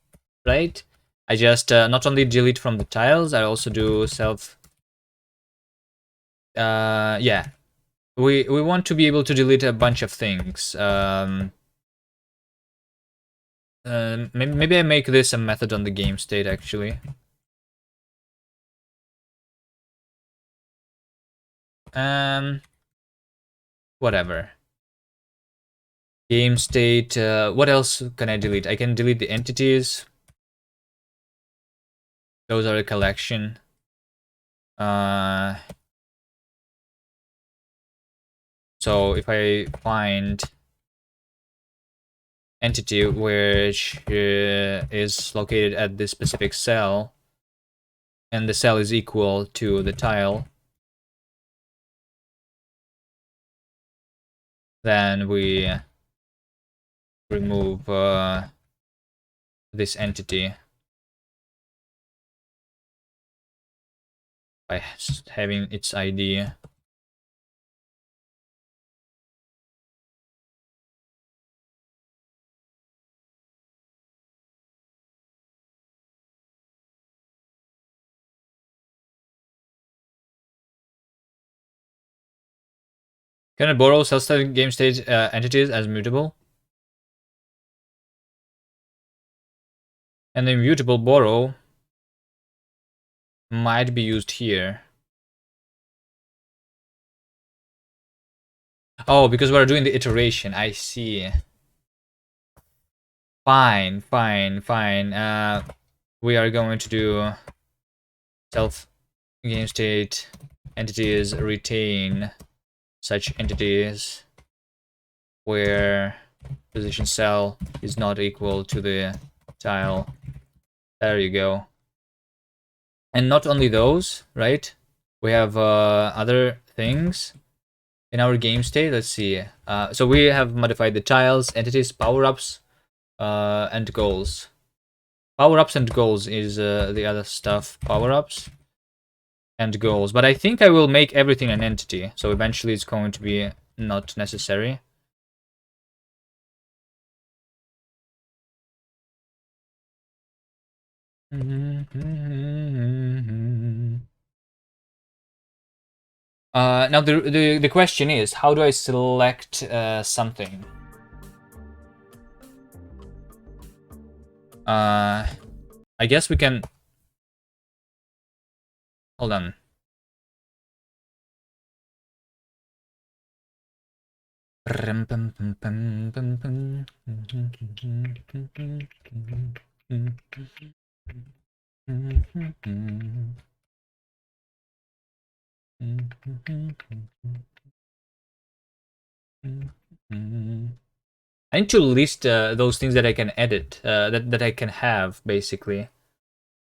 right? I just not only delete from the tiles, I also do self. Yeah, we want to be able to delete a bunch of things. Maybe I make this a method on the game state actually. Whatever. Game state. What else can I delete? I can delete the entities. Those are a collection. So if I find entity which is located at this specific cell, and the cell is equal to the tile, then we remove this entity by having its ID. Can I borrow self-state game state entities as mutable? And the immutable borrow might be used here. Oh, because we're doing the iteration. I see. Fine, fine, fine. We are going to do self game state entities retain such entities where position cell is not equal to the tile. There you go. And not only those, right? We have other things in our game state. Let's see. So we have modified the tiles, entities, power-ups, and goals. Power-ups and goals is the other stuff. Power-ups and goals. But I think I will make everything an entity. So eventually it's going to be not necessary. Now the question is, how do I select something? I guess we can. Hold on. I need to list those things that I can edit, that I can have, basically.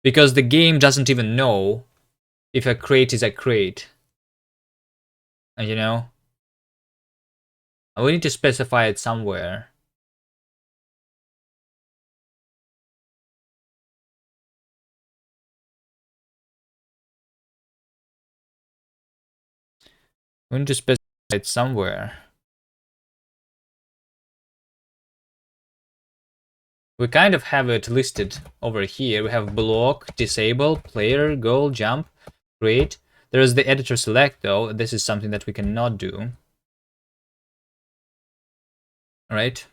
Because the game doesn't even know if a crate is a crate. You know? We need to specify it somewhere. We need to specify it somewhere. We kind of have it listed over here. We have block, disable, player, goal, jump, create. There is the editor select though. This is something that we cannot do. Right?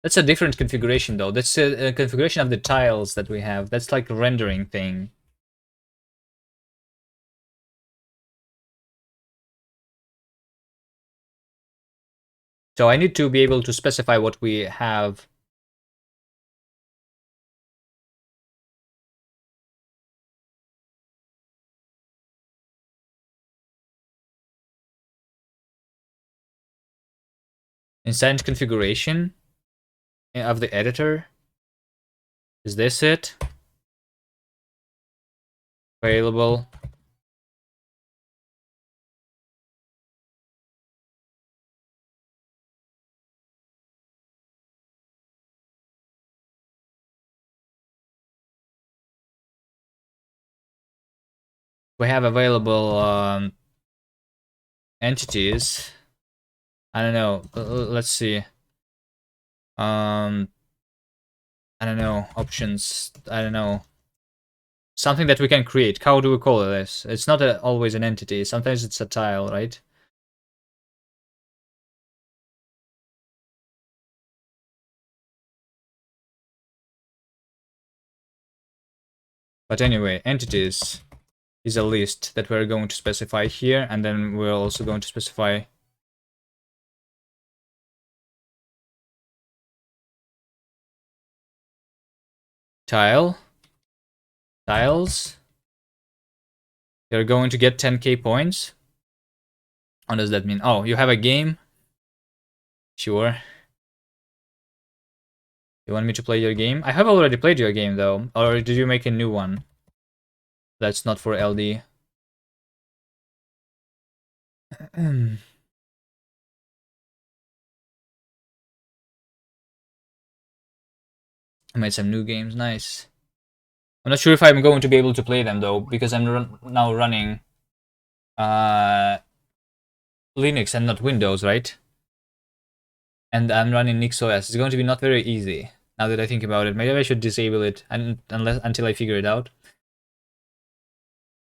That's a different configuration though. That's a configuration of the tiles that we have. That's like a rendering thing. So I need to be able to specify what we have. Inside configuration of the editor. Is this it? Available. We have available entities. I don't know. Let's see. I don't know. Options. I don't know. Something that we can create. How do we call this? It's not always an entity. Sometimes it's a tile, right? But anyway, entities is a list that we're going to specify here, and then we're also going to specify tiles. You're going to get 10k points. What does that mean? Oh, you have a game? Sure. You want me to play your game? I have already played your game though. Or did you make a new one? That's not for LD. I made some new games, nice. I'm not sure if I'm going to be able to play them though, because I'm now running Linux and not Windows, right? And I'm running NixOS. It's going to be not very easy. Now that I think about it, maybe I should disable it until I figure it out.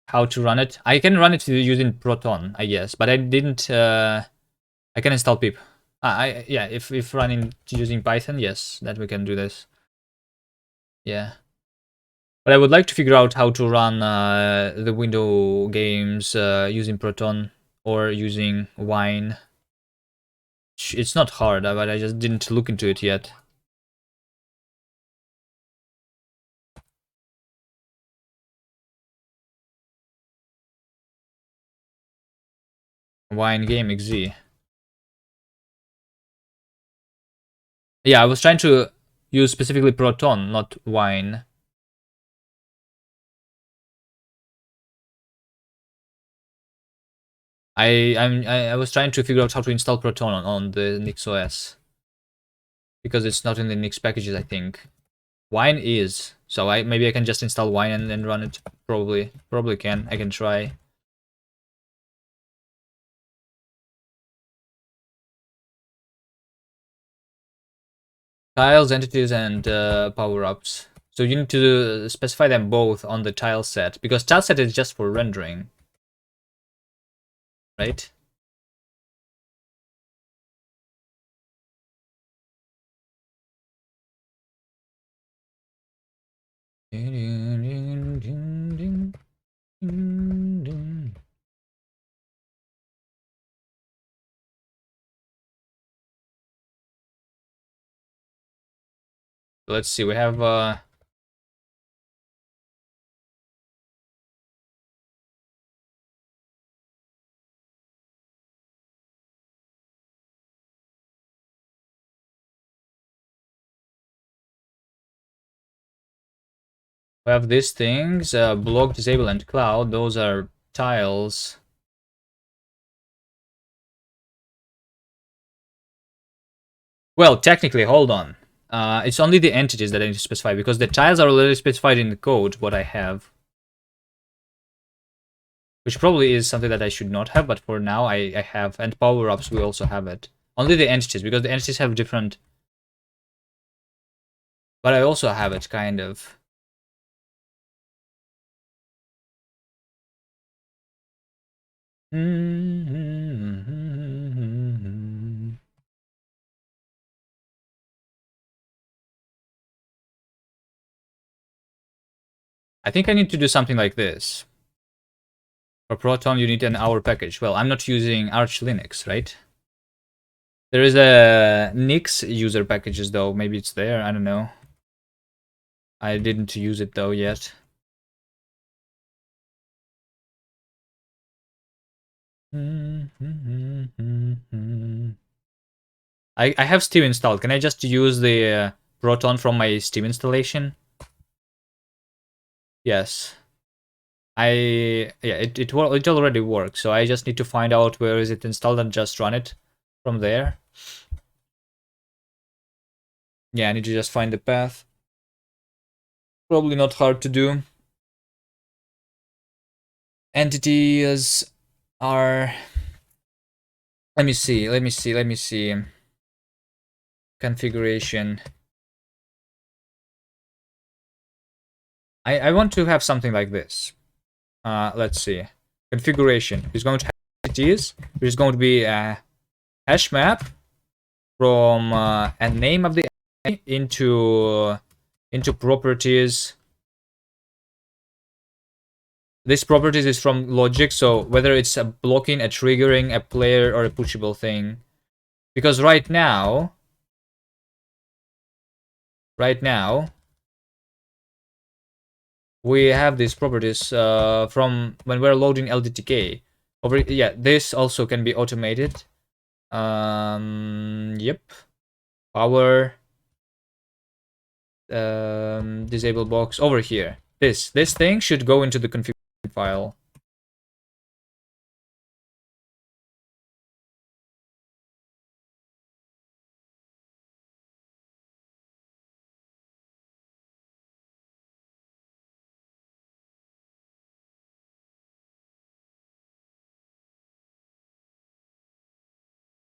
How to run it? I can run it using Proton, I guess, but I didn't. I can install pip. Yeah, if running using Python, yes, that we can do this. Yeah. But I would like to figure out how to run the window games using Proton or using Wine. It's not hard, but I just didn't look into it yet. Wine game XZ. Yeah, I was trying to use specifically Proton, not Wine. I was trying to figure out how to install Proton on the NixOS because it's not in the Nix packages, I think. Wine is, so maybe I can just install Wine and then run it. Probably can. I can try. Tiles, entities, and power-ups. So you need to specify them both on the tile set because tile set is just for rendering, right? Let's see, we have these things, block, disable, and cloud. Those are tiles. Well, technically, hold on. It's only the entities that I need to specify, because the tiles are already specified in the code, what I have. Which probably is something that I should not have, but for now I have. And power-ups, we also have it. Only the entities, because the entities have different... But I also have it, kind of. I think I need to do something like this. For Proton, you need an hour package. Well, I'm not using Arch Linux, right? There is a Nix user packages, though. Maybe it's there, I don't know. I didn't use it, though, yet. I have Steam installed. Can I just use the Proton from my Steam installation? Yes. It already works, so I just need to find out where is it installed and just run it from there. Yeah, I need to just find the path. Probably not hard to do. Entities are... Let me see. Configuration. I want to have something like this. Let's see. Configuration is going to have entities, which is going to be a hash map from a name of the entity into properties. This properties is from logic, so whether it's a blocking, a triggering, a player, or a pushable thing. Because right now, we have these properties from when we're loading LDTK. Yeah, this also can be automated. Yep. Power. Disable box over here. This thing should go into the configuration file.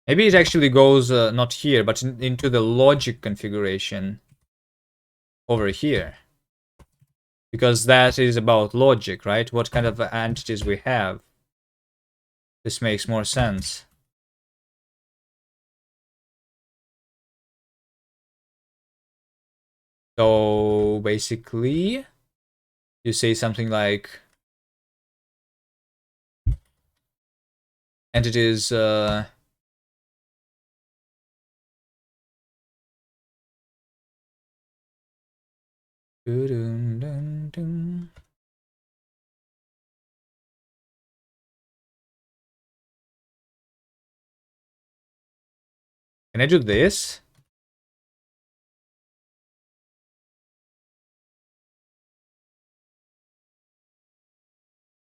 Maybe it actually goes not here, but into the logic configuration over here. Because that is about logic, right? What kind of entities we have. This makes more sense. So basically, you say something like entities can I do this?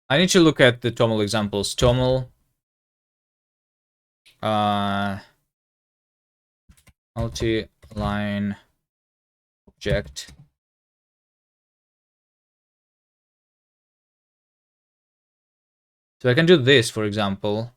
I need to look at the TOML examples. TOML multi-line object. So I can do this, for example.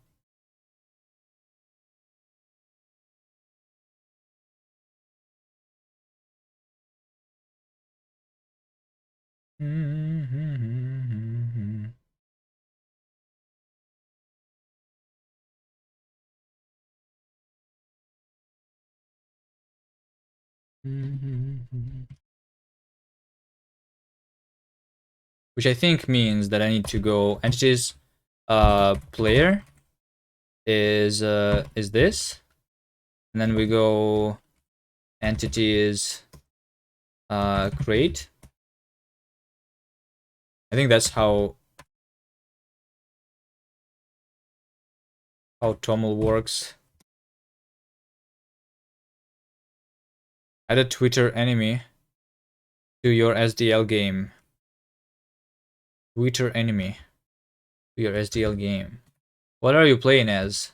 Which I think means that I need to go entities player is this, and then we go entities create. I think that's how Toml works. Add a Twitter enemy to your SDL game. Twitter enemy to your SDL game. What are you playing as?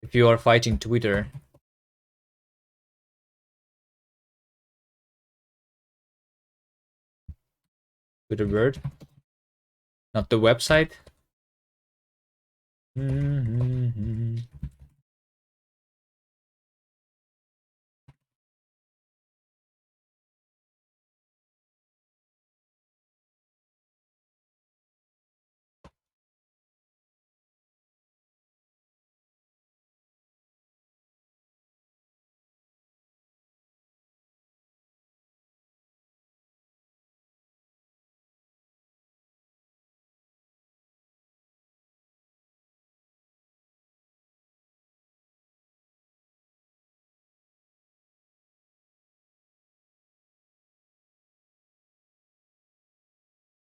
If you are fighting Twitter. Twitter bird. Not the website.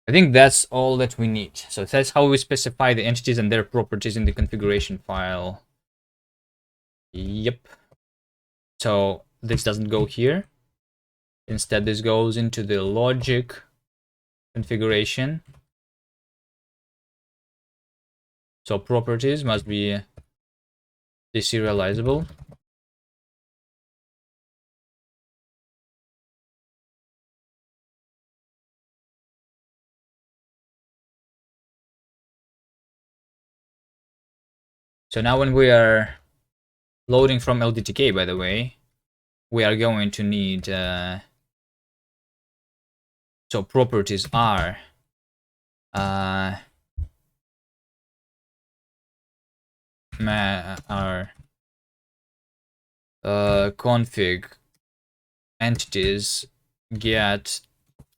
I think that's all that we need. So that's how we specify the entities and their properties in the configuration file. Yep. So this doesn't go here. Instead, this goes into the logic configuration. So properties must be deserializable. So now when we are loading from LDTK, by the way, we are going to need so properties are config entities get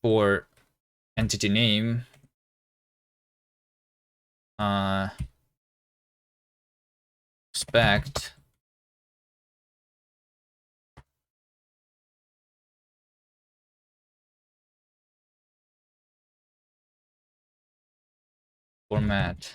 for entity name expect format.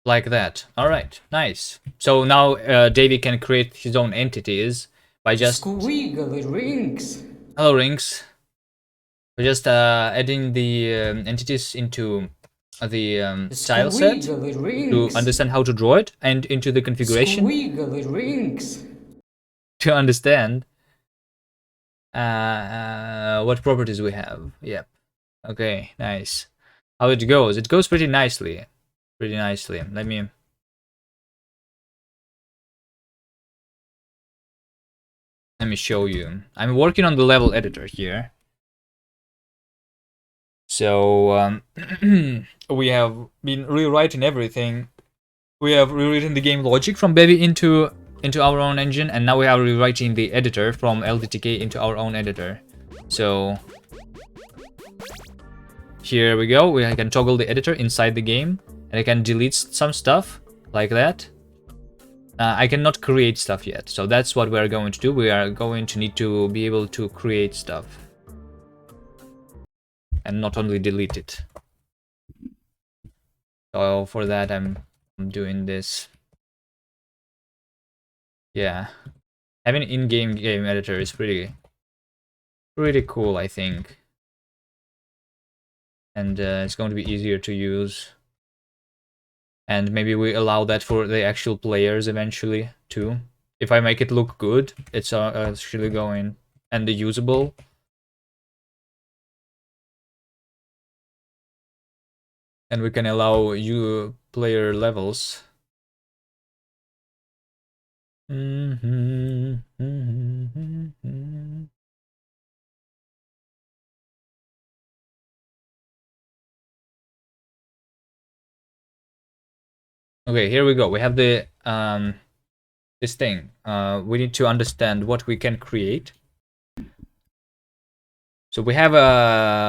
Like that. All right, nice. So now Davey can create his own entities by just Squiggly rings. hello rings. We're just adding the entities into the tile set Squiggly to rings. understand how to draw it, and into the configuration Squiggly rings. to understand what properties we have. Yep. Okay, nice. How it goes? It goes pretty nicely. Pretty nicely. Let me show you. I'm working on the level editor here. So we have been rewriting everything. We have rewritten the game logic from Bevy into our own engine, and now we are rewriting the editor from LDTK into our own editor. So here we go. I can toggle the editor inside the game, and I can delete some stuff like that. I cannot create stuff yet, so that's what we're going to do. We are going to need to be able to create stuff and not only delete it. So for that, I'm doing this. Yeah, having in-game game editor is pretty cool, I think, and it's going to be easier to use. And maybe we allow that for the actual players eventually too. If I make it look good, it's actually going and usable. And we can allow you player levels. Okay, here we go. We have the this thing. We need to understand what we can create. So we have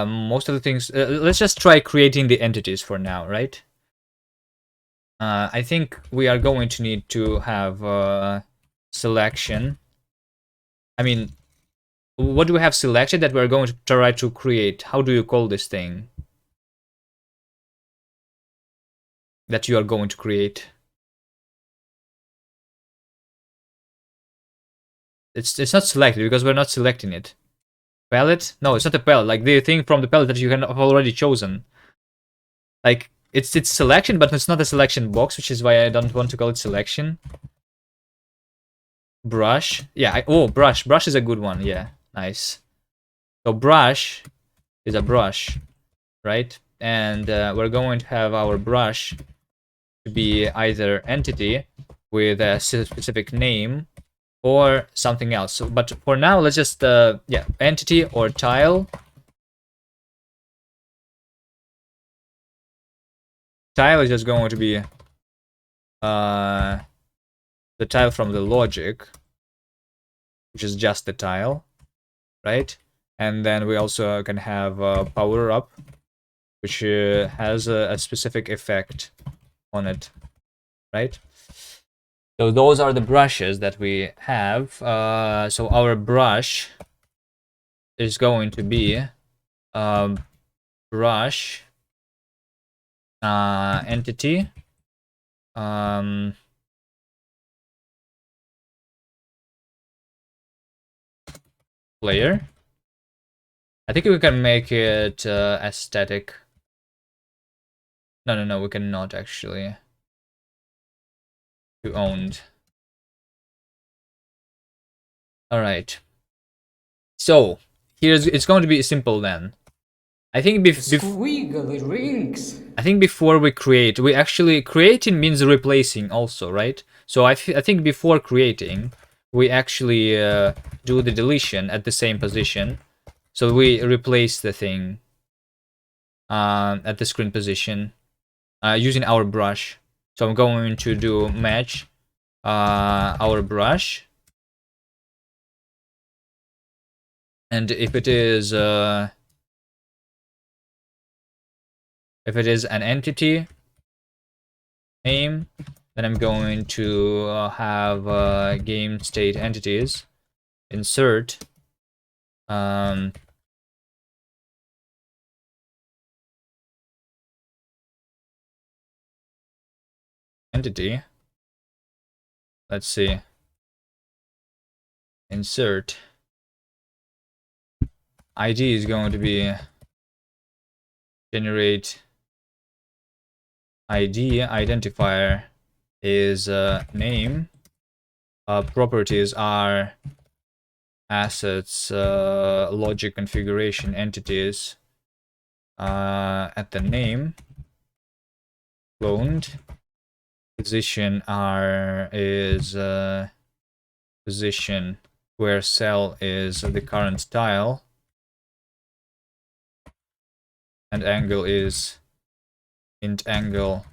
most of the things. Let's just try creating the entities for now, right? I think we are going to need to have selection. I mean, what do we have selected that we're going to try to create? How do you call this thing that you are going to create? It's not selected because we're not selecting it. Palette? No, it's not a palette. Like the thing from the palette that you have already chosen. Like it's selection, but it's not a selection box, which is why I don't want to call it selection. Brush. Yeah. Oh, brush. Brush is a good one. Yeah. Nice. So brush is a brush, right? And we're going to have our brush to be either entity with a specific name or something else. So, but for now, let's just yeah, entity or tile. Tile is just going to be the tile from the logic, which is just the tile, right? And then we also can have power up, which has a specific effect on it, right? So those are the brushes that we have. So our brush is going to be brush entity player. I think we can make it aesthetic. No, we cannot actually. You owned. All right. So here's it's going to be simple then. I think Squiggly rings. I think before we create, we actually creating means replacing also, right? So I think before creating, we actually do the deletion at the same position. So we replace the thing at the screen position using our brush. So I'm going to do match our brush. And if it is an entity name, then I'm going to have game state entities insert entity. Let's see. Insert ID is going to be generate ID. Identifier is name. Properties are assets, logic configuration entities at the name. Cloned. Position is position where cell is the current tile. And angle is int angle,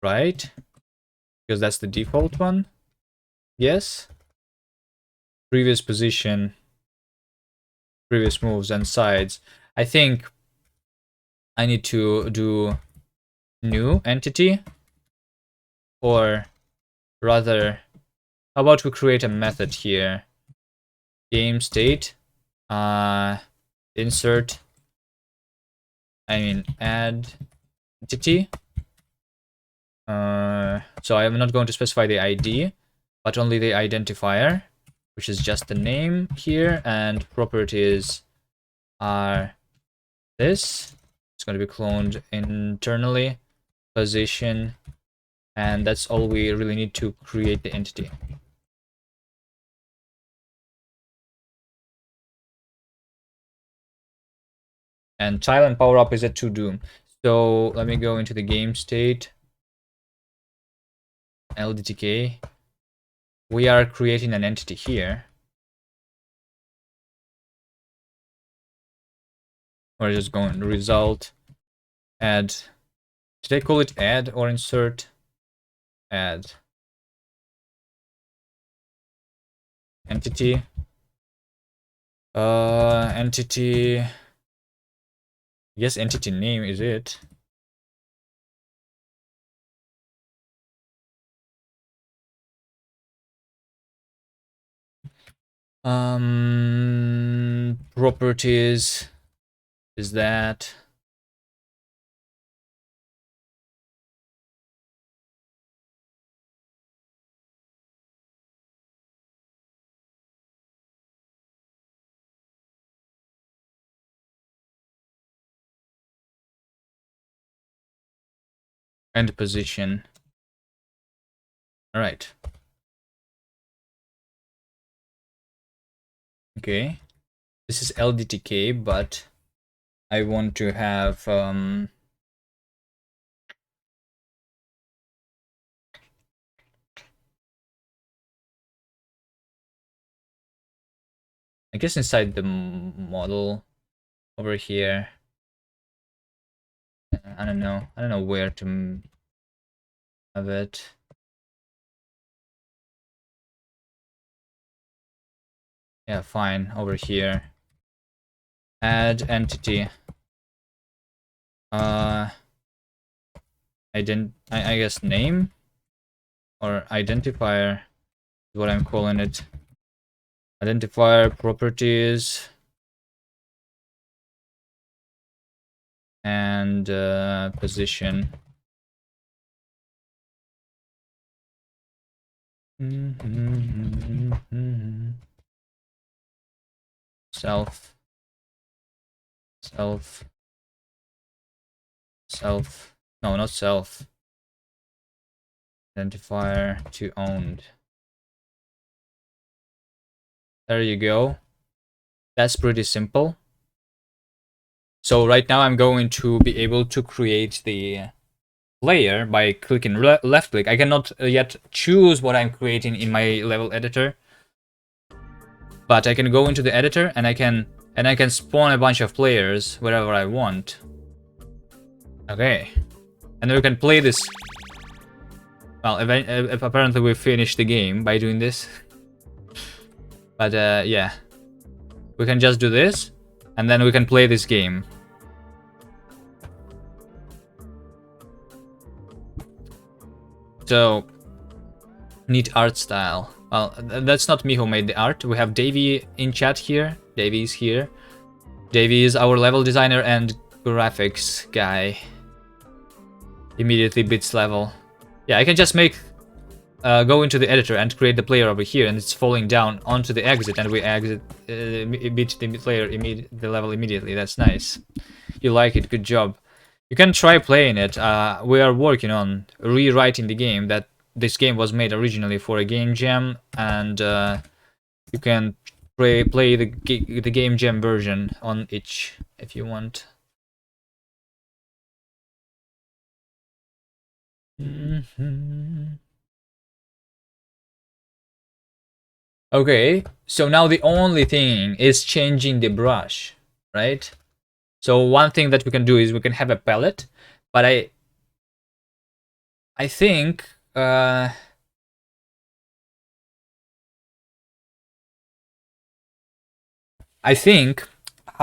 right? Because that's the default one. Yes. Previous position, previous moves and sides. I think I need to do new entity, or rather, how about we create a method here? Game state, insert, add entity. So I'm not going to specify the ID, but only the identifier, which is just the name here, and properties are this. It's going to be cloned internally, position, and that's all we really need to create the entity. And tile and power up is a to do. So let me go into the game state. LDTK. We are creating an entity here. We're just going to result, add. Should I call it add or insert? add entity. Entity. Yes, entity name is it. Properties is that. And position. All right. Okay. This is LDTK, but I want to have I guess inside the model over here. I don't know. I don't know where to have it. Yeah, fine. Over here. Add entity. I guess name or identifier is what I'm calling it. Identifier properties and position. Self. No, not self. Identifier to owned. There you go. That's pretty simple. So right now I'm going to be able to create the layer by clicking left click. I cannot yet choose what I'm creating in my level editor, but I can go into the editor and I can spawn a bunch of players wherever I want. Okay, and then we can play this. Well, apparently we finished the game by doing this, but yeah, we can just do this and then we can play this game. So, neat art style. Well, that's not me who made the art. We have Davey in chat here. Davey is here. Davey is our level designer and graphics guy. Immediately bits level. Yeah, I can just go into the editor and create the player over here, and it's falling down onto the exit, and we exit, beat the player the level immediately. That's nice. You like it? Good job. You can try playing it. We are working on rewriting the game. This game was made originally for a game jam, and you can play the game jam version on itch if you want. Okay, so now the only thing is changing the brush, right? So one thing that we can do is we can have a palette, but I think how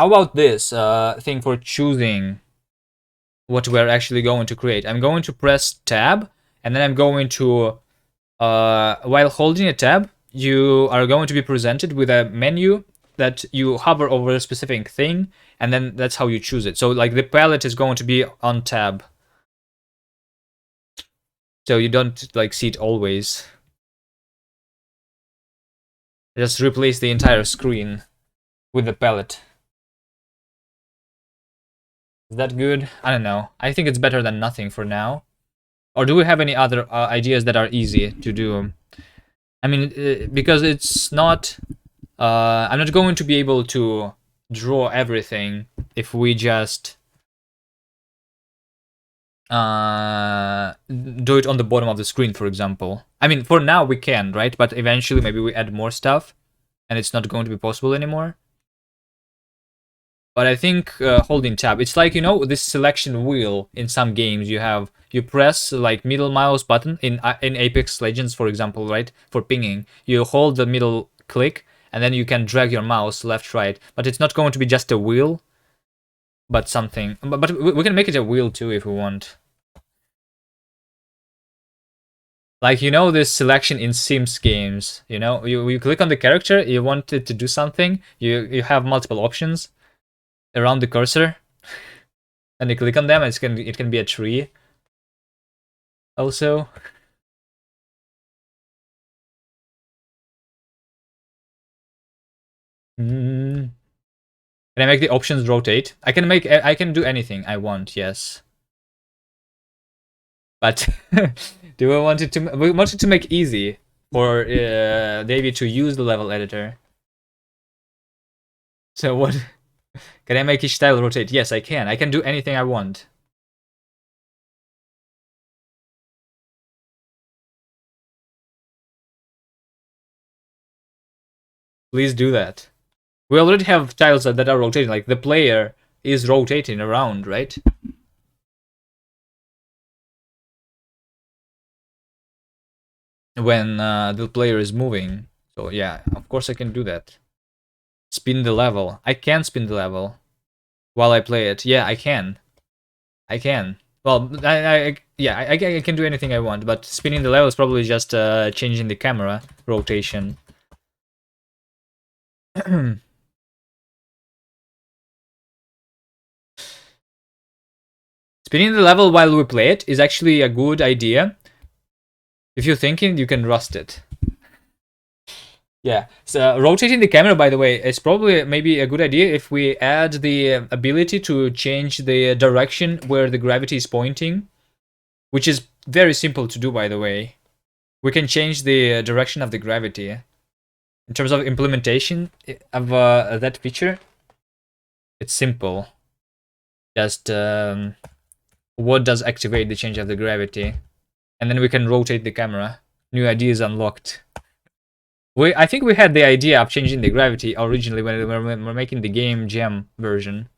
about this thing for choosing what we're actually going to create? I'm going to press tab, and then I'm going to while holding a tab, you are going to be presented with a menu that you hover over a specific thing, and then that's how you choose it. So like the palette is going to be on tab, so you don't like see it always. Just replace the entire screen with the palette. Is that good? I don't know. I think it's better than nothing for now. Or do we have any other ideas that are easy to do? I mean, because it's not... I'm not going to be able to draw everything if we just do it on the bottom of the screen, for example. I mean, for now we can, right? But eventually maybe we add more stuff and it's not going to be possible anymore. But I think holding tab, it's like, you know, this selection wheel in some games. You press like middle mouse button in Apex Legends, for example, right? For pinging, you hold the middle click and then you can drag your mouse left, right. But it's not going to be just a wheel, but something. But we can make it a wheel too if we want. Like, you know, this selection in Sims games, you know, you click on the character, you want it to do something, you have multiple options around the cursor, and you click on them, and it can be a tree also. Can I make the options rotate? I can do anything I want, yes. But do we want it to make easy for David to use the level editor? So what? Can I make each tile rotate? Yes, I can. I can do anything I want. Please do that. We already have tiles that are rotating, like the player is rotating around, right? When the player is moving. So yeah, of course I can do that. Spin the level. I can spin the level while I play it. Yeah, I can. I can. Well, I can do anything I want, but spinning the level is probably just changing the camera rotation. Spinning the level while we play it is actually a good idea. If you're thinking, you can rust it. Yeah, so rotating the camera, by the way, is probably maybe a good idea if we add the ability to change the direction where the gravity is pointing, which is very simple to do, by the way. We can change the direction of the gravity. In terms of implementation of that feature, it's simple. Just what does activate the change of the gravity? And then we can rotate the camera. New ideas unlocked. I think we had the idea of changing the gravity originally when we were making the game jam version.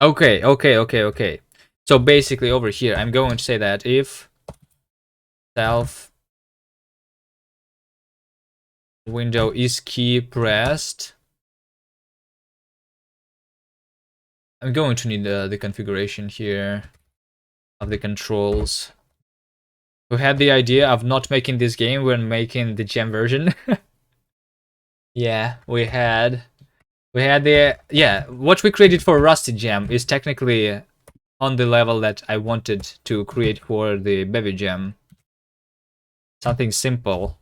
Okay. So basically over here, I'm going to say that if self window is key pressed, I'm going to need the configuration here of the controls. We had the idea of not making this game when making the gem version. Yeah, we had the what we created for Rusty Gem is technically on the level that I wanted to create for the Baby Gem. Something simple.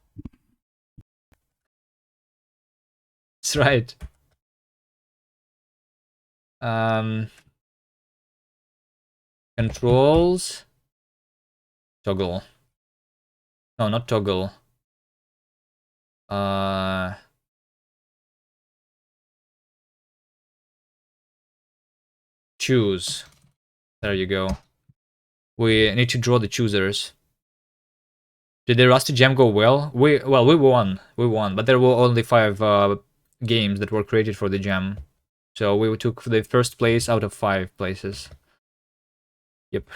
That's right. Controls. Toggle. No, not toggle. Choose. There you go. We need to draw the choosers. Did the Rusty Gem go well? We won. We won, but there were only 5 games that were created for the gem. So we took the first place out of 5 places. Yep.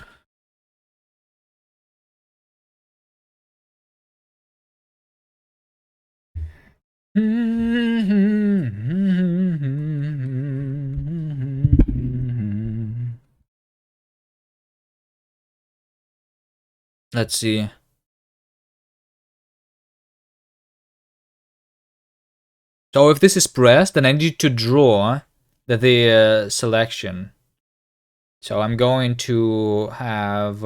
Let's see. So if this is pressed, then I need to draw the selection. So I'm going to have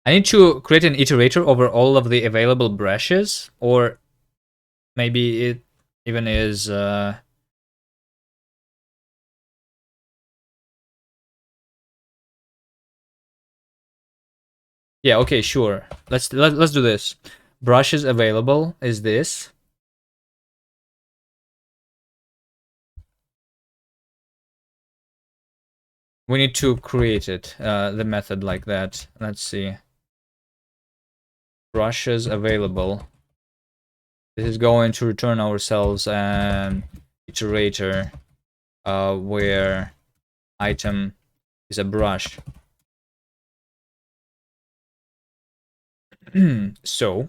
I need to create an iterator over all of the available brushes, or maybe it even is yeah, okay, sure. Let's do this. Brushes available is this. We need to create it, the method like that. Let's see. Brushes available. This is going to return ourselves an iterator where item is a brush. So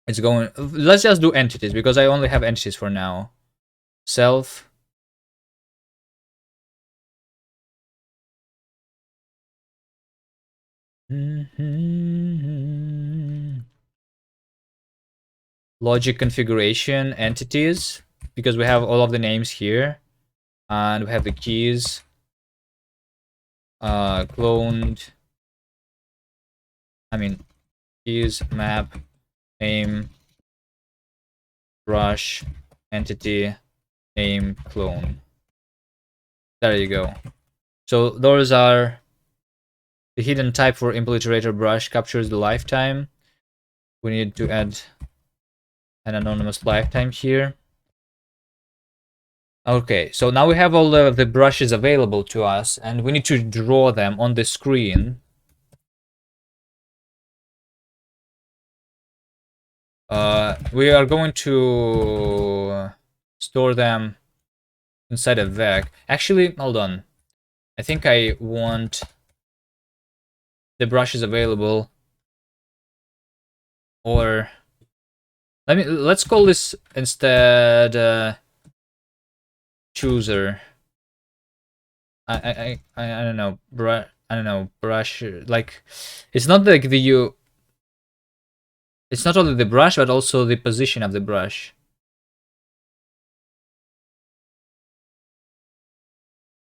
it's going. Let's just do entities because I only have entities for now. Self. Logic configuration entities, because we have all of the names here and we have the keys cloned. I mean, keys, map, name, brush, entity, name, clone. There you go. So those are the hidden type for impleterator brush captures the lifetime. We need to add an anonymous lifetime here. Okay, so now we have all of the brushes available to us, and we need to draw them on the screen. We are going to store them inside a vec. Actually, hold on. I think I want the brushes available, or let's call this instead chooser. I don't know, brush, like it's not like it's not only the brush but also the position of the brush.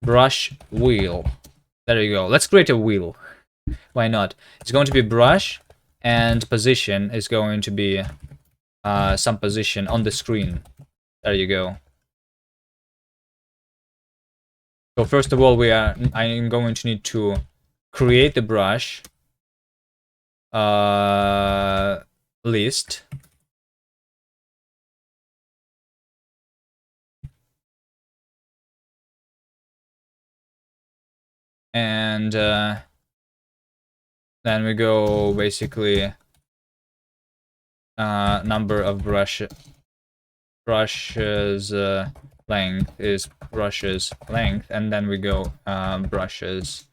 Brush wheel. There you go. Let's create a wheel. Why not? It's going to be brush, and position is going to be some position on the screen. There you go. So first of all, I am going to need to create the brush list. And then we go basically number of brushes length is brushes length, and then we go brushes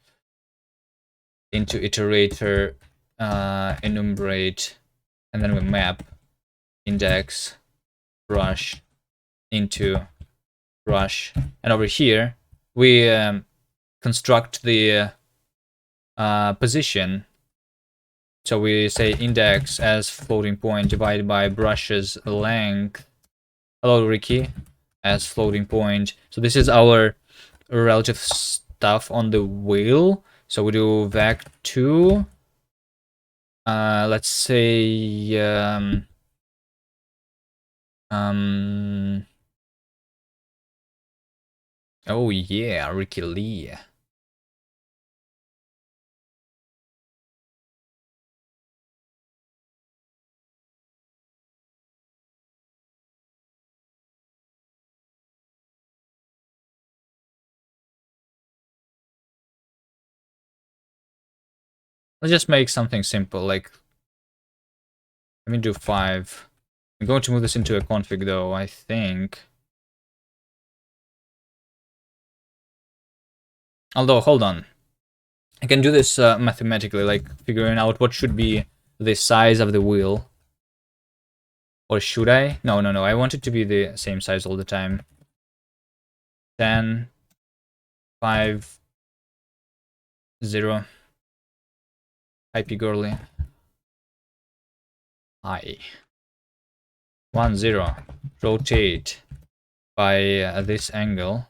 into iterator enumerate, and then we map index brush into brush, and over here we construct the position. So we say index as floating point divided by brushes length. Hello, Ricky, as floating point. So this is our relative stuff on the wheel. So we do vec2. Let's say oh yeah, Ricky Lee. Let's just make something simple, like let me do 5. I'm going to move this into a config though, I think. Although, hold on. I can do this mathematically, like figuring out what should be the size of the wheel. Or should I? No, I want it to be the same size all the time. 10, 5, 0. Hi, Girly. Hi. 1, 0. Rotate by this angle.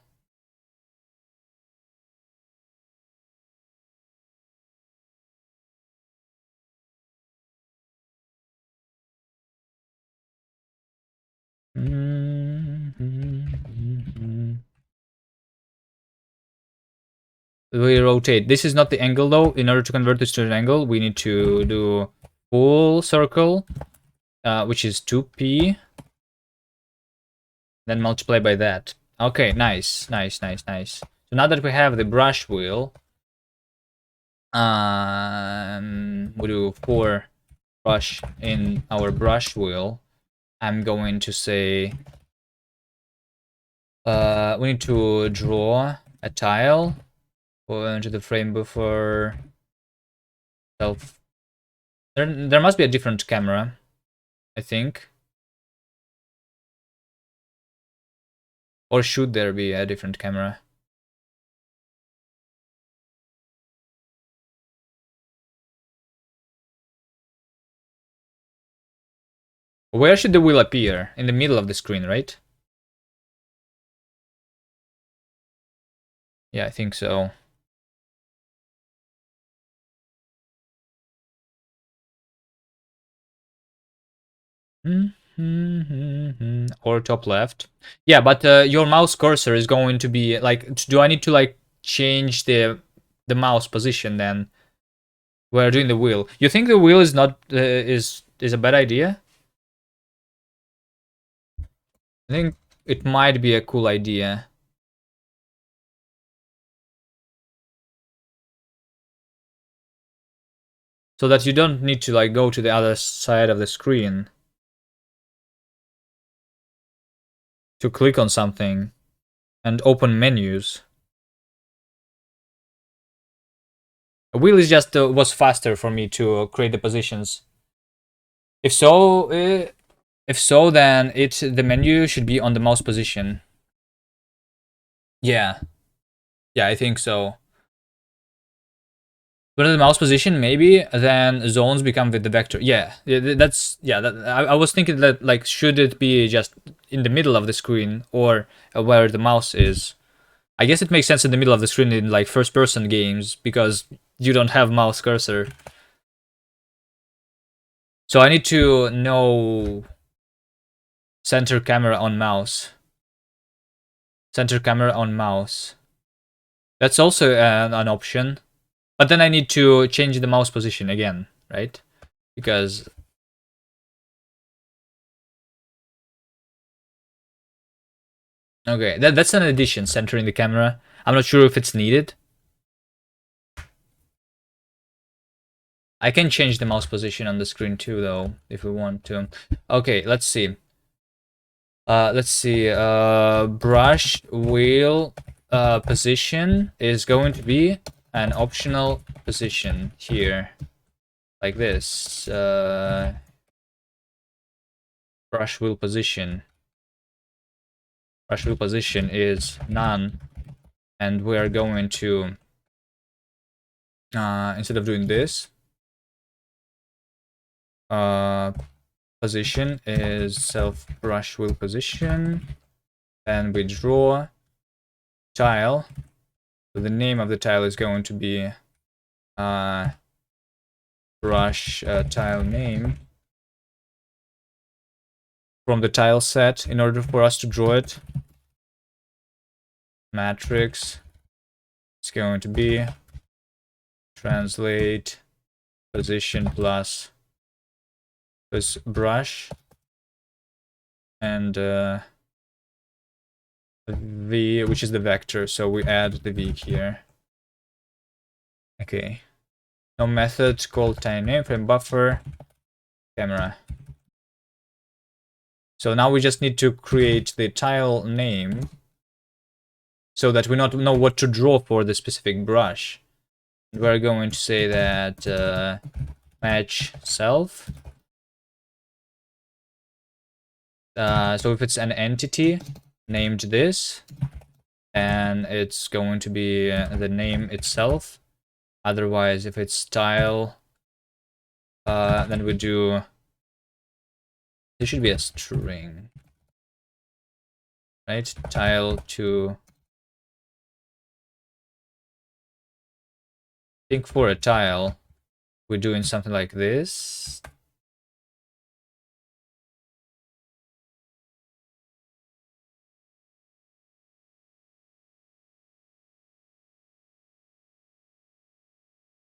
We rotate. This is not the angle though. In order to convert this to an angle, we need to do full circle, which is 2p. Then multiply by that. Okay, nice. So now that we have the brush wheel, we do 4 brush in our brush wheel. I'm going to say we need to draw a tile. Go into the frame buffer. Self. There must be a different camera, I think. Or should there be a different camera? Where should the wheel appear? In the middle of the screen, right? Yeah, I think so. Or top left. Yeah, but your mouse cursor is going to be like. Do I need to like change the mouse position then? We're doing the wheel. You think the wheel is not is a bad idea? I think it might be a cool idea. So that you don't need to like go to the other side of the screen to click on something and open menus. A wheel is just was faster for me to create the positions. If so, then the menu should be on the mouse position. Yeah, I think so. But in the mouse position, maybe then zones become with the vector. Yeah, that's I was thinking that like should it be just in the middle of the screen or where the mouse is? I guess it makes sense in the middle of the screen in like first-person games because you don't have mouse cursor. So I need to know center camera on mouse. Center camera on mouse. That's also an option. But then I need to change the mouse position again, right? Because... Okay, that's an addition, centering the camera. I'm not sure if it's needed. I can change the mouse position on the screen too, though, if we want to. Okay, let's see. Brush wheel position is going to be an optional position here, like this. Brush wheel position. Brush wheel position is none, and we are going to instead of doing this, position is self brush wheel position, and we draw tile. So the name of the tile is going to be brush tile name from the tile set. In order for us to draw it, matrix, it's going to be translate position plus this brush and v, which is the vector, so we add the v here. Okay, no method called tiny name frame buffer camera. So now we just need to create the tile name so that we not know what to draw for the specific brush. We're going to say that match self. So if it's an entity named this, and it's going to be the name itself. Otherwise, if it's tile, then we do. There should be a string, right? Tile to. I think for a tile, we're doing something like this.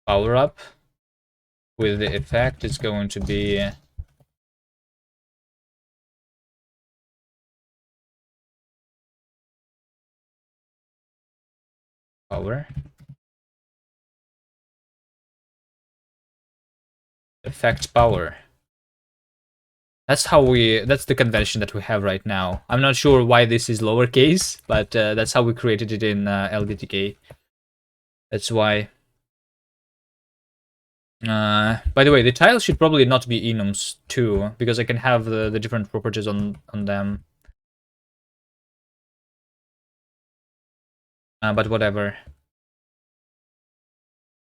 power up with the effect is going to be power. Effect power. That's the convention that we have right now. I'm not sure why this is lowercase, but that's how we created it in LDTK. That's why. By the way, the tiles should probably not be enums too, because I can have the different properties on them. But whatever.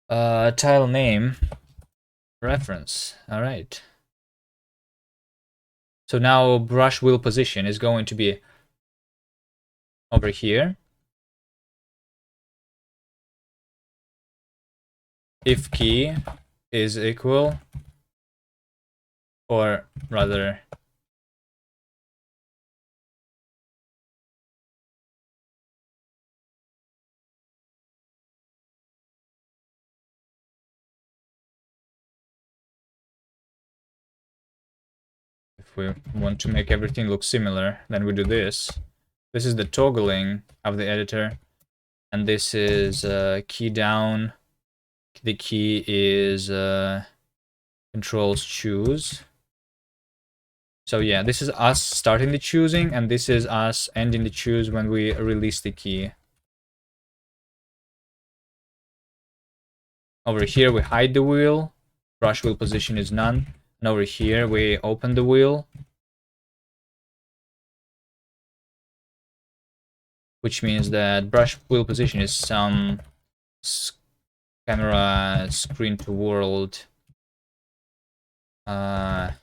Tile name reference. All right. So now brush wheel position is going to be over here. If key is equal, or rather, if we want to make everything look similar, then we do this. This is the toggling of the editor, and this is key down. The key is controls choose. So yeah, this is us starting the choosing, and this is us ending the choose when we release the key. Over here we hide the wheel, brush wheel position is none, and over here we open the wheel, which means that brush wheel position is some camera screen to world like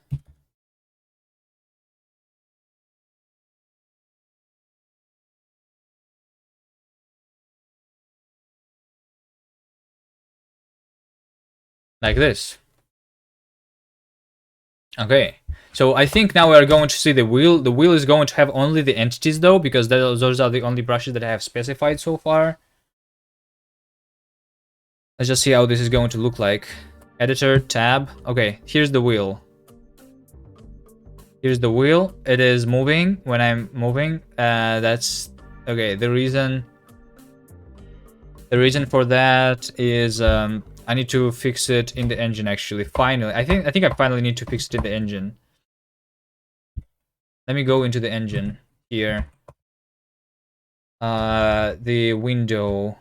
this. Okay, so I think now we are going to see the wheel. The wheel is going to have only the entities though, because those are the only brushes that I have specified so far. Let's just see how this is going to look like. Editor, tab. Okay, here's the wheel. Here's the wheel. It is moving when I'm moving. That's okay. The reason for that is I need to fix it in the engine actually. Finally, I think I finally need to fix it in the engine. Let me go into the engine here. The window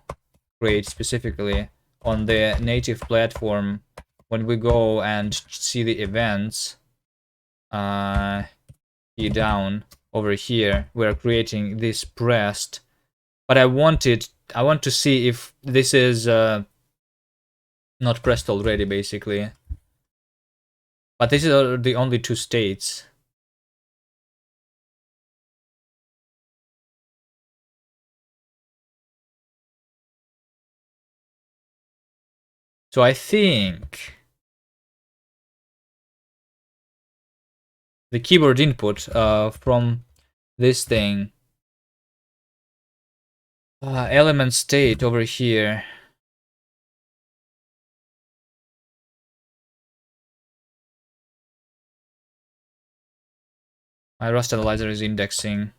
create specifically on the native platform. When we go and see the events, key down over here, we're creating this pressed. But I want to see if this is not pressed already, basically. But this is the only two states. So I think the keyboard input from this thing, element state over here. My Rust analyzer is indexing.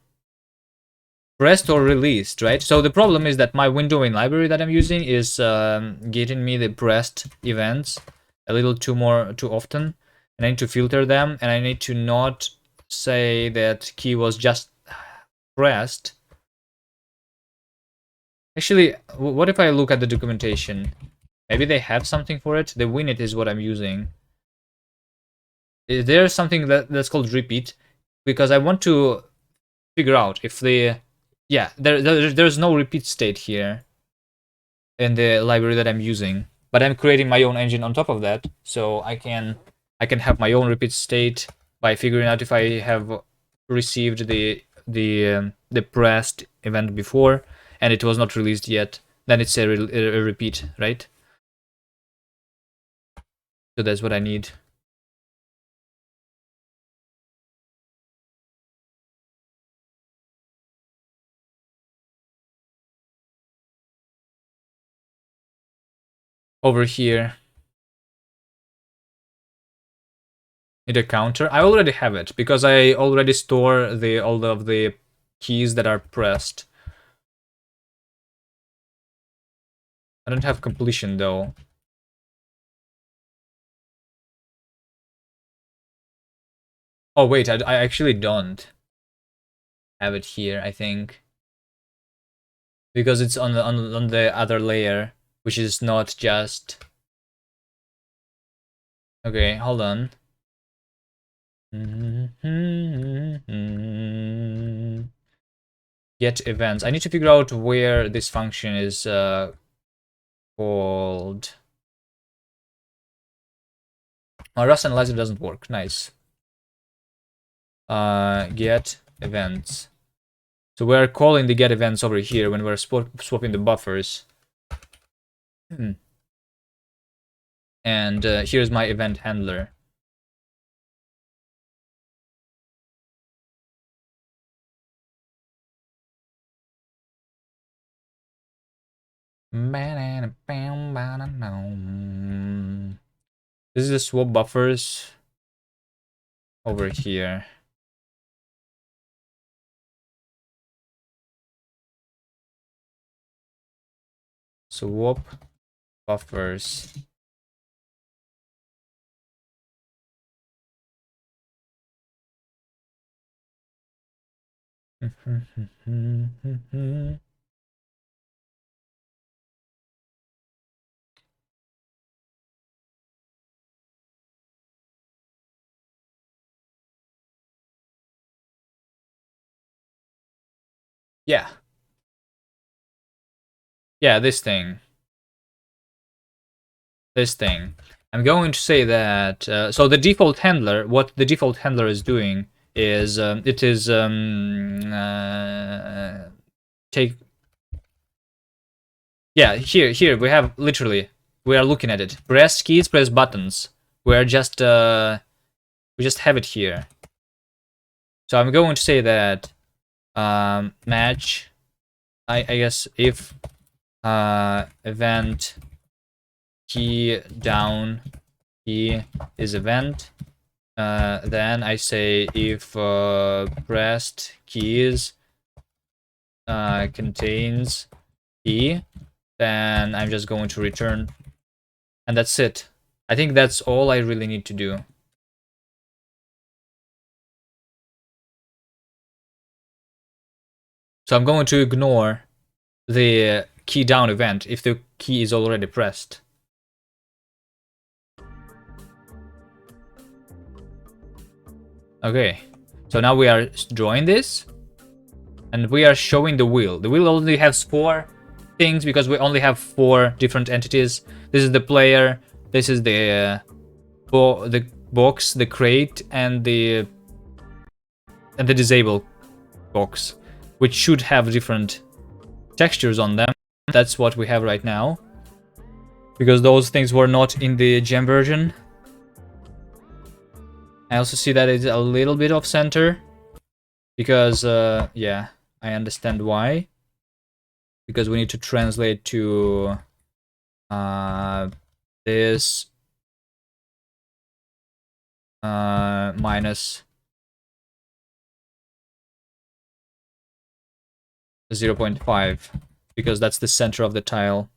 Pressed or released, right? So the problem is that my windowing library that I'm using is getting me the pressed events a little too often, and I need to filter them, and I need to not say that key was just pressed. Actually, what if I look at the documentation? Maybe they have something for it. The winit is what I'm using. Is there something that's called repeat? Because I want to figure out if the there's no repeat state here in the library that I'm using, but I'm creating my own engine on top of that, so I can have my own repeat state by figuring out if I have received the pressed event before and it was not released yet. Then it's a repeat, right? So that's what I need. over here. Need a counter. I already have it because I already store all of the keys that are pressed. I don't have completion though. Oh wait, I actually don't have it here, I think, because it's on the other layer, which is not just. Okay, hold on. Get events. I need to figure out where this function is called. Oh, Rust Analyzer doesn't work. Nice. Get events. So we're calling the get events over here when we're swapping the buffers. And here's my event handler. This is the swap buffers over here. Swap buffers. Yeah. Yeah, this thing. This thing. I'm going to say that, so the default handler, what the default handler is doing is, it is, take, yeah, here, we have, literally, we are looking at it. Press keys, press buttons. We're just, we just have it here. So I'm going to say that, match, I guess, if, event key down key is event, then I say if pressed keys contains key, then I'm just going to return, and that's it. I think that's all I really need to do. So I'm going to ignore the key down event if the key is already pressed. Okay, so now we are drawing this, and we are showing the wheel. The wheel only has 4 things because we only have 4 different entities. This is the player, this is the box, the crate, and the disable box, which should have different textures on them. That's what we have right now, because those things were not in the gem version. I also see that it's a little bit off center, because yeah, I understand why. Because we need to translate to this minus 0.5, because that's the center of the tile.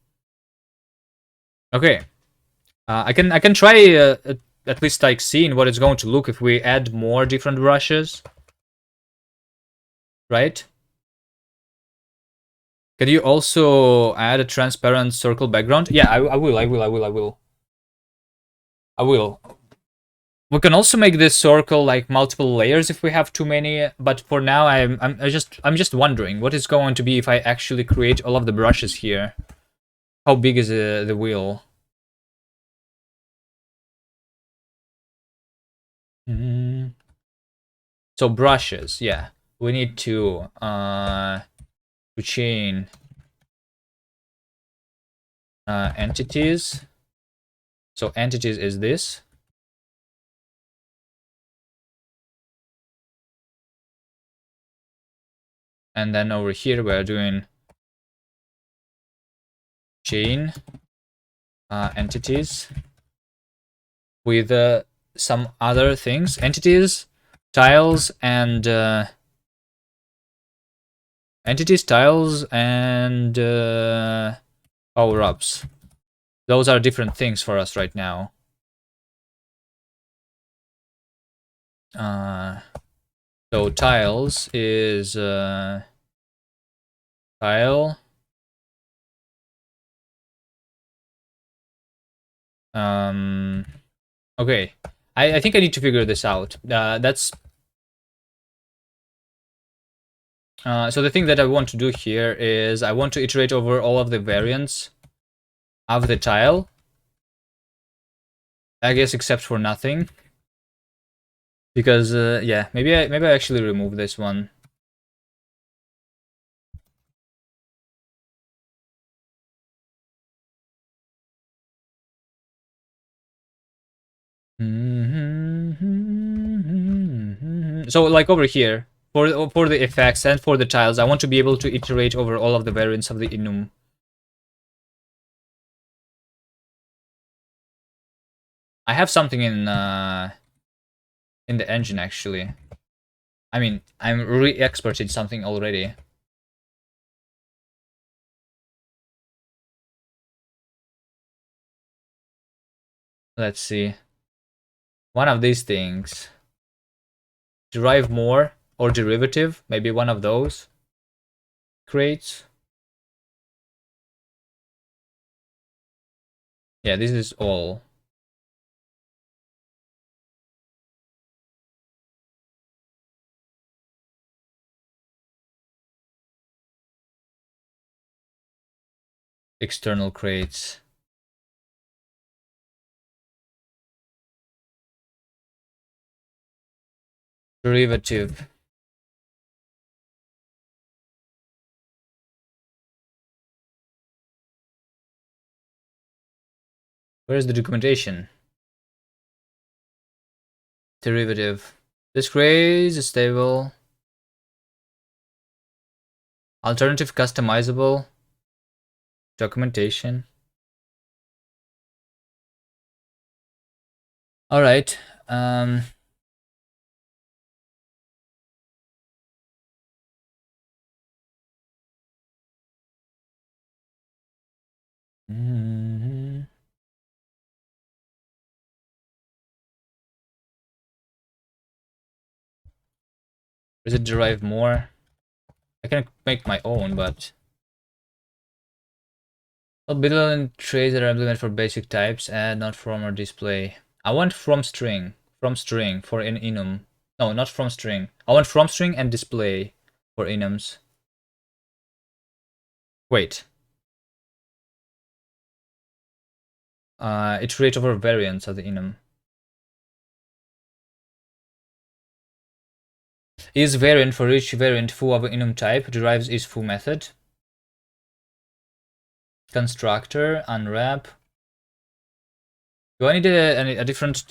Okay, I can try at least like seeing what it's going to look if we add more different brushes, right? Can you also add a transparent circle background? Yeah, I will. We can also make this circle like multiple layers if we have too many, but for now I'm just wondering what is going to be if I actually create all of the brushes here. How big is the wheel? So brushes, yeah. We need to chain entities. So entities is this. And then over here we're doing chain entities with some other things, entities, tiles, and power-ups. Those are different things for us right now. So tiles is tile. Okay. I think I need to figure this out. So the thing that I want to do here is I want to iterate over all of the variants of the tile. I guess except for nothing. Because yeah, maybe I actually remove this one. So like over here, for the effects and for the tiles, I want to be able to iterate over all of the variants of the enum. I have something in the engine actually. I mean, I'm really expert in something already. Let's see. One of these things. Derive more or derivative, maybe one of those creates. Yeah, this is all. External creates. Derivative. Where is the documentation? Derivative. This creates is stable. Alternative customizable. Documentation. All right. Does it derive more? I can make my own, but build traits that are implemented for basic types, add not from or display. I want from string for an enum. No, not from string. I want from string and display for enums. Wait. Iterate over variants of the enum. Is variant for each variant foo of an enum type derives is foo method. Constructor unwrap. Do I need a different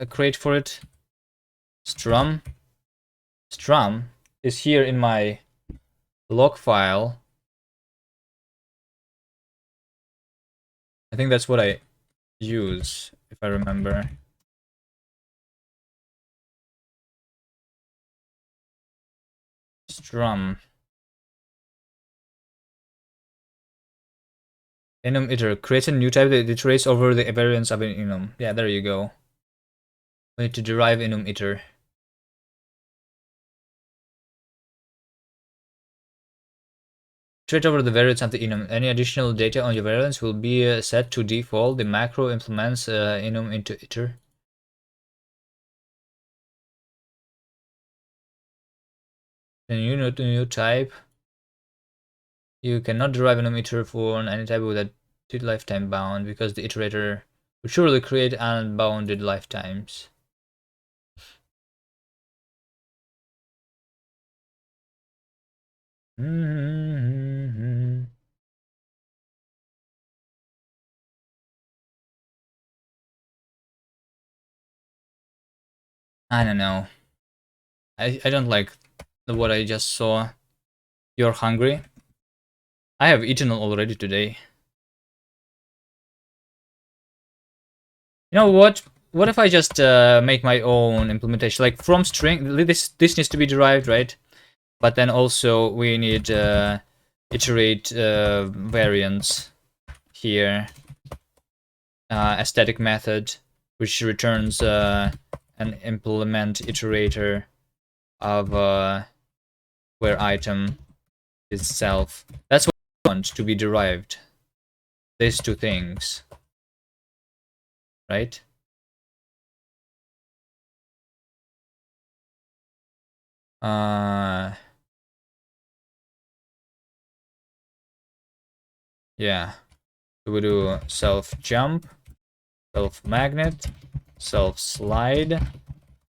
crate for it? Strum. Strum is here in my log file. I think that's what I use, if I remember. Strum. Enum iter. Create a new type that iterates over the variance of an enum. Yeah, there you go. We need to derive enum iter. Iterate over the variance of the enum. Any additional data on your variance will be set to default. The macro implements enum into iter. Then you know the new type. You cannot derive enum iter for any type without lifetime bound because the iterator would surely create unbounded lifetimes. I don't know. I don't like what I just saw. You're hungry? I have eaten already today. You know what? What if I just make my own implementation, like from string? This needs to be derived, right? But then also we need iterate variants here. Aesthetic method, which returns an implement iterator of where item is self. That's what I want to be derived. These two things, right? Yeah. So we do self jump, self magnet, self slide,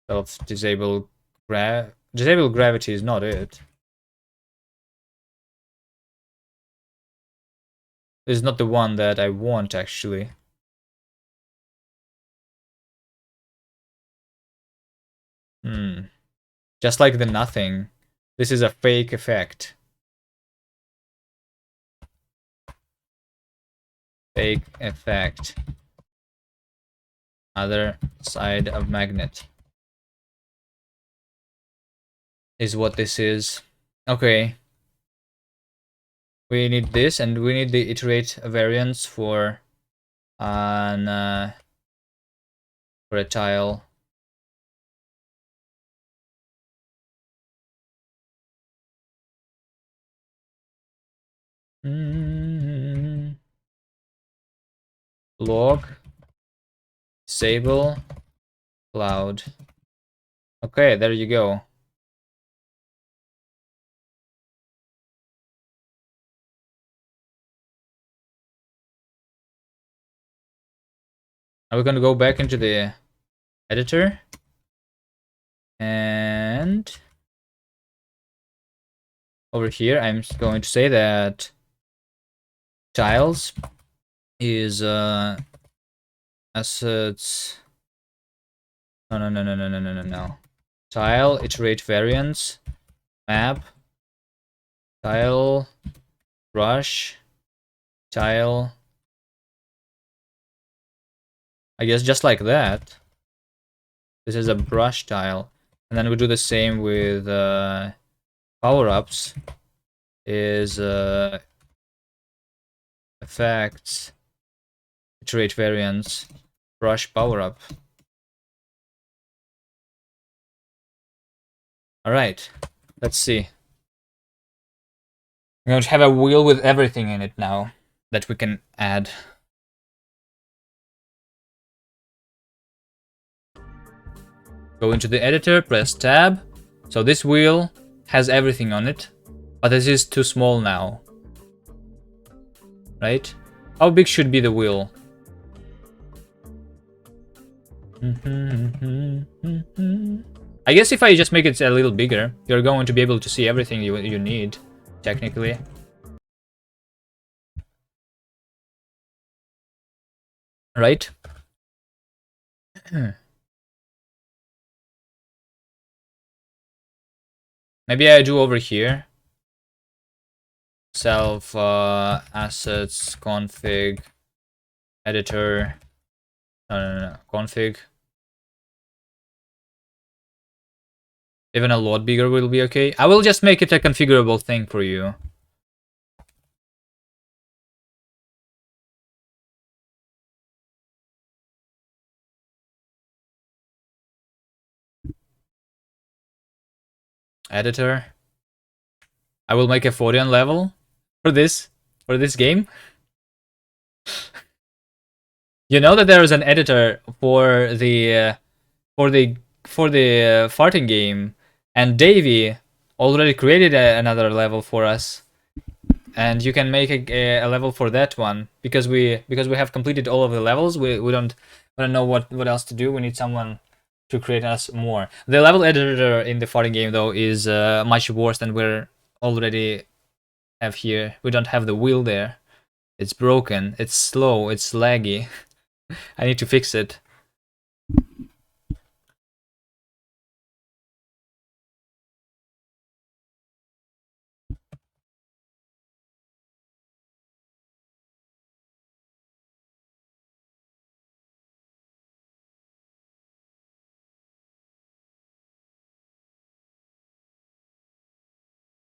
self disable disable gravity is not it. This is not the one that I want actually. Just like the nothing. This is a fake effect. Fake effect. Other side of magnet is what this is. Okay. We need this, and we need the iterate variants for an for a tile. Log disable cloud. Okay, there you go. Now we're going to go back into the editor and over here I'm going to say that tiles is assets. No. Tile iterate variants map tile brush tile. I guess just like that. This is a brush tile, and then we do the same with power-ups. Is effects iterate variants brush power-up. All right, let's see. We're going to have a wheel with everything in it now that we can add. Go into the editor, press tab. So this wheel has everything on it, but this is too small now. Right? How big should be the wheel? I guess if I just make it a little bigger, you're going to be able to see everything you need, technically. Right? Maybe I do over here. Self assets config editor. No. Config. Even a lot bigger will be okay. I will just make it a configurable thing for you. Editor. I will make a 40 on level for this game. You know that there is an editor for the farting game, and Davey already created another level for us, and you can make a level for that one because we have completed all of the levels. We don't know what else to do. We need someone to create us more. The level editor in the farting game though is much worse than we're already have here. We don't have the wheel there. It's broken. It's slow. It's laggy. I need to fix it.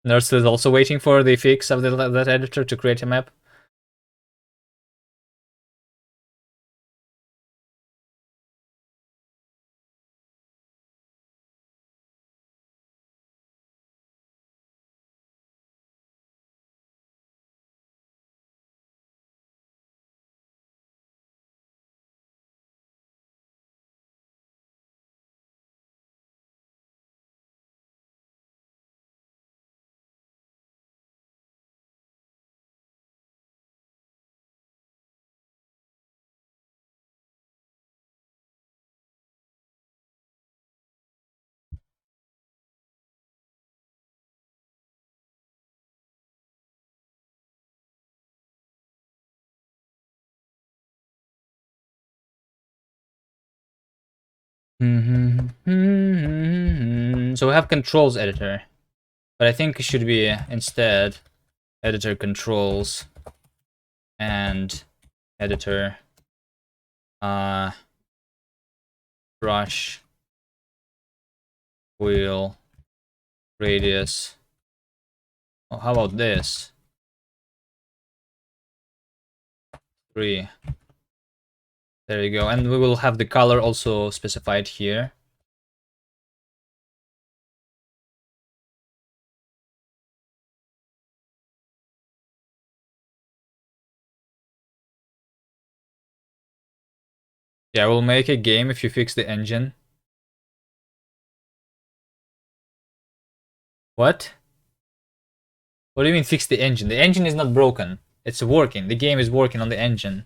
Nurse is also waiting for the fix of that editor to create a map. So we have controls editor, but I think it should be instead editor controls and editor brush wheel radius. Oh, how about this? 3. There you go, and we will have the color also specified here. Yeah, we'll make a game if you fix the engine. What? What do you mean fix the engine? The engine is not broken. It's working. The game is working on the engine.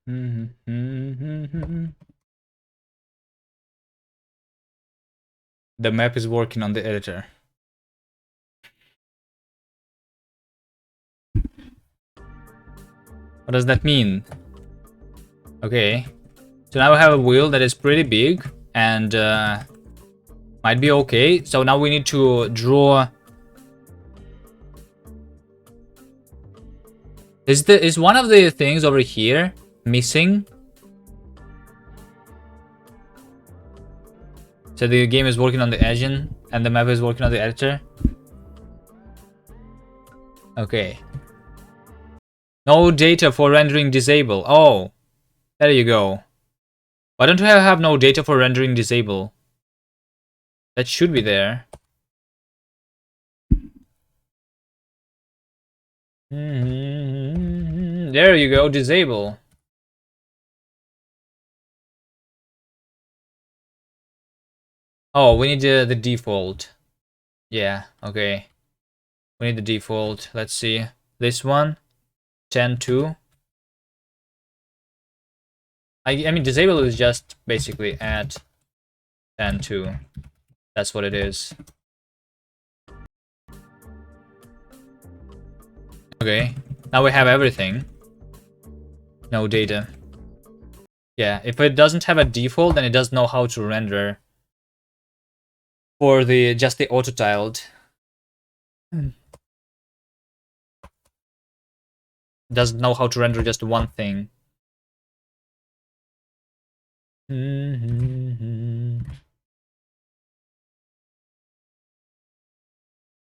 The map is working on the editor. What does that mean? Okay. So now we have a wheel that is pretty big and might be okay. So now we need to draw. Is one of the things over here missing? So the game is working on the engine and the map is working on the editor. Okay. No data for rendering disable. Oh, there you go. Why don't we have no data for rendering disable? That should be there. There you go, disable. Oh, we need the default. Yeah, okay. We need the default. Let's see. This one, 10.2. I mean, disable is just basically add 10.2. That's what it is. Okay, now we have everything. No data. Yeah, if it doesn't have a default, then it doesn't know how to render for the just the auto tiled. Doesn't know how to render just one thing.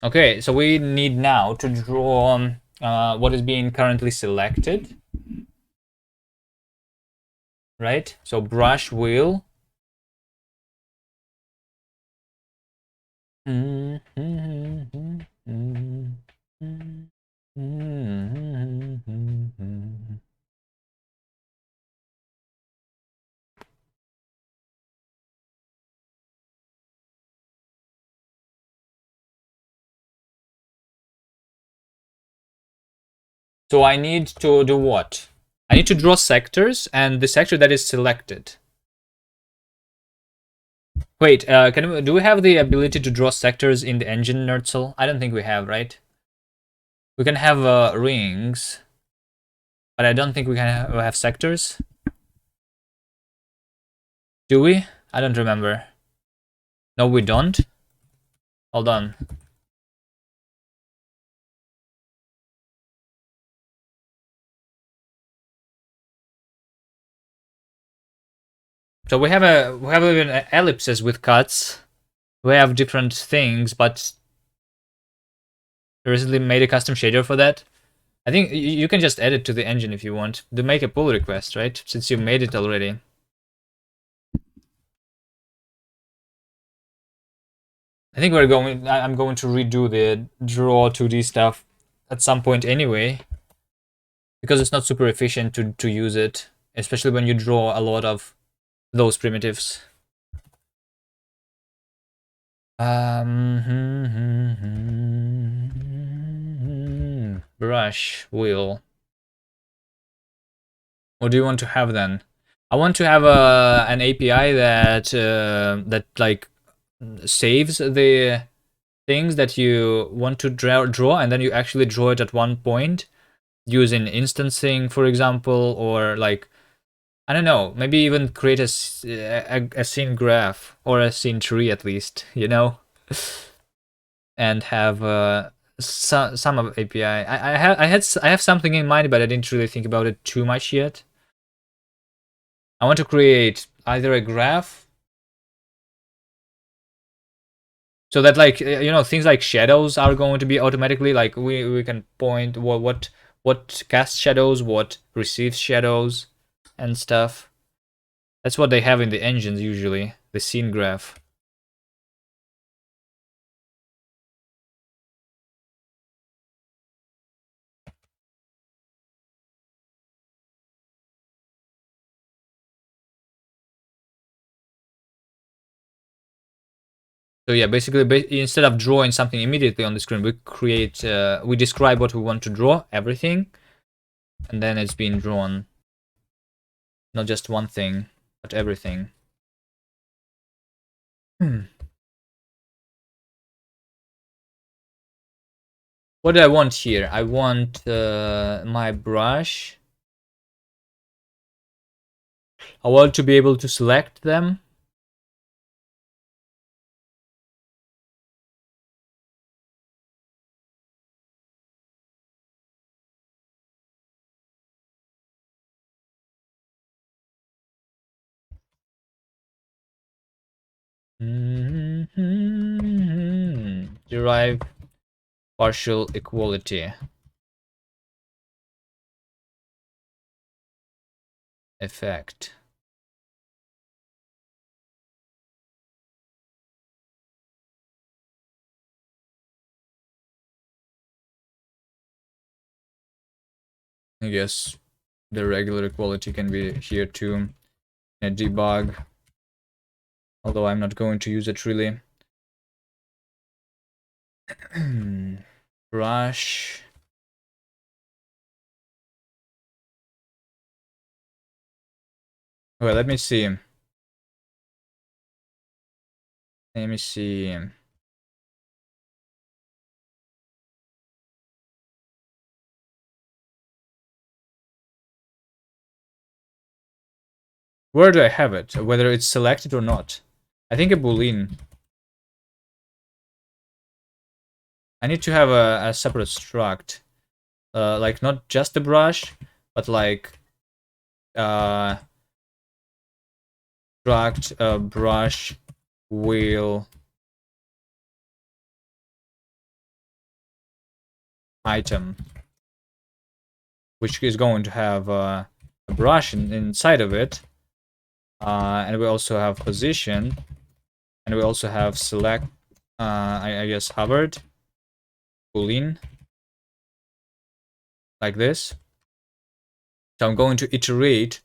Okay, so we need now to draw what is being currently selected. Right? So brush wheel. So I need to do what? I need to draw sectors and the sector that is selected. Wait, do we have the ability to draw sectors in the engine, Nerdzel? I don't think we have, right? We can have rings, but I don't think we can have sectors. Do we? I don't remember. No, we don't. Hold on. So we have even ellipses with cuts. We have different things, but I recently made a custom shader for that. I think you can just add it to the engine if you want. To make a pull request, right? Since you made it already. I think I'm going to redo the draw 2D stuff at some point anyway. Because it's not super efficient to use it. Especially when you draw a lot of those primitives. Brush, wheel. What do you want to have then? I want to have an API that like saves the things that you want to draw, and then you actually draw it at one point using instancing, for example, or like I don't know, maybe even create a scene graph or a scene tree at least, you know, and have some of API. I have something in mind, but I didn't really think about it too much yet. I want to create either a graph so that like things like shadows are going to be automatically like we can point what casts shadows, what receives shadows and stuff. That's what they have in the engines usually, the scene graph. So yeah, basically, instead of drawing something immediately on the screen, we describe what we want to draw, everything, and then it's being drawn. Not just one thing, but everything. What do I want here? I want my brush. I want to be able to select them. Derive partial equality effect. I guess the regular equality can be here too. A debug. Although I'm not going to use it really. Brush. Okay, let me see. Let me see. Where do I have it? Whether it's selected or not. I think a boolean. I need to have a separate struct. Like not just the brush, but like struct brush wheel item, which is going to have a brush inside of it, and we also have position, and we also have select. I guess hovered boolean like this. So I'm going to iterate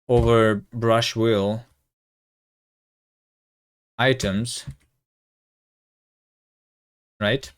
over brush wheel items, right?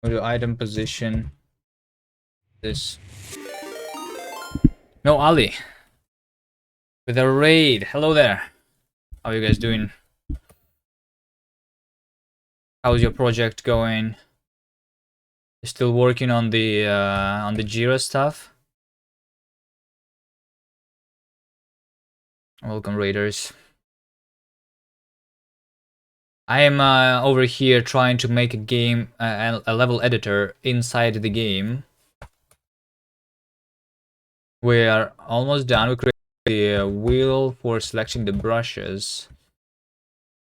Go to item position. This. No, Ali. With a raid. Hello there. How are you guys doing? How's your project going? You still working on the Jira stuff? Welcome, raiders. I am over here trying to make a game, a level editor inside the game. We are almost done. We created the wheel for selecting the brushes.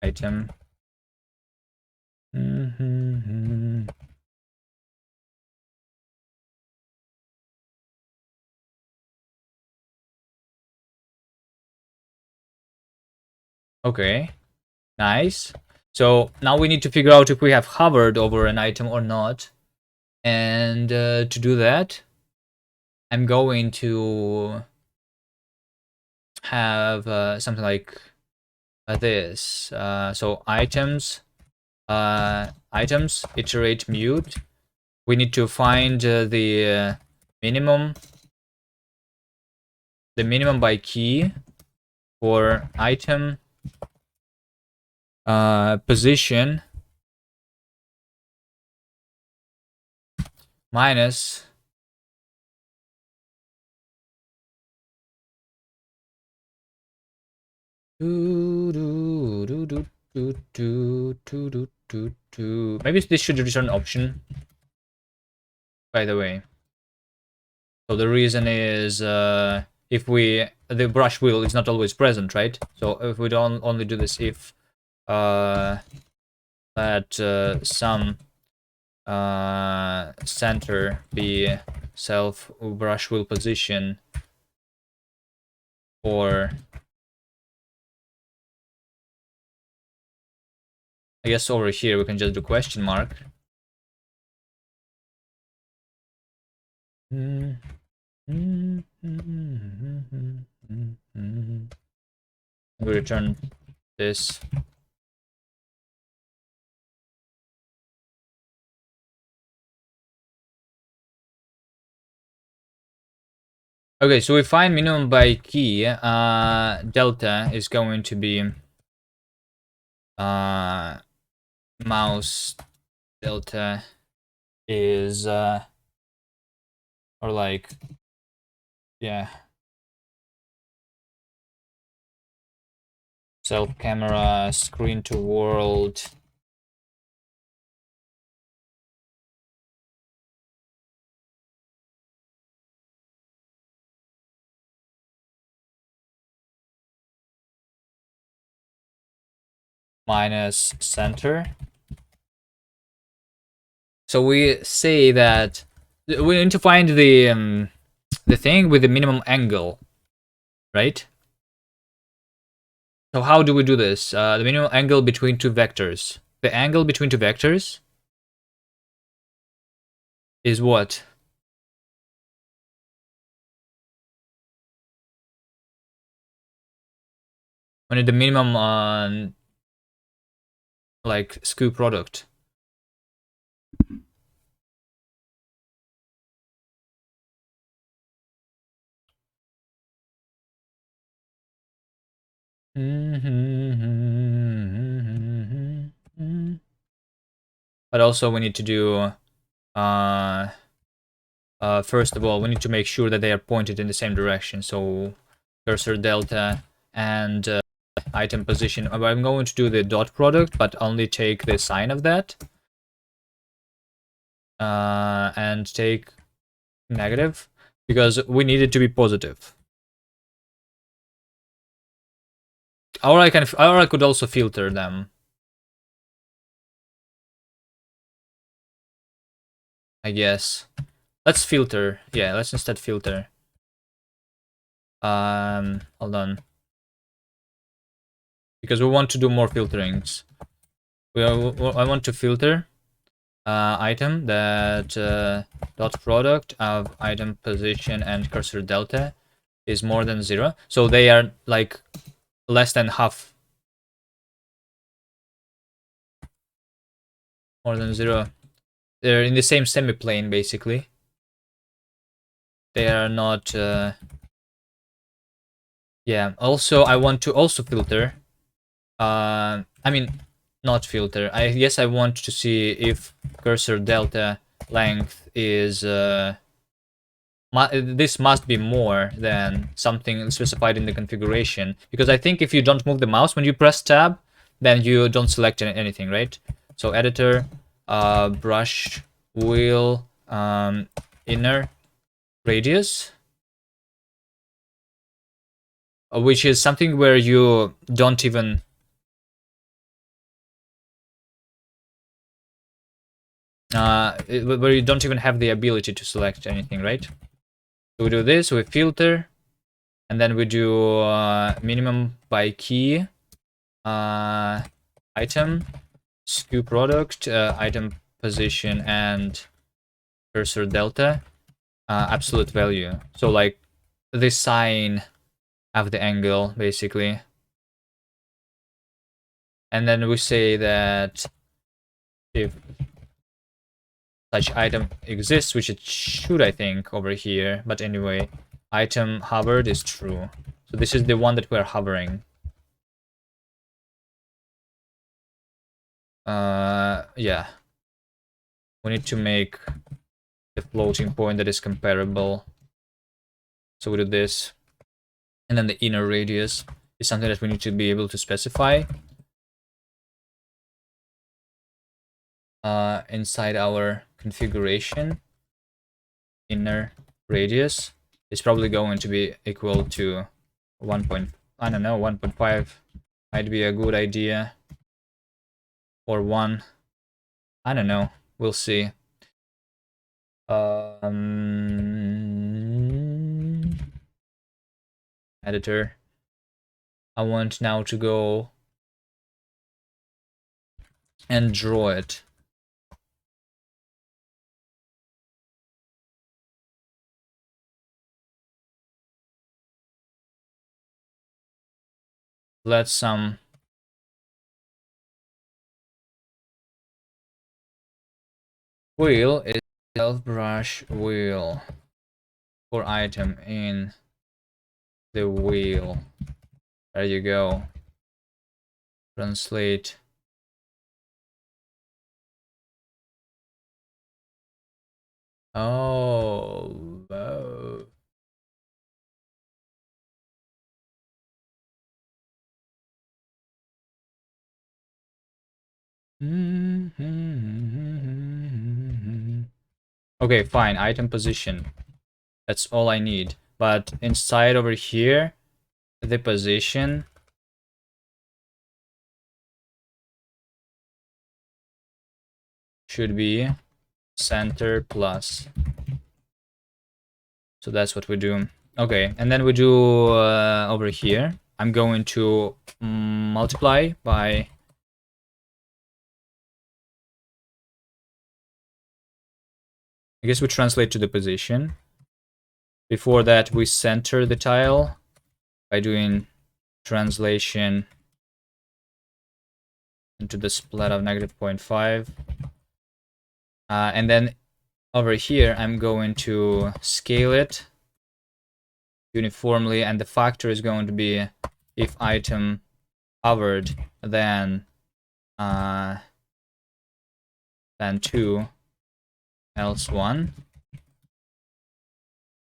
Item. Okay, nice. So now we need to figure out if we have hovered over an item or not. And to do that, I'm going to have something like this. So items, iterate mute. We need to find the minimum by key for item position minus maybe this should return option, by the way. So the reason is if the brush wheel is not always present, right? So if we don't only do this if let some center be self brush wheel position, or I guess over here we can just do question mark. We return this. Okay, so we find minimum by key. Delta is going to be mouse delta is or like, yeah, self camera screen to world minus center. So we say that we need to find the thing with the minimum angle, right? So how do we do this? The minimum angle between two vectors. The angle between two vectors is what? When the minimum on like skew product. But also we need to do first of all we need to make sure that they are pointed in the same direction. So cursor delta and item position. I'm going to do the dot product, but only take the sign of that and take negative because we need it to be positive. Or I could also filter them, I guess. Let's filter. Yeah, let's instead filter. Hold on, because we want to do more filterings. I want to filter item that dot product of item position and cursor delta is more than 0. So they are like less than half. More than 0. They're in the same semi-plane basically. They are not. Yeah. Also, I want to also filter. I mean, not filter. I guess I want to see if cursor delta length is this must be more than something specified in the configuration, because I think if you don't move the mouse when you press tab, then you don't select anything, right? So editor, brush wheel, inner radius, which is something where you don't even where you don't even have the ability to select anything, right? So we do this, we filter, and then we do minimum by key, item, skew product, item position, and cursor delta, absolute value. So like the sine of the angle, basically. And then we say that if such item exists, which it should, I think, over here. But anyway, item hovered is true. So this is the one that we're hovering. Yeah. We need to make the floating point that is comparable. So we do this. And then the inner radius is something that we need to be able to specify inside our configuration. Inner radius is probably going to be equal to 1.5 might be a good idea, or 1, I don't know, we'll see. Editor, I want now to go and draw it. Let some wheel is self brush wheel for item in the wheel. There you go. Translate. Oh, oh. Okay, fine. Item position. That's all I need. But inside over here, the position should be center plus. So that's what we do. Okay, and then we do over here. I'm going to multiply by, I guess we translate to the position. Before that, we center the tile by doing translation into the split of -0.5. And then over here, I'm going to scale it uniformly, and the factor is going to be if item hovered than 2, else 1.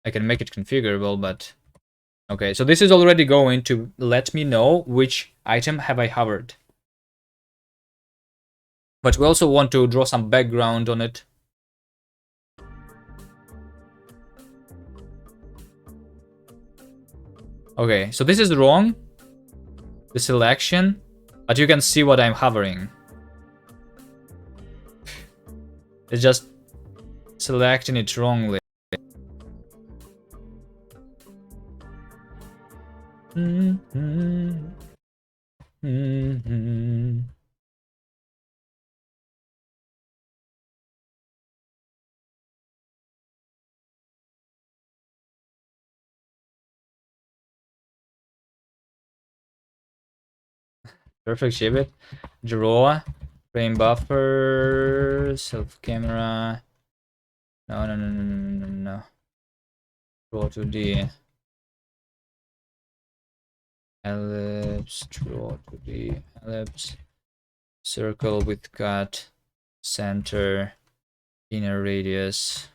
I can make it configurable, but okay. So this is already going to let me know which item have I hovered. But we also want to draw some background on it. Okay, so this is wrong, the selection, but you can see what I'm hovering. It's just selecting it wrongly. Perfect, ship it. Draw, frame buffer, self camera. No. Draw 2D. Ellipse, draw 2D, ellipse. Circle with cut, center, inner radius.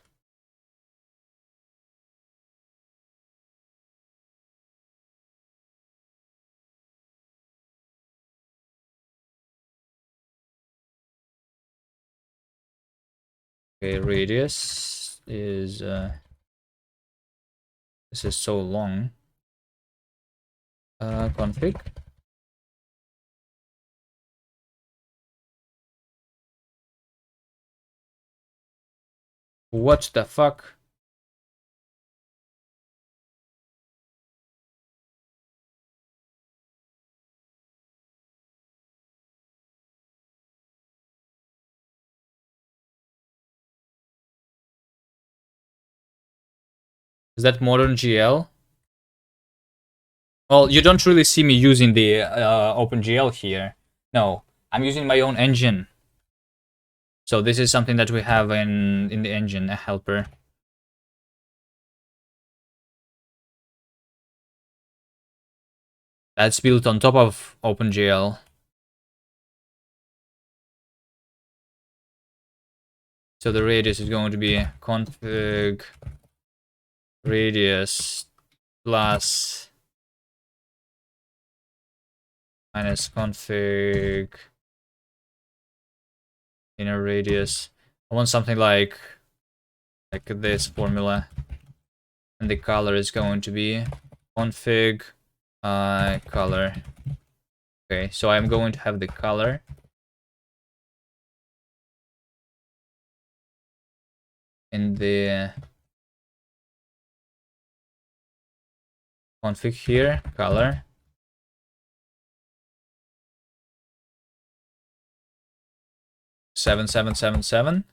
Okay, radius is this is so long. Config. What the fuck? Is that modern GL? Well, you don't really see me using the OpenGL here. No, I'm using my own engine. So this is something that we have in the engine, a helper. That's built on top of OpenGL. So the radius is going to be config radius plus minus config inner radius. I want something like this formula. And the color is going to be config color. Okay, so I'm going to have the color. In the config here, color. Seven, seven, seven, seven.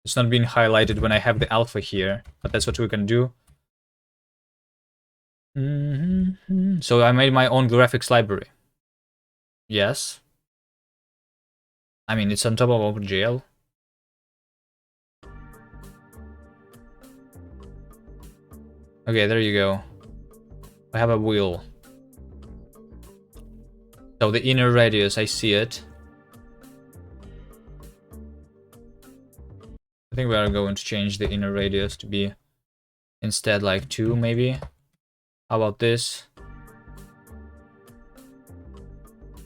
It's not being highlighted when I have the alpha here, but that's what we can do. So I made my own graphics library. Yes. I mean, it's on top of OpenGL. Okay, there you go. I have a wheel. So the inner radius, I see it. I think we are going to change the inner radius to be instead like 2, maybe. How about this?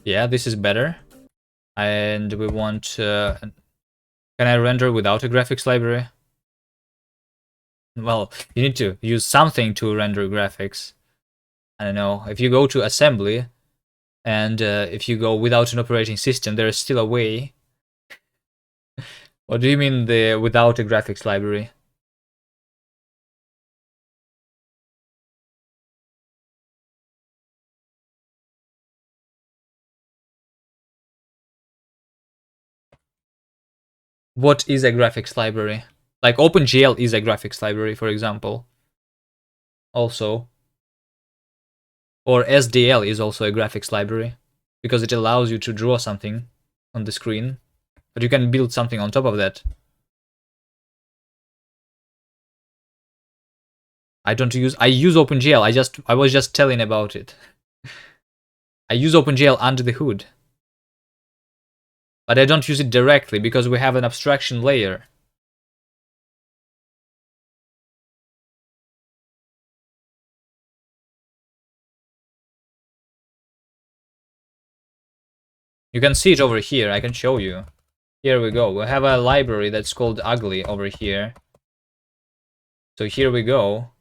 Yeah, this is better. And we want... can I render without a graphics library? Well, you need to use something to render graphics. I don't know. If you go to assembly, and if you go without an operating system, there is still a way. What do you mean the without a graphics library? What is a graphics library? Like OpenGL is a graphics library, for example. Also. Or SDL is also a graphics library, because it allows you to draw something on the screen, but you can build something on top of that. I use OpenGL. I was just telling about it. I use OpenGL under the hood. But I don't use it directly because we have an abstraction layer. You can see it over here. I can show you. Here we go. We have a library that's called ugly over here. So here we go.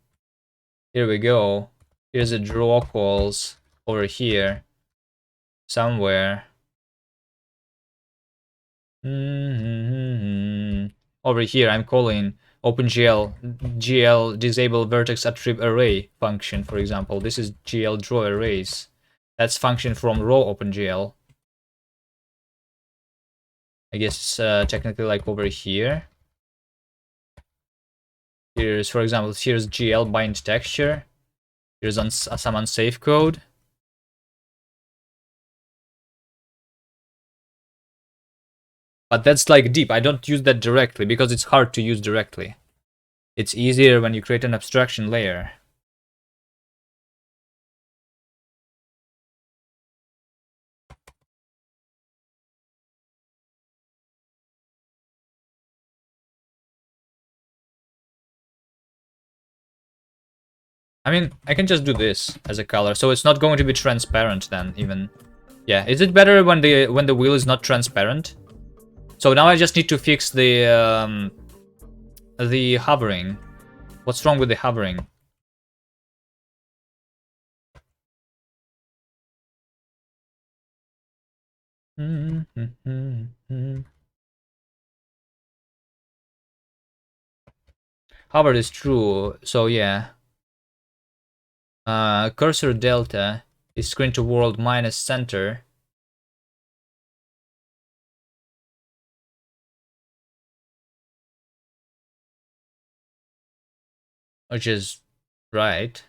Here we go. Here's a draw calls over here. Somewhere. Over here, I'm calling OpenGL GL disable vertex attrib array function, for example. This is GL draw arrays. That's function from raw OpenGL. I guess technically like over here. Here's, for example, here's GL bind texture. Here's some unsafe code. But that's like deep. I don't use that directly because it's hard to use directly. It's easier when you create an abstraction layer. I mean, I can just do this as a color, so it's not going to be transparent then, even. Yeah, is it better when the wheel is not transparent? So now I just need to fix the hovering. What's wrong with the hovering? Hover is true, so yeah. Cursor delta is screen to world minus center. Which is right.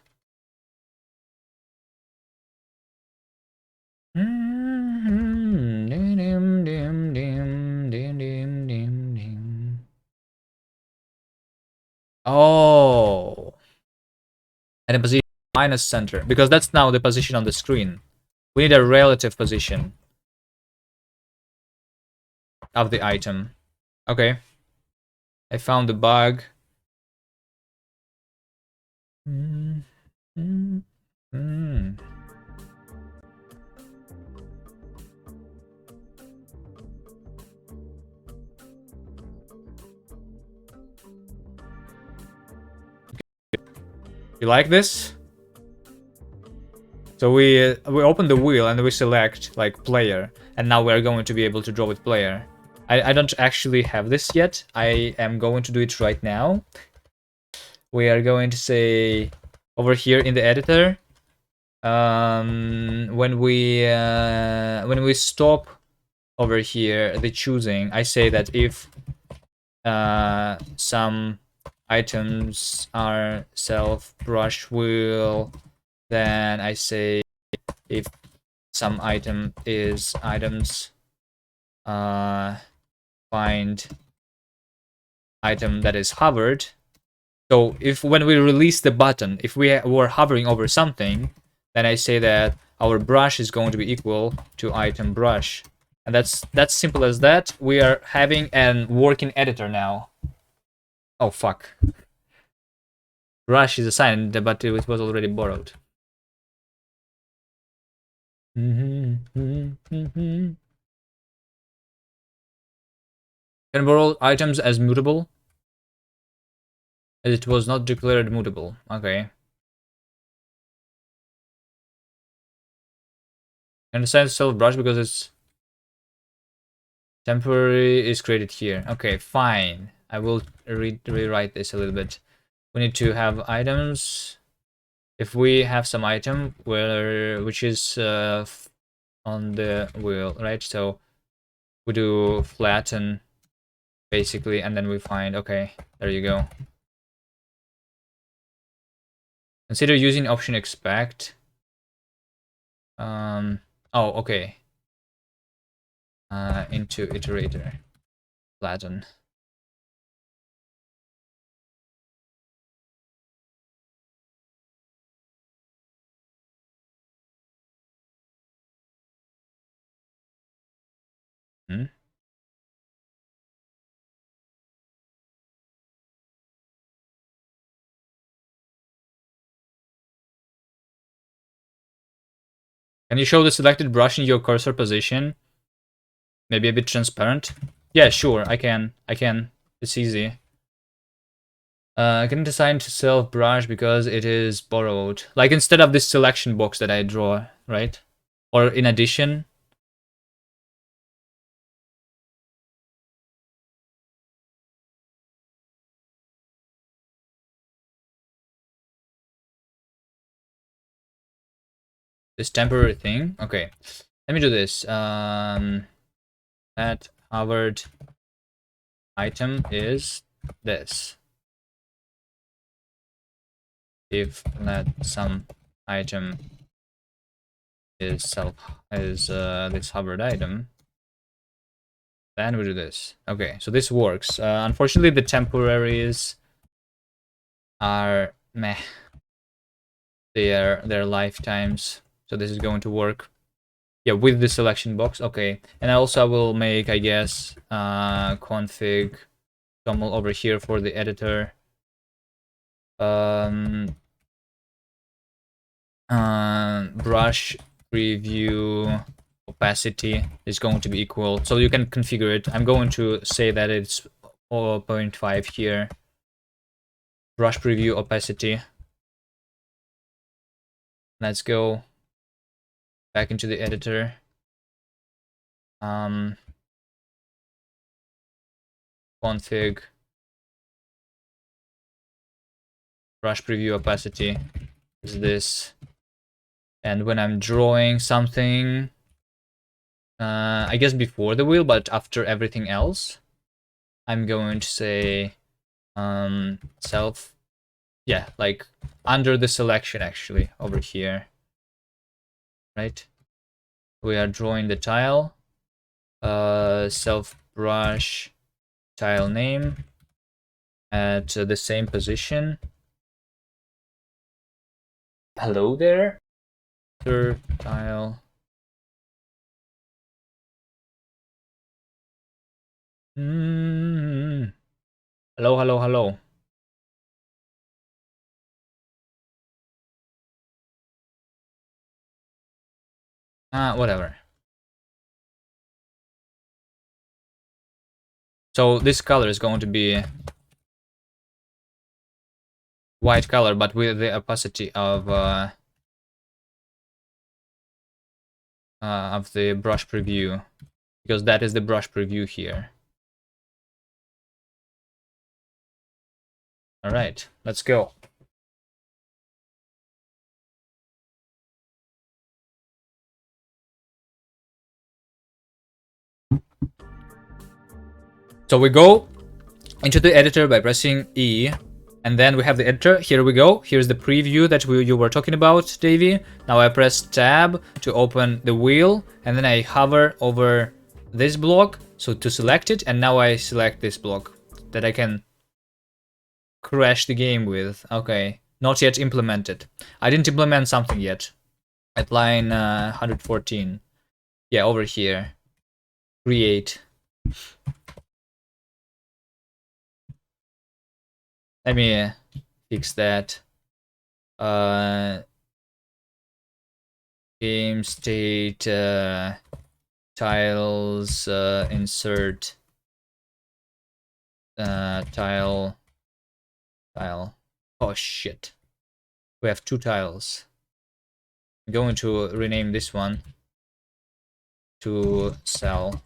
Oh. And a position minus center, because that's now the position on the screen. We need a relative position of the item. Okay. I found the bug. You like this? So we open the wheel and we select like player, and now we're going to be able to draw with player. I don't actually have this yet. I am going to do it right now. We are going to say over here in the editor, when we stop over here the choosing, I say that if some items are self brush wheel, then I say if some item is items, find item that is hovered. So if when we release the button, if we were hovering over something, then I say that our brush is going to be equal to item brush. And that's simple as that. We are having an working editor now. Oh fuck. Brush is assigned, but it was already borrowed. Can borrow items as mutable? As it was not declared mutable. Okay. And assign self brush because it's temporary is created here. Okay, fine. I will rewrite this a little bit. We need to have items. If we have some item which is on the wheel, right? So we do flatten basically, and then we find, okay, there you go. Consider using option expect. Oh, okay. Into iterator, flatten. Hmm? Can you show the selected brush in your cursor position? Maybe a bit transparent? Yeah, sure, I can. It's easy. I can assign to self brush because it is borrowed. Like instead of this selection box that I draw, right? Or in addition. This temporary thing. Okay. Let me do this. That hovered item is this. If let some item is this hovered item, then we do this. Okay, so this works. Unfortunately, the temporaries are meh. Their lifetimes. So this is going to work. Yeah, with the selection box. Okay, and also I will make, I guess, config toml over here for the editor. Brush preview opacity is going to be equal, so you can configure it. I'm going to say that it's 0.5 here. Brush preview opacity. Let's go back into the editor. Config brush preview opacity is this, and when I'm drawing something, I guess before the wheel, but after everything else, I'm going to say self, yeah, like under the selection actually over here, right? We are drawing the tile, self brush tile name at the same position. Hello there. Third tile. Hello, hello, hello. Whatever. So this color is going to be white color, but with the opacity of the brush preview, because that is the brush preview here. All right, let's go. So we go into the editor by pressing E, and then we have the editor. Here we go. Here's the preview that you were talking about, Davey. Now I press tab to open the wheel, and then I hover over this block so to select it, and now I select this block that I can crash the game with. Okay, not yet implemented. I didn't implement something yet. At line 114. Yeah, over here. Create. Let me fix that. Game state tiles insert tile. Oh shit. We have 2 tiles. I'm going to rename this one to cell.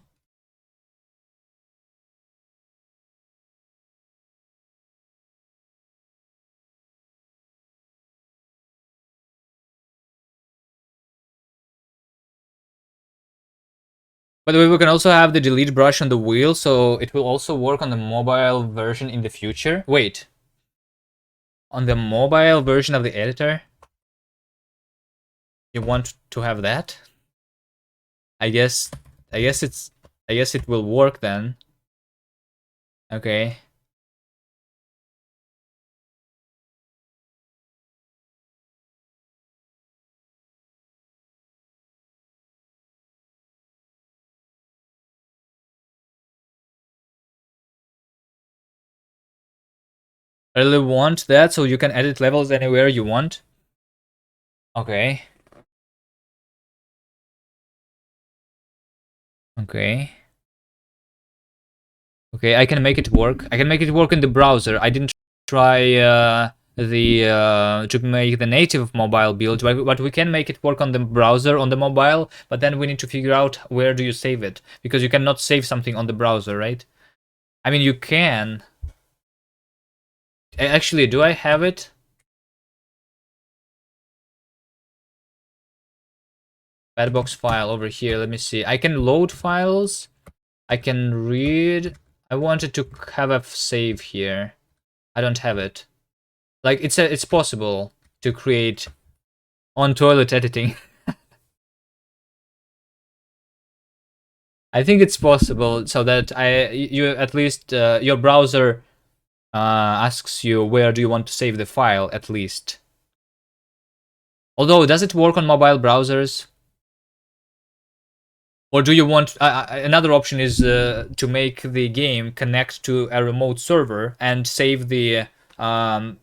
By the way, we can also have the delete brush on the wheel, so it will also work on the mobile version in the future. Wait. On the mobile version of the editor? You want to have that? I guess it will work then. Okay. I really want that, so you can edit levels anywhere you want. Okay. Okay. Okay, I can make it work. I can make it work in the browser. I didn't try to make the native mobile build, but we can make it work on the browser on the mobile. But then we need to figure out where do you save it, because you cannot save something on the browser, right? I mean, you can. Actually, do I have it? Padbox file over here. Let me see. I can load files. I can read. I wanted to have a save here. I don't have it. Like it's possible to create on toilet editing. I think it's possible so that you at least your browser asks you where do you want to save the file at least. Although, does it work on mobile browsers? Or do you want another option is to make the game connect to a remote server and save the the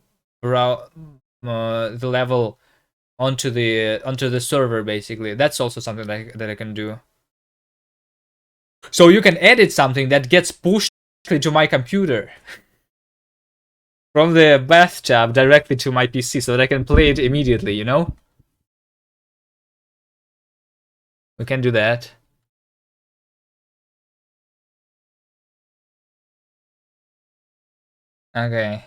level onto the server basically. That's also something that I can do. So you can edit something that gets pushed to my computer from the bathtub directly to my PC so that I can play it immediately, you know? We can do that. Okay.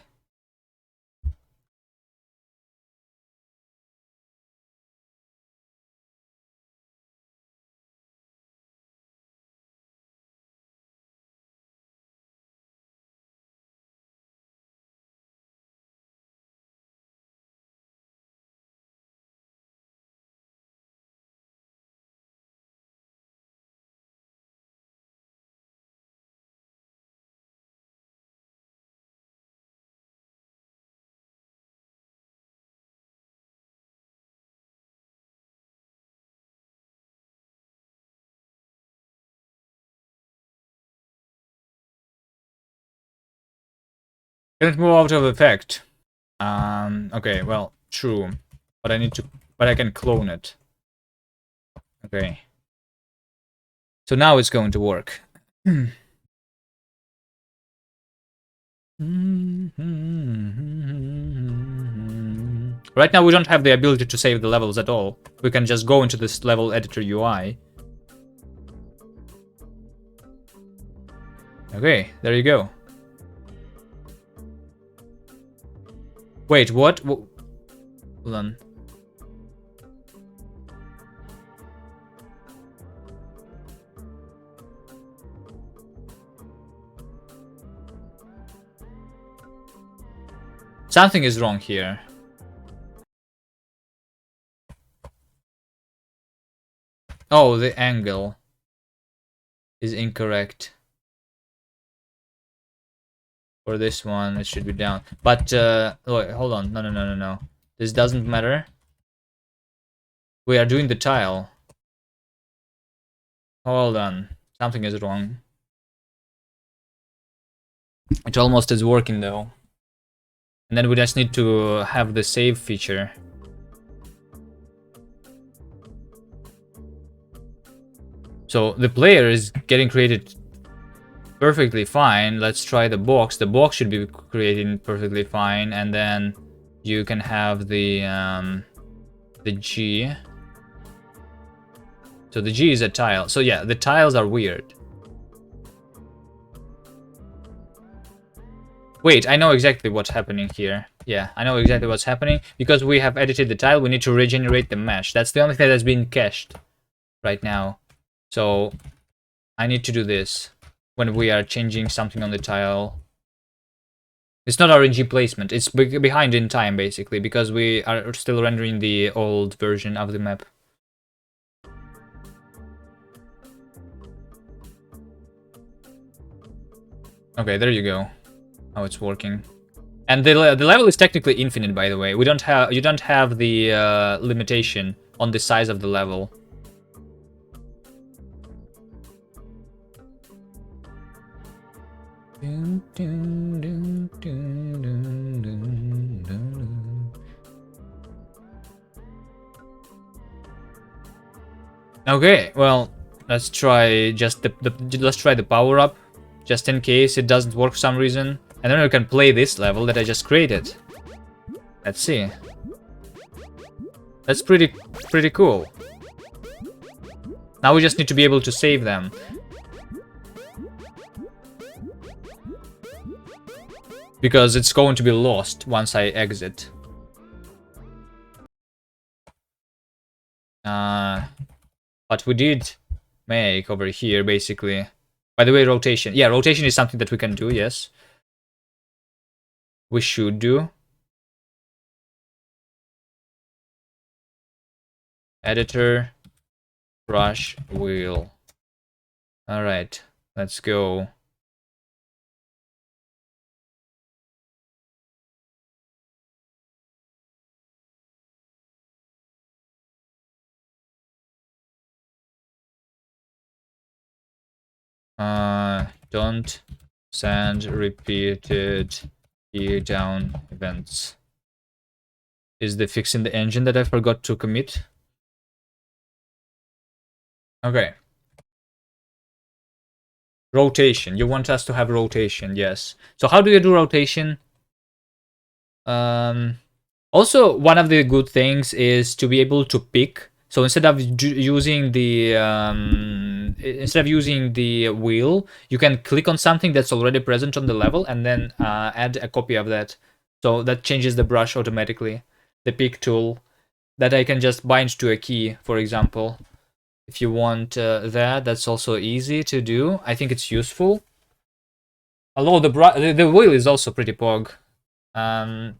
Can it move out of effect? Okay, well, true. But I can clone it. Okay. So now it's going to work. Right now we don't have the ability to save the levels at all. We can just go into this level editor UI. Okay, there you go. Wait, what? Hold on. Something is wrong here. Oh, the angle is incorrect. For this one, it should be down. But, wait, hold on. No. This doesn't matter. We are doing the tile. Hold on. Something is wrong. It almost is working, though. And then we just need to have the save feature. So the player is getting created perfectly fine. Let's try the box. The box should be created perfectly fine, and then you can have the G. So the G is a tile. So yeah, the tiles are weird. Wait, I know exactly what's happening here. Yeah, I know exactly what's happening. Because we have edited the tile, we need to regenerate the mesh. That's the only thing that's been cached right now. So I need to do this when we are changing something on the tile. It's not RNG placement, it's behind in time, basically, because we are still rendering the old version of the map. Okay, there you go. How it's working. And the level is technically infinite, by the way. You don't have the limitation on the size of the level. Okay, well, let's try just let's try the power up, just in case it doesn't work for some reason, and then we can play this level that I just created. Let's see. That's pretty cool. Now we just need to be able to save them. Because it's going to be lost once I exit. But we did make over here, basically. By the way, rotation. Yeah, rotation is something that we can do, yes. We should do. Editor, brush, wheel. Alright, let's go. Don't send repeated key down events. Is the fix in the engine that I forgot to commit? Okay. Rotation. You want us to have rotation, yes. So how do you do rotation? Also, one of the good things is to be able to pick. So instead of using the wheel, you can click on something that's already present on the level and then add a copy of that. So that changes the brush automatically. The pick tool that I can just bind to a key, for example. If you want that, that's also easy to do. I think it's useful. Although the wheel is also pretty pog. But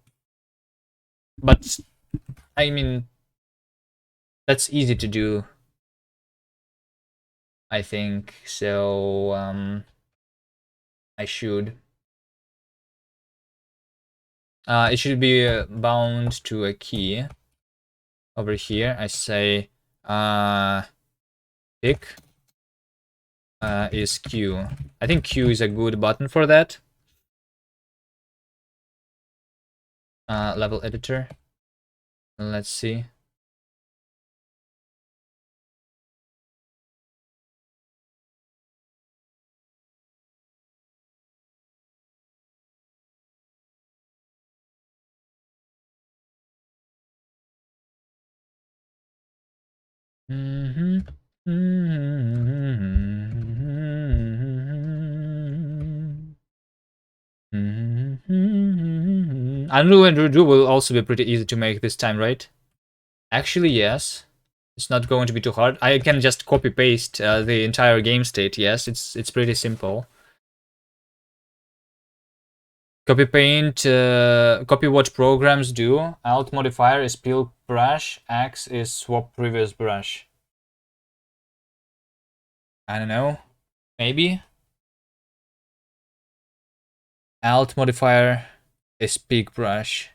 I mean, that's easy to do, I think. So I should. It should be bound to a key. Over here, I say pick is Q. I think Q is a good button for that. Level editor. Let's see. Undo and redo will also be pretty easy to make this time, right? Actually, yes. It's not going to be too hard. I can just copy paste the entire game state. Yes, it's pretty simple. Copy paint, copy what programs do. Alt modifier is peel brush. X is swap previous brush. I don't know. Maybe. Alt modifier is peak brush.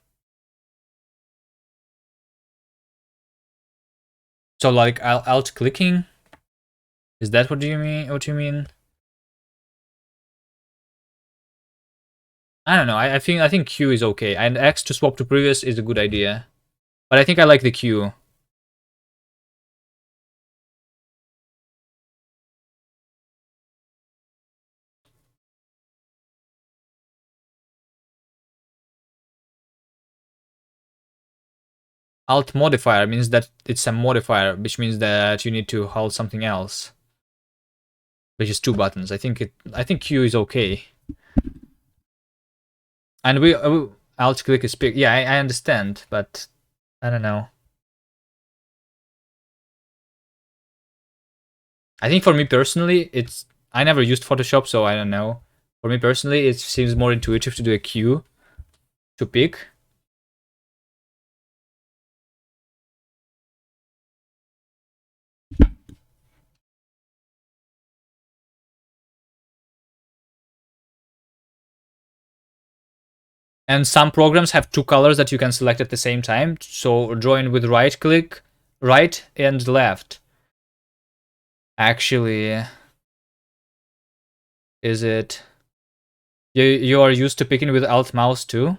So like alt clicking? Is that what you mean? What you mean? I don't know. I think Q is okay, and X to swap to previous is a good idea. But I think I like the Q. Alt modifier means that it's a modifier, which means that you need to hold something else, which is two buttons. I think Q is okay. And we alt click is big. Yeah, I understand, but I don't know. I think for me personally, I never used Photoshop, so I don't know. For me personally, it seems more intuitive to do a Q to pick. And some programs have two colors that you can select at the same time. So join with right click, right and left. Actually, is it? You are used to picking with alt mouse too?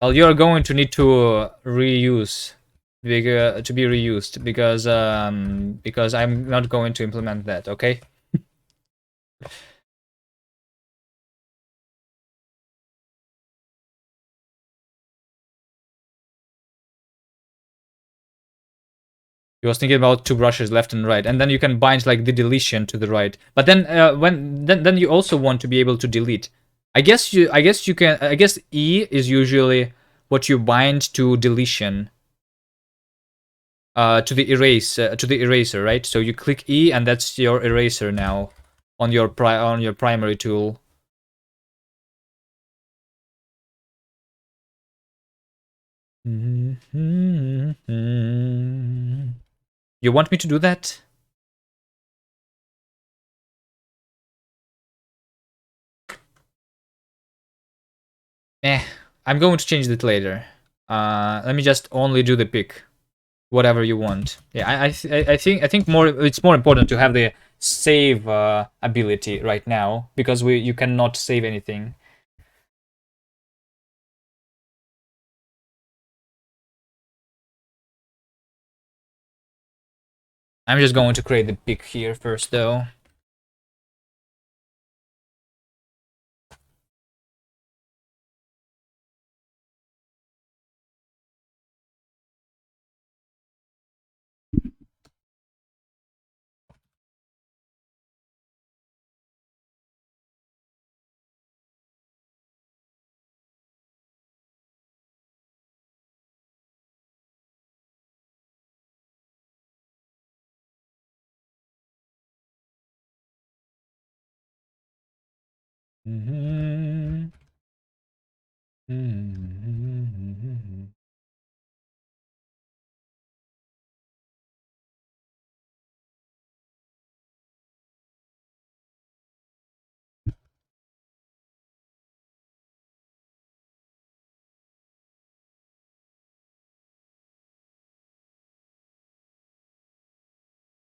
Well, you are going to need to reuse to be reused because I'm not going to implement that. Okay. He was thinking about two brushes left and right, and then you can bind like the deletion to the right. But then then you also want to be able to delete. I guess you can. I guess E is usually what you bind to deletion. To the eraser, right? So you click E, and that's your eraser now on your primary tool. You want me to do that? I'm going to change it later. Let me just only do the pick. Whatever you want. Yeah, I think more. It's more important to have the save ability right now because you cannot save anything. I'm just going to create the pick here first, though.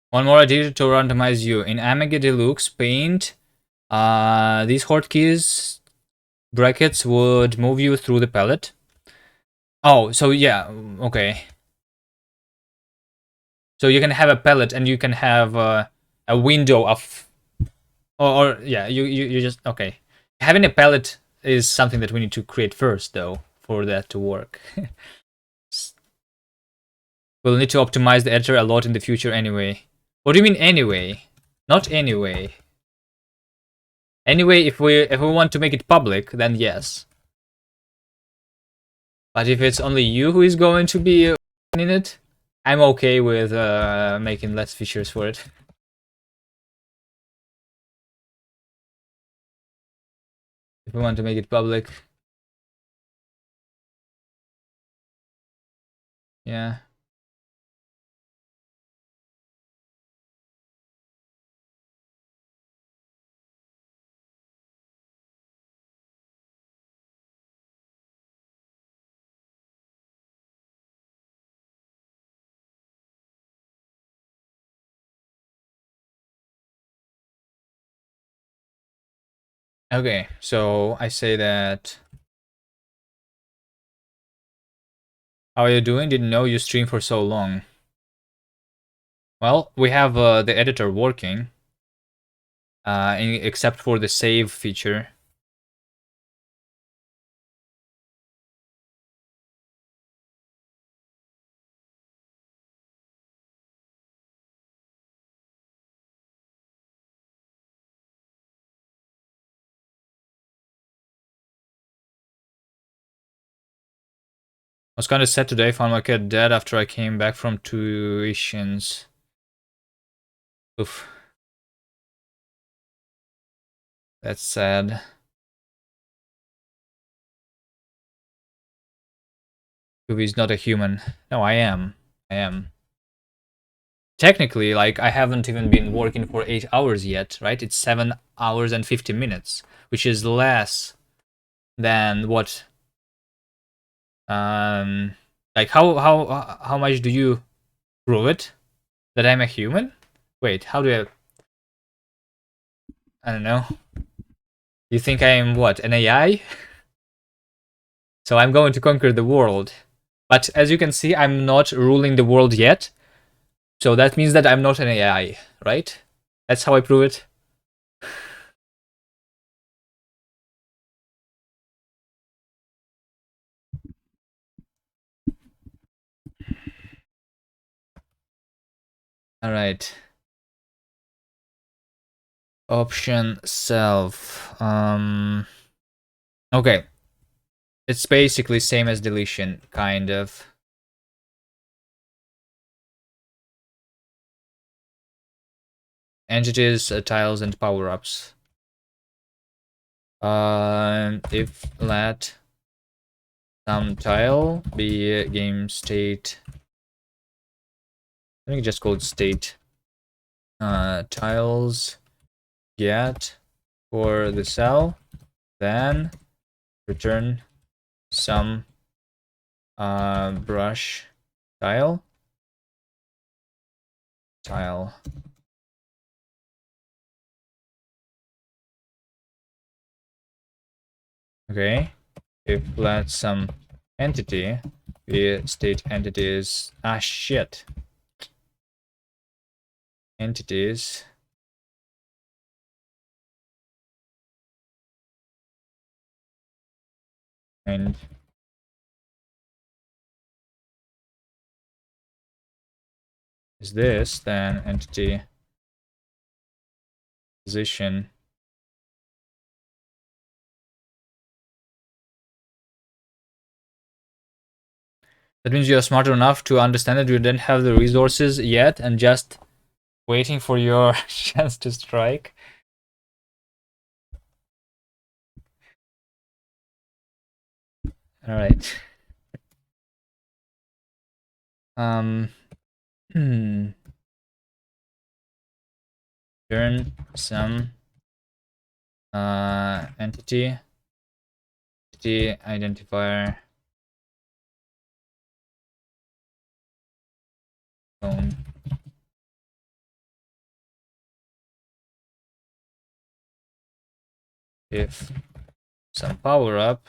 One more idea to randomize you in Amiga Deluxe Paint. These hotkeys brackets would move you through the palette. Oh, so yeah, okay. So you can have a palette and you can have a window of, or yeah, you just okay. Having a palette is something that we need to create first, though, for that to work. We'll need to optimize the editor a lot in the future anyway. What do you mean anyway? Not anyway. Anyway, if we want to make it public, then yes. But if it's only you who is going to be in it, I'm okay with making less features for it. If we want to make it public. Yeah. Okay, so I say that. How are you doing? Didn't know you stream for so long. Well, we have the editor working, except for the save feature. I was kind of sad today. Found my cat dead after I came back from tuitions. Oof. That's sad. He's not a human. No, I am. I am. Technically, like, I haven't even been working for 8 hours yet, right? It's 7 hours and 50 minutes, which is less than what... Like, how much do you prove it? That I'm a human? Wait, how do I don't know. You think I am what, an AI? So I'm going to conquer the world. But as you can see, I'm not ruling the world yet. So that means that I'm not an AI, right? That's how I prove it. All right. Option self. Okay. It's basically same as deletion, kind of. Entities, tiles, and power-ups. If let some tile be game state. Let me just call it state. Tiles get for the cell, then return some brush tile. Okay. If let some entity be state entities. Ah, shit. Entities. And is this then entity position? That means you're smart enough to understand that you didn't have the resources yet and just waiting for your chance to strike. All right. Turn some entity identifier phone. If some power up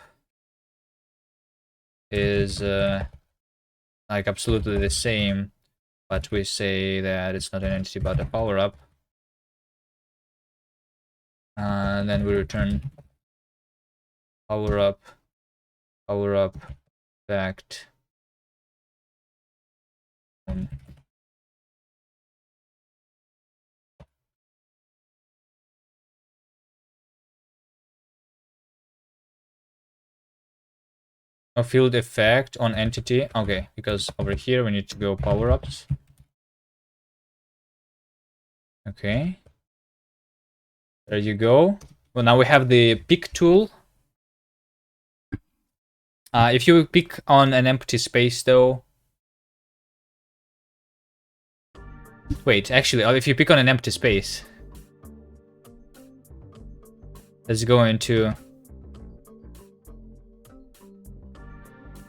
is like absolutely the same, but we say that it's not an entity but a power up, then we return power up backed A field effect on entity. Okay, because over here we need to go power-ups. Okay. There you go. Well, now we have the pick tool. If you pick on an empty space though... Wait, actually, if you pick on an empty space... Let's go into...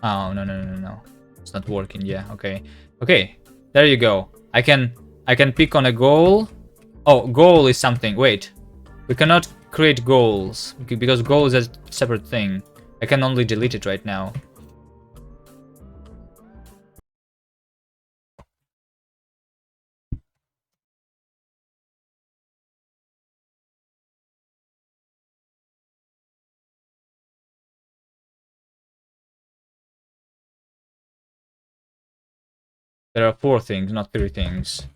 Oh, no. It's not working, yeah, okay. Okay, there you go. I can pick on a goal. Oh, goal is something, wait. We cannot create goals, because goal is a separate thing. I can only delete it right now. There are 4 things, not 3 things.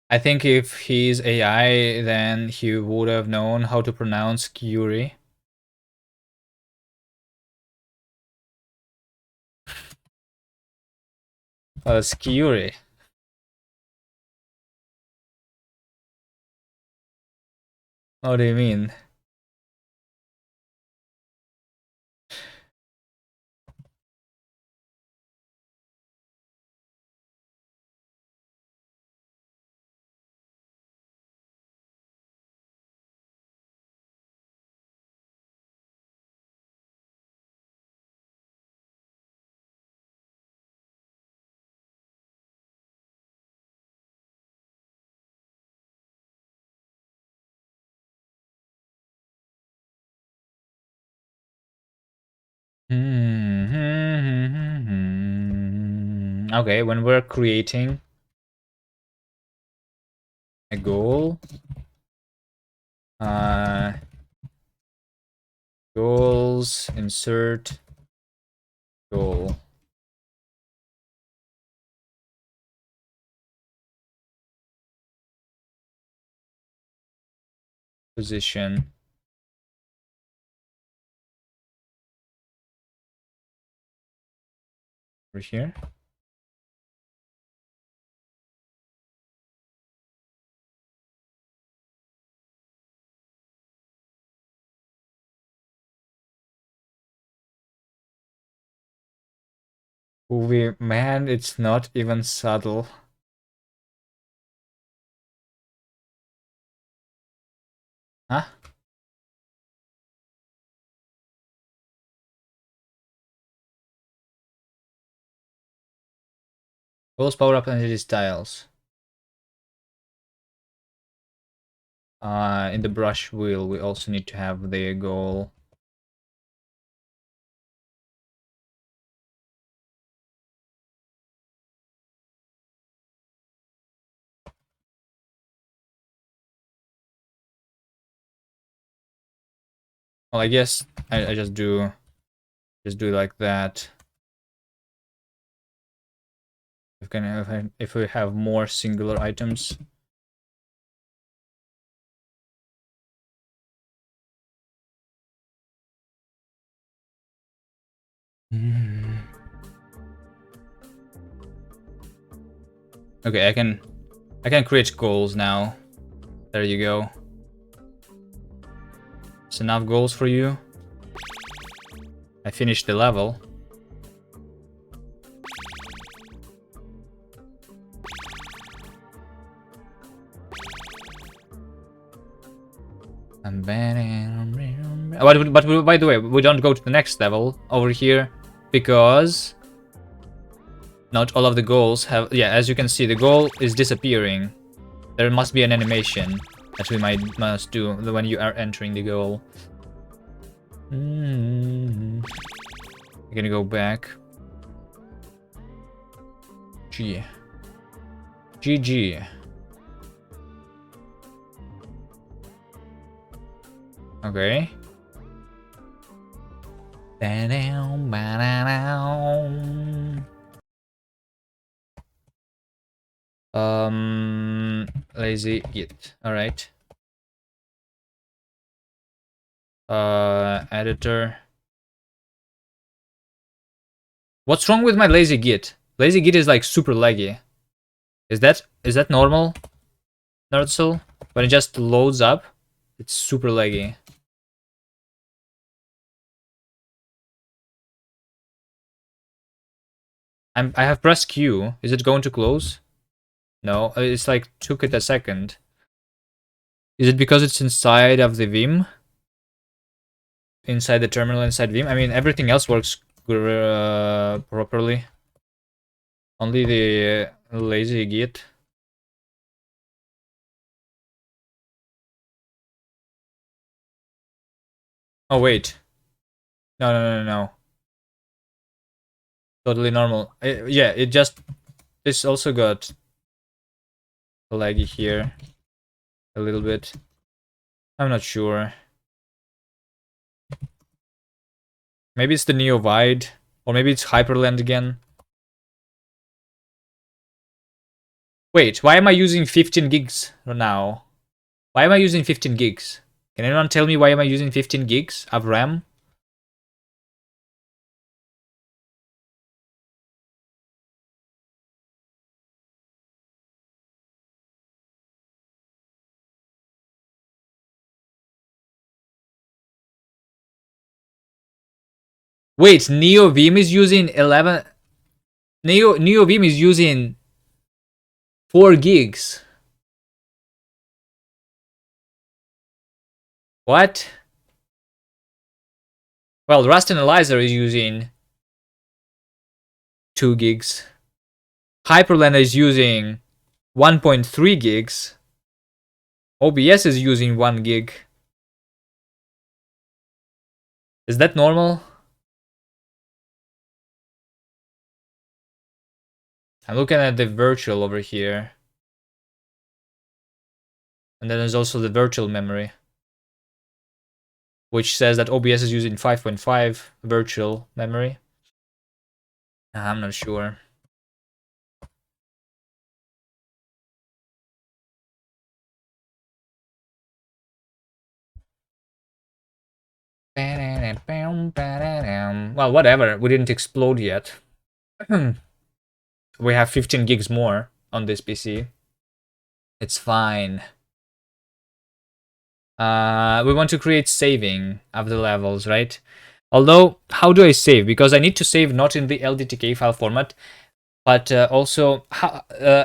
I think if he's AI, then he would have known how to pronounce Curie. Curie. What do you mean? Okay, when we're creating a goal, goals, insert goal. Position. Over here. Man, it's not even subtle. Huh? Goals, power up, entity styles. In the brush wheel, we also need to have the goal. Well, I guess I just do like that. If we have more singular items. Okay, I can create goals now. There you go. It's enough goals for you. I finished the level. But by the way, we don't go to the next level over here because not all of the goals have... Yeah, as you can see, the goal is disappearing. There must be an animation that we must do when you are entering the goal. I'm gonna go back. G. GG. Okay. Lazy git. All right. Editor. What's wrong with my lazy git? Lazy git is like super laggy. Is that normal? Nerdcell? When it just loads up, it's super laggy. I have pressed Q. Is it going to close? No, it's like took it a second. Is it because it's inside of the Vim? Inside the terminal, inside Vim? I mean, everything else works properly. Only the lazy git. Oh, wait. No. Totally normal. Yeah, it just... This also got laggy here. A little bit. I'm not sure. Maybe it's the Neovide. Or maybe it's Hyperland again. Wait, why am I using 15 gigs now? Why am I using 15 gigs? Can anyone tell me why am I using 15 gigs of RAM? Wait, NeoVim is using 11... NeoVim is using 4 gigs. What? Well, Rust Analyzer is using 2 gigs. Hyperland is using 1.3 gigs. OBS is using 1 gig. Is that normal? I'm looking at the virtual over here. And then there's also the virtual memory, which says that OBS is using 5.5 virtual memory. I'm not sure. Well, whatever. We didn't explode yet. We have 15 gigs more on this PC. It's fine. We want to create saving of the levels, right? Although, how do I save? Because I need to save not in the LDTK file format, but also,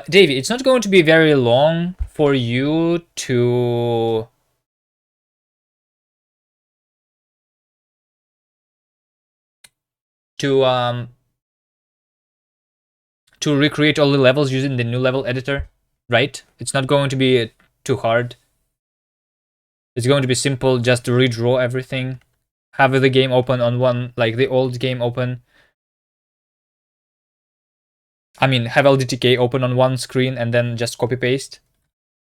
Davey, it's not going to be very long for you to... to recreate all the levels using the new level editor, right? It's not going to be too hard. It's going to be simple, just to redraw everything. Have the game open on one, like the old game open. I mean, have LDTK open on one screen and then just copy paste.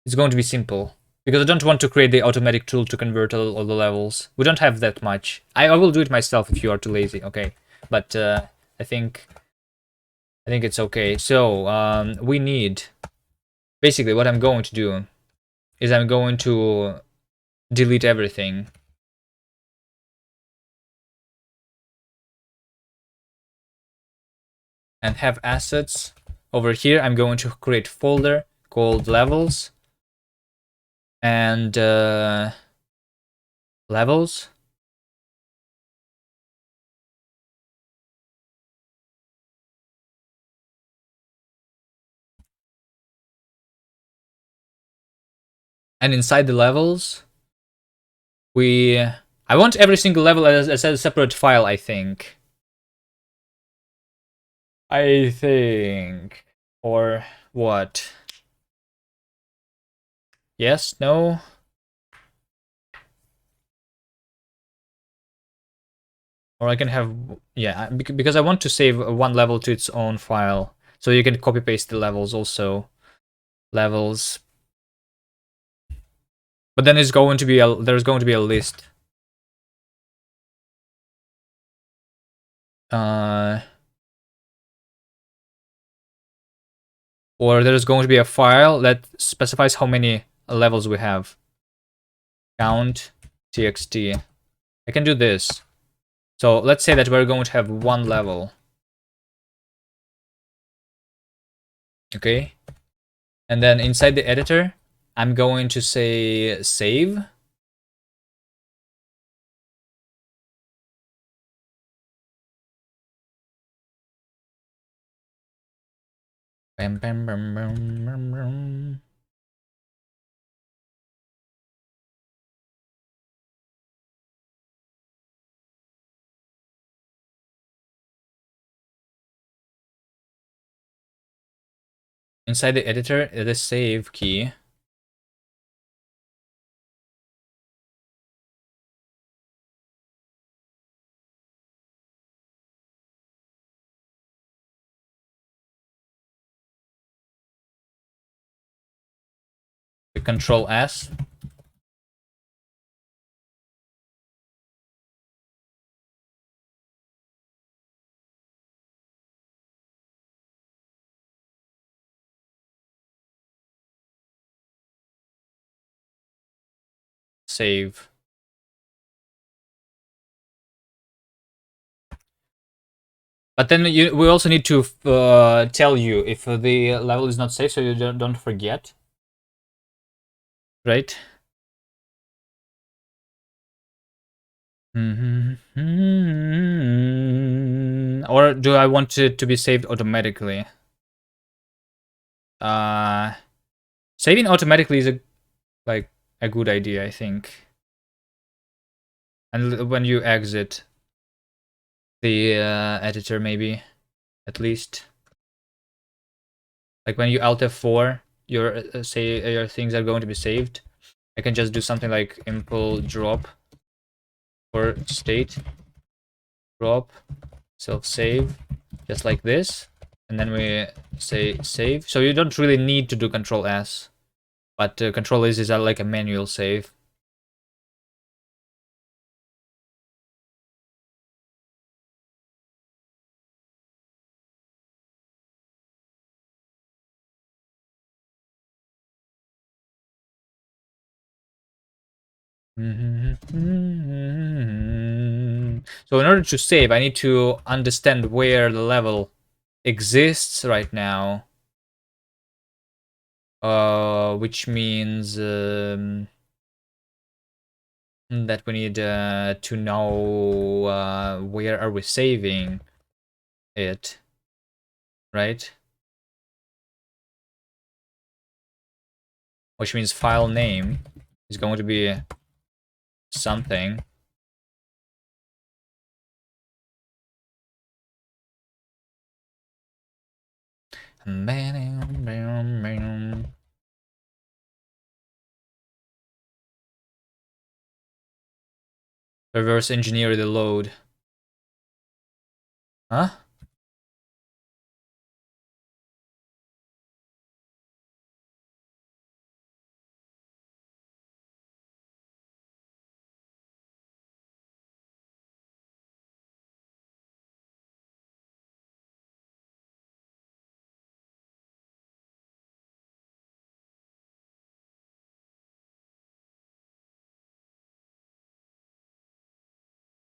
It's going to be simple. Because I don't want to create the automatic tool to convert all the levels. We don't have that much. I will do it myself if you are too lazy, okay? But I think it's okay. So we need... Basically, what I'm going to do is I'm going to delete everything. And have assets. Over here, I'm going to create a folder called levels. And levels. And inside the levels, I want every single level as a separate file, I think. Or what? Yes? No? Or I can have... Yeah, because I want to save one level to its own file. So you can copy paste the levels also. Levels. But then there's going to be a list. Or there's going to be a file that specifies how many levels we have. Count txt. I can do this. So let's say that we're going to have one level. Okay. And then inside the editor, I'm going to say save. Bam, bam, bam, bam, bam, bam. Inside the editor, the save key. The Control S. Save. But then we also need to tell you if the level is not saved, so you don't forget. Right? Or do I want it to be saved automatically? Saving automatically is a good idea, I think. And when you exit the editor, maybe at least, like when you Alt F4, your say your things are going to be saved. I can just do something like impl drop for state drop self save, just like this, and then we say save. So you don't really need to do Control S, but Control S is like a manual save. So in order to save, I need to understand where the level exists right now, which means that we need to know where are we saving it, right? Which means file name is going to be something. Reverse engineer the load. Huh?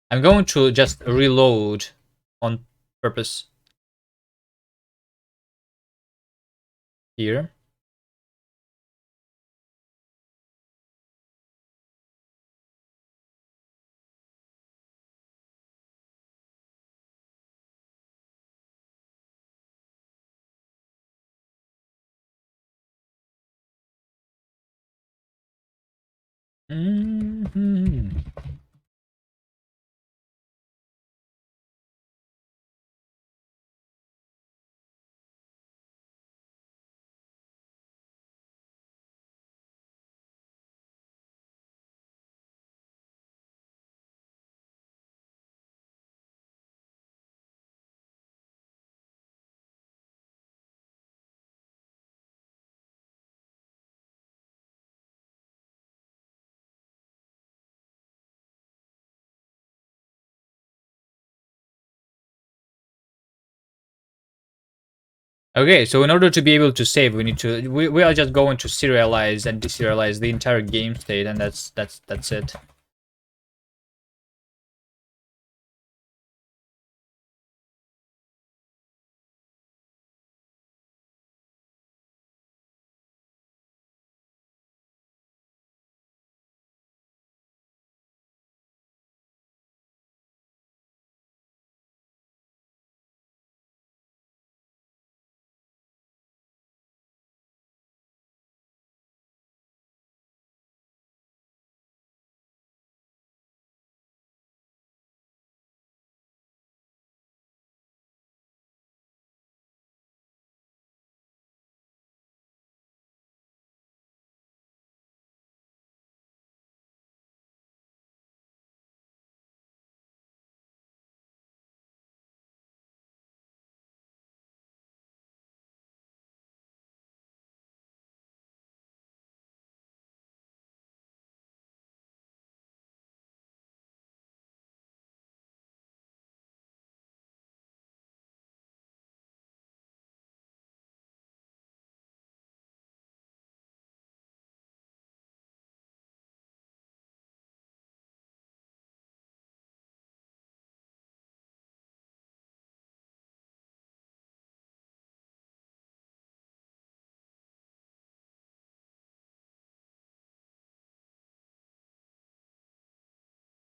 I'm going to just reload on purpose here. Okay, so in order to be able to save, we are just going to serialize and deserialize the entire game state, and that's it.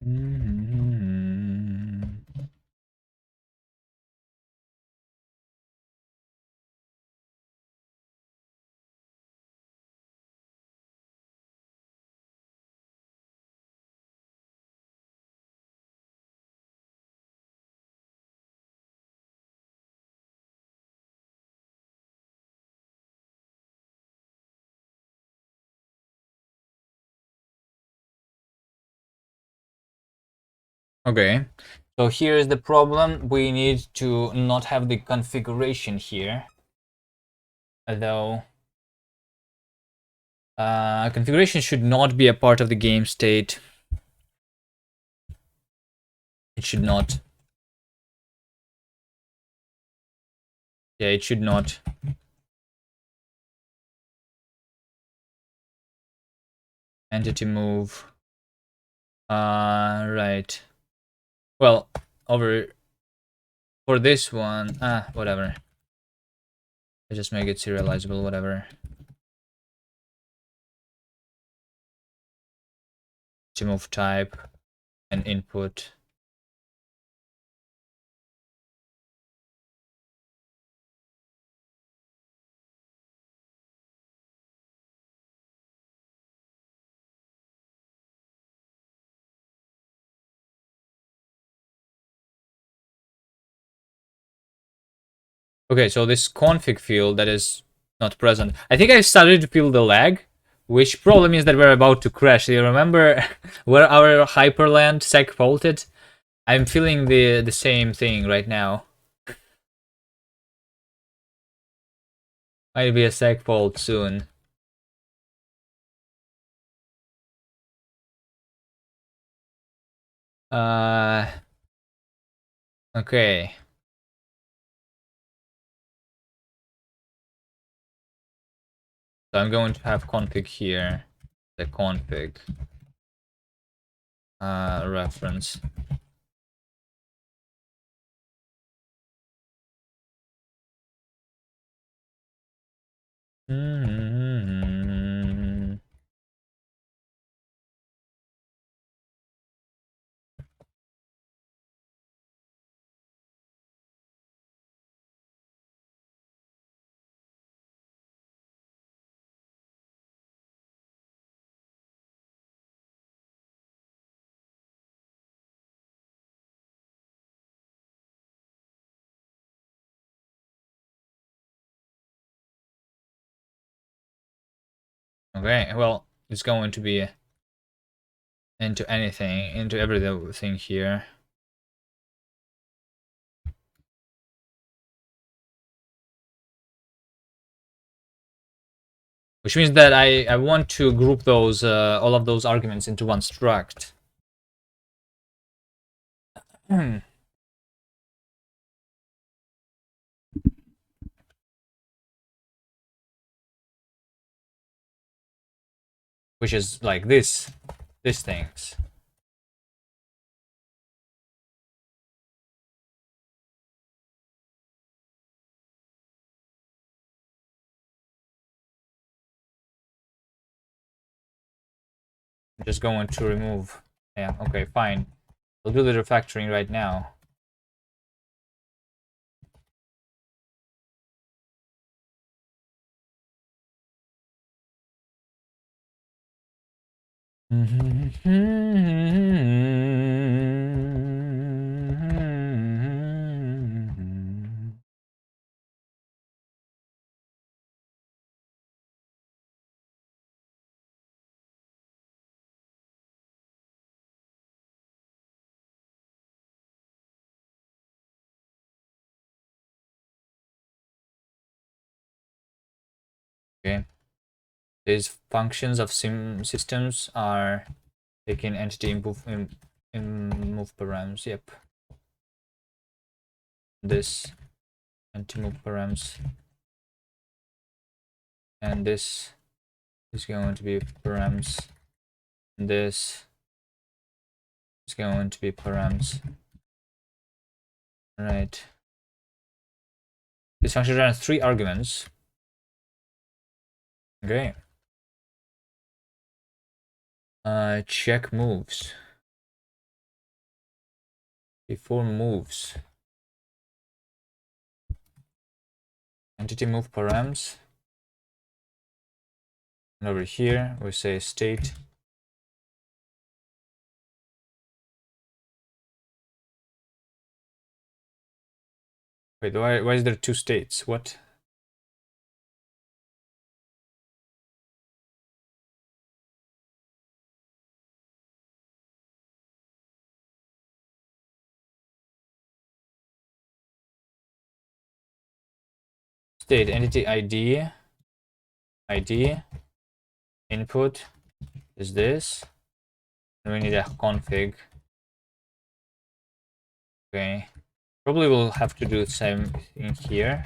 Mm-hmm. Okay, so here's the problem. We need to not have the configuration here, although configuration should not be a part of the game state. It should not. Yeah, it should not. Entity move. Right. Well, over for this one, whatever. I just make it serializable, whatever. To move type and input. Okay, so this config field that is not present. I think I started to feel the lag, which probably means that we're about to crash. Do you remember where our hyperland sec faulted? I'm feeling the same thing right now. Might be a sec fault soon. Okay. So I'm going to have config here. The config reference. Mm-hmm. Okay, well, it's going to be into anything, into everything here. Which means that I want to group those all of those arguments into one struct. which is like these things. I'm just going to remove. Yeah, okay, fine. I'll do the refactoring right now. Okay. These functions of systems are taking entity move params. Yep. This entity move params, and this is going to be params. And this is going to be params. Right. This function returns 3 arguments. Okay. Check moves. Before moves. Entity move params. And over here we say state. Wait, why is there 2 states? What? State entity ID. Input is this. And we need a config. Okay. Probably we'll have to do the same thing here.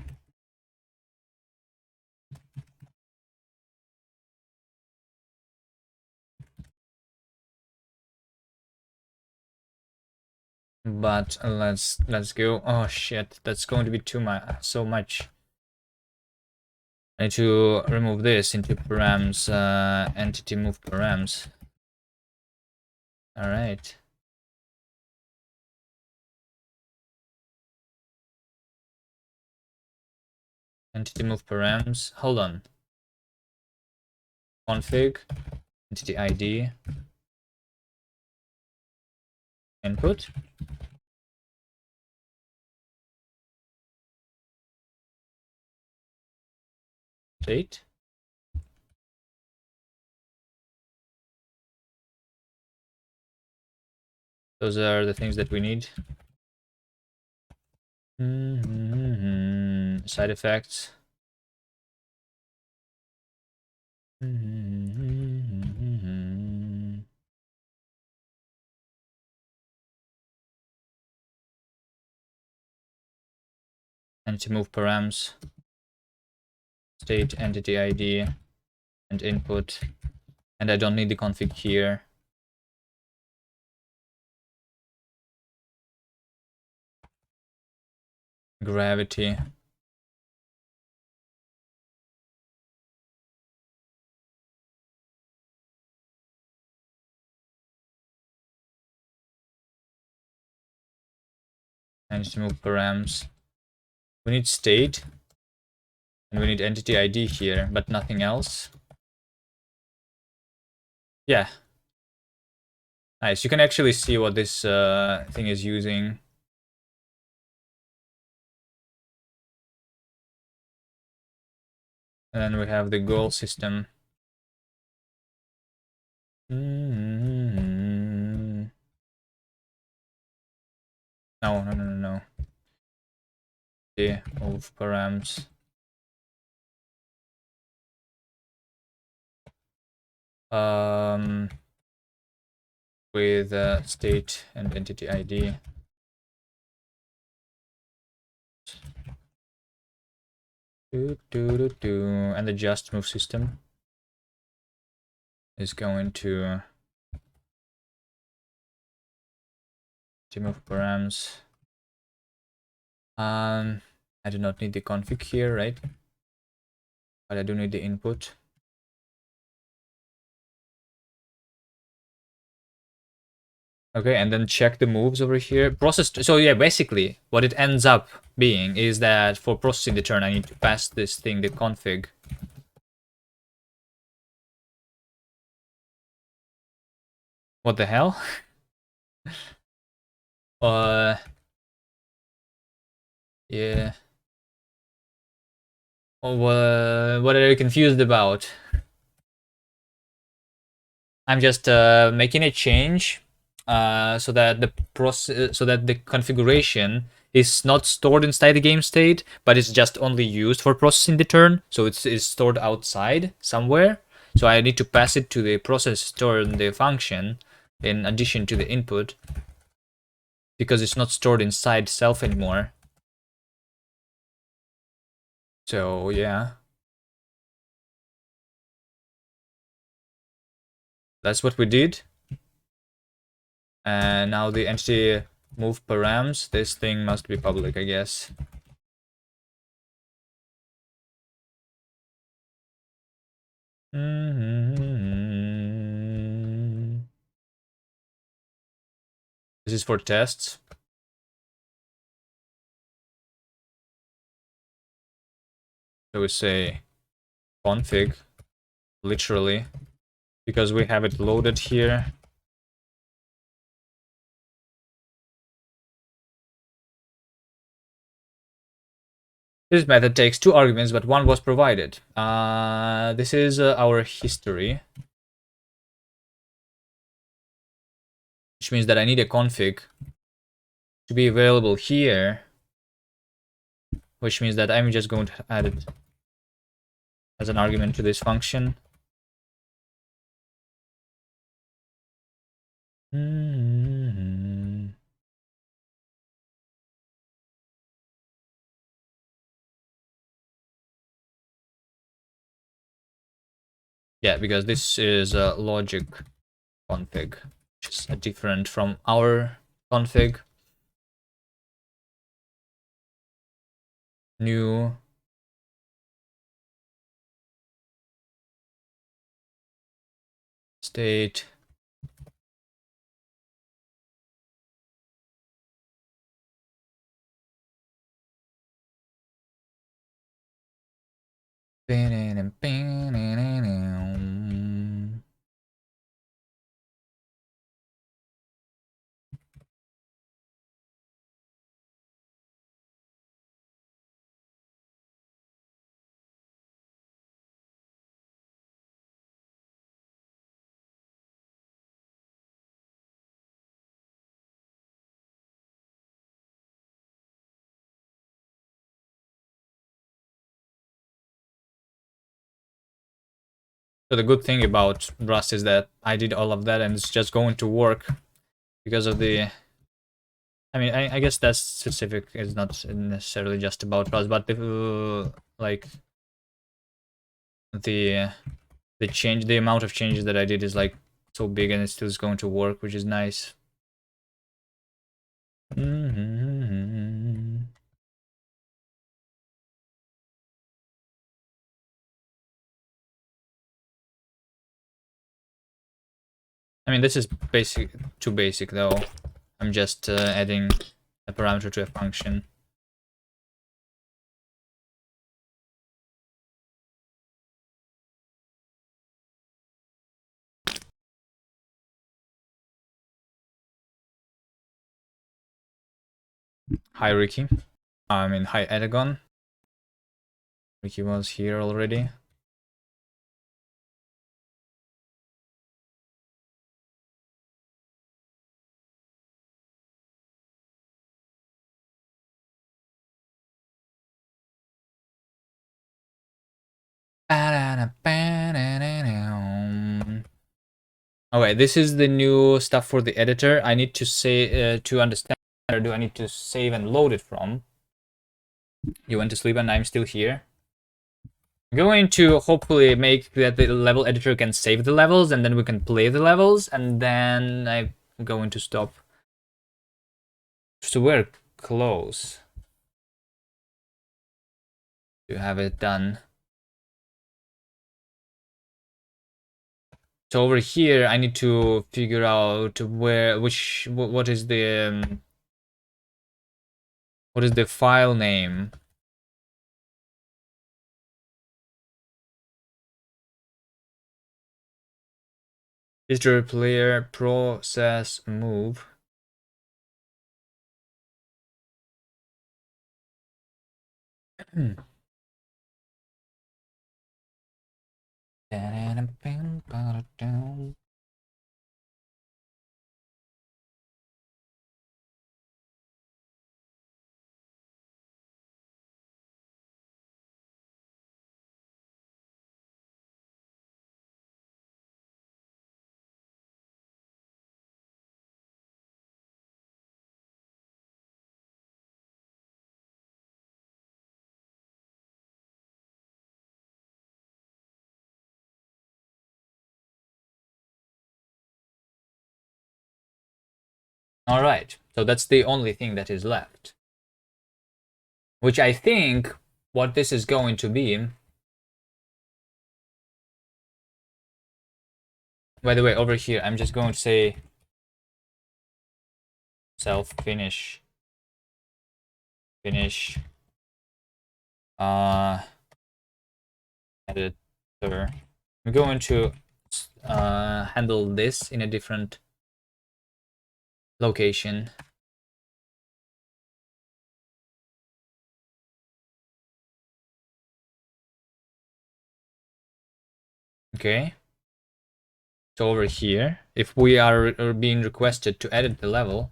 But let's go. Oh shit, that's going to be too much. So much. I need to remove this into params, entity move params. All right. Entity move params. Hold on. Config, entity ID, input. State. Those are the things that we need. Side effects. Entity move params. State, entity ID, and input. And I don't need the config here. Gravity. Entity move params. We need state. And we need entity ID here, but nothing else. Yeah. Nice. You can actually see what this thing is using. And then we have the goal system. No. The move params. With state and entity ID. And the just move system. is going to remove params. I do not need the config here, right? But I do need the input. Okay, and then check the moves over here. Process. So yeah, basically, what it ends up being is that for processing the turn, I need to pass this thing, the config. What the hell? Yeah. Oh, what are you confused about? I'm just making a change so that the configuration is not stored inside the game state, but it's just only used for processing the turn. So it's stored outside somewhere. So I need to pass it to the process turn the function in addition to the input because it's not stored inside self anymore. So yeah. That's what we did. And now the entity move params. This thing must be public, I guess. This is for tests. So we say config, literally, because we have it loaded here. This method takes 2 arguments, but 1 was provided. This is our history, which means that I need a config to be available here, which means that I'm just going to add it as an argument to this function. Yeah, because this is a logic config, which is different from our config. New state So the good thing about Rust is that I did all of that and it's just going to work because of the... I mean, I guess that specific is not necessarily just about Rust, but the, like the change, the amount of changes that I did is like so big and it still is going to work, which is nice. I mean, this is too basic though. I'm just adding a parameter to a function. Hi Ricky. I mean, hi Edagon. Ricky was here already. Okay, this is the new stuff for the editor. I need to say to understand where do I need to save and load it from. You went to sleep and I'm still here. I'm going to hopefully make that the level editor can save the levels, and then we can play the levels, and then I'm going to stop. So we're close to have it done. So over here, I need to figure out what is the file name? Visitor player process move. All right, so that's the only thing that is left. Which I think what this is going to be. By the way, over here, I'm just going to say self finish editor. I'm going to handle this in a different location. Okay. So over here, if we are being requested to edit the level,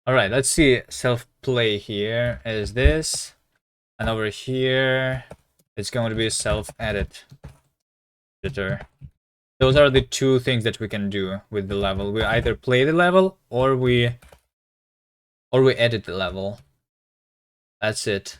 all right, let's see self play here is this, and over here it's going to be self edit editor. Those are the two things that we can do with the level. We either play the level or we edit the level. That's it.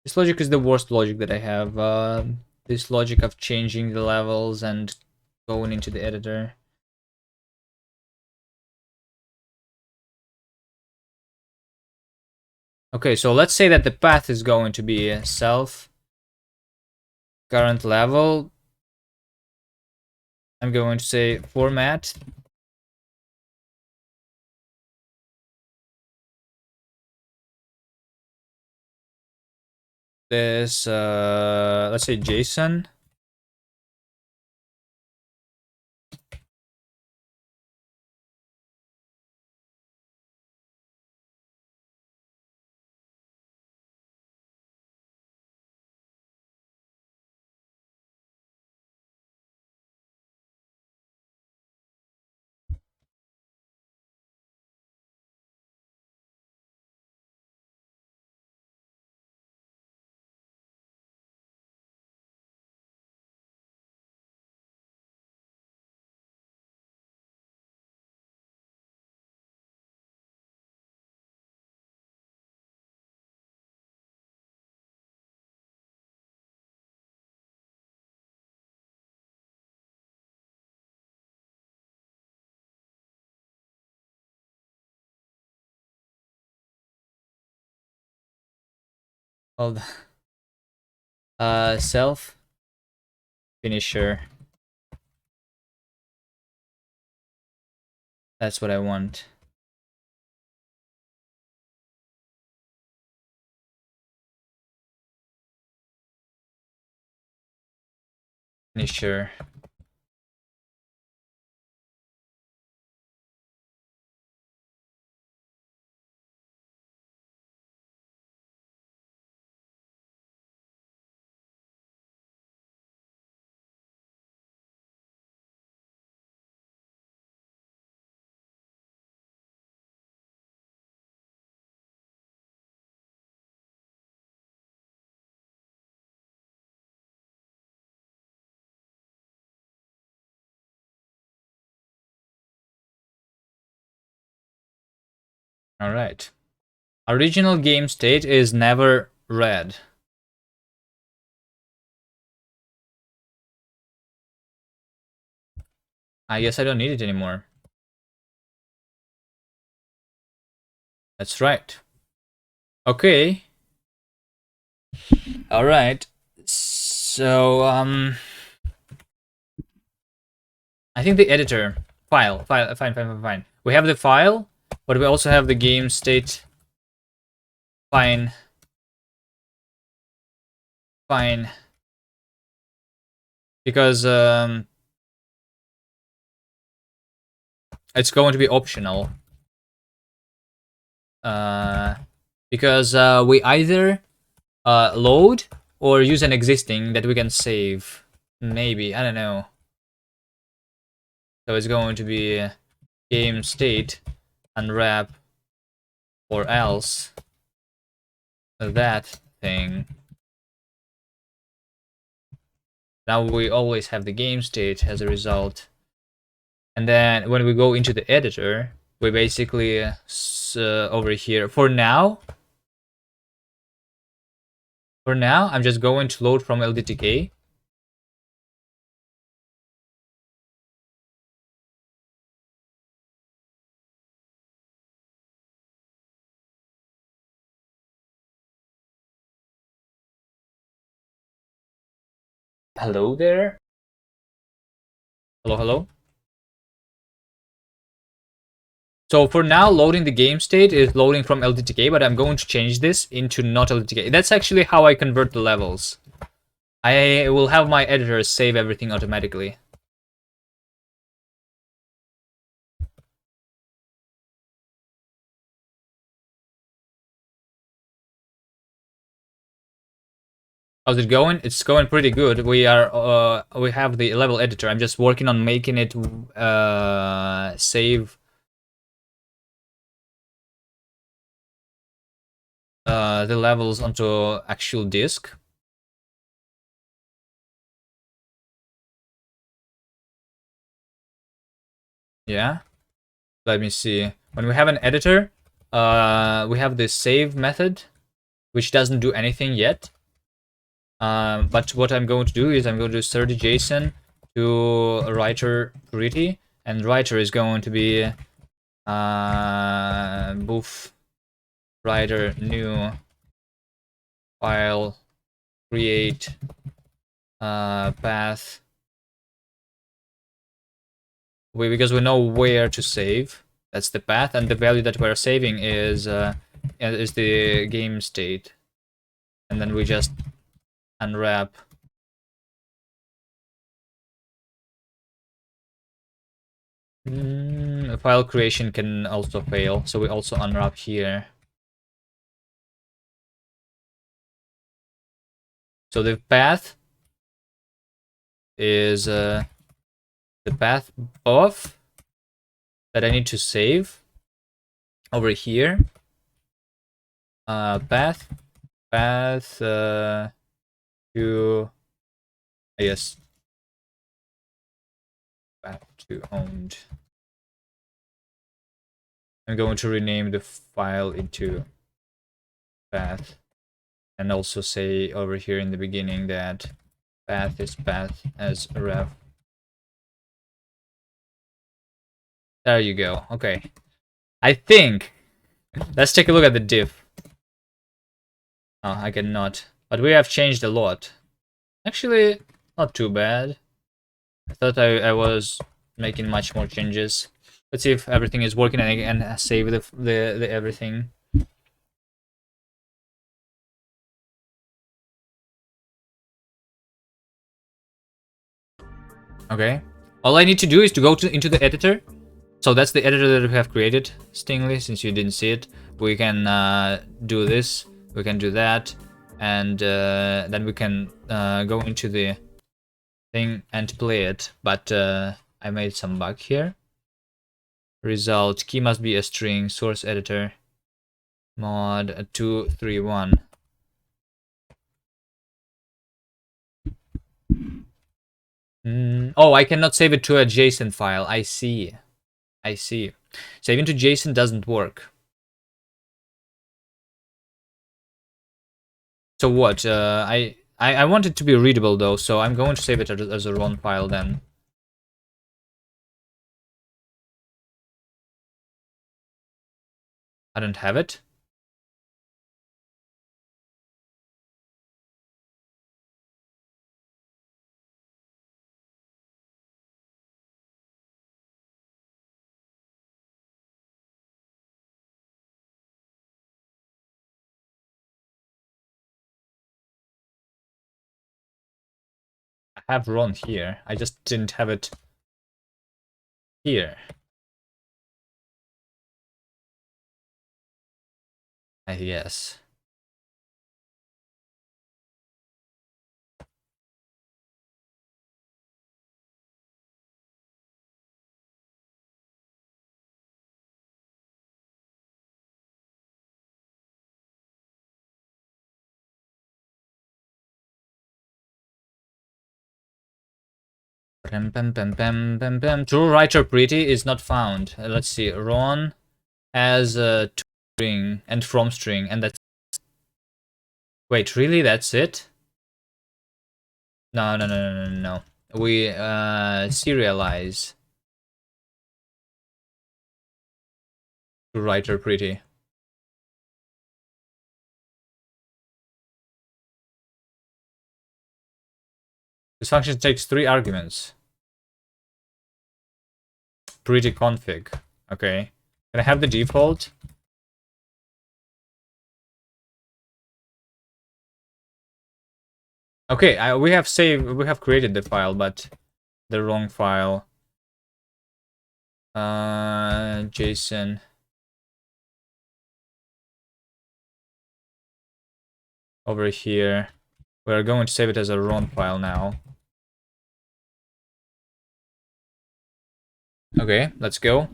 This logic is the worst logic that I have. This logic of changing the levels and going into the editor. Okay, so let's say that the path is going to be self current level. I'm going to say format this, let's say JSON. Called self finisher. That's what I want. Finisher. All right. Original game state is never read. I guess I don't need it anymore. That's right. Okay. All right. So I think the editor fine. We have the file, but we also have the game state. Fine. Because it's going to be optional. Because we either load or use an existing that we can save. Maybe, I don't know. So it's going to be game state unwrap or else that thing. Now we always have the game state as a result. And then when we go into the editor, we basically over here for now, I'm just going to load from LDTK. Hello there. Hello. So for now, loading the game state is loading from LDTK, but I'm going to change this into not LDTK. That's actually how I convert the levels. I will have my editor save everything automatically. How's it going? It's going pretty good. We have the level editor. I'm just working on making it save the levels onto actual disk. Yeah. Let me see. When we have an editor, we have the save method, which doesn't do anything yet. But what I'm going to do is I'm going to do 30 JSON to writer pretty, and writer is going to be boof writer new file create path. Because we know where to save. That's the path, and the value that we're saving is the game state. and then we just unwrap. File creation can also fail, so we also unwrap here. So the path is the path of that I need to save over here. Path to, yes, path to owned. I'm going to rename the file into path, and also say over here in the beginning that path is path as a ref. There you go. Okay. I think. Let's take a look at the diff. Oh, I cannot. But we have changed a lot. Actually, not too bad. I thought I was making much more changes. Let's see if everything is working and I can save the everything. Okay. All I need to do is to go into the editor. So that's the editor that we have created, Stingley, since you didn't see it. We can do this, we can do that, and then we can go into the thing and play it. But I made some bug here. Result, key must be a string, source editor, mod 231. Oh, I cannot save it to a JSON file. I see. I see. Saving to JSON doesn't work. So what? I want it to be readable though, so I'm going to save it as a RON file then. I don't have it. I have RON here. I just didn't have it here. I guess. True writer pretty is not found. Let's see. RON as a string and from string, and that's. Wait, really? That's it? No, no, no, no, no, no. We serialize to writer pretty. This function takes 3 arguments. Pretty config. Okay. Can I have the default? Okay, we have created the file, but the wrong file. JSON. Over here. We're going to save it as a RON file now. Okay, let's go.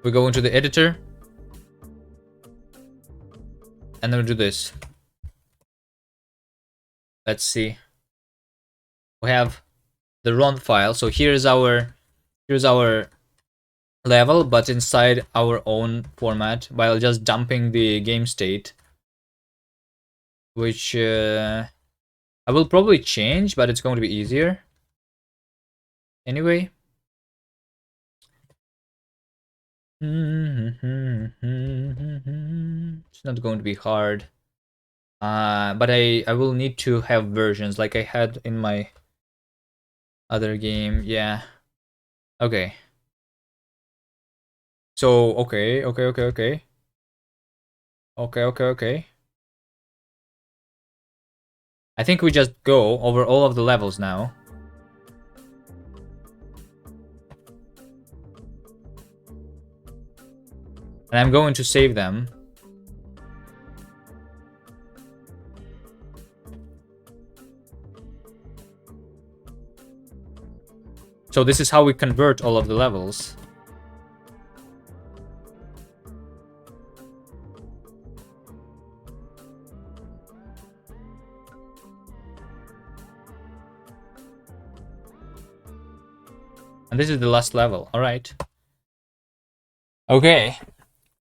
We go into the editor. And then we do this. Let's see. We have the RON file. So here's our level, but inside our own format, while just dumping the game state, which I will probably change, but it's going to be easier anyway. It's not going to be hard. But I will need to have versions like I had in my other game. Yeah. Okay. So okay. Okay. I think we just go over all of the levels now. And I'm going to save them. So this is how we convert all of the levels. And this is the last level. All right. Okay.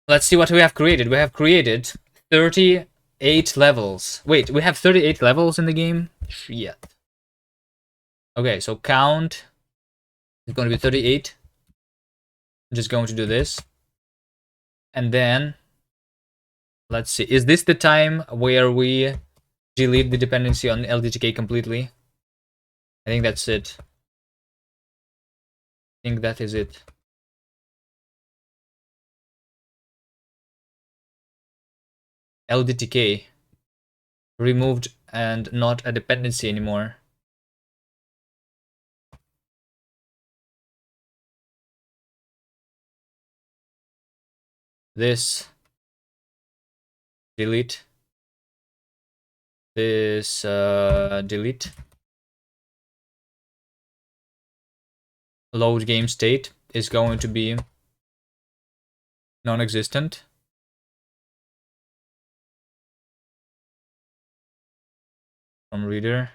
Let's see what we have created. We have created 38 levels. Wait, we have 38 levels in the game? Shit. Okay, so count is going to be 38. I'm just going to do this. And then, let's see. Is this the time where we delete the dependency on LDTK completely? I think that's it. I think that is it. LDTK removed and not a dependency anymore. This delete. This delete. Load game state is going to be non-existent. From reader.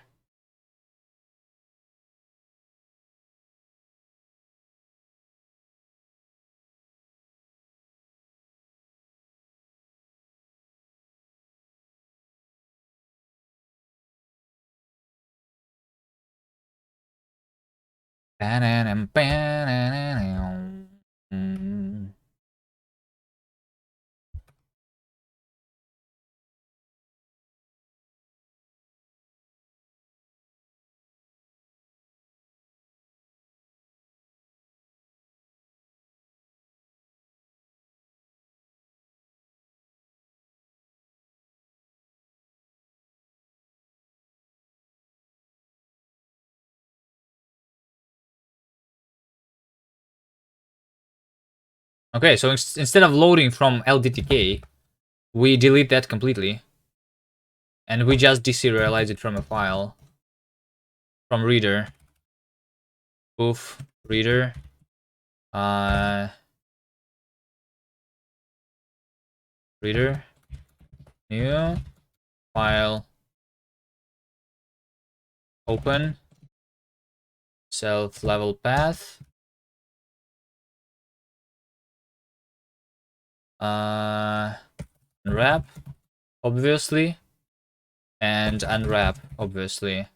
Okay, so instead of loading from LDTK, we delete that completely. And we just deserialize it from a file. From reader. Oof, reader. Reader. New. File. Open. Self level path. Unwrap, obviously. And unwrap, obviously.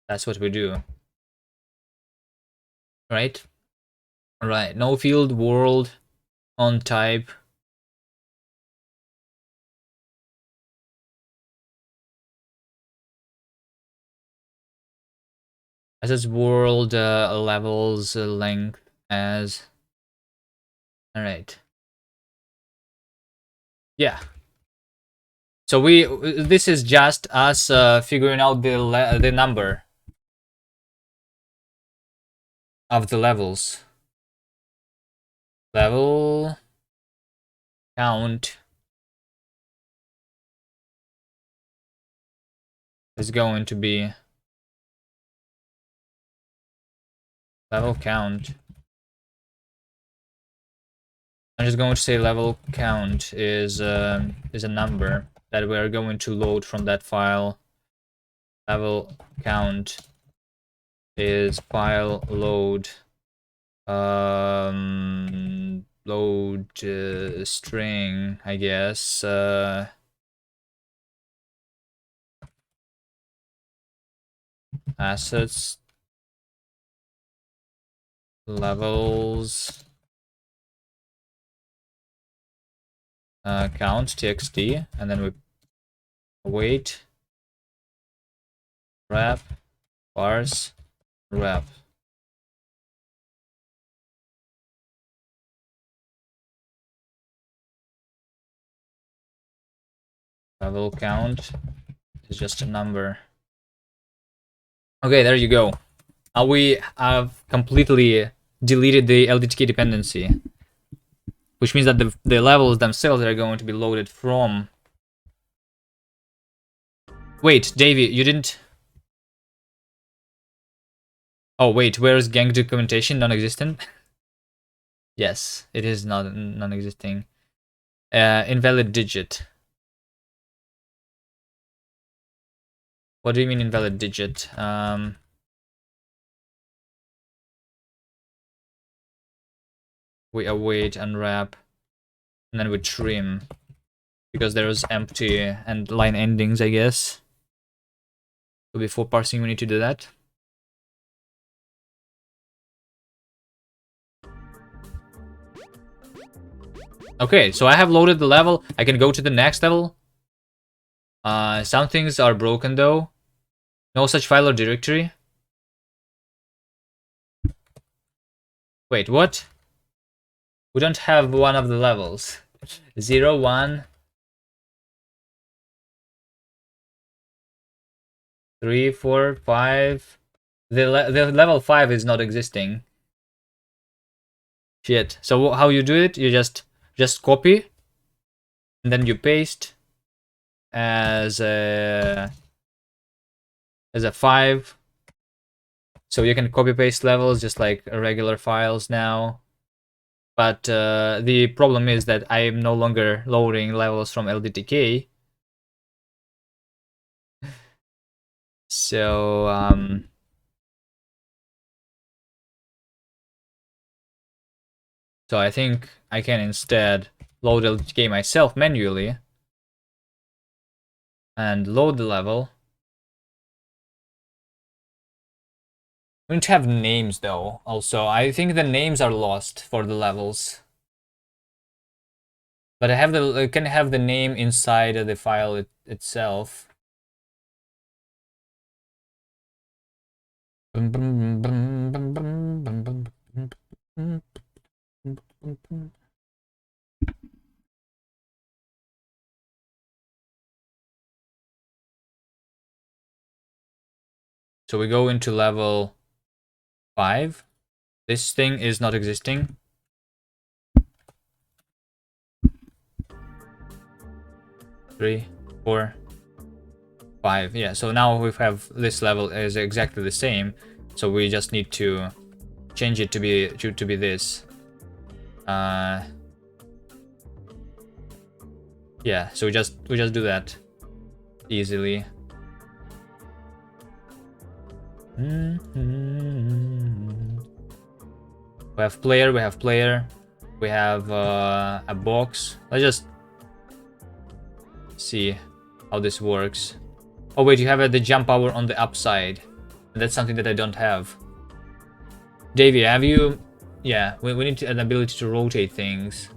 That's what we do. Right? Right. No field, world, on type. As world, levels, length as. All right. Yeah. So this is just us figuring out the number of the levels. Level count is going to be level count. I'm just going to say level count is a number that we're going to load from that file. Level count is file load load string, I guess. Assets levels count txt, and then we Wait. Wrap. Parse. Wrap. Level count is just a number. Okay, there you go. We have completely deleted the LDTK dependency, which means that the levels themselves are going to be loaded from... Wait, Davey, you didn't... Oh, wait, where's gang documentation? Non-existent? Yes, it is not non-existing. Invalid digit. What do you mean invalid digit? We await, unwrap, and then we trim. Because there's empty and line endings, I guess. So before parsing, we need to do that. Okay, so I have loaded the level. I can go to the next level. Some things are broken though. No such file or directory. Wait, what? We don't have one of the levels. 0, 1, 3, 4, 5. The level 5 is not existing. Shit. So how you do it? You just copy, and then you paste as a 5. So you can copy paste levels just like regular files now. But the problem is that I am no longer loading levels from LDTK. So so I think I can instead load LDTK myself manually and load the level. We need to have names though. Also, I think the names are lost for the levels. But I can have the name inside of the file itself. So we go into level 5. This thing is not existing. Three, 4, 5. Yeah, so now we have this level is exactly the same. So we just need to change it to be this. Yeah, so we just do that easily. We have player, we have a box. Let's just see how this works. Oh wait, you have the jump power on the upside. That's something that I don't have. Davey, have you... Yeah, we need an ability to rotate things.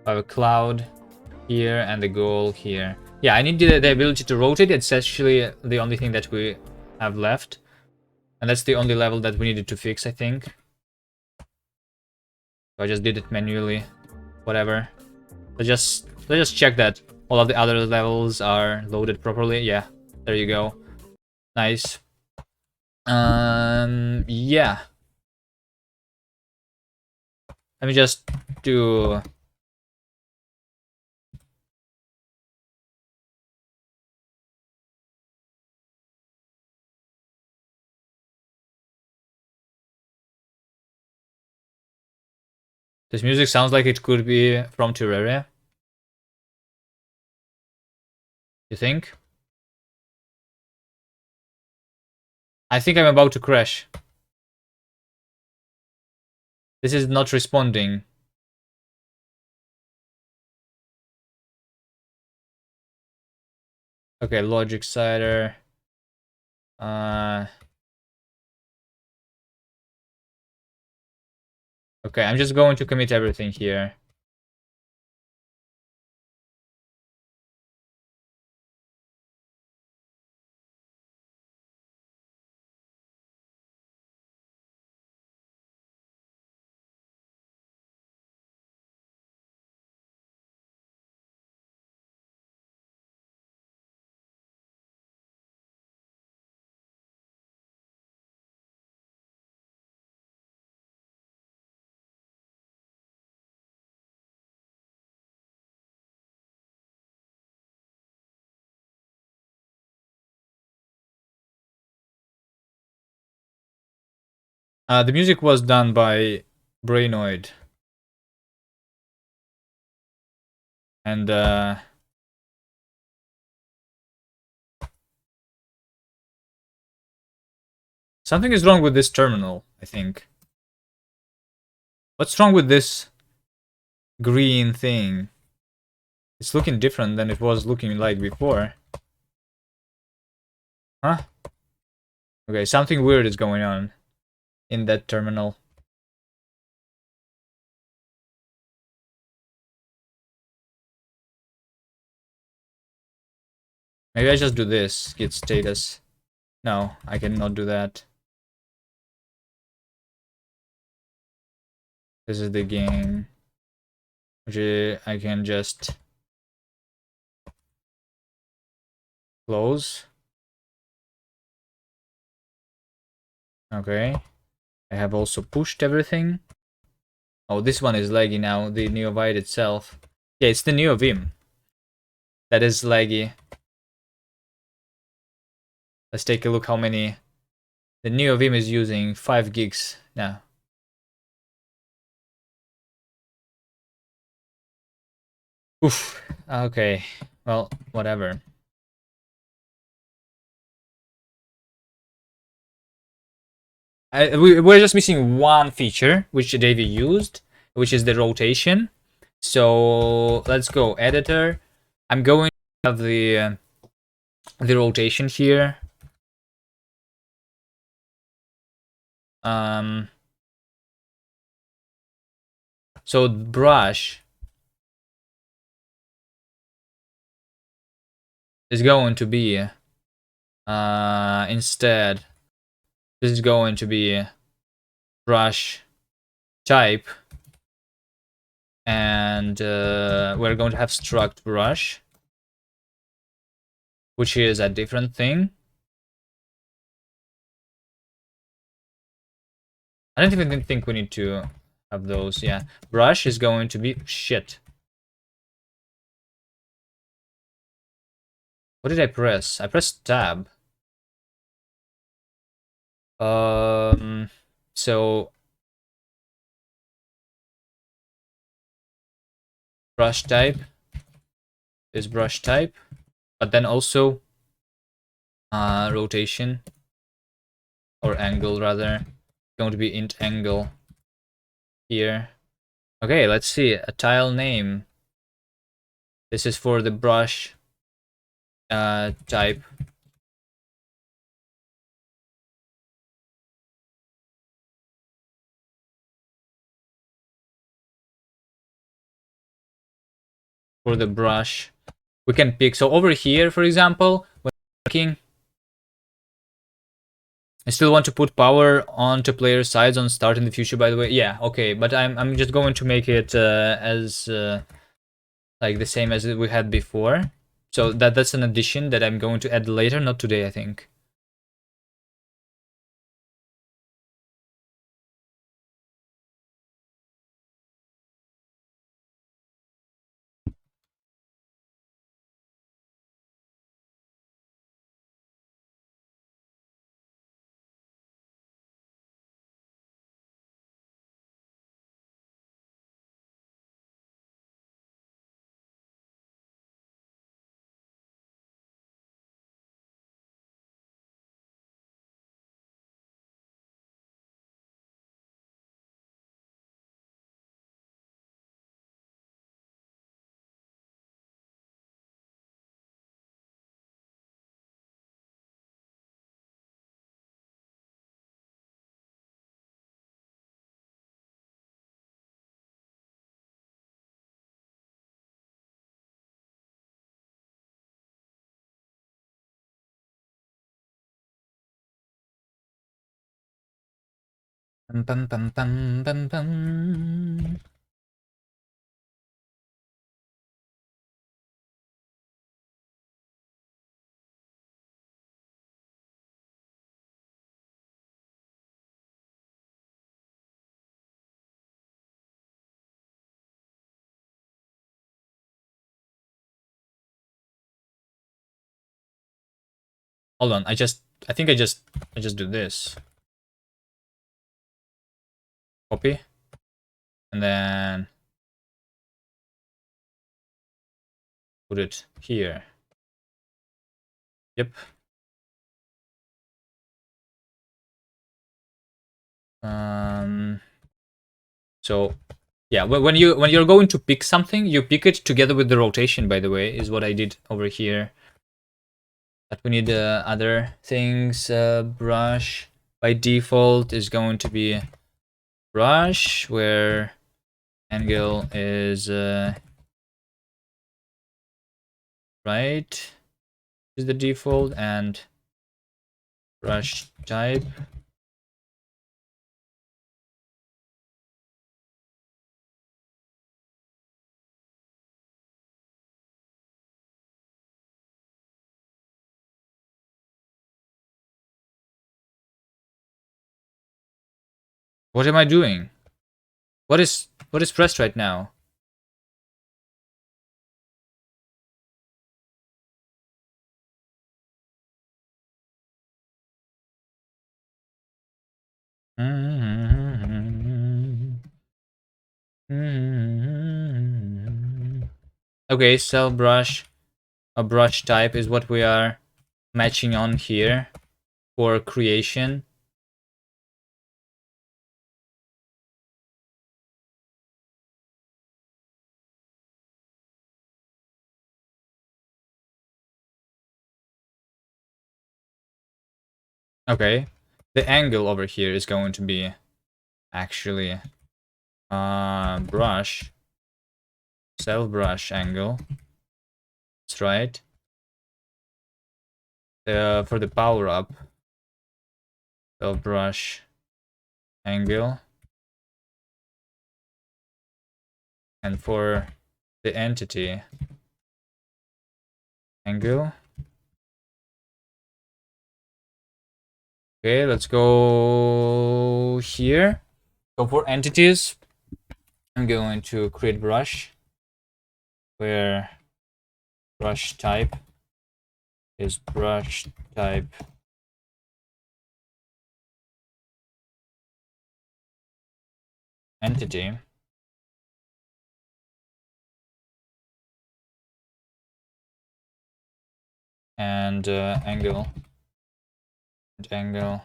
I have a cloud here and the goal here. Yeah, I need the ability to rotate. It's actually the only thing that we have left. And that's the only level that we needed to fix, I think. So I just did it manually. Whatever. Let's just check that all of the other levels are loaded properly. Yeah, there you go. Nice. Yeah. Let me just do... This music sounds like it could be from Terraria. You think? I think I'm about to crash. This is not responding. Okay, linksider. Okay, I'm just going to commit everything here. The music was done by Brainoid. And something is wrong with this terminal, I think. What's wrong with this green thing? It's looking different than it was looking like before. Huh? Okay, something weird is going on in that terminal. Maybe I just do this, git status. No, I cannot do that. This is the game. Which I can just close. Okay. I have also pushed everything. Oh, this one is laggy now, the NeoVite itself. Yeah, it's the NeoVim that is laggy. Let's take a look how many. The NeoVim is using 5 gigs now. Oof. Okay. Well, whatever. We're just missing one feature, which Davey used, which is the rotation. So let's go editor. I'm going to have the rotation here. So brush is going to be instead. This is going to be brush type, and we're going to have struct brush, which is a different thing. I don't even think we need to have those. Yeah, brush is going to be shit. What did I press? I pressed tab. So brush type is brush type, but then also rotation or angle rather, going to be int angle here. Okay, let's see a tile name. This is for the brush type. For the brush, we can pick. So over here, for example, when working, I still want to put power onto player sides on start in the future. By the way, yeah, okay, but I'm just going to make it as like the same as we had before. So that's an addition that I'm going to add later, not today, I think. Bum, bum, bum, bum, bum, bum. Hold on, I think I just do this. Copy. And then put it here. Yep. So yeah, when you're going to pick something, you pick it together with the rotation, by the way, is what I did over here. But we need other things. Brush by default is going to be brush, where angle is right is the default, and brush type what am I doing? What is pressed right now? Okay, cell brush, a brush type is what we are matching on here for creation. Okay, the angle over here is going to be actually brush, cell brush angle. That's right. For the power up, cell brush angle, and for the entity angle. Okay, let's go here. So for entities, I'm going to create brush, where brush type is brush type entity. And angle and angle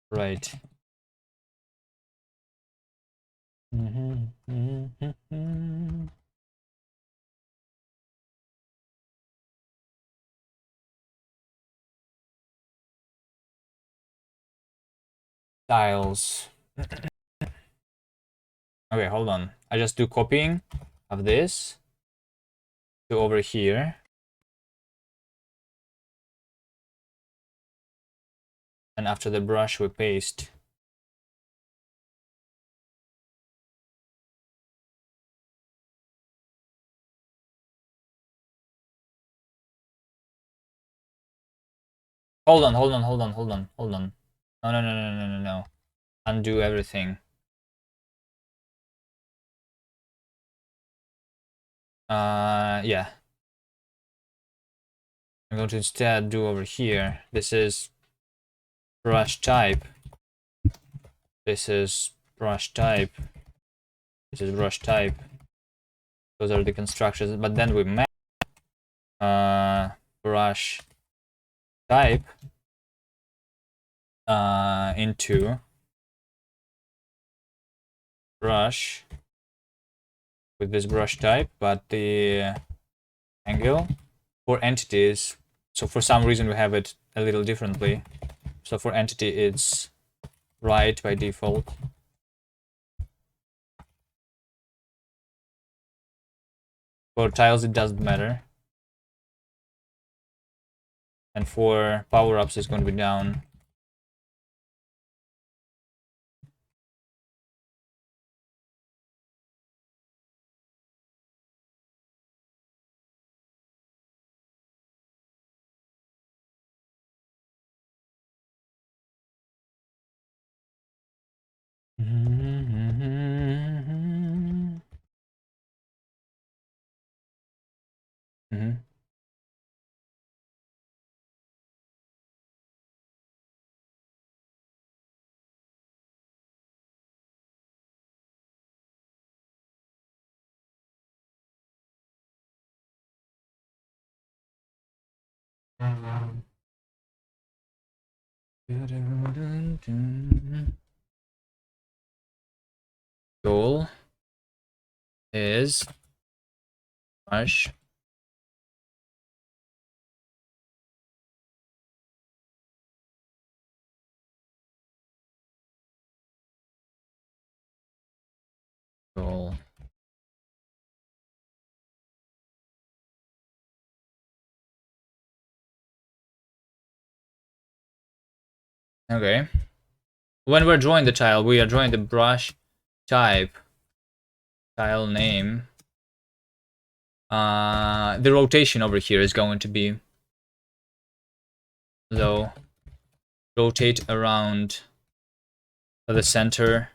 right. Styles. Okay, hold on. I just do copying of this to over here. And after the brush, we paste. Hold on. No, no. Undo everything. Yeah. I'm going to instead do over here. This is brush type. This is brush type. This is brush type. Those are the constructions. But then we map brush type into brush with this brush type, but the angle for entities, so for some reason we have it a little differently. So for entity it's right by default. For tiles it doesn't matter. And for power-ups it's going to be down. Goal is brush goal. Okay. When we're drawing the tile, we are drawing the brush type, tile name. The rotation over here is going to be so rotate around the center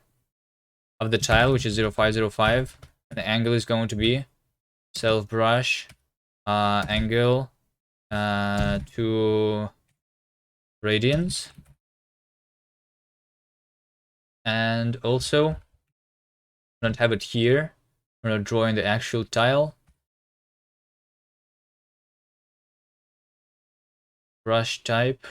of the tile, which is 0505, and the angle is going to be self brush angle to radians, and also I'm gonna have it here. I'm gonna draw in the actual tile. Brush type.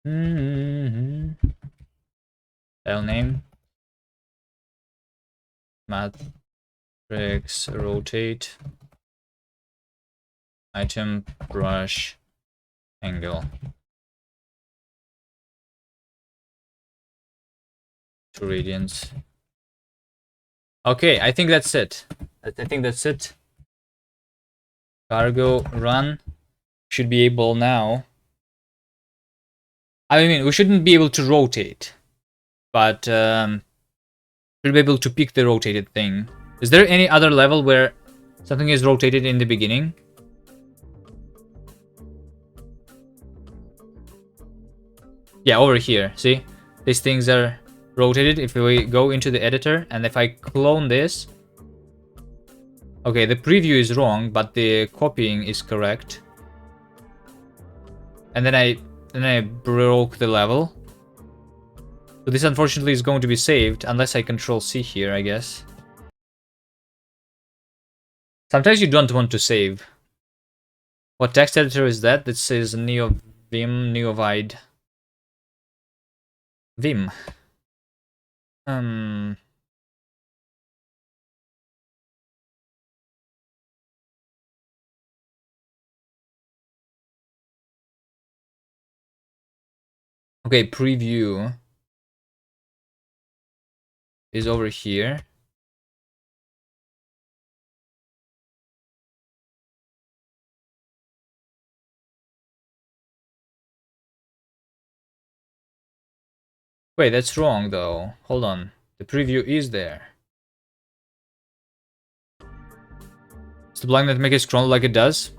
Tile name. Matrix rotate. Item brush angle. To radians. Okay, I think that's it. I think that's it. Cargo run. Should be able now. I mean, we shouldn't be able to rotate, but should be able to pick the rotated thing. Is there any other level where something is rotated in the beginning? Yeah, over here. See, these things are rotated. If we go into the editor and if I clone this, okay, the preview is wrong, but the copying is correct. And then I broke the level. So this unfortunately is going to be saved unless I control C here, I guess. Sometimes you don't want to save. What text editor is that? That says NeoVim, NeoVide. Vim. Okay, preview is over here. Wait, that's wrong though. Hold on. The preview is there. It's the blind that makes it scroll like it does.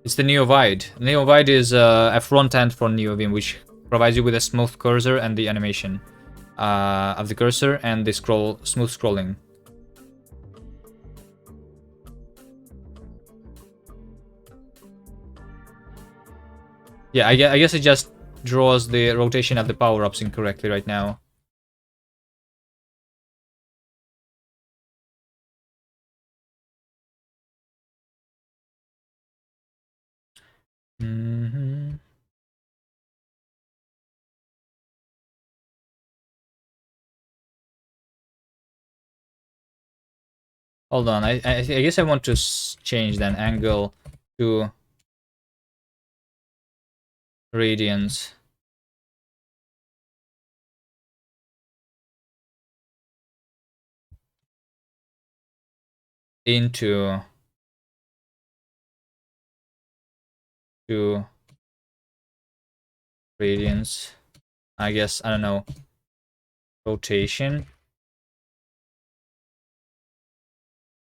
It's the NeoVide. NeoVide is a front end for NeoVim, which provides you with a smooth cursor and the animation of the cursor and the smooth scrolling. Yeah, I guess it just draws the rotation of the power-ups incorrectly right now. Hold on, I guess I want to change then angle to radians. Into radians. I guess, I don't know. Rotation.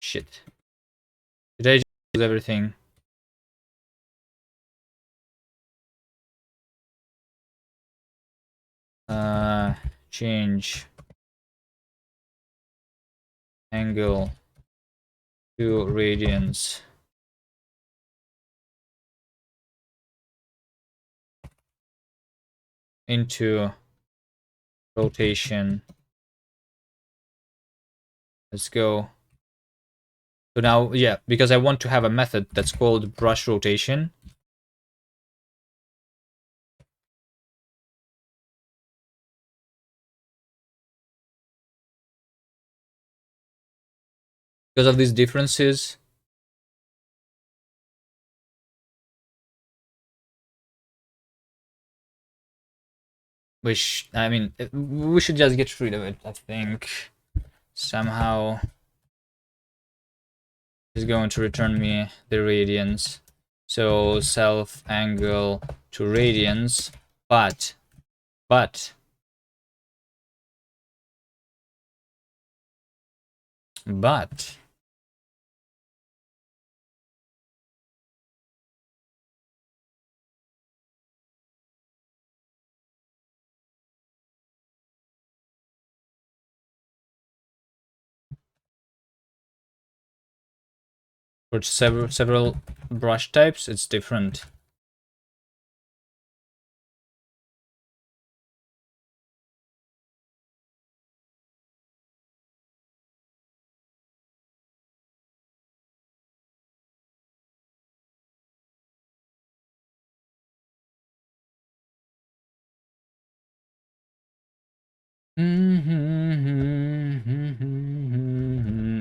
Shit. Did I just lose everything? change angle to radians. Into rotation. Let's go. So now, yeah, because I want to have a method that's called brush rotation. Because of these differences, which, I mean, we should just get rid of it, I think. Somehow it's going to return me the radians. So self angle to radians, but for several brush types, it's different.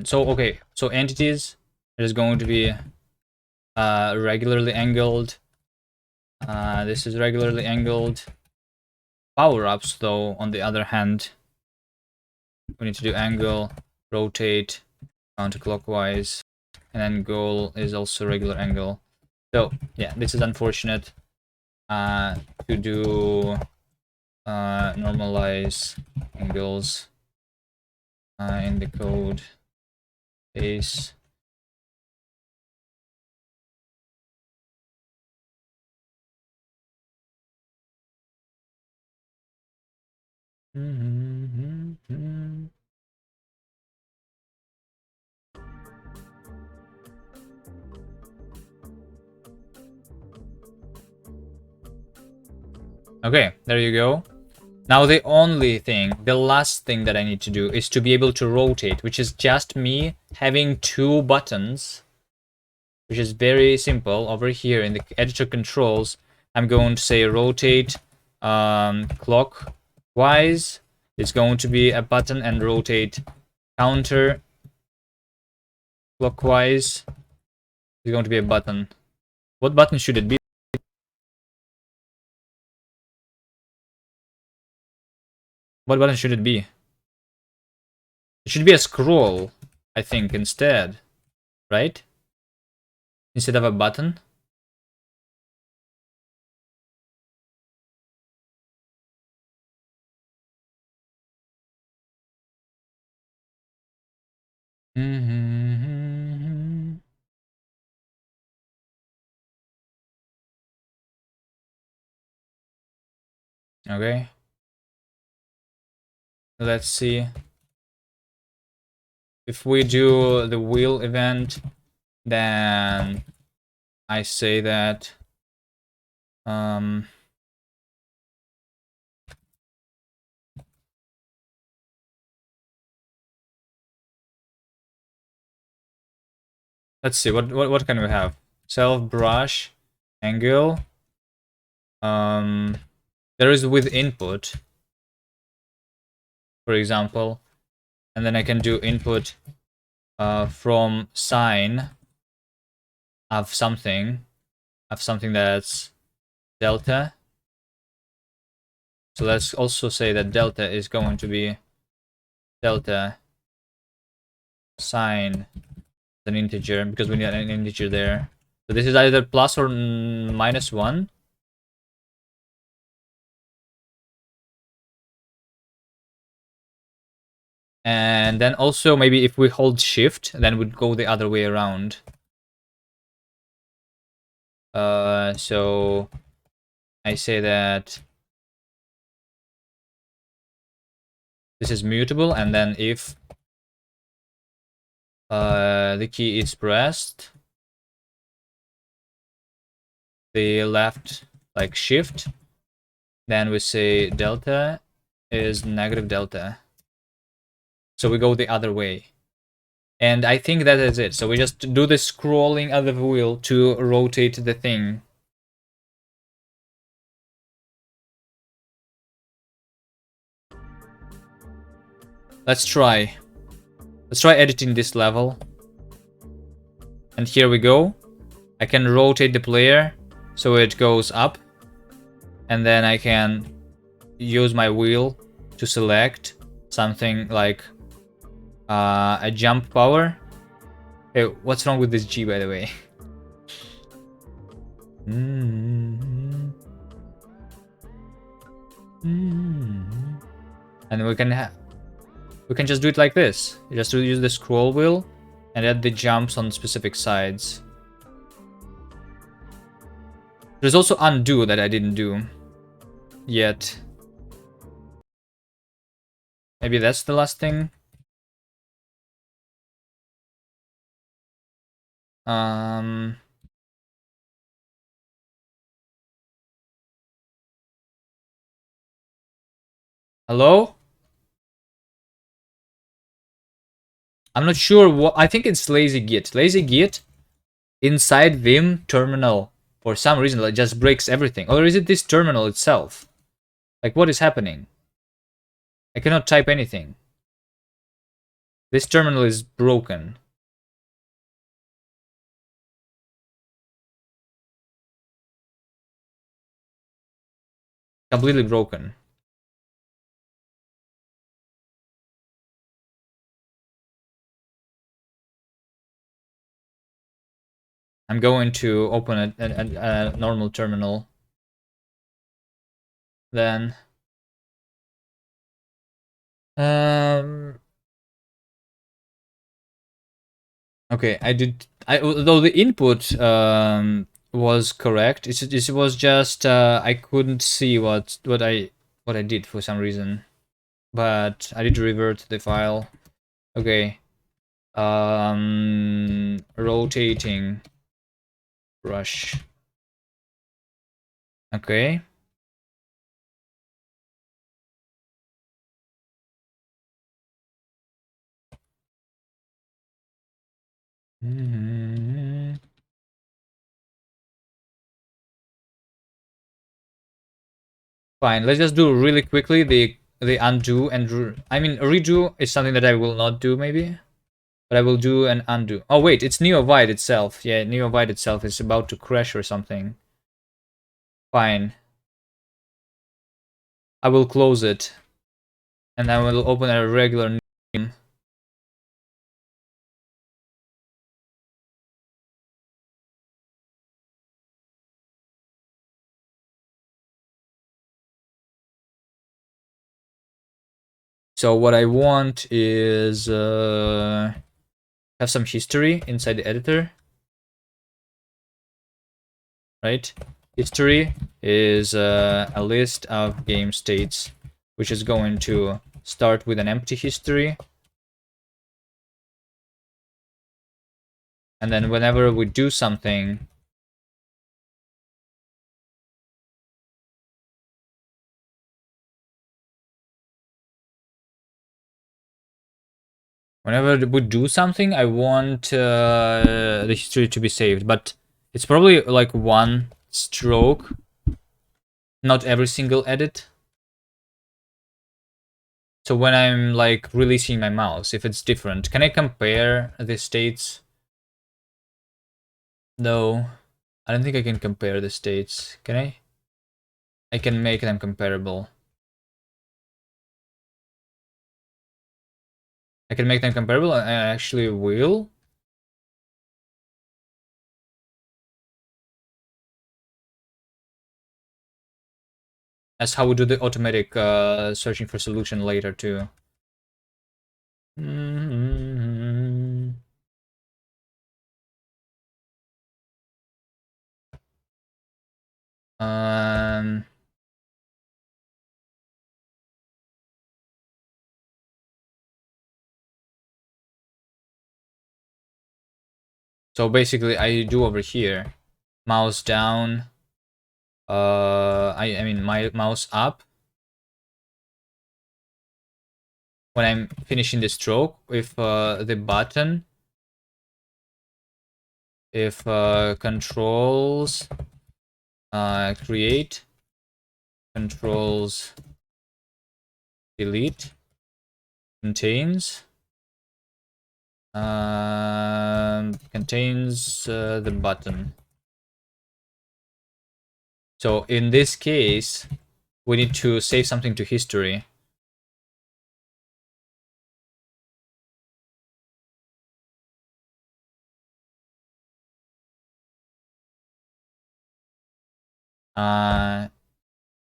So okay, so entities is going to be regularly angled. This is regularly angled. Power-ups, though, on the other hand, we need to do angle, rotate, counterclockwise, and then goal is also regular angle. So yeah, this is unfortunate. To do normalize angles in the code base. Okay, there you go. Now the only thing, the last thing that I need to do is to be able to rotate, which is just me having two buttons, which is very simple. Over here in the editor controls, I'm going to say rotate clockwise. It's going to be a button, and rotate counter clockwise is going to be a button. What button should it be? What button should it be? It should be a scroll, I think, instead, right? Instead of a button. Okay. Let's see. If we do the wheel event, then I say that let's see, what can we have? Self brush angle. There is with input, for example, and then I can do input from sine of something that's delta. So let's also say that delta is going to be delta sine an integer, because we need an integer there. So this is either plus or -1. And then also maybe if we hold shift, then we'd go the other way around. So I say that This is mutable, and then if the key is pressed, the left, like shift, then we say delta is negative delta. So we go the other way. And I think that is it. So we just do the scrolling of the wheel to rotate the thing. Let's try. Let's try editing this level. And here we go. I can rotate the player so it goes up. And then I can use my wheel to select something like a jump power. Hey, what's wrong with this G, by the way? And we can just do it like this. You just use the scroll wheel and add the jumps on specific sides. There's also undo that I didn't do yet. Maybe that's the last thing. Hello? I'm not sure what. I think it's lazy git. Lazy git inside Vim terminal for some reason like just breaks everything. Or is it this terminal itself? Like what is happening? I cannot type anything. This terminal is broken. Completely broken. I'm going to open a normal terminal. Then okay, although the input was correct, it was just I couldn't see what I did for some reason. But I did revert the file. Okay. Rotating brush. Okay. Fine. Let's just do really quickly the undo and I mean redo is something that I will not do maybe, but I will do an undo. Oh wait, it's NeoVite itself. Yeah, NeoVite itself is about to crash or something. Fine. I will close it, and I will open a regular name. So what I want is have some history inside the editor, right? History is a list of game states, which is going to start with an empty history. And then whenever we do something, I want the history to be saved. But it's probably like one stroke, not every single edit. So when I'm like releasing my mouse, if it's different, can I compare the states? No, I don't think I can compare the states. Can I? I can make them comparable. I can make them comparable, and I actually will. That's how we do the automatic searching for solution later too. Um, So basically I do over here, mouse down, I mean my mouse up when I'm finishing the stroke with the button, if controls create, controls delete, contains the button. So in this case, we need to save something to history.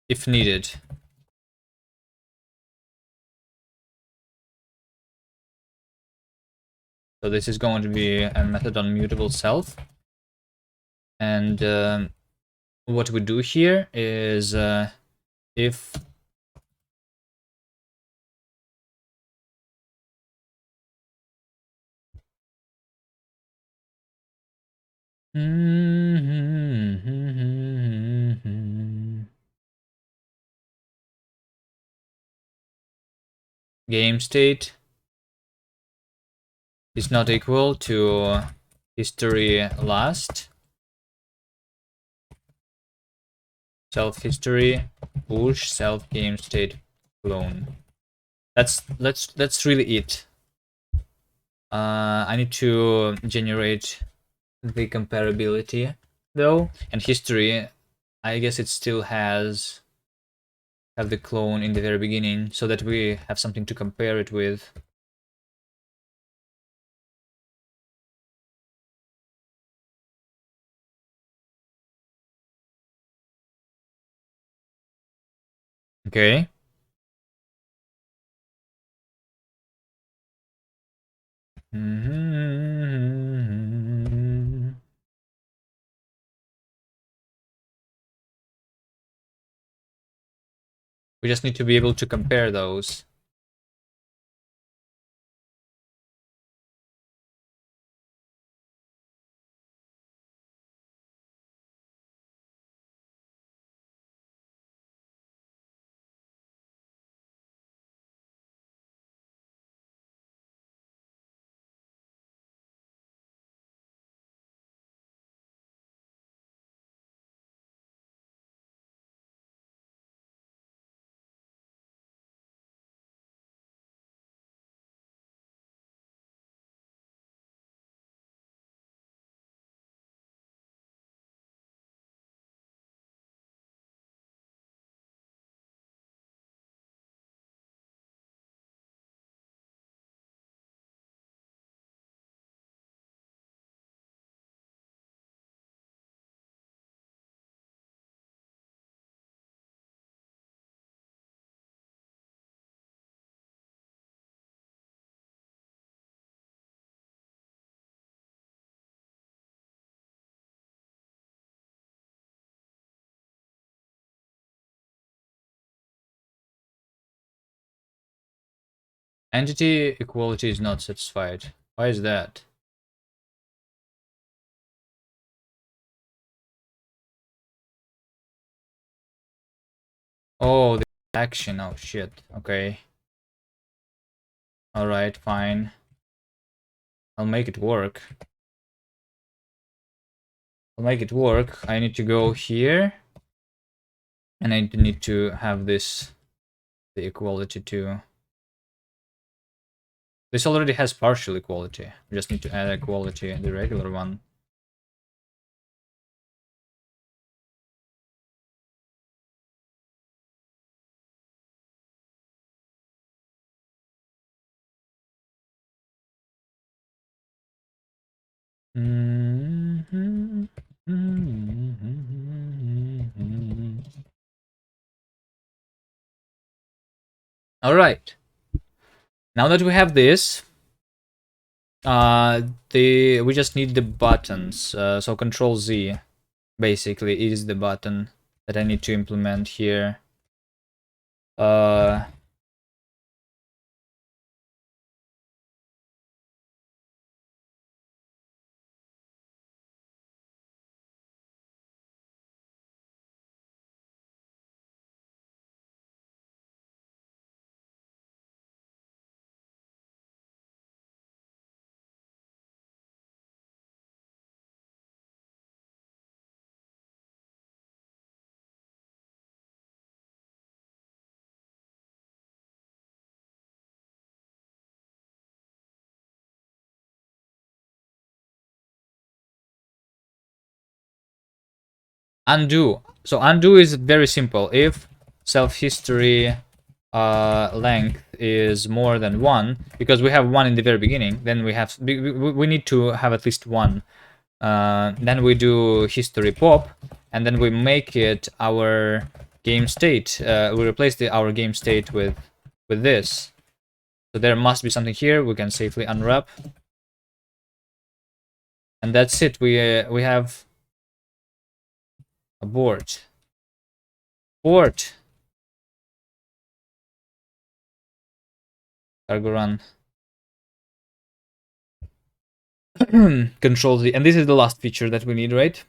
If needed. So this is going to be a method on mutable self. And what we do here is if game state is not equal to history last, self history push self game state clone. That's really it. I need to generate the comparability though, and history, I guess it still have the clone in the very beginning so that we have something to compare it with. Okay. We just need to be able to compare those. Entity equality is not satisfied. Why is that? Oh, the action. Oh shit. Okay. Alright, fine. I'll make it work. I'll make it work. I need to go here. And I need to have this, the equality too. This already has partial equality. We just need to add equality, the regular one. All right. Now that we have this, we just need the buttons. So Control Z basically is the button that I need to implement here. Undo. So undo is very simple. If self history length is more than 1, because we have 1 in the very beginning, then we need to have at least 1. Then we do history pop, and then we make it our game state. We replace our game state with this. So there must be something here. We can safely unwrap, and that's it. We have a board. Cargo run. Control Z, and this is the last feature that we need, right?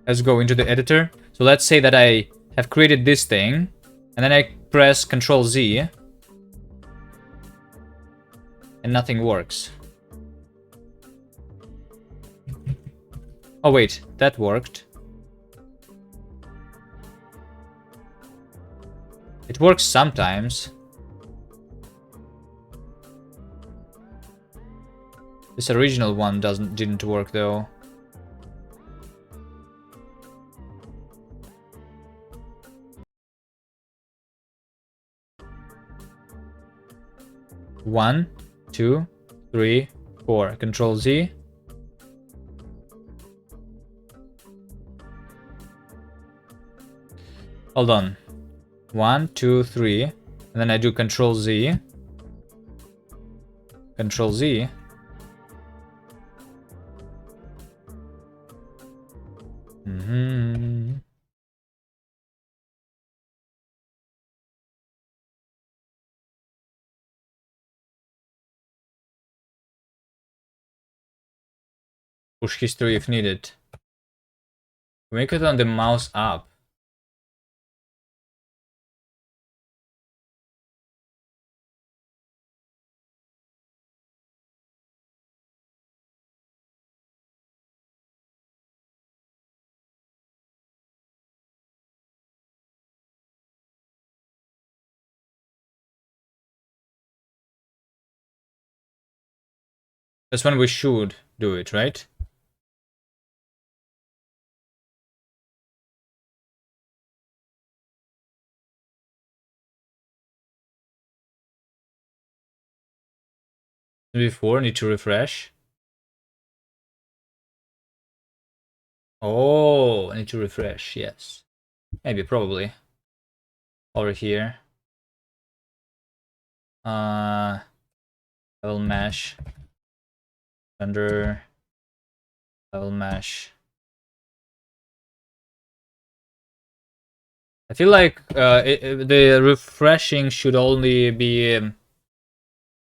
Let's go into the editor. So let's say that I have created this thing, and then I press Control Z, and nothing works. Oh wait, that worked. It works sometimes. This original one didn't work though. One, 2, 3, 4. Control Z. Hold on. 1, 2, 3. And then I do Control Z. Control Z. Push history if needed. Make it on the mouse up. That's when we should do it, right? Before, need to refresh. Oh, I need to refresh, yes. Maybe, probably. Over here. Level mesh. Render. Level mesh. I feel like the refreshing should only be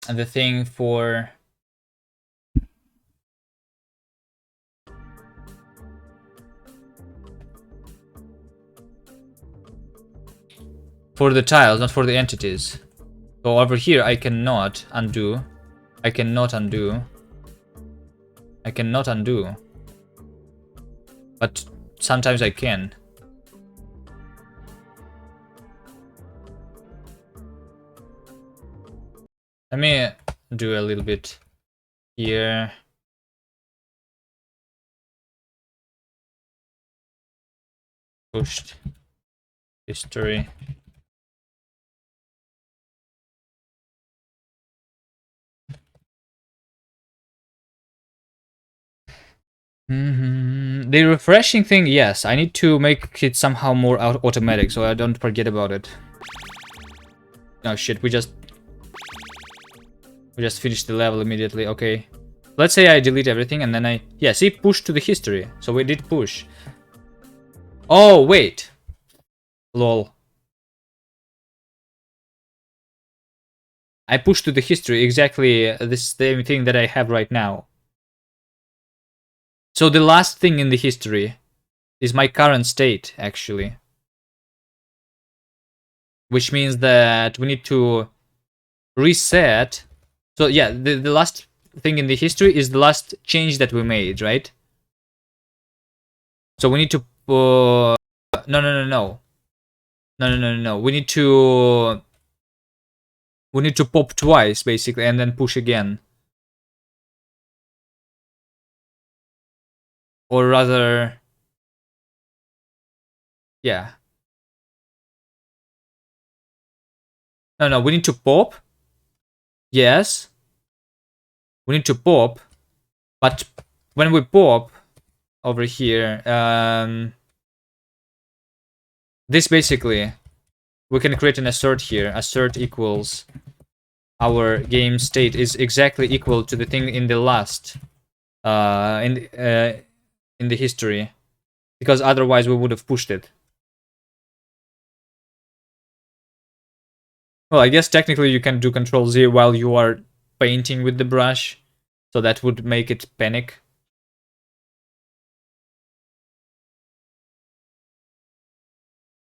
the thing for the tiles, not for the entities. So over here I cannot undo. I cannot undo. I cannot undo. But sometimes I can. Let me do a little bit here. Pushed history. The refreshing thing, yes. I need to make it somehow more automatic so I don't forget about it. Oh shit, we just finished the level immediately. Okay. Let's say I delete everything and then yeah, see, push to the history. So we did push. Oh, wait. Lol. I pushed to the history exactly the same thing that I have right now. So the last thing in the history is my current state, actually. Which means that we need to reset. So yeah, the last thing in the history is the last change that we made, right? So we need to no. We need to We need to pop twice, basically, and then push again. Or rather... Yeah. No, we need to pop. Yes. We need to pop. But when we pop over here, this basically, we can create an assert here. Assert equals our game state is exactly equal to the thing in the last, in the history, because otherwise we would have pushed it. Well, I guess technically you can do Control Z while you are painting with the brush, so that would make it panic.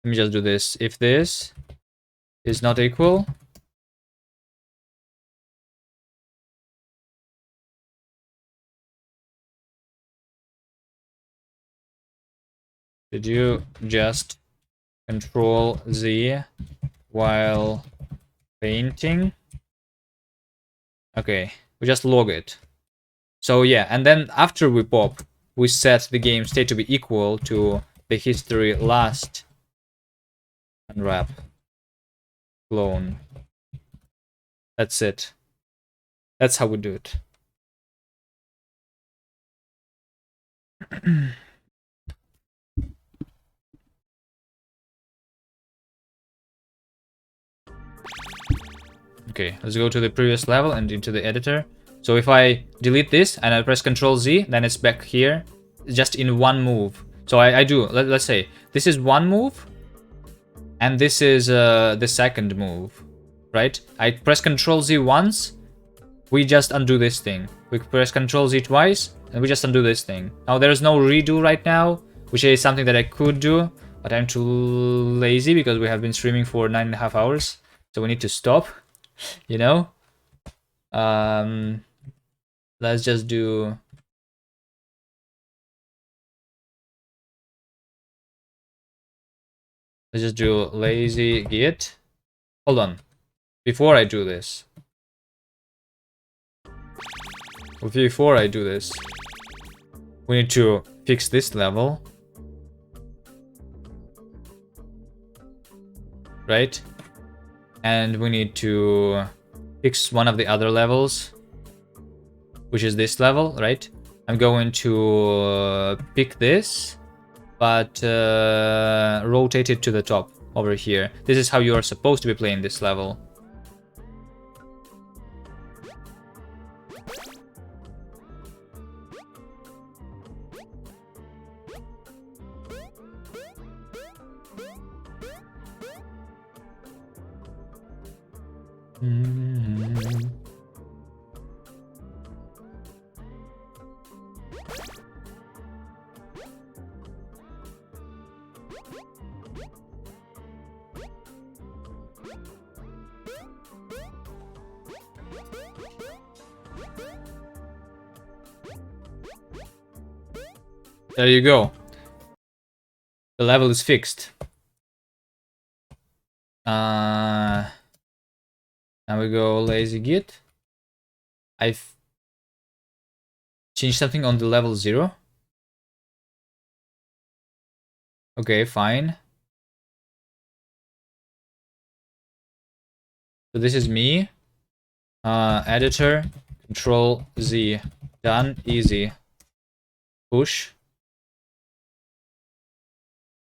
Let me just do this. If this is not equal, did you just Control Z while painting? Okay, we just log it. So yeah, and then after we pop, we set the game state to be equal to the history last. Unwrap. Clone. That's it. That's how we do it. Okay, let's go to the previous level and into the editor. So if I delete this and I press Ctrl Z, then it's back here, just in one move. So I do, let's say, this is one move, and this is the second move, right? I press Ctrl Z once, we just undo this thing. We press Ctrl Z twice, and we just undo this thing. Now there's no redo right now, which is something that I could do, but I'm too lazy because we have been streaming for 9.5 hours, so we need to stop. You know, let's just do, lazy git. Hold on, before I do this, we need to fix this level, right? And we need to fix one of the other levels, which is this level, right? I'm going to pick this, but rotate it to the top over here. This is how you are supposed to be playing this level. There you go. The level is fixed. Now we go lazy git. I've changed something on the level 0. Okay, fine. So this is me. Editor, Control Z. Done, easy. Push.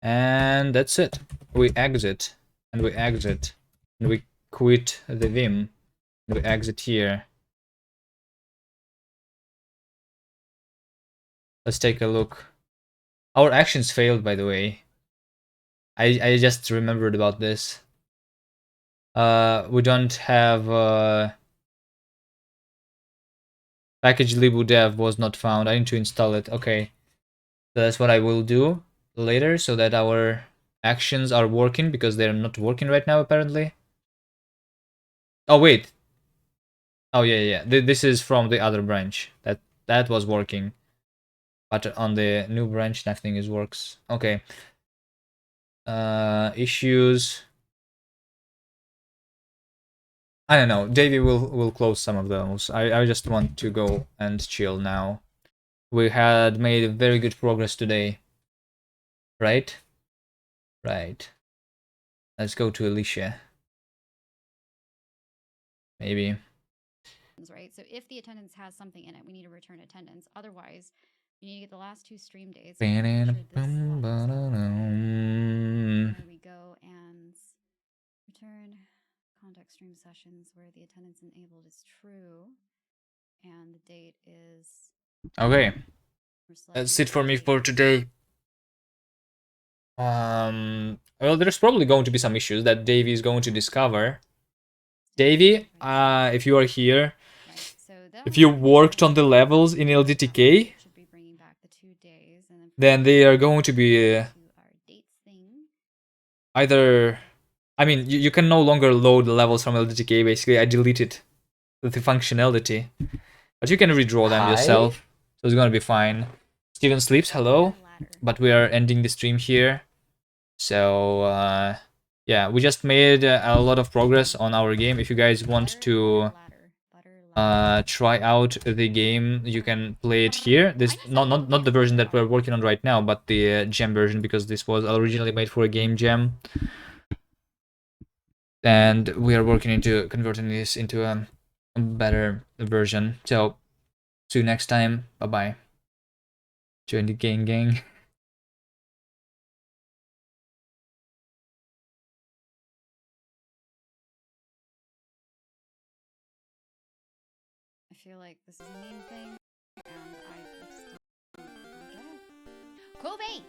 And that's it. We exit, and we exit, and we quit the Vim, and we exit here. Let's take a look. Our actions failed, by the way. I just remembered about this. We don't have package libu dev was not found. I need to install it. Okay, so that's what I will do later, so that our actions are working, because they're not working right now apparently. Oh wait. Oh yeah. This is from the other branch. That was working. But on the new branch, nothing works. Okay. Issues. I don't know. Davey will close some of those. I just want to go and chill now. We had made very good progress today. Right? Right. Let's go to Alicia. Maybe. Right? So if the attendance has something in it, we need to return attendance. Otherwise, you need to get the last 2 stream days. There we go, and return contact stream sessions where the attendance enabled is true, and the date is Okay. That's it for me for today. Well, there's probably going to be some issues that Davey is going to discover. Davey, if you are here, if you worked on the levels in LDTK, then they are going to be either... I mean, you can no longer load the levels from LDTK, basically. I deleted the functionality. But you can redraw them yourself, so it's gonna be fine. Steven sleeps, hello. But we are ending the stream here. So, yeah, we just made a lot of progress on our game. If you guys want to try out the game, you can play it here. This not the version that we're working on right now, but the gem version, because this was originally made for a game jam. And we are working into converting this into a better version. So, see you next time. Bye-bye. Join the gang. I feel like this is a meme thing, and I just don't get it. Kobe!